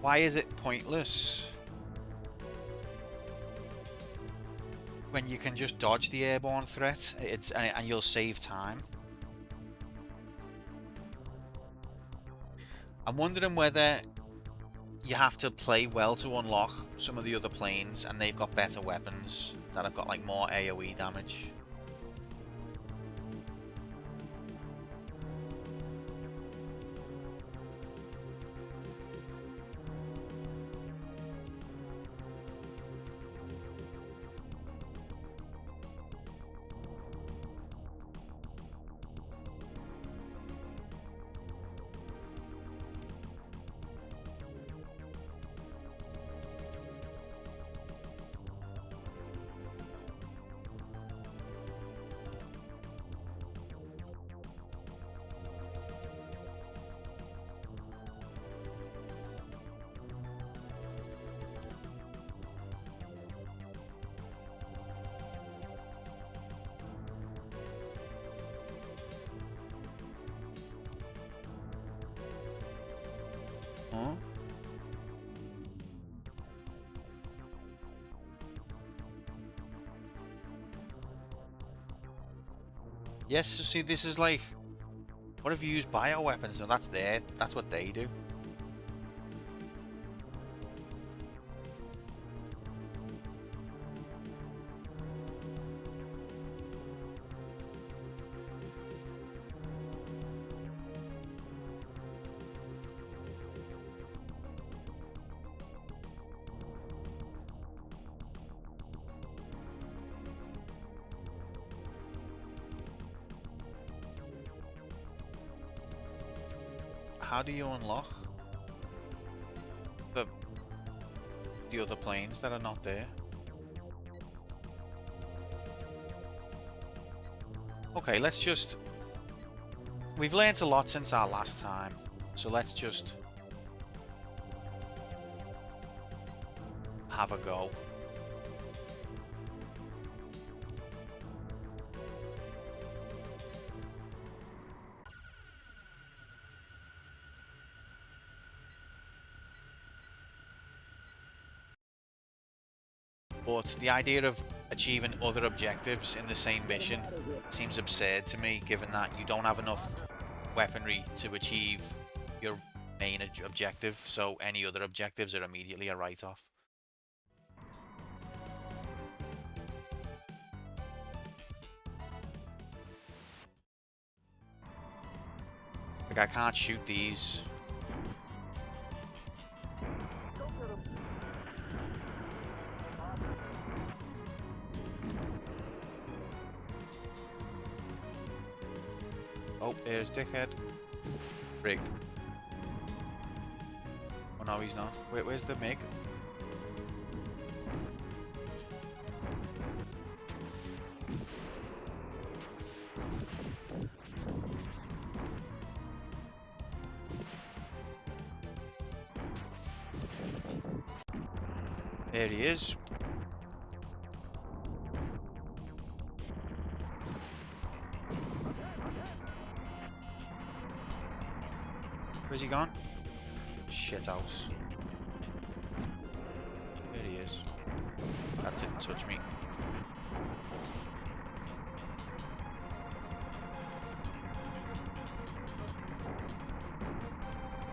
Why is it pointless when you can just dodge the airborne threat? And you'll save time. I'm wondering whether you have to play well to unlock some of the other planes, and they've got better weapons that have got like more AoE damage. Huh? Yes, so see, this is like, what if you use bioweapons? No, that's what they do. How do you unlock the other planes that are not there? Okay, let's just... We've learnt a lot since our last time, so let's just have a go. But the idea of achieving other objectives in the same mission seems absurd to me, given that you don't have enough weaponry to achieve your main objective, so any other objectives are immediately a write-off. Like, I can't shoot these. Oh, there's Dickhead. Rigged. Oh no, he's not. Wait, where's the MiG? There he is. Where's he gone? Shit house. There he is. That didn't touch me.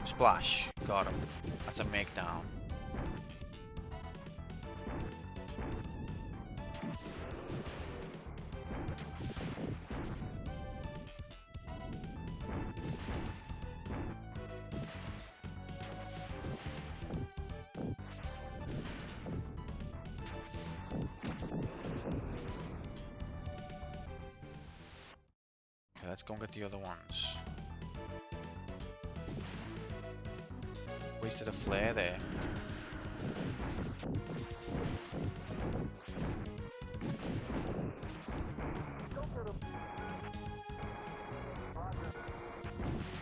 Splash. Got him. That's a make down. Let's go and get the other ones. Wasted a flare there.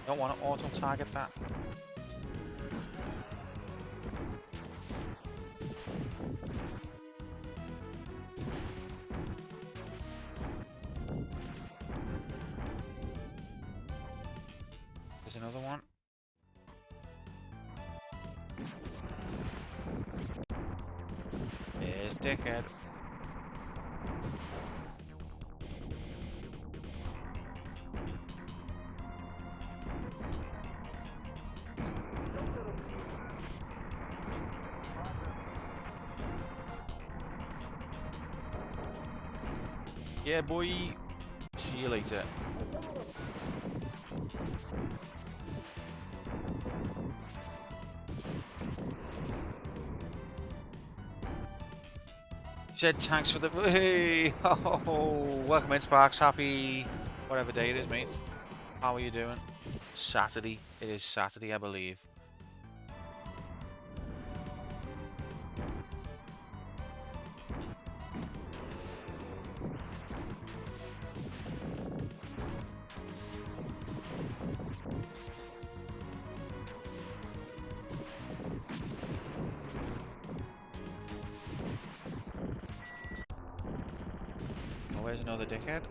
Don't want to auto-target that. There's another one. There's Dickhead. Yeah, boy. See you later. Said thanks for the... Hey! Oh, welcome in, Sparks. Happy... whatever day it is, mate. How are you doing? Saturday. It is Saturday, I believe. Where's another dickhead?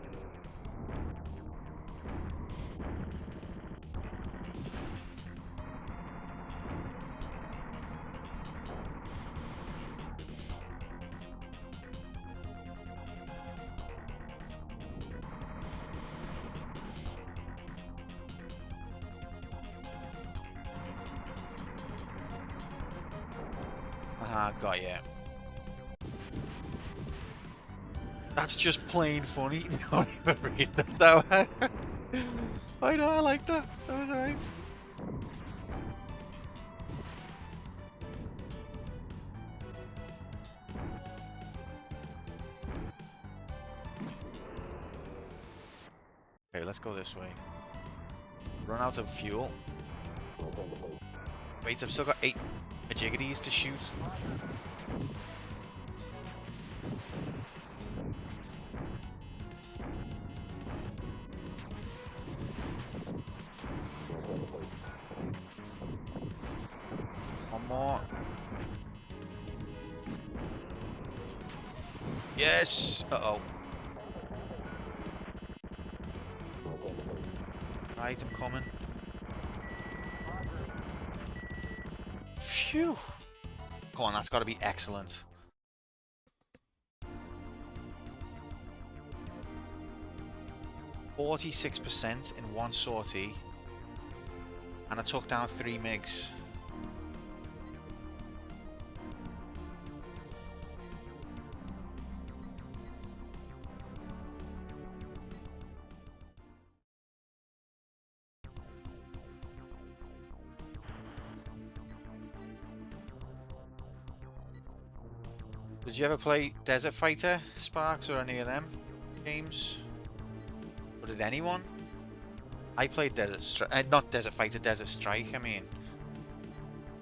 Ah, got you. That's just plain funny. Don't even read that though. I know, I like that. That was alright. Okay, let's go this way. Run out of fuel. Wait, I've still got 8 majiggities to shoot. One more. Yes! Uh-oh. Right, I'm coming. Phew! Come on, that's got to be excellent. %46% in one sortie. And I took down 3 MiGs. Did you ever play Desert Fighter, Sparks, or any of them games? Or did anyone? I played Desert Strike, not Desert Fighter, Desert Strike, I mean.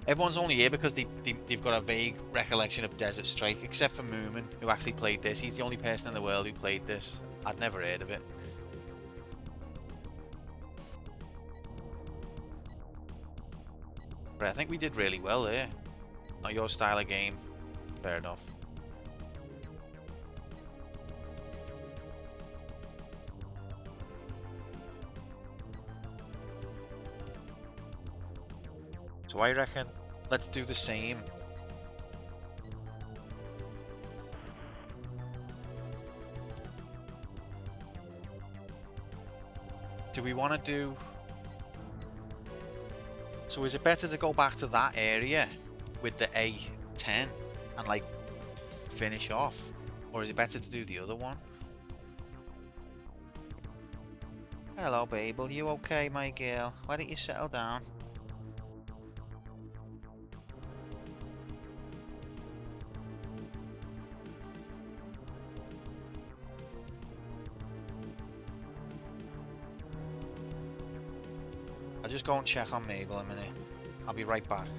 Everyone's only here because they've got a vague recollection of Desert Strike, except for Moomin, who actually played this. He's the only person in the world who played this. I'd never heard of it. But I think we did really well there. Not your style of game. Fair enough. So I reckon let's do the same. Do we want to do... So is it better to go back to that area with the A10 and like finish off? Or is it better to do the other one? Hello Babel, you okay my girl? Why don't you settle down? I'll just go and check on Mabel a minute. I'll be right back.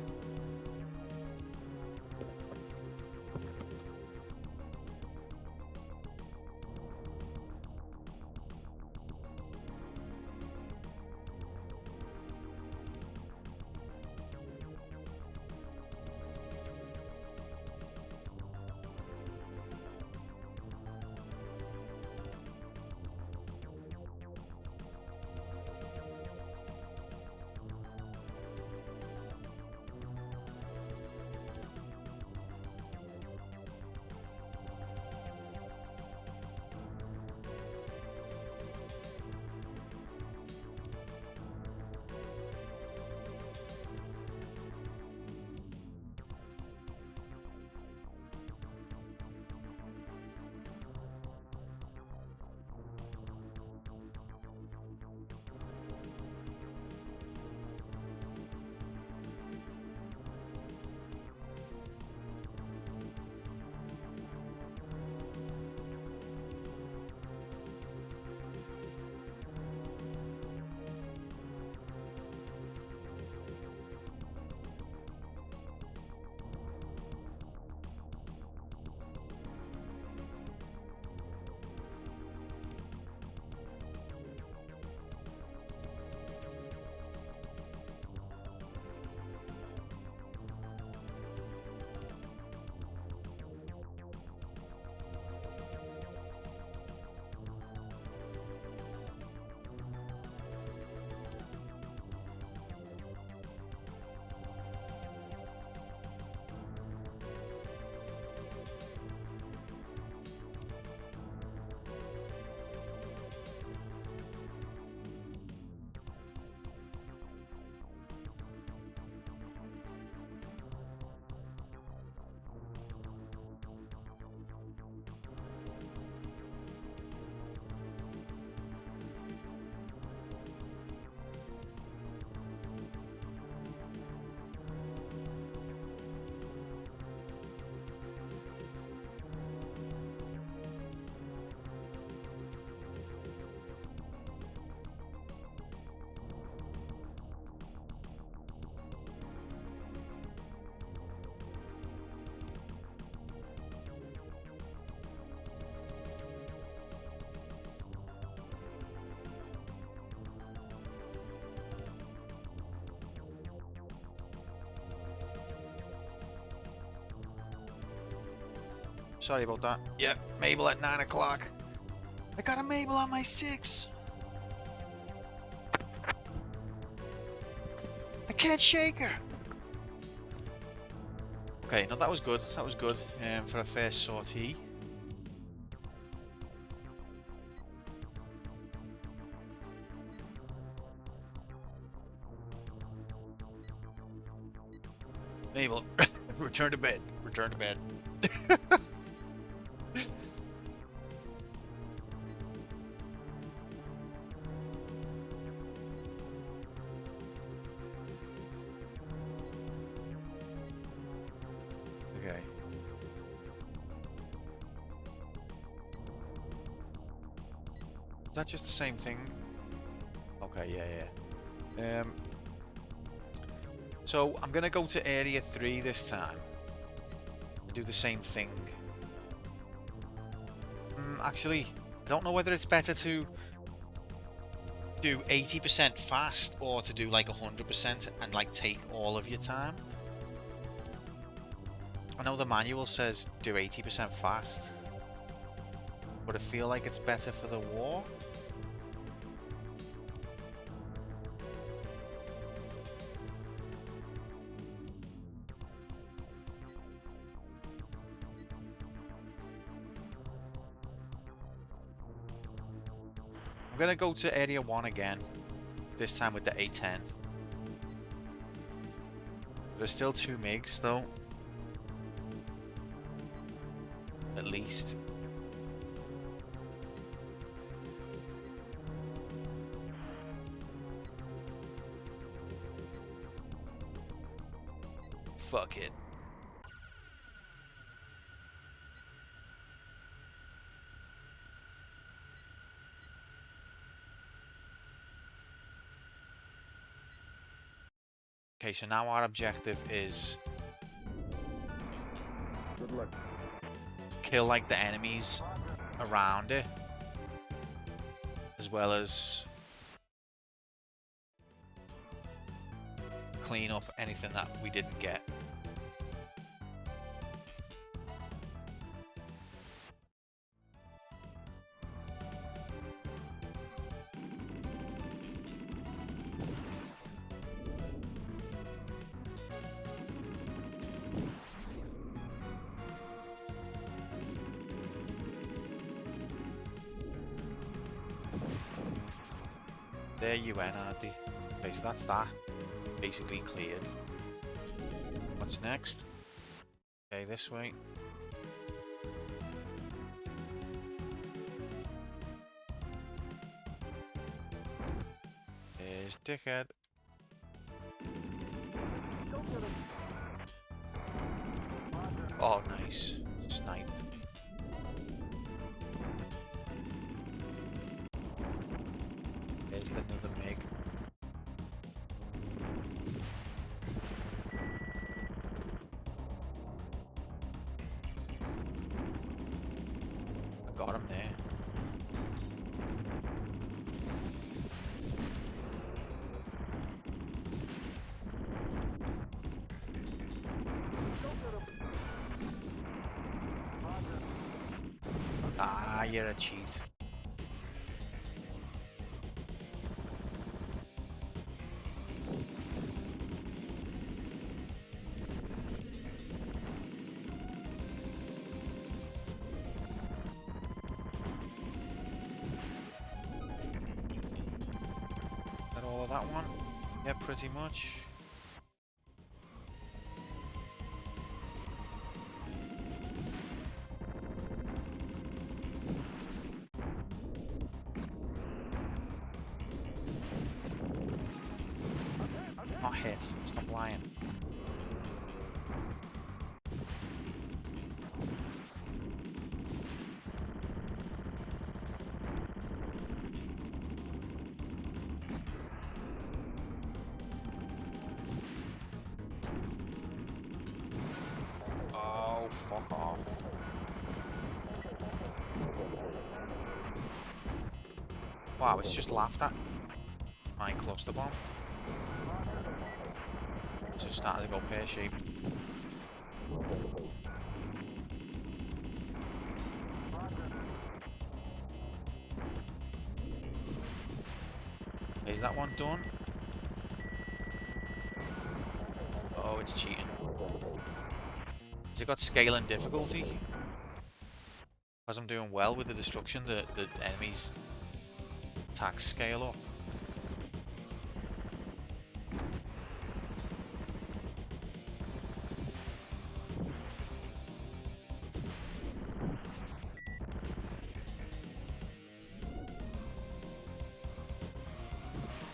Sorry about that. Yeah, Mabel at 9 o'clock. I got a Mabel on my 6. I can't shake her. Okay, no, that was good. That was good for a first sortie. Mabel, return to bed. Return to bed. Okay. Is that just the same thing? Okay, yeah. So I'm gonna go to area 3 this time and do the same thing. Actually, I don't know whether it's better to do 80% fast or to do like 100% and like take all of your time. I know the manual says do 80% fast, but I feel like it's better for the war. I'm gonna go to area 1 again, this time with the A10. There's still 2 MiGs though. At least. Fuck it. Okay, so now our objective is
Good luck.
kill like the enemies around it, as well as clean up anything that we didn't get. There you went, Auntie. Okay, so that's that. Basically cleared. What's next? Okay, this way. There's Dickhead. Oh, nice. Snipe. There's another MiG. I got him there. Ah, you're a cheat. That one? Yeah, pretty much. Not hit. Stop lying. Fuck off. Wow, it's just laughed at. My cluster bomb. It's just starting to go pear-shaped. is that one done? Oh, it's cheating. Has it got scale and difficulty? Because I'm doing well with the destruction, the enemies' attacks scale up.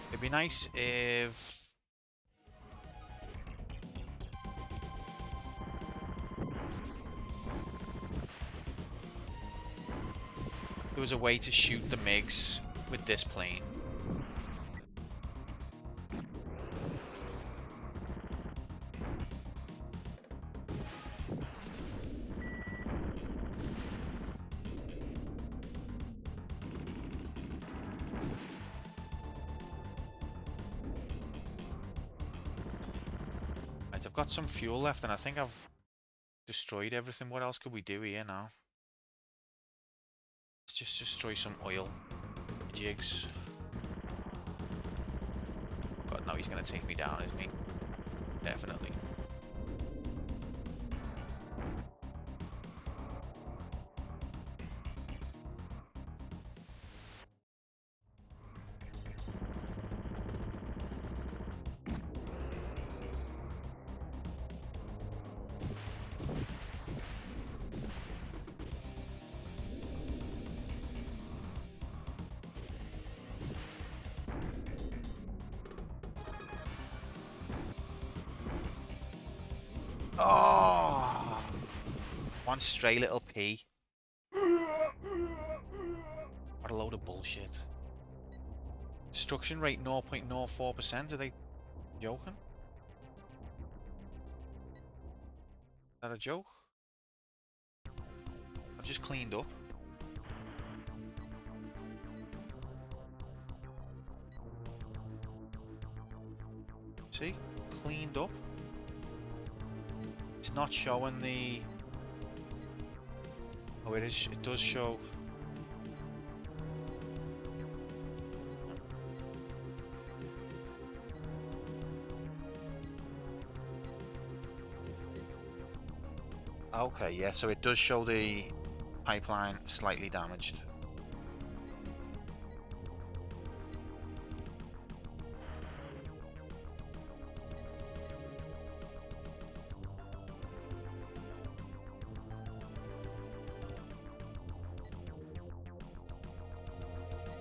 It'd be nice if there was a way to shoot the MiGs with this plane. Right, I've got some fuel left and I think I've destroyed everything. What else could we do here now? Let's just destroy some oil jigs. God, no, he's going to take me down, isn't he? Definitely. Oh, one stray little pea. What a load of bullshit. Destruction rate 0.04%. Are they joking? Is that a joke? I've just cleaned up. See? Cleaned up. It's not showing the... Oh, it is. It does show. Okay, yeah, so it does show the pipeline slightly damaged.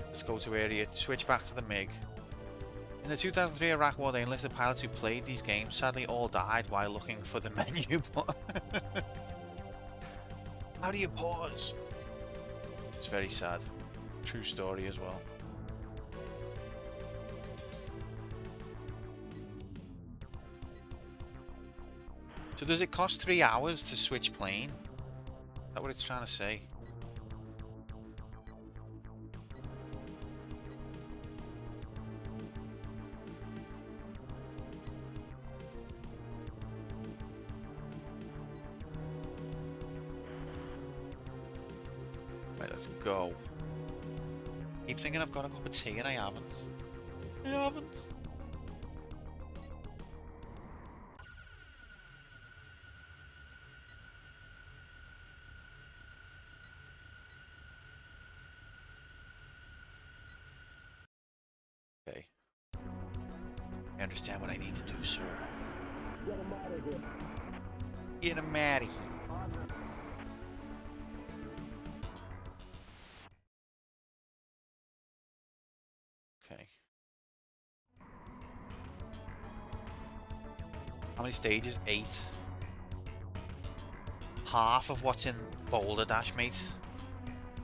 Let's go to area, switch back to the MiG. In the 2003 Iraq War, they enlisted pilots who played these games. Sadly, all died while looking for the menu button. How do you pause? It's very sad. True story as well. So does it cost 3 hours to switch plane? Is that what it's trying to say? Right, let's go. Keep thinking I've got a cup of tea and I haven't. I haven't. Okay. I understand what I need to do, sir.
Get him out of here.
Get him out of here. Okay. How many stages? 8. Half of what's in Boulder Dash, mate.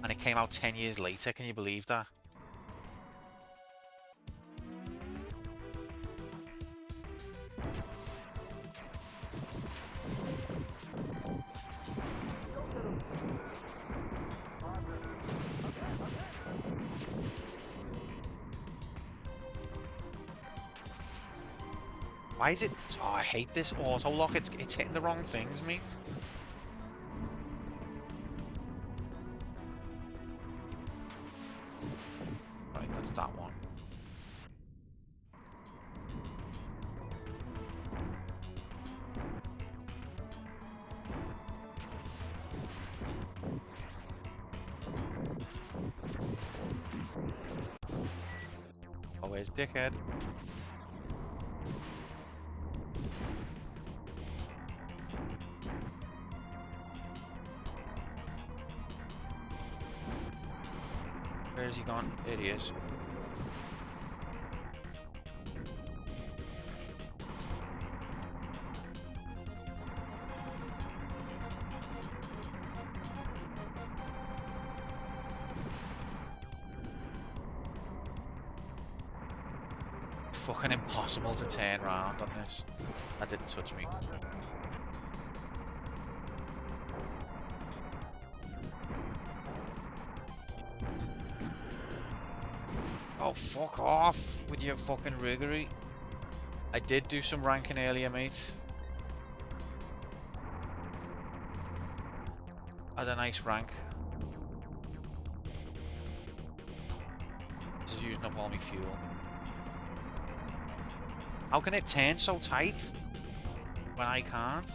And it came out 10 years later. Can you believe that? Why is it... Oh, I hate this auto lock. It's hitting the wrong things, mate. Right, that's that one. where's Dickhead? Where has he gone? There he is. Fucking impossible to turn around on this. That didn't touch me. Oh, fuck off with your fucking riggery. I did do some ranking earlier, mate. Had a nice rank. This is using up all my fuel. How can it turn so tight when I can't?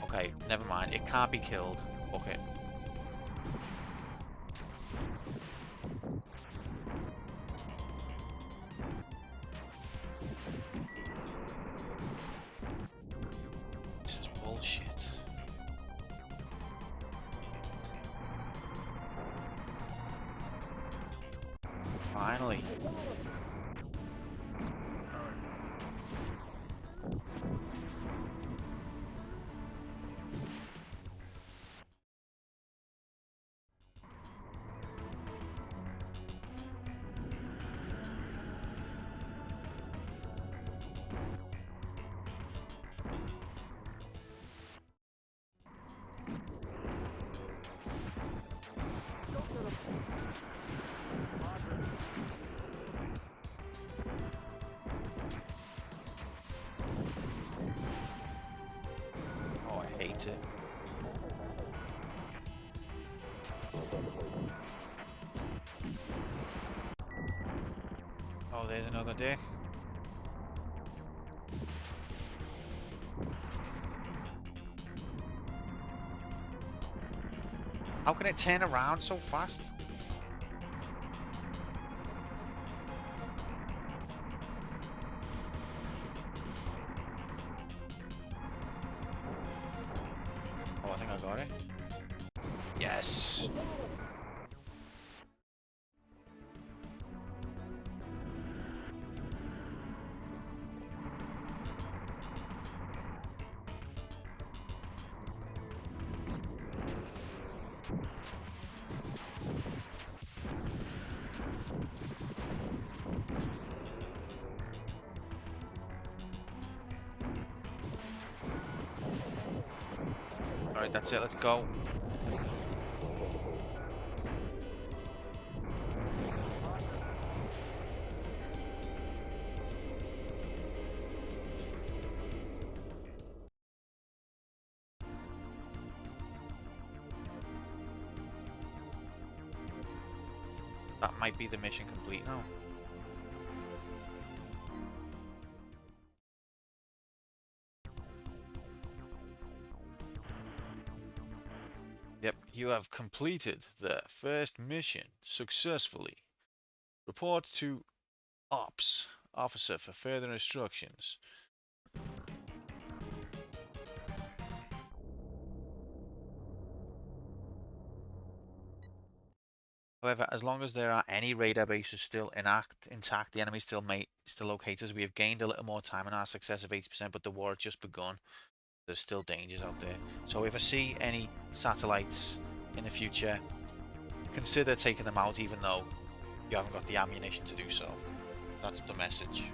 Okay, never mind. It can't be killed. Fuck it. This is bullshit. Finally. Hate it. Oh, there's another dick. How can it turn around so fast? Oh, I think I got it. Yes. Alright, that's it, let's go. That might be the mission complete now. Yep, you have completed the first mission successfully. Report to Ops officer for further instructions. However, as long as there are any radar bases still intact, the enemy still locate us. We have gained a little more time and our success of 80%, but the war has just begun. There's still dangers out there. So if I see any satellites in the future, consider taking them out even though you haven't got the ammunition to do so. That's the message.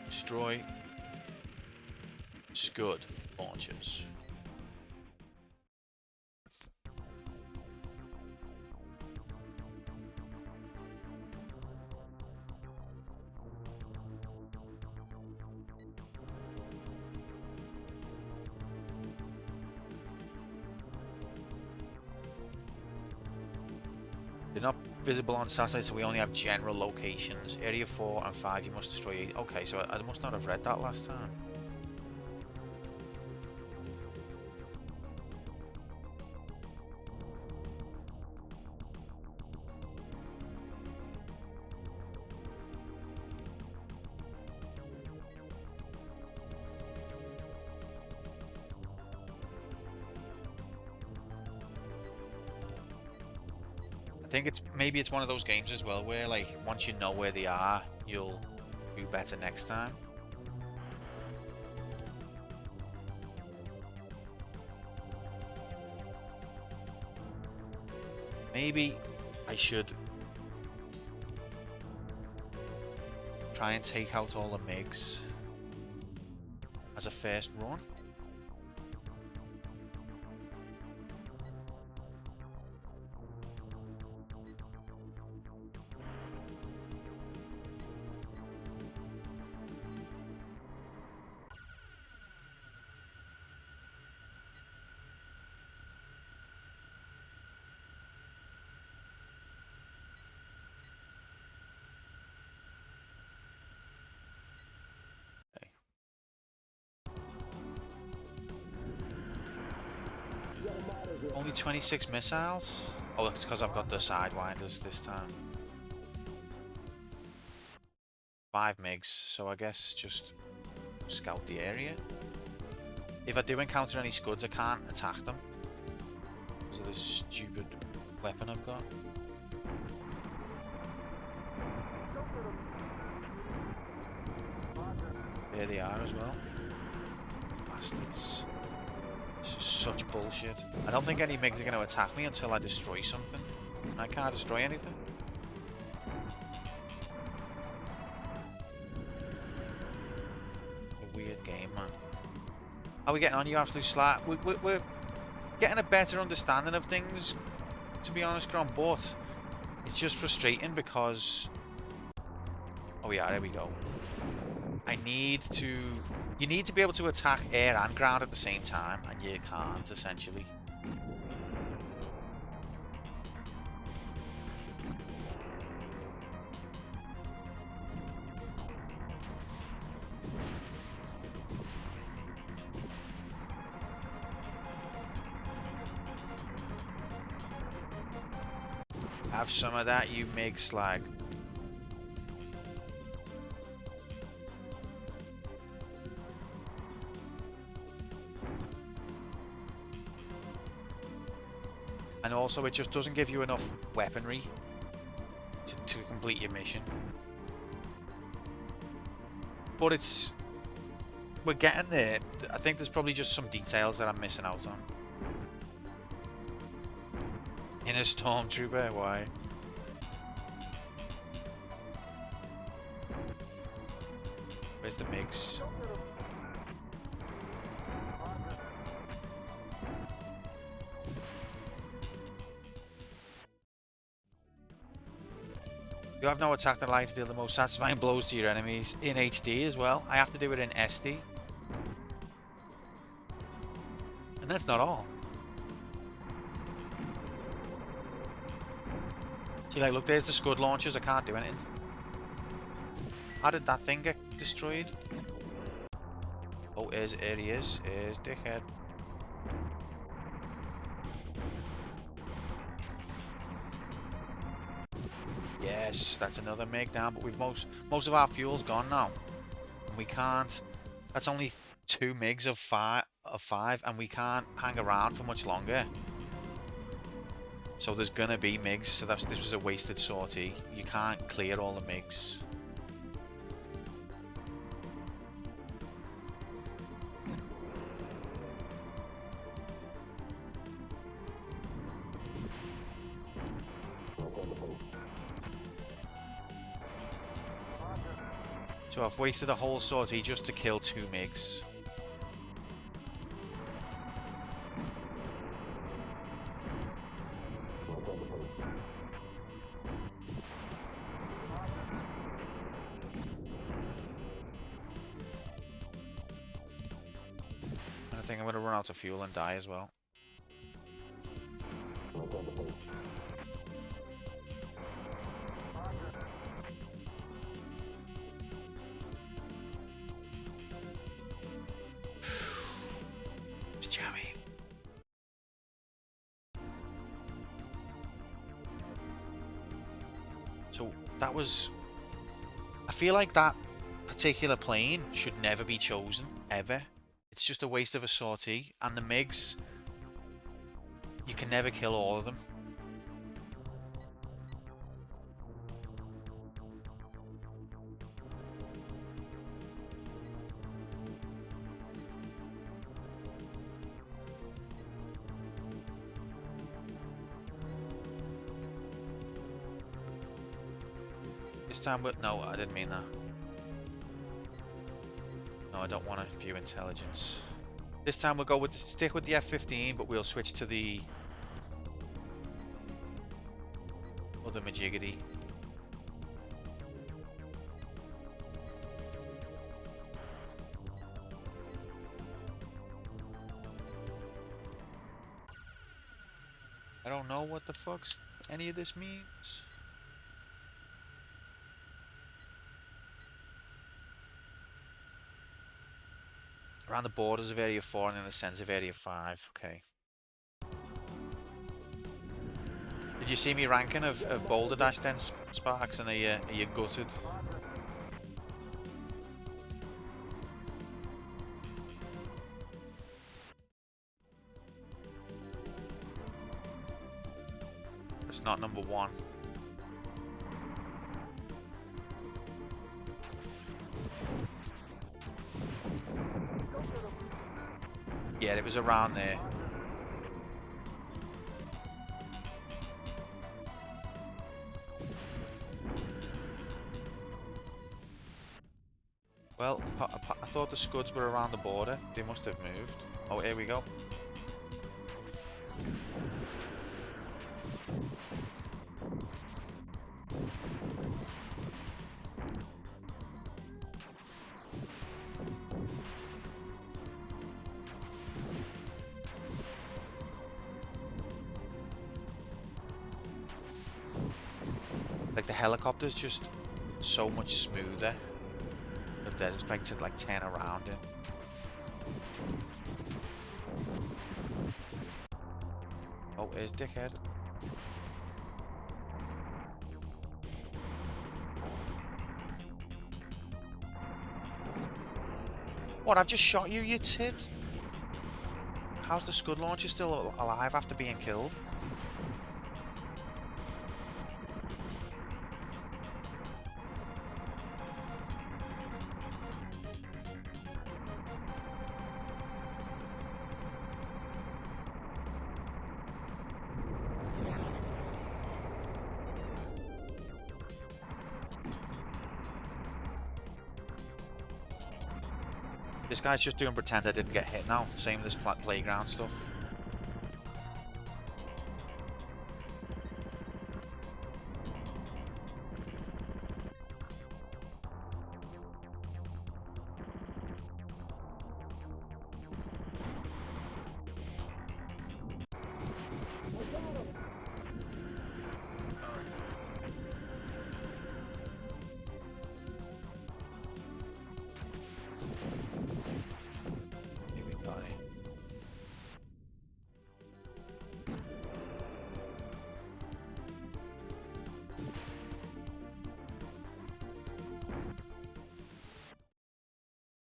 Destroy Scud launchers. They're not visible on satellite, so we only have general locations. Area 4 and 5, you must destroy 8. Okay, so I must not have read that last time. I think maybe it's one of those games as well where, like, once you know where they are, you'll do better next time. Maybe I should try and take out all the MiGs as a first run. Only 26 missiles? Oh, it's because I've got the Sidewinders this time. 5 MiGs, so I guess just scout the area. If I do encounter any Scuds, I can't attack them because of this stupid weapon I've got. There they are as well. Bastards. This is such bullshit. I don't think any MiGs are going to attack me until I destroy something. I can't destroy anything. A weird game, man. How are we getting on, you absolute slat? We're getting a better understanding of things, to be honest, Grom, but it's just frustrating because... Oh yeah, there we go. You need to be able to attack air and ground at the same time, and you can't, essentially. Have some of that, you MiG slag. And also, it just doesn't give you enough weaponry to complete your mission. But we're getting there. I think there's probably just some details that I'm missing out on. In a stormtrooper, why? Where's the MiGs? You have no attack that allows you to deal the most satisfying blows to your enemies in HD as well. I have to do it in SD. And that's not all. See, like, look, there's the Scud launchers. I can't do anything. How did that thing get destroyed? Oh, here he is. Here's dickhead. Yes, that's another MiG down, but we've most of our fuel's gone now. And we can't... That's only 2 MiGs of five, and we can't hang around for much longer. So there's gonna be MiGs, so this was a wasted sortie. You can't clear all the MiGs. So I've wasted a whole sortie just to kill 2 MiGs. And I think I'm going to run out of fuel and die as well. So that was... I feel like that particular plane should never be chosen, ever. It's just a waste of a sortie. And the MiGs, you can never kill all of them. This time, but no, I didn't mean that. No, I don't want to view intelligence. This time we'll go with stick with the F-15, but we'll switch to the other Majiggity. I don't know what the fuck's any of this means. Around the borders of Area 4 and in the centre of Area 5. Okay. Did you see me ranking of Boulder Dash then, Sparks? And are you gutted? It's not number 1. Yeah, it was around there. Well, I thought the Scuds were around the border. They must have moved. Oh, here we go. Like the helicopter's just so much smoother that they're expected to like turn around in. Oh, here's Dickhead. What, I've just shot you, you tit? How's the Scud launcher still alive after being killed? This guy's just doing pretend I didn't get hit now. Same with this playground stuff.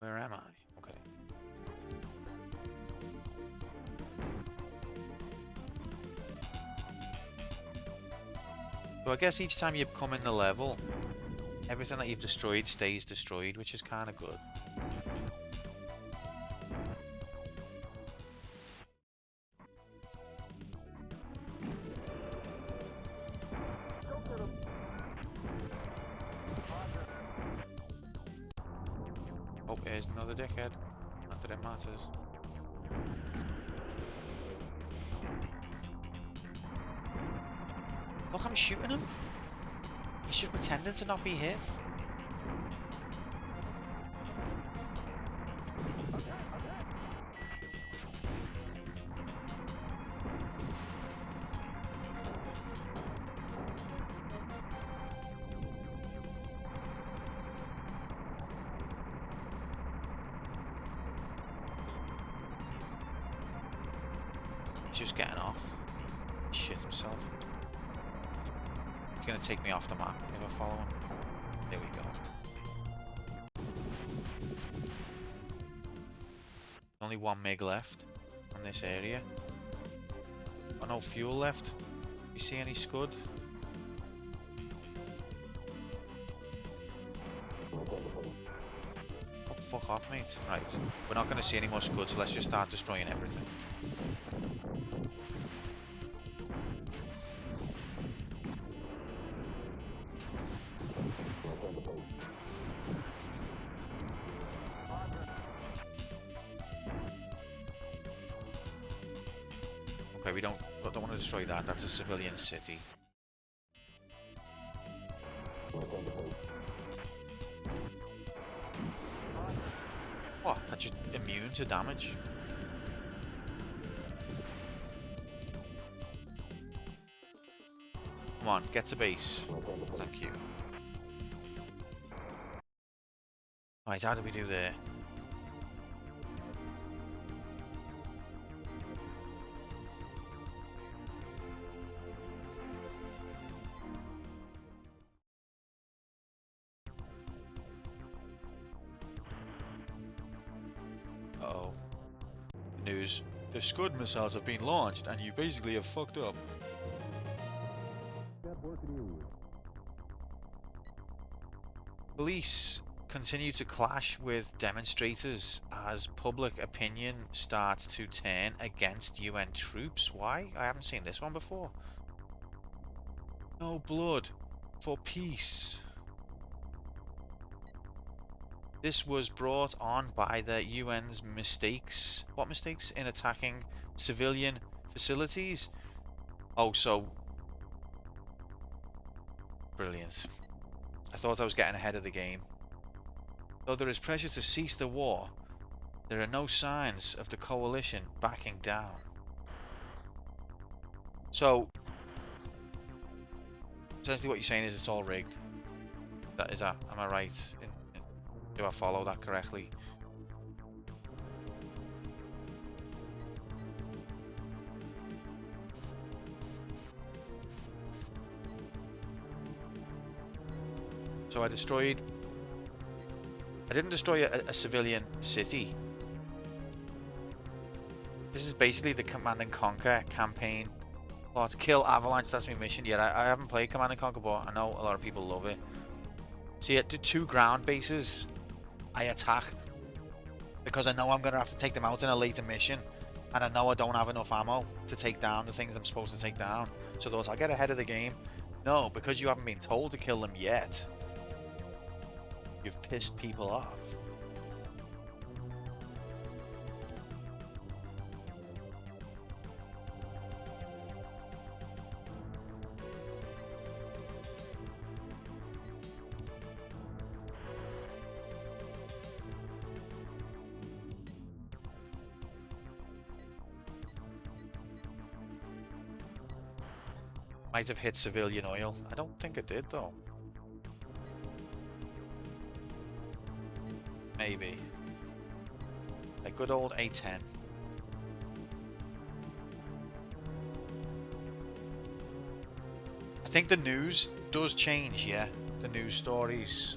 Where am I? Okay. So I guess each time you come in the level, everything that you've destroyed stays destroyed, which is kind of good. Oh, here's another dickhead. Not that it matters. Look, I'm shooting him. He's just pretending to not be hit. He's just getting off. Shit himself. going to take me off the map if I follow him. There we go. Only one MiG left on this area. Got no fuel left. You see any scud? Oh, fuck off, mate. Right, we're not going to see any more scud, so let's just start destroying everything. Okay, we don't want to destroy that. That's a civilian city. What? That's just immune to damage. Come on, get to base. Thank you. Right, how do we do there? Uh-oh. News. The Scud missiles have been launched and you basically have fucked up. Police continue to clash with demonstrators as public opinion starts to turn against UN troops. Why? I haven't seen this one before. No blood for peace. This was brought on by the UN's mistakes. What mistakes? In attacking civilian facilities? Oh, so... Brilliant. I thought I was getting ahead of the game. Though there is pressure to cease the war, there are no signs of the coalition backing down. So, essentially what you're saying is it's all rigged. Am I right? Do I follow that correctly? So I didn't destroy a civilian city. This is basically the Command and Conquer campaign. Well, to kill Avalanche, that's my mission. Yeah, I haven't played Command and Conquer, but I know a lot of people love it. So yeah, the 2 ground bases I attacked because I know I'm going to have to take them out in a later mission, and I know I don't have enough ammo to take down the things I'm supposed to take down. So those, I'll get ahead of the game. No, because you haven't been told to kill them yet, you've pissed people off. Might have hit civilian oil. I don't think it did though. Maybe. A good old A10. I think the news does change, yeah. The news stories.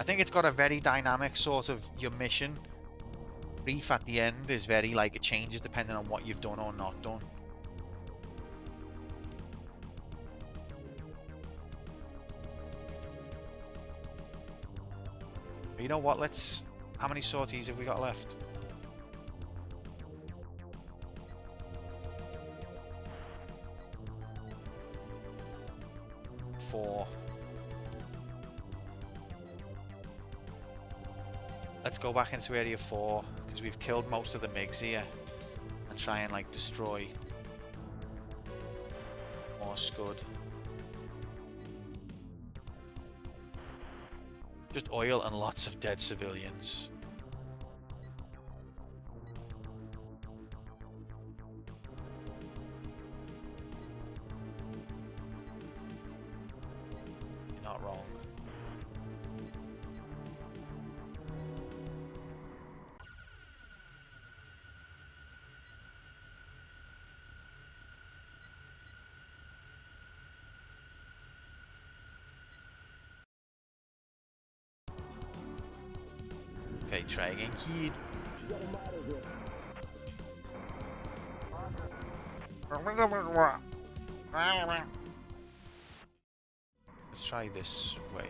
I think it's got a very dynamic sort of, your mission brief at the end is very like, it changes depending on what you've done or not done. You know what, let's... How many sorties have we got left? 4. Let's go back into area 4, because we've killed most of the MiGs here. And try and like destroy more Scud. Just oil and lots of dead civilians. You're not wrong. Okay, try again, kid. Let's try this way.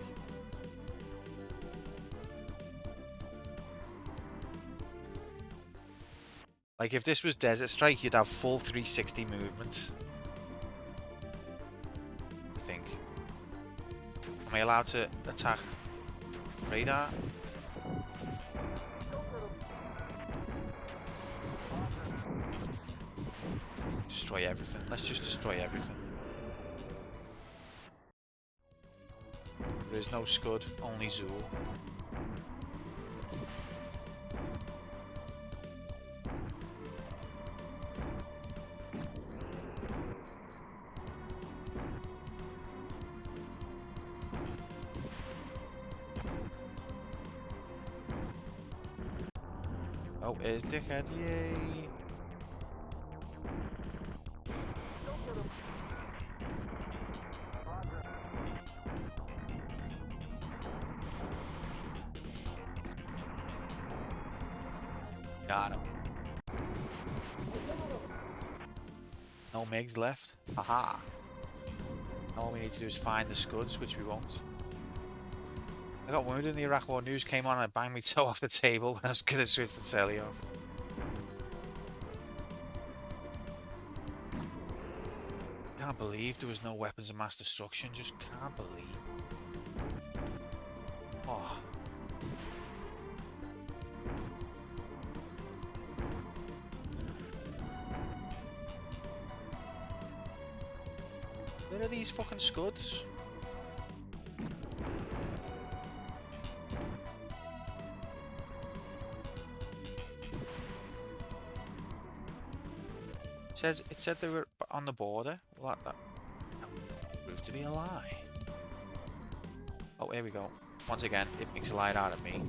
Like if this was Desert Strike, you'd have full 360 movement. I think. Am I allowed to attack radar? Destroy everything. Let's just destroy everything. There is no Scud, only Zool. Oh, here's Dickhead, yay! Got him. No MiGs left. Haha. All we need to do is find the Scuds, which we won't. I got wounded in the Iraq War. News came on and it banged me toe off the table when I was gonna switch the telly off. Can't believe there was no weapons of mass destruction. Just can't believe. Oh. Where are these fucking Scuds? It said they were on the border. Well, that proved to be a lie. Oh, here we go. Once again, it makes a light out of me.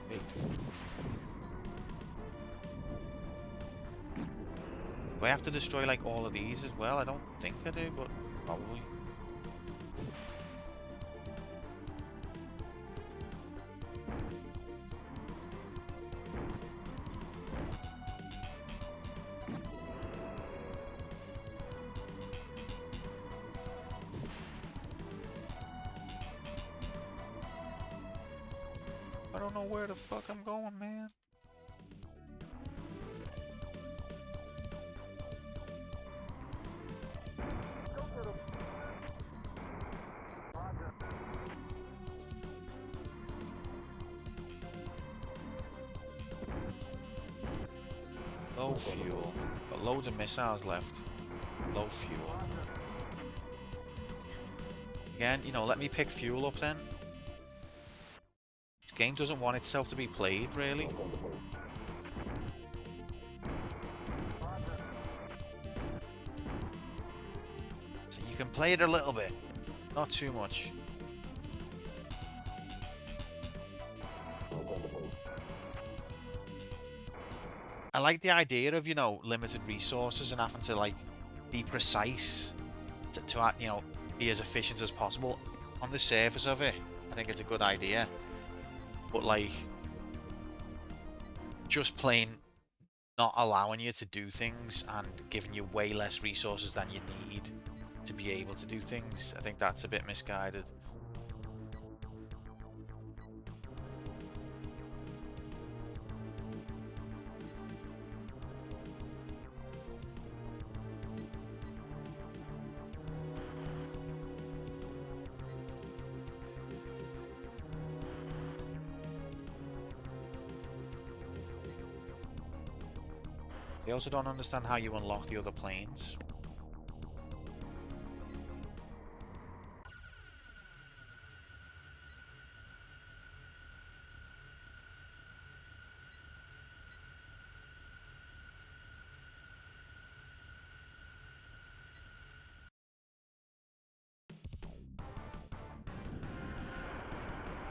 Wait. Do I have to destroy like all of these as well? I don't think I do, but probably. I don't know where the fuck I'm going, man. Low fuel. Got loads of missiles left. Low fuel. Again, you know, let me pick fuel up then. This game doesn't want itself to be played, really. So you can play it a little bit. Not too much. I like the idea of, you know, limited resources and having to, like, be precise to you know, be as efficient as possible. On the surface of it, I think it's a good idea. But, like, just plain not allowing you to do things and giving you way less resources than you need to be able to do things, I think that's a bit misguided. I also don't understand how you unlock the other planes.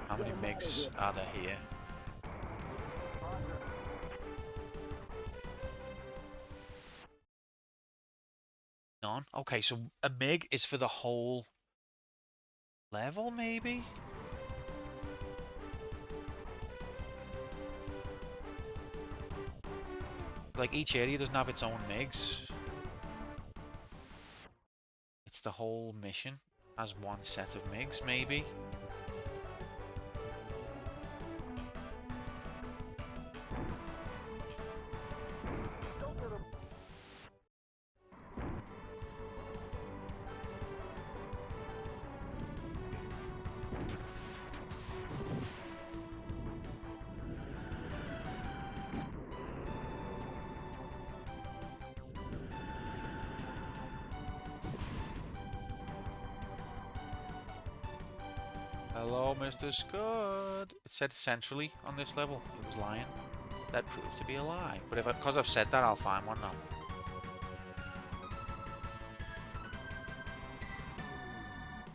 How many MiGs are there here? None? Okay, so a MiG is for the whole level, maybe? Like, each area doesn't have its own MiGs. It's the whole mission as one set of MiGs, maybe? Hello, Mr. Scud. It said centrally on this level. It was lying. That proved to be a lie. But if because I've said that, I'll find one now.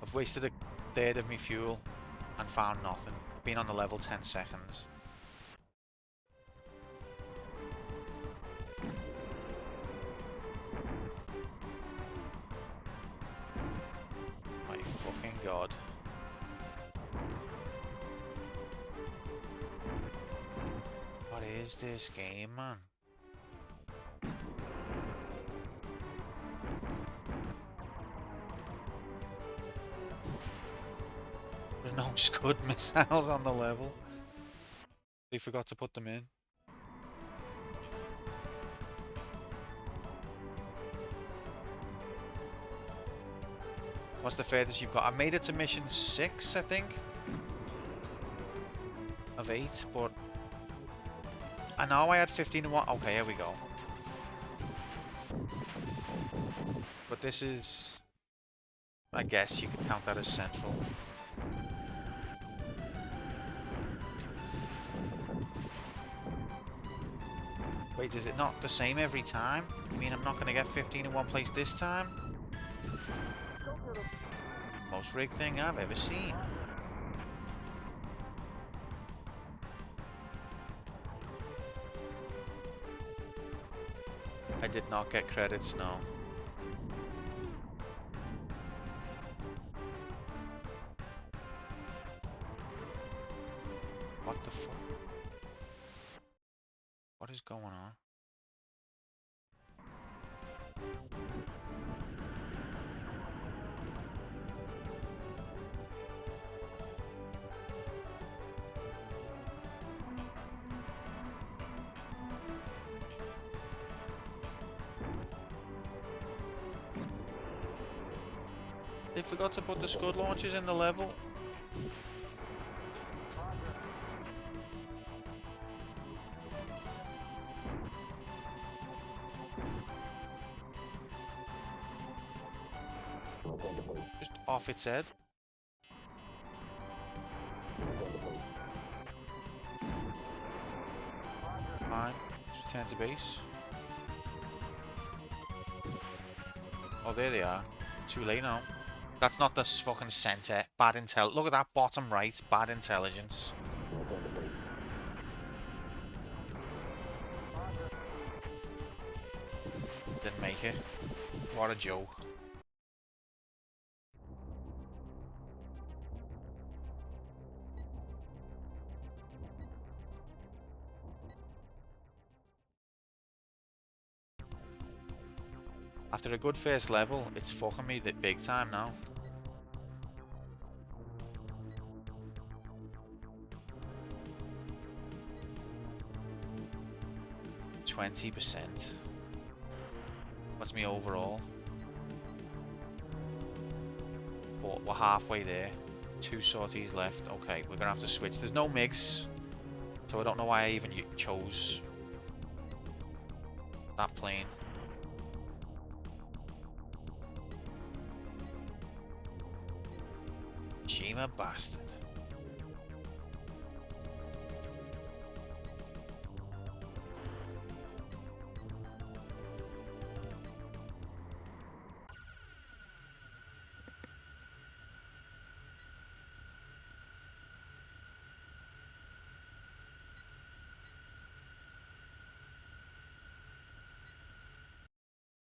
I've wasted a third of my fuel and found nothing. I've been on the level 10 seconds. My fucking god. What is this game, man? There's no Scud missiles on the level. They forgot to put them in. What's the furthest you've got? I made it to mission 6, I think. Of 8, but I know I had 15 and 1. Okay, here we go. But this is, I guess you could count that as central. Wait, is it not the same every time? I mean, I'm not going to get 15 in one place this time? Most rigged thing I've ever seen. I did not get credits, no. What the fuck? What is going on? They forgot to put the Scud launchers in the level. Just off its head. Fine. Let's return to base. Oh, there they are. Too late now. That's not the fucking center. Bad intel. Look at that bottom right. Bad intelligence. Didn't make it. What a joke. After a good first level, it's fucking me that big time now. %. What's me overall? But we're halfway there. 2 sorties left. Okay, we're gonna have to switch. There's no MiGs, so I don't know why I even chose that plane. Shima bastard.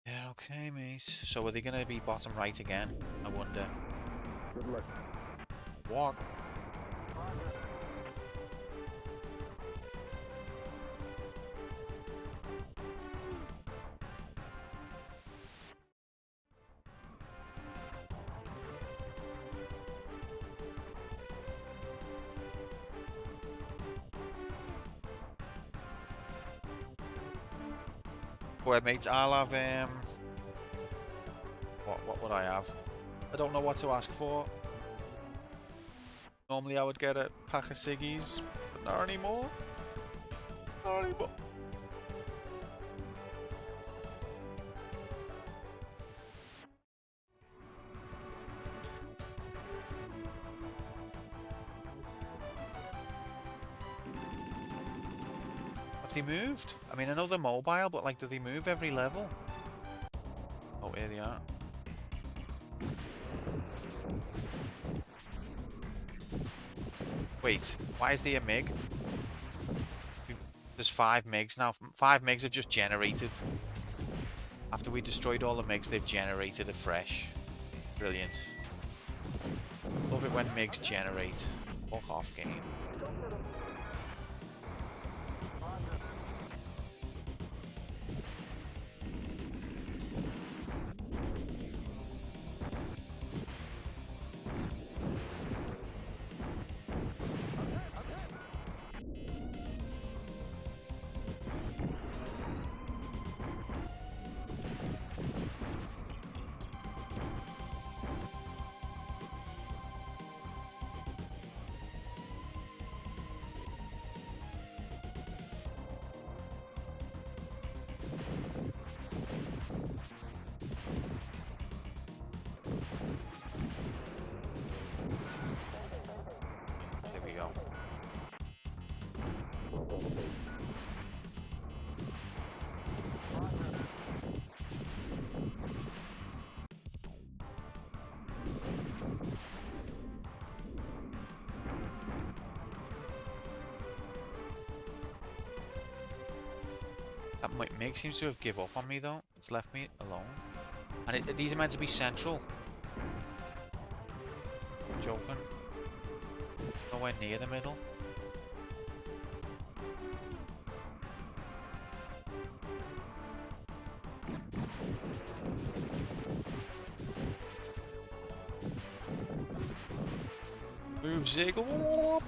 Yeah, okay. Okay, mate. So are they going to be bottom right again? I wonder.
Good luck.
Walk. Well, mate, I'll have what would I have? I don't know what to ask for. Normally I would get a pack of ciggies, but not anymore. Not anymore. Have they moved? I mean, I know they're mobile, but like, do they move every level? Oh, here they are. Wait, why is there a MiG? There's 5 MiGs now. 5 MiGs have just generated. After we destroyed all the MiGs, they've generated afresh. Brilliant. Love it when MiGs generate. Fuck off, game. There we go. That MiG seems to have give up on me though. It's left me alone. And these are meant to be central. I'm joking. Nowhere near the middle. Move, Ziggle!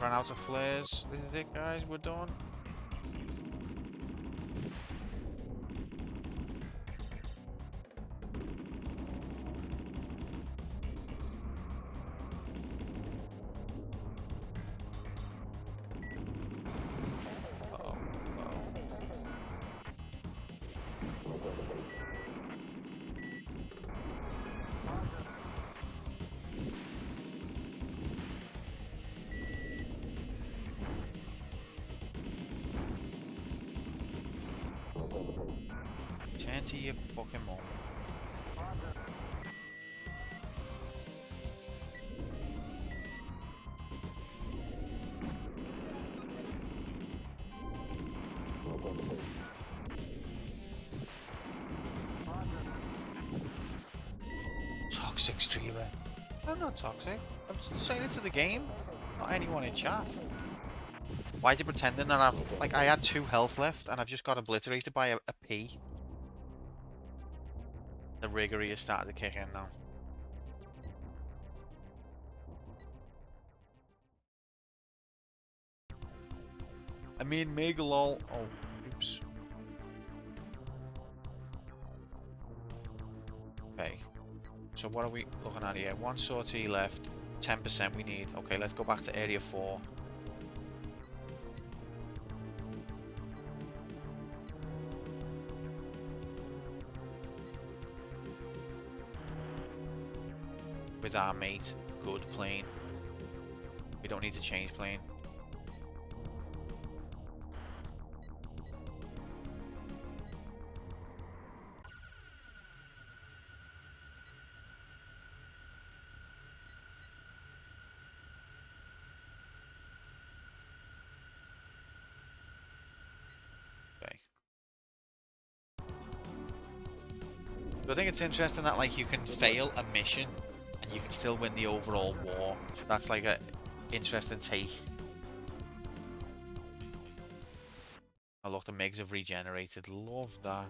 Run out of flares. This is it, guys. We're done. Turn to your fucking mom. Toxic streamer. I'm not toxic. I'm just saying it to the game, not anyone in chat. Why are you pretending that I've... Like, I had 2 health left and I've just got obliterated by a P. The riggery has started to kick in now. I mean, MiG lol. Oh, oops. Okay. So what are we looking at here? 1 sortie left. 10% we need. Okay, let's go back to area 4. with our mate. Good plane. We don't need to change plane. So I think it's interesting that like you can fail a mission and you can still win the overall war. So that's like a interesting take. Oh look, the MiGs have regenerated. Love that.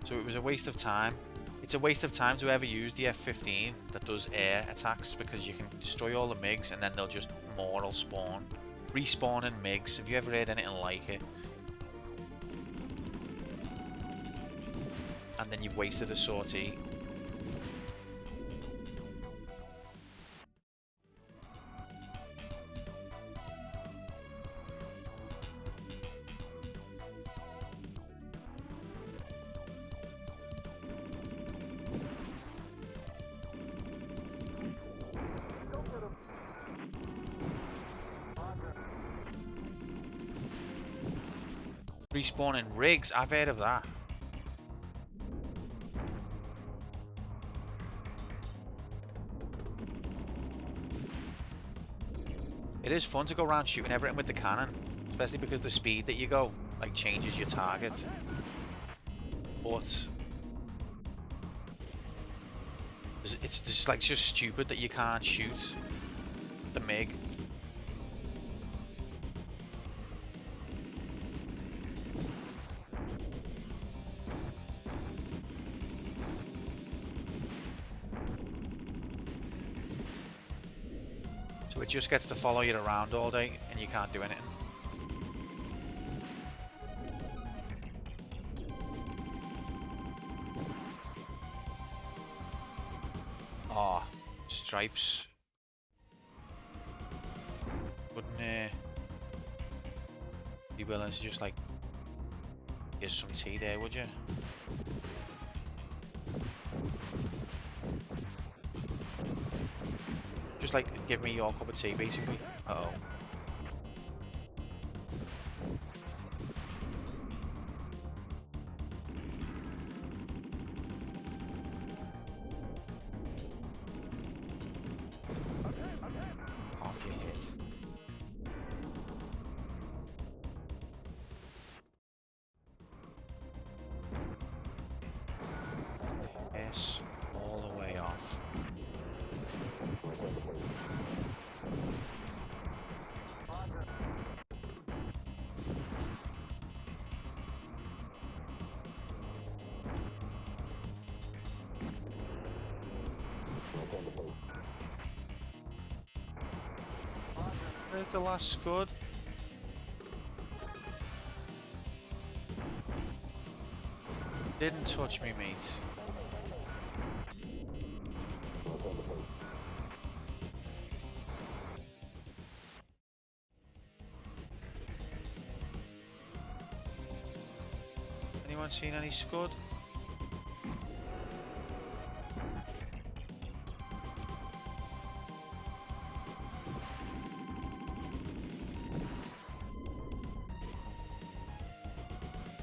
So it was a waste of time. It's a waste of time to ever use the F-15 that does air attacks because you can destroy all the MiGs and then they'll just more will spawn. Respawning MiGs. Have you ever heard anything like it? And then you've wasted a sortie. Respawning rigs, I've heard of that. It is fun to go around shooting everything with the cannon, especially because the speed that you go like changes your target. But it's just like just stupid that you can't shoot the MiG. So it just gets to follow you around all day and you can't do anything. Oh, stripes. Wouldn't be willing to just like give some tea there, would you? Just like give me your cup of tea, basically. Uh-oh. Off your head. Yes, all the way off. Where's the last scud? Didn't touch me, mate. Anyone seen any scud?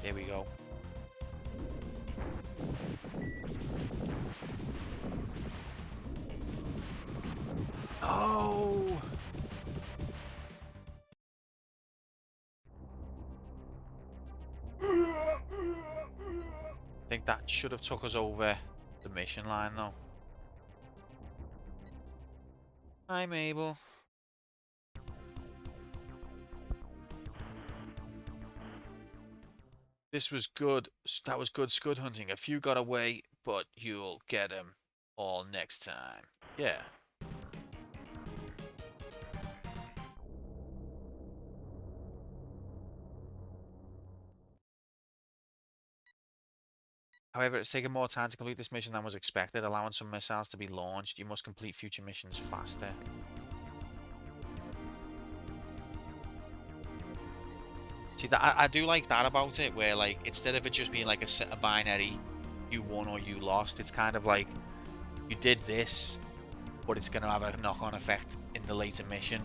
There we go. Oh! I think that should have took us over the mission line though. Hi Mabel. This was good. That was good scud hunting. A few got away, but you'll get them all next time. Yeah. However, it's taken more time to complete this mission than was expected, allowing some missiles to be launched. You must complete future missions faster. See, that I do like that about it, where like instead of it just being like a binary, you won or you lost, it's kind of like you did this, but it's going to have a knock-on effect in the later mission.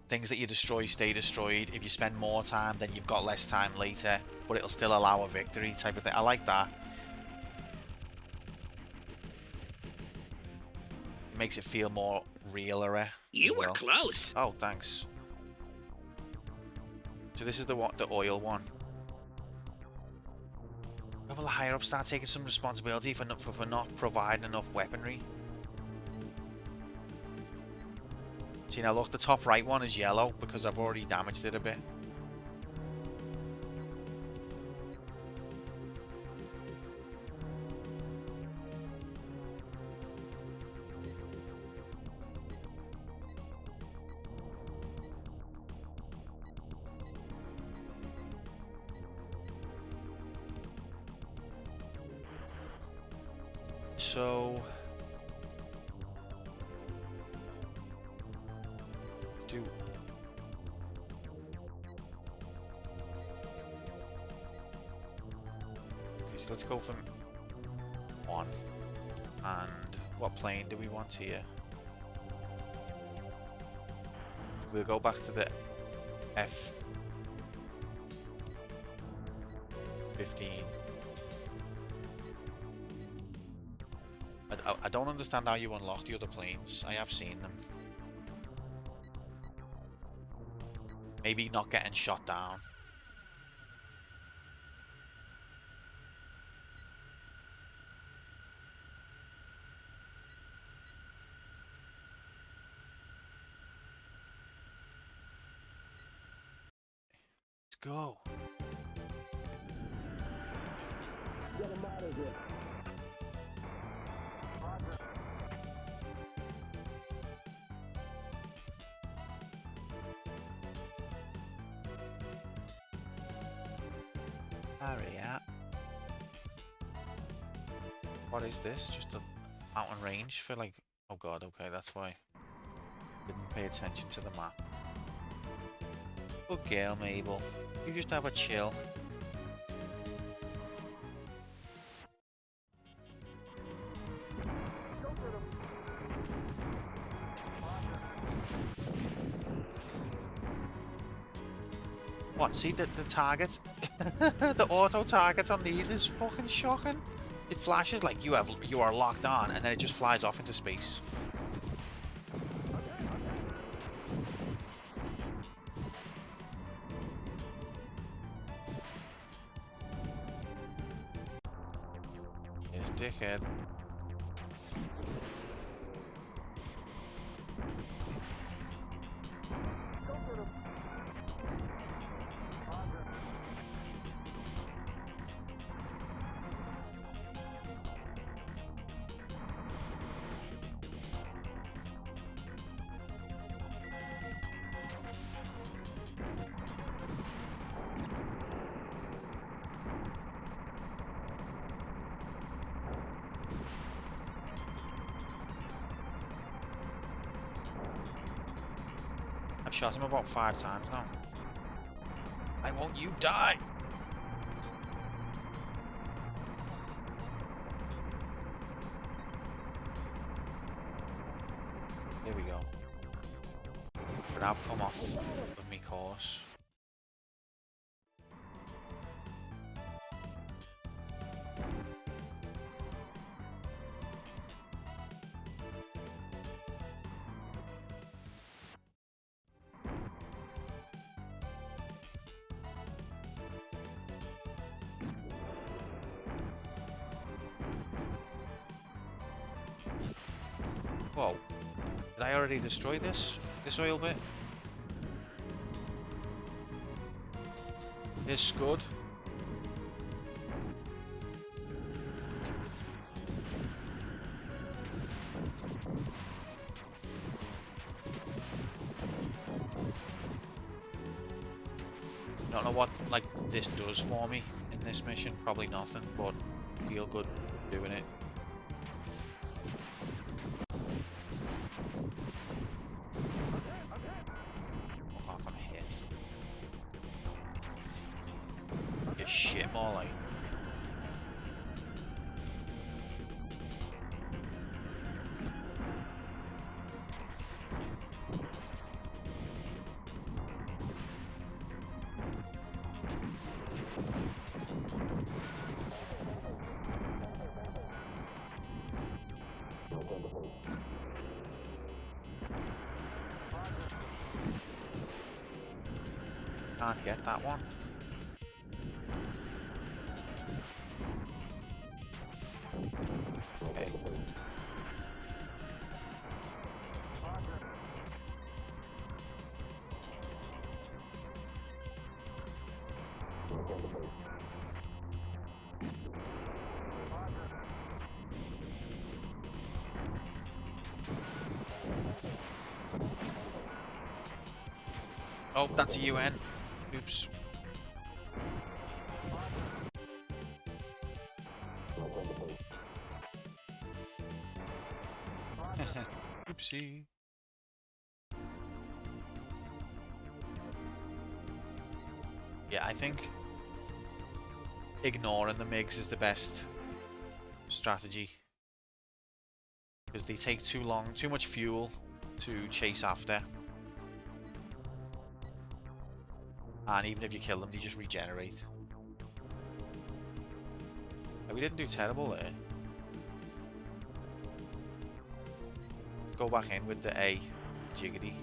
Things that you destroy stay destroyed. If you spend more time, then you've got less time later, but it'll still allow a victory type of thing. I like that. It makes it feel more realer.
You were close.
Oh, thanks. So this is the oil one. Will the higher up start taking some responsibility for not providing enough weaponry? See now, look, the top right one is yellow because I've already damaged it a bit. So do okay, so let's go from 1. And what plane do we want here? We'll go back to the F-15. I don't understand how you unlock the other planes. I have seen them. Maybe not getting shot down. Let's go.
Get him out of here.
Hurry up. What is this? Just a mountain range for like... Oh god, okay, that's why. Didn't pay attention to the map. Good girl, Mabel. You just have a chill. What, see the targets? The auto targets on these is fucking shocking. It flashes like you are locked on and then it just flies off into space. Yes, dickhead. I've shot him about 5 times now. Why won't you die? Here we go. But I've come off of me course. Whoa. Did I already destroy this oil bit? Here's Scud. Don't know what like this does for me in this mission. Probably nothing, but feel good doing it. Shit more like. Can't get that one. Okay. Oh, that's a UN. Oops. Oopsie. Yeah, I think ignoring the MiGs is the best strategy. Because they take too long, too much fuel to chase after. And even if you kill them, they just regenerate. Oh, we didn't do terrible there. Go back in with the A. Jiggity.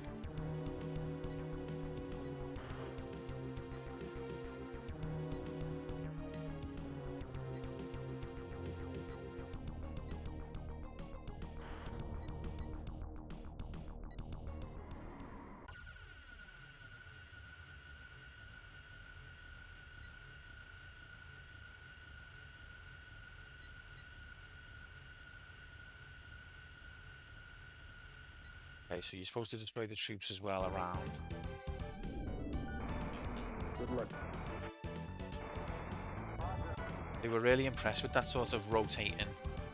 Okay, so you're supposed to destroy the troops as well around.
Good luck.
They were really impressed with that sort of rotating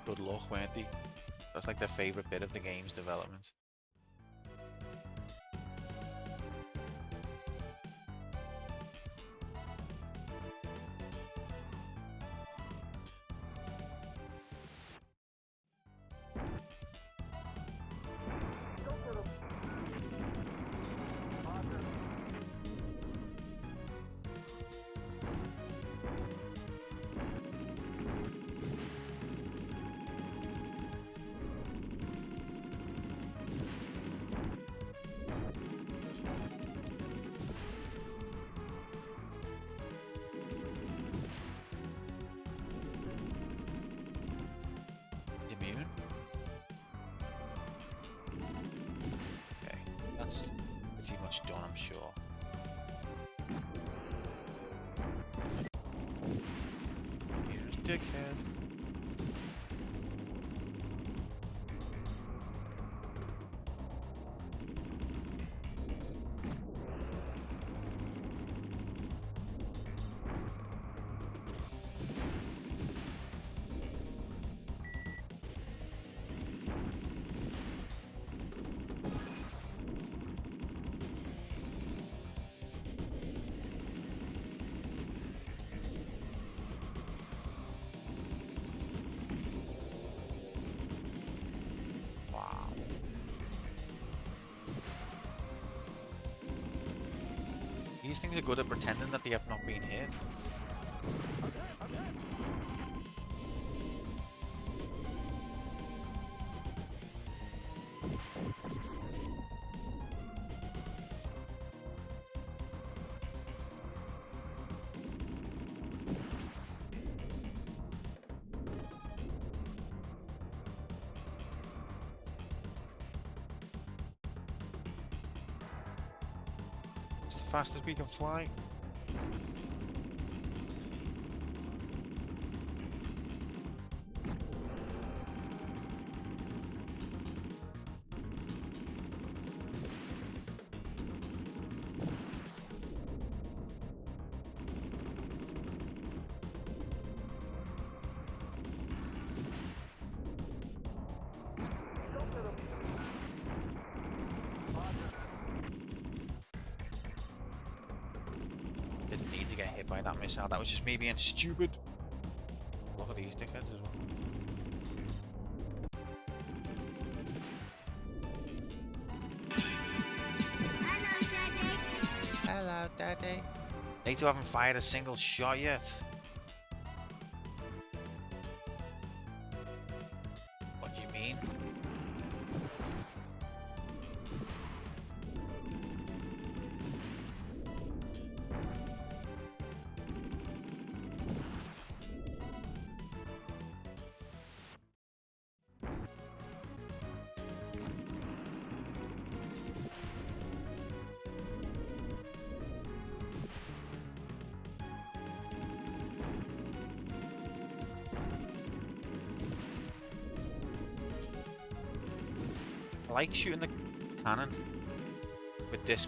good luck, weren't they? That's like their favourite bit of the game's development. Immune. Okay, that's pretty much done, I'm sure. Here's Dickhead. These things are good at pretending that they have not been hit. It's the fastest we can fly. Didn't need to get hit by that missile. That was just me being stupid. Look at these dickheads as well. Hello, Daddy. NATO haven't fired a single shot yet. What do you mean? I like shooting the cannon with this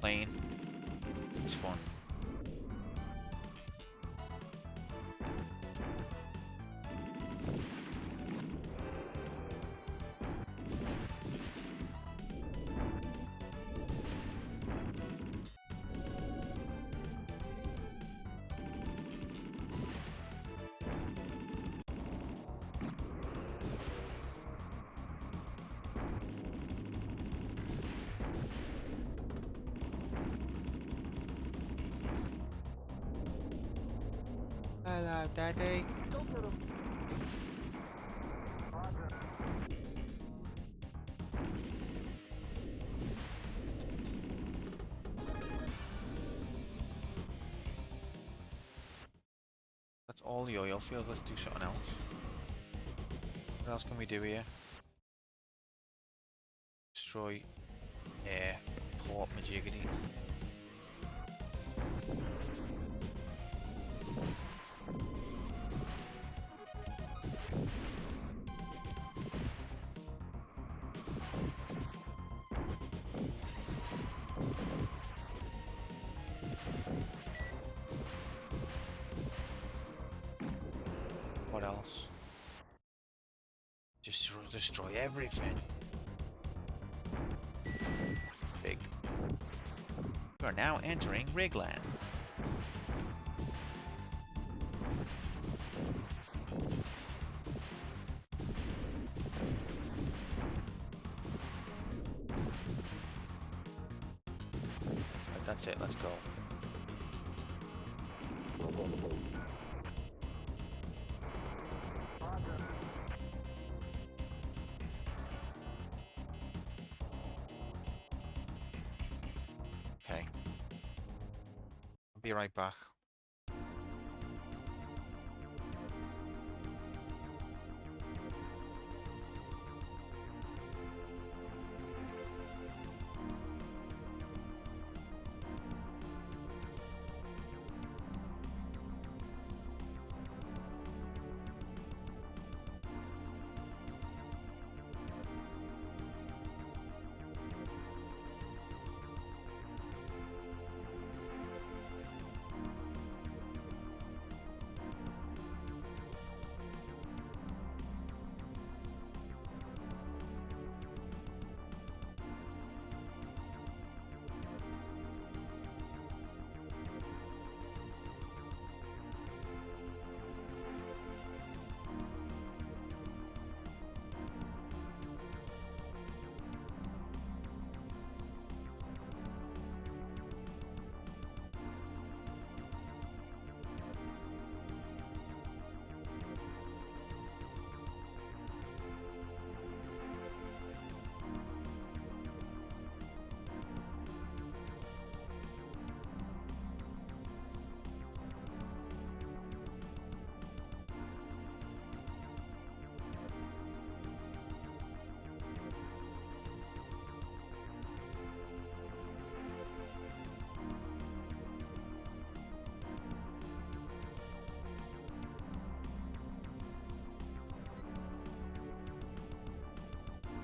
plane. It's fun. Hello, Daddy. That's all the oil field. Let's do something else. What else can we do here? Destroy air. Port Majiggity. What else? Just destroy everything. Big. We are now entering Rigland. Right, that's it. Let's go. Okay. I'll be right back.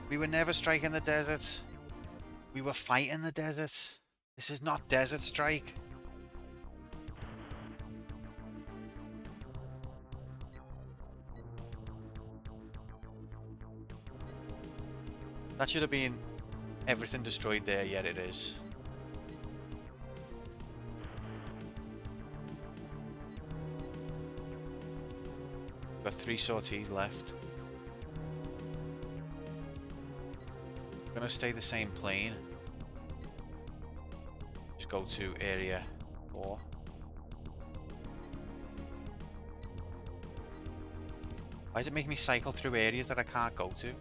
We were never striking the desert. We were fighting the desert. This is not Desert Strike. That should have been everything destroyed there, yet it is. Got 3 sorties left. Gonna stay the same plane. Just go to area 4. Why is it making me cycle through areas that I can't go to?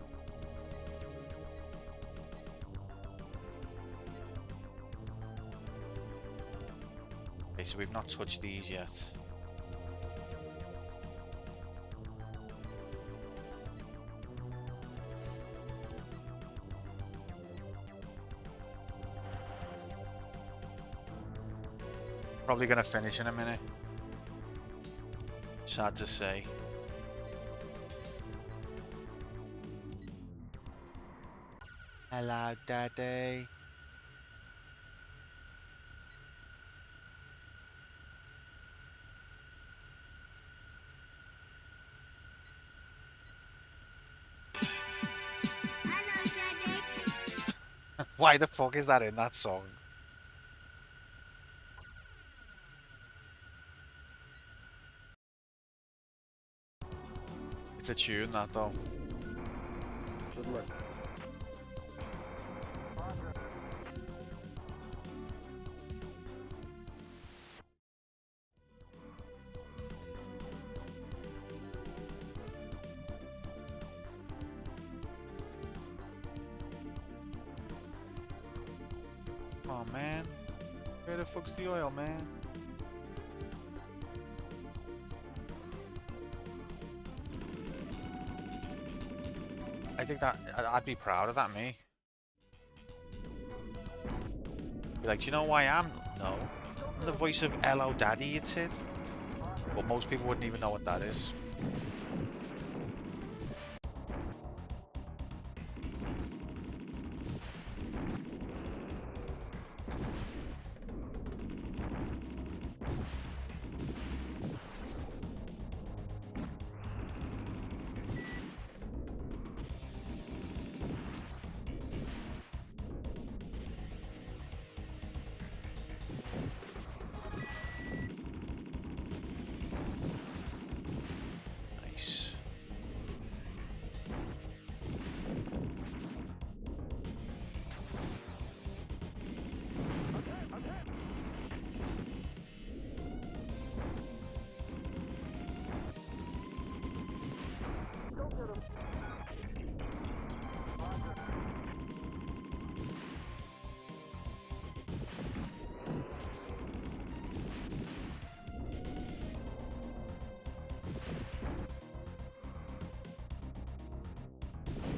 Okay, so we've not touched these yet. Probably gonna finish in a minute. Sad to say. Hello, Daddy. Why the fuck is that in that song? It's a tune, that though.
Good luck.
Oh man, where the fuck's the oil, man? I think that I'd be proud of that, me. Be like, do you know who I am? No, I'm the voice of Hello Daddy. It's it. But most people wouldn't even know what that is. Nice.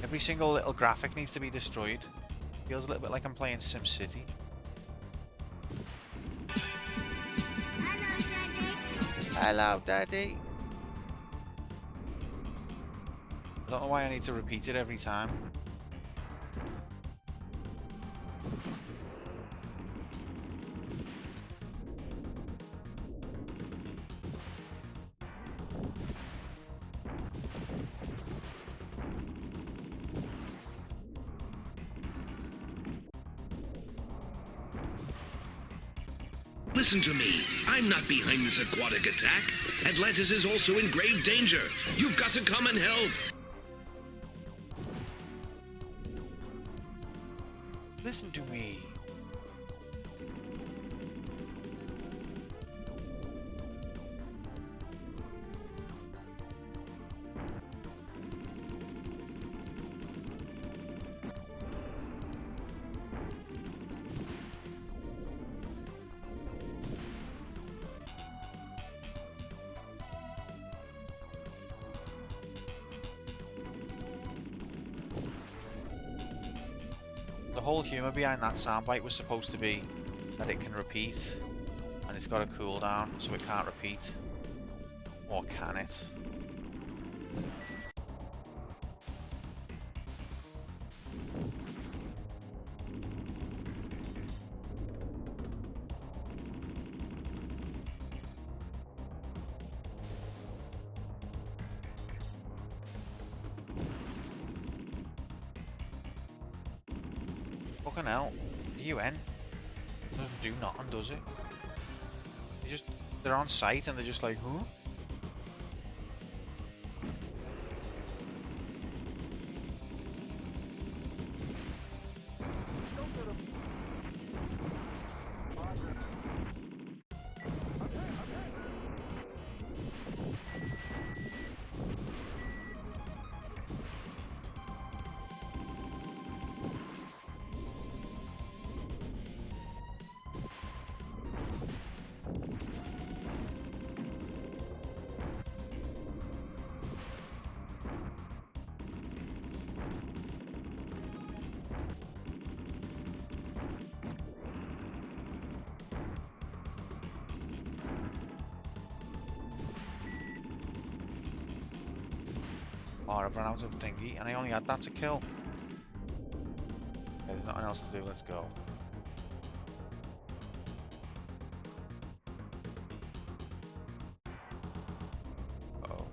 Every single little graphic needs to be destroyed. Feels a little bit like I'm playing SimCity. Hello, Daddy. I don't know why I need to repeat it every time.
Listen to me. I'm not behind this aquatic attack. Atlantis is also in grave danger. You've got to come and help.
Listen to me. The whole humour behind that soundbite was supposed to be that it can repeat, and it's got a cooldown, so it can't repeat. Or can it? Fucking hell. The UN doesn't do nothing, does it? They're on site and they're just like, huh? Oh, I've run out of thingy, and I only had that to kill. nothing else to do. Let's go. Oh.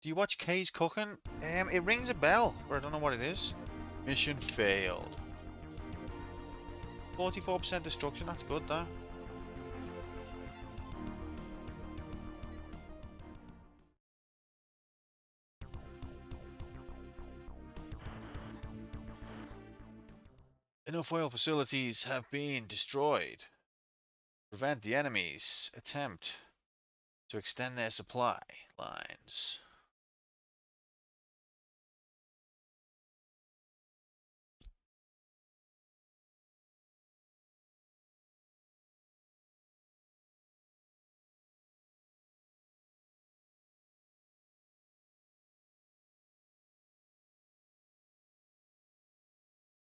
Do you watch Kay's cooking? It rings a bell, but I don't know what it is. Mission failed. 44% destruction. That's good, that. Enough oil facilities have been destroyed to prevent the enemy's attempt to extend their supply lines.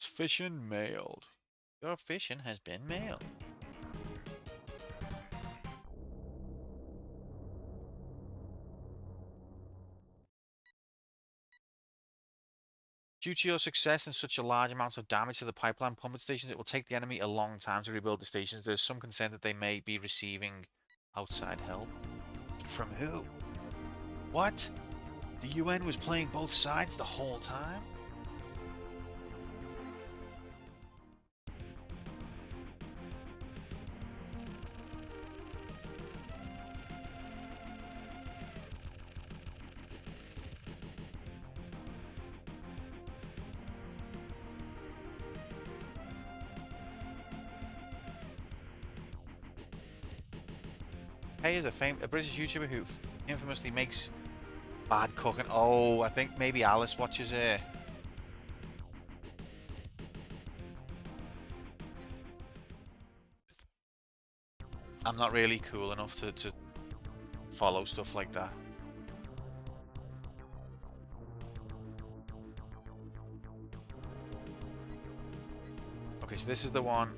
Fission mailed. Your fission has been mailed. Due to your success in such a large amount of damage to the pipeline pumping stations, it will take the enemy a long time to rebuild the stations. There's some concern that they may be receiving outside help. From who? What? The UN was playing both sides the whole time? Hey is a British YouTuber who infamously makes bad cooking. Oh, I think maybe Alice watches it. I'm not really cool enough to follow stuff like that. Okay, so this is the one.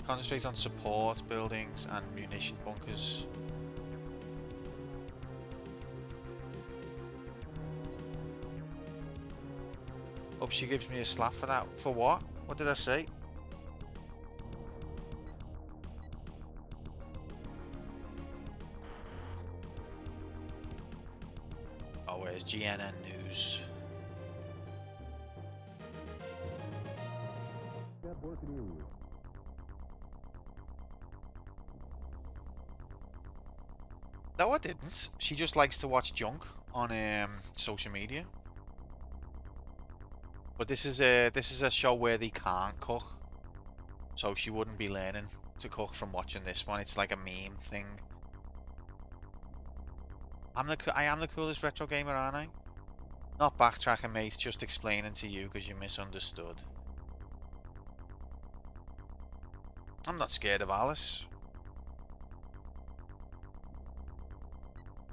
Concentrate on support buildings and munition bunkers. Hope she gives me a slap for that. For what? What did I say? Oh, where's GNN News? No, I didn't. She just likes to watch junk on social media. But this is a show where they can't cook, so she wouldn't be learning to cook from watching this one. It's like a meme thing. I am the coolest retro gamer, aren't I? Not backtracking, mate. Just explaining to you because you misunderstood. I'm not scared of Alice.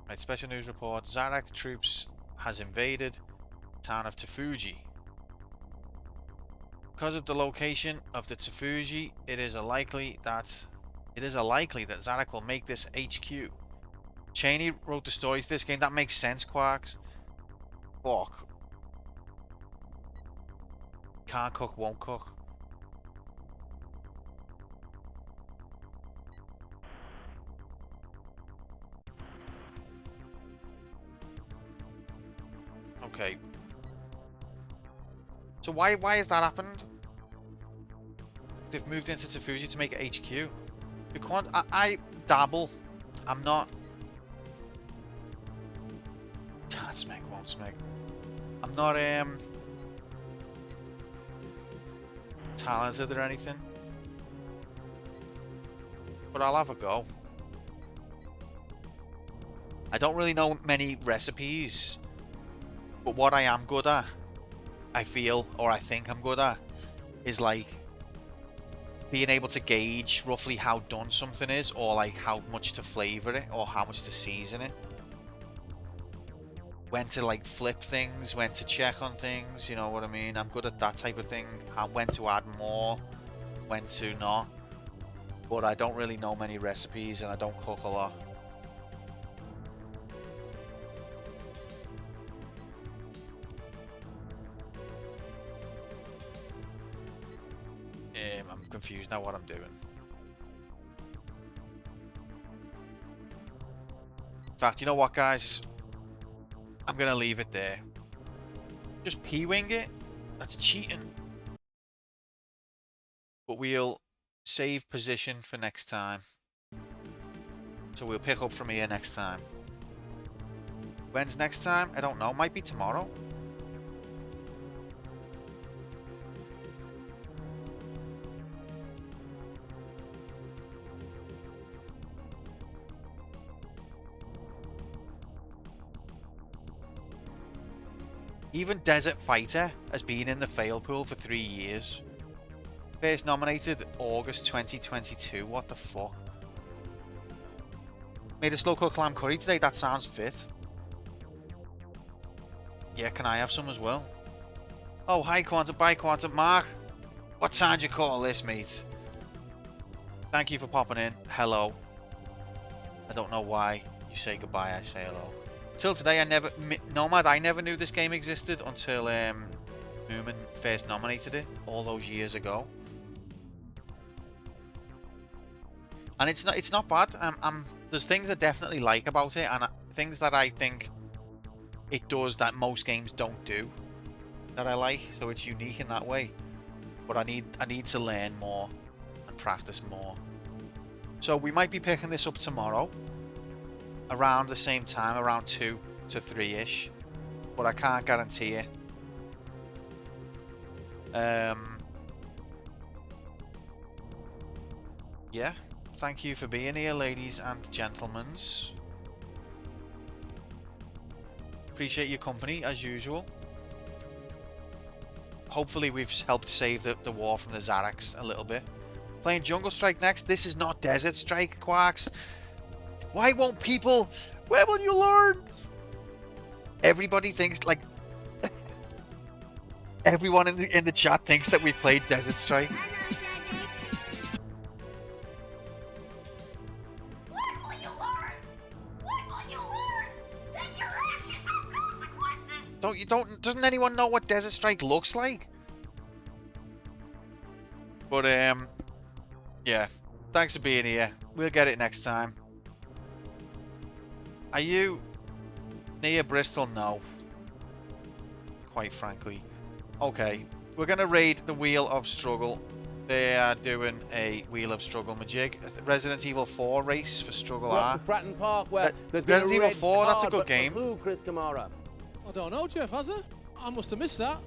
Right, special news report. Zarak troops has invaded the town of Tafuji. Because of the location of the Tafuji, it is likely that Zarak will make this HQ. Cheney wrote the story for this game. That makes sense, Quarks. Fuck. Can't cook, won't cook. Okay. So why has that happened? They've moved into Tafuji to make it HQ. You can't. I dabble. I'm not. Can't smeg, won't smeg. I'm not talented or anything. But I'll have a go. I don't really know many recipes. But what I am good at, I feel, or I think I'm good at, is like being able to gauge roughly how done something is, or like how much to flavor it, or how much to season it. When to like flip things, when to check on things, you know what I mean? I'm good at that type of thing. When to add more, when to not. But I don't really know many recipes and I don't cook a lot. I'm confused now what I'm doing. In fact, you know what, guys? I'm gonna leave it there. Just P-wing it. That's cheating. But we'll save position for next time. So we'll pick up from here next time. When's next time? I don't know. Might be tomorrow. Even Desert Fighter has been in the fail pool for 3 years. First nominated August 2022. What the fuck? Made a slow cooked lamb curry today. That sounds fit. Yeah, can I have some as well? Oh, hi Quantum, bye Quantum. Mark, what time do you call this, mate? Thank you for popping in. Hello. I don't know why you say goodbye, I say hello. Till today, Nomad, I never knew this game existed until Moomin first nominated it all those years ago. And it's not bad. There's things I definitely like about it, and things that I think it does that most games don't do that I like. So it's unique in that way. But I need to learn more and practice more. So we might be picking this up tomorrow, around the same time, around 2 to 3-ish. But I can't guarantee it. Yeah. Thank you for being here, ladies and gentlemen. Appreciate your company, as usual. Hopefully we've helped save the war from the Zaraks a little bit. Playing Jungle Strike next. This is not Desert Strike, Quarks. Why won't people... Where will you learn? Everybody thinks, like... Everyone in the chat thinks that we've played Desert Strike. Doesn't anyone know what Desert Strike looks like? But yeah, thanks for being here. We'll get it next time. Are you near Bristol? No, quite frankly. Okay, we're gonna raid the Wheel of Struggle. They are doing a Wheel of Struggle majig. Resident Evil 4 race for Struggle R.
Fratton Park, where
Resident Evil 4, that's a good game.
Who, Chris Kamara?
I don't know, Jeff, has it? I must have missed that.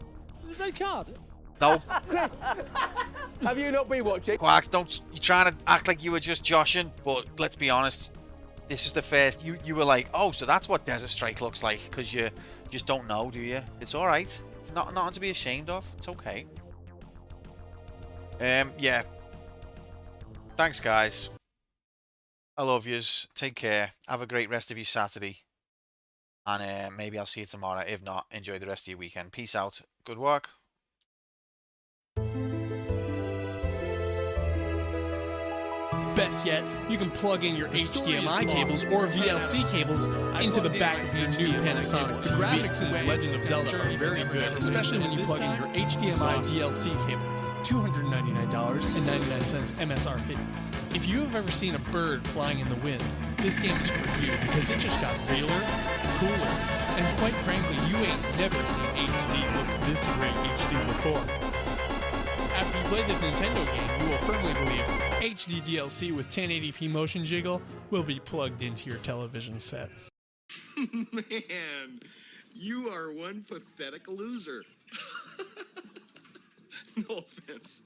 Red card.
No.
Chris, have you not been watching?
Quarks, you're trying to act like you were just joshing, but let's be honest. This is the first. You were like, oh, so that's what Desert Strike looks like, because you just don't know, do you? It's all right. It's nothing to be ashamed of. It's okay. Yeah. Thanks, guys. I love yous. Take care. Have a great rest of your Saturday. And maybe I'll see you tomorrow. If not, enjoy the rest of your weekend. Peace out. Good work.
Best yet, you can plug in your HDMI cables or VLC cables into the back of your new Panasonic TV. The graphics in The Legend of Zelda are very good, especially when you plug in your HDMI VLC cable. $299.99 MSRP. If you have ever seen a bird flying in the wind, this game is for you because it just got realer, cooler, and quite frankly, you ain't never seen HD looks this great HD before. After you play this Nintendo game, you will firmly believe HD DLC with 1080p motion jiggle will be plugged into your television set.
Man, you are one pathetic loser. No offense.